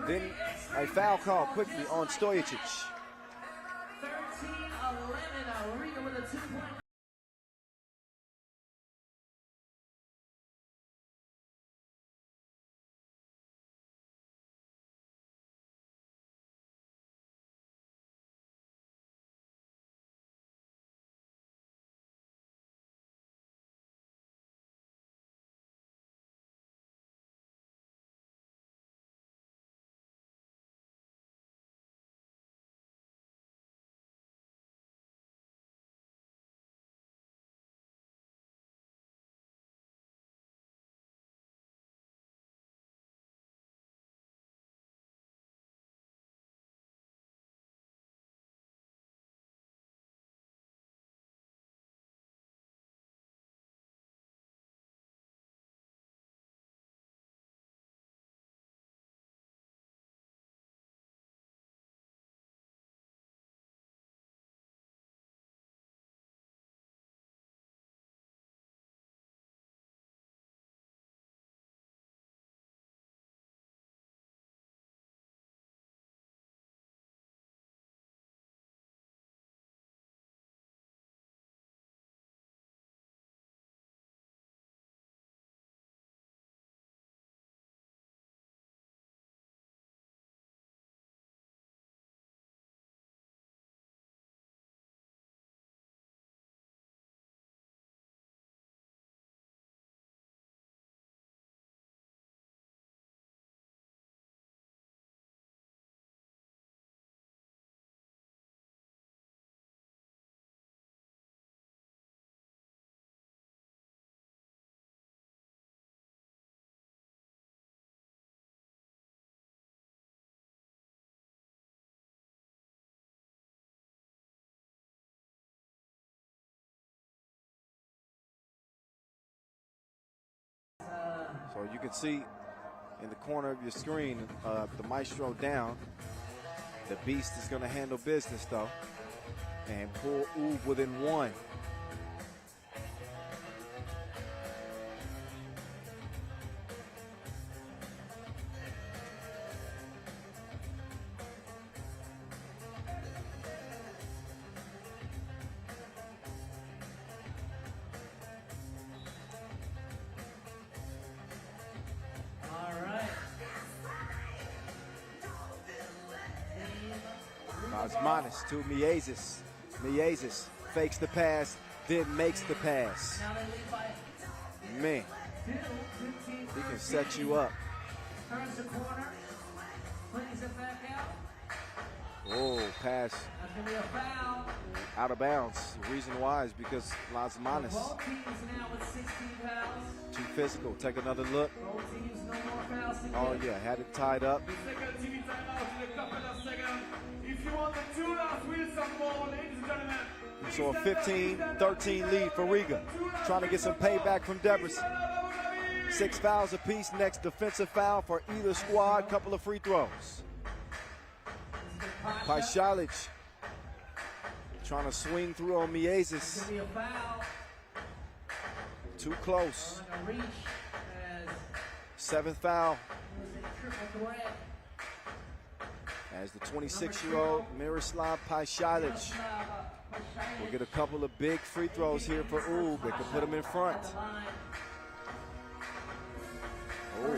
Then a foul call quickly on Stojicic. 13-11, Riga with a 2-point or you can see in the corner of your screen, the Maestro down. The Beast is going to handle business, though, and pull Oob within one. Minus to Miezis. Miezis fakes the pass, then makes the pass. Man, he can set you up. Turns the corner, brings it back out. Oh, pass That's going to be a foul. out of bounds. The reason why is because Las Manos Both teams now with 16 fouls. too physical. Take another look. Both teams no more fouls to Oh give. yeah, had it tied up. Second TV timeout in a couple of seconds. If you want the 2 last wheels some more, ladies and gentlemen. So a 15-13 lead for Riga. Trying to get some payback from Debrecen. 6 fouls apiece. Next defensive foul for either squad. Couple of free throws. Paishalic trying to swing through on Miezis. Too close. 7th foul. As the 26-year-old Miroslav Paishalic will get a couple of big free throws here for Oob. They can put him in front. Oh.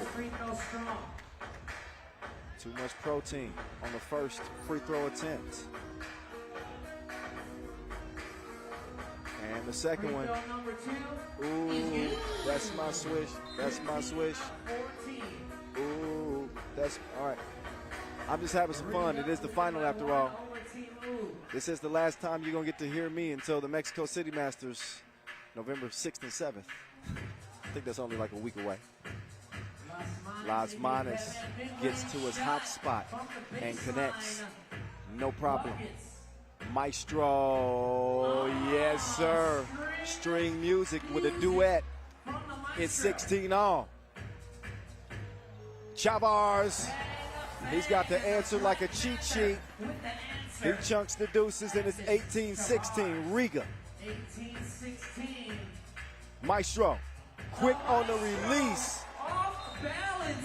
Too much protein on the first free throw attempt. And the second one. Ooh, that's my swish. That's my swish. Ooh, that's all right. I'm just having some fun. It is the final after all. This is the last time you're going to get to hear me until the Mexico City Masters, November 6th and 7th. I think that's only like a week away. Las Manos gets to his hot spot and connects. No problem. Maestro, yes sir. String music with a duet. It's 16 all. Chavars, he's got the answer like a cheat sheet. He chunks the deuces and it's 18-16, Riga. 18-16. Maestro, quick on the release.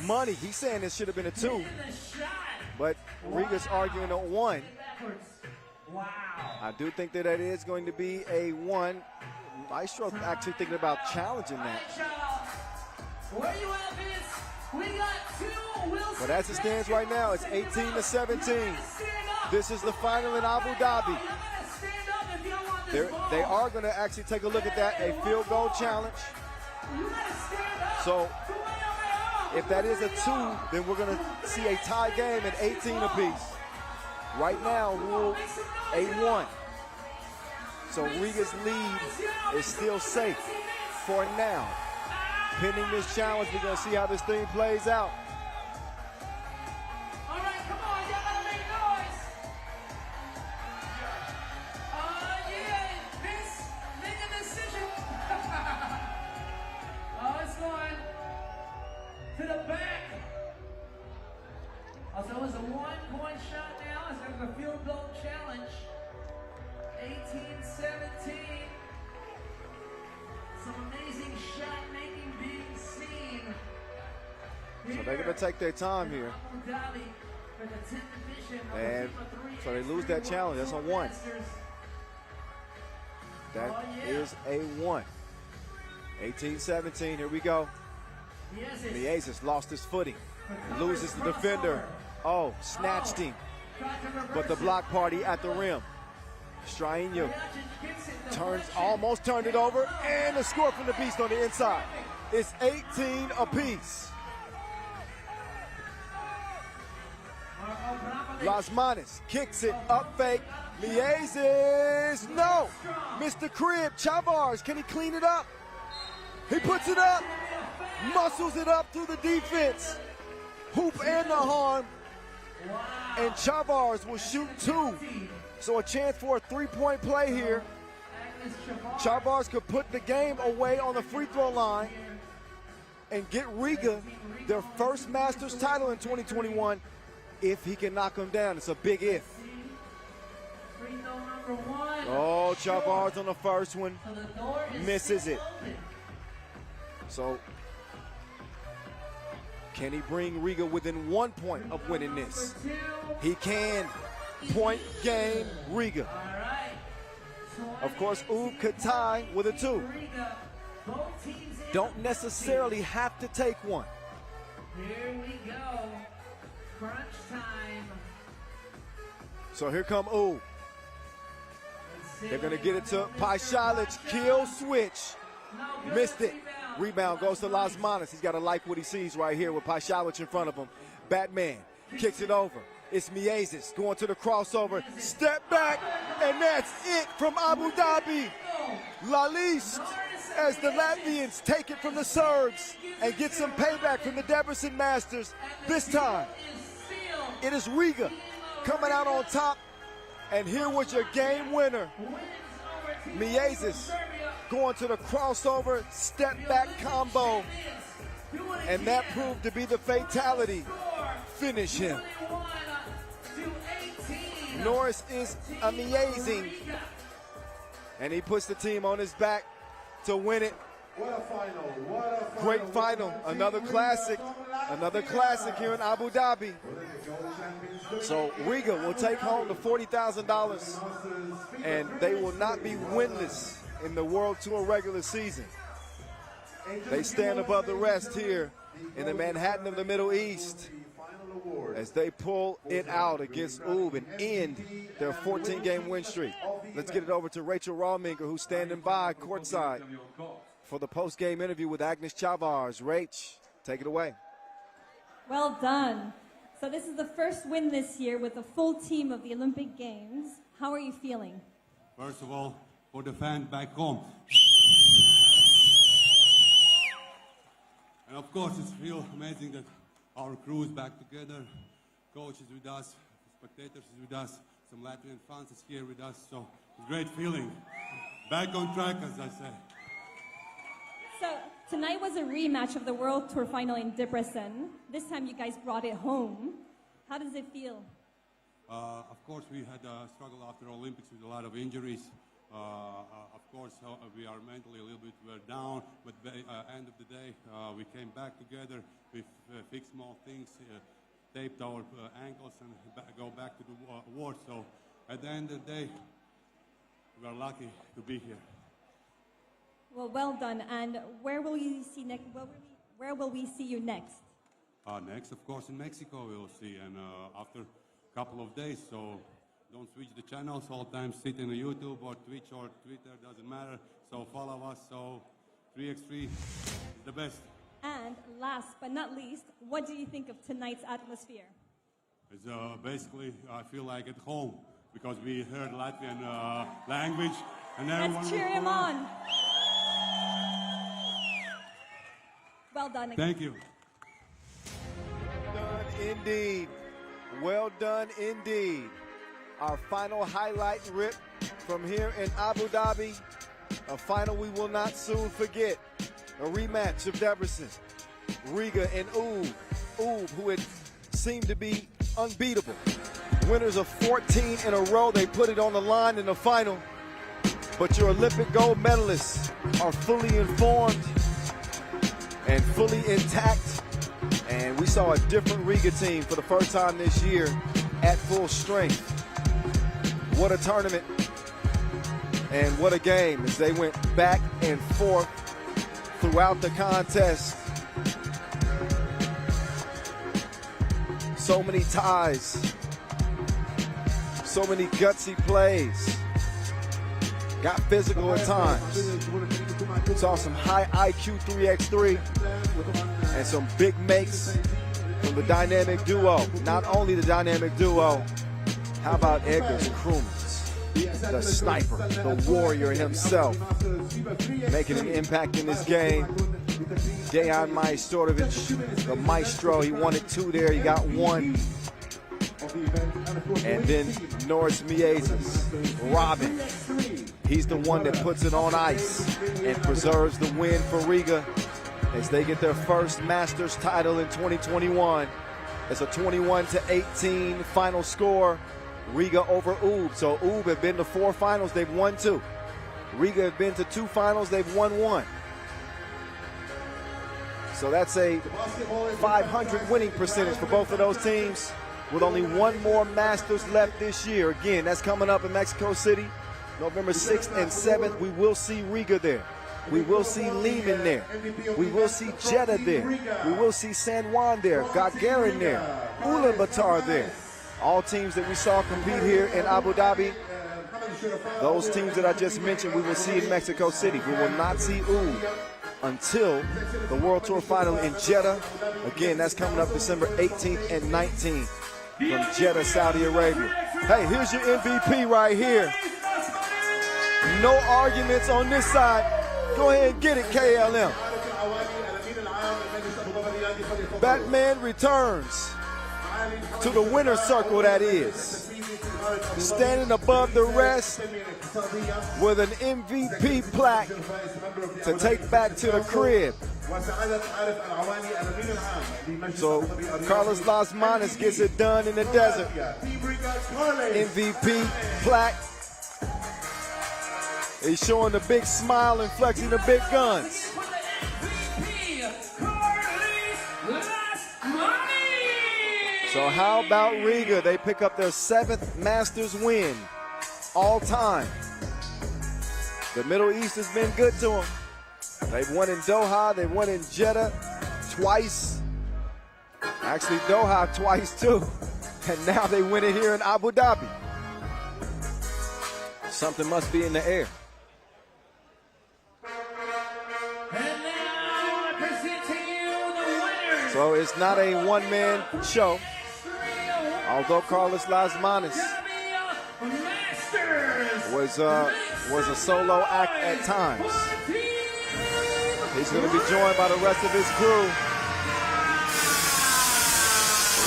Money, he's saying this should have been a 2. But Riga's arguing a 1. Wow. I do think that that is going to be a 1. Maestro actually thinking about challenging that. Where you at, Vince? We got 2 Wilson. But as it stands right now, it's 18-17. This is the final in Abu Dhabi. They are going to actually take a look at that, a field goal challenge. So if that is a 2, then we're going to see a tie game at 18 apiece. Right now, rule 8-1. So Riga's lead is still safe for now. Pending this challenge, we're going to see how this thing plays out. All right, come on, y'all gotta make noise. Yeah, Vince, make a decision. Oh, it's going to the back. So it was a 1-point shot now. It's going to be a field goal challenge. 18-17. Some amazing shot making being seen. So they're going to take their time here. Abu Dhabi for the 10th division of And the FIBA 3x3 so they lose that challenge. That's a 1. That is a 1. 18-17. Here we go. Miezis lost his footing. Loses the defender. Oh, snatched him. But the block party at the rim. Strainho almost turned it over. And the score from the Beast on the inside. It's 18 apiece. Las Manos kicks it up fake. Miezis, no. Mr. Crib, Chavars, can he clean it up? He puts it up. Muscles it up through the defense. Hoop and the harm. And Chavars will shoot 2. So a chance for a 3-point play here. Chavars could put the game away on the free throw line. and get Riga their first Masters title in 2021 if he can knock them down. It's a big if. Oh, Chavards on the first one. Misses it. So, can he bring Riga within 1 point of winning this? He can. Point game, Riga. Of course, Ub could tie with a 2. Don't necessarily have to take one. Here we go. Crunch time. So here come Ub. They're going to get it to Paishalic. Kill switch. Missed it. Rebound goes to Las Manas. He's got to like what he sees right here with Paishalic in front of him. Batman kicks it over. It's Miezis going to the crossover. Step back, and that's it from Abu Dhabi. La Liste, as the Latvians take it from the Serbs and get some payback from the Debrecen Masters. This time, it is Riga coming out on top. And here was your game winner. Miezis going to the crossover, step back combo. And that proved to be the fatality. Finish him. Norris is amazing. And he puts the team on his back to win it. Great final. Another classic. Another classic here in Abu Dhabi. So Riga will take home the $40,000, and they will not be winless in the World Tour regular season. They stand above the rest here in the Manhattan of the Middle East as they pull it out against Ub and end their 14-game win streak. Let's get it over to Rachel Rawminger, who's standing by courtside for the post-game interview with Agnes Chavars. Rach, take it away. Well done. So this is the first win this year with the full team of the Olympic Games. How are you feeling? First of all, for the fans back home. And of course, it's real amazing that our crew is back together. Coach is with us, spectators is with us, some Latvian fans is here with us. So it's a great feeling. Back on track, as I say. So tonight was a rematch of the World Tour final in Debrecen. This time you guys brought it home. How does it feel? Of course, we had a struggle after Olympics with a lot of injuries. Of course, we are mentally a little bit down, but end of the day, we came back together. We fixed small things, taped our ankles, and go back to the war. So at the end of the day, we are lucky to be here. Well done. And where will you see next? Where will we see you next? Next, of course, in Mexico we will see, and after a couple of days. So don't switch the channels all the time. Sit in the YouTube or Twitch or Twitter, doesn't matter. So follow us. So 3x3 is the best. And last but not least, what do you think of tonight's atmosphere? It's basically, I feel like at home because we heard Latvian language, and everyone. Let's cheer him on. Well done. Thank you. Well done indeed. Well done indeed. Our final highlight rip from here in Abu Dhabi. A final we will not soon forget. A rematch of Debrecen, Riga, and Ub. Ub, who had seemed to be unbeatable. Winners of 14 in a row. They put it on the line in the final. But your Olympic gold medalists are fully informed and fully intact. And we saw a different Riga team for the first time this year at full strength. What a tournament and what a game as they went back and forth throughout the contest. So many ties, so many gutsy plays. Got physical at times. Saw some high IQ 3x3 and some big makes from the dynamic duo. Not only the dynamic duo, how about Edgar's crewmates? The sniper, the warrior himself, making an impact in this game. Dejan Majstorovic, the maestro, he wanted 2 there, he got 1. And then Norris Miezis, Robin. He's the one that puts it on ice and preserves the win for Riga. as they get their first Masters title in 2021. It's a 21-18 final score. Riga over Ub. So Ub have been to 4 finals, they've won 2. Riga have been to 2 finals, they've won 1. So that's a 500 winning percentage for both of those teams, with only 1 more Masters left this year. Again, that's coming up in Mexico City, November 6th and 7th. We will see Riga there. We will see Liman there. We will see Jeddah there. We will see San Juan there, Gagarin there, Ulaanbaatar there. All teams that we saw compete here in Abu Dhabi, those teams that I just mentioned, we will see in Mexico City. We will not see Ub until the World Tour Final in Jeddah. Again, that's coming up December 18th and 19th from Jeddah, Saudi Arabia. Hey, here's your MVP right here. No arguments on this side. Go ahead and get it, KLM. Batman returns to the winner's circle, that is. Standing above the rest with an MVP plaque to take back to the crib. So Carlos Las Manos gets it done in the desert. MVP plaque. He's showing the big smile and flexing the big guns. So how about Riga? They pick up their 7th Masters win all time. The Middle East has been good to them. They've won in Doha, they've won in Jeddah twice. Actually Doha twice too. And now they win it here in Abu Dhabi. Something must be in the air. So it's not a one-man show. Although Carlos Las Manos was a solo act at times. He's going to be joined by the rest of his crew.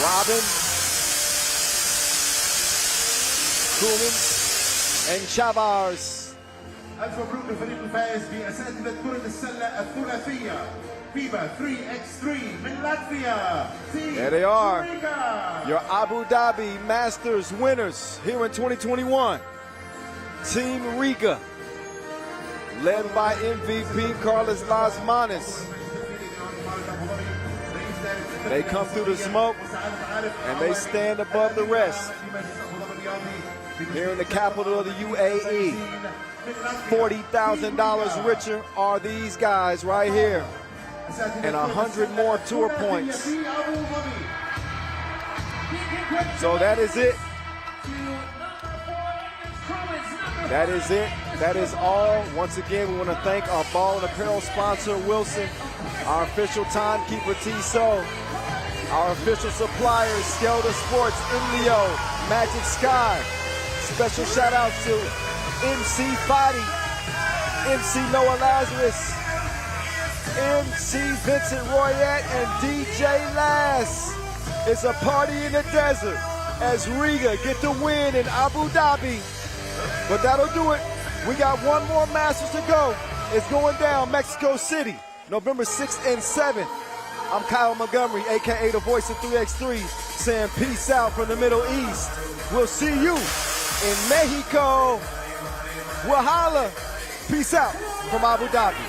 Robin, Coolins, and Chavars. ألف مبروك للفريق الفائز بأساتذة كرة السلة الثلاثية FIBA 3x3 من لاتفيا. There they are, your Abu Dhabi Masters winners here in 2021. Team Riga, led by MVP Carlos Las Manos. They come through the smoke and they stand above the rest. Here in the capital of the UAE, $40,000 richer are these guys right here, and 100 more tour points. So that is it. That is it. That is all. Once again, we want to thank our ball and apparel sponsor, Wilson, our official timekeeper, Tissot, our official suppliers, Skelter Sports, Inleo, Magic Sky. Special shout out to MC Fadi, MC Noah Lazarus, MC Vincent Royette, and DJ Lass. It's a party in the desert as Riga get the win in Abu Dhabi. But that'll do it. We got 1 more Masters to go. It's going down Mexico City, November 6th and 7th. I'm Kyle Montgomery, a.k.a. the voice of 3x3, saying peace out from the Middle East. We'll see you in Mexico. We'll holla. Peace out from Abu Dhabi.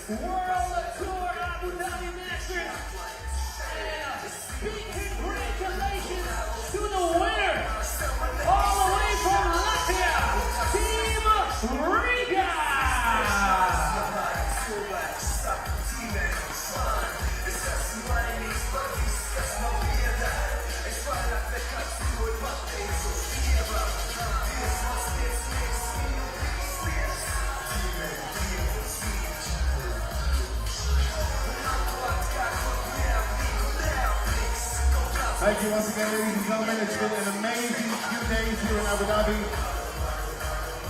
World Tour Abu Dhabi Masters. Big congratulations to the winner, all the way from Latvia, Team Riga. Thank you once again, ladies and gentlemen. It's been an amazing few days here in Abu Dhabi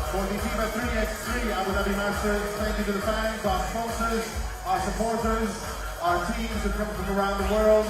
for the FIBA 3x3 Abu Dhabi Masters. Thank you to the fans, our sponsors, our supporters, our teams who come from around the world.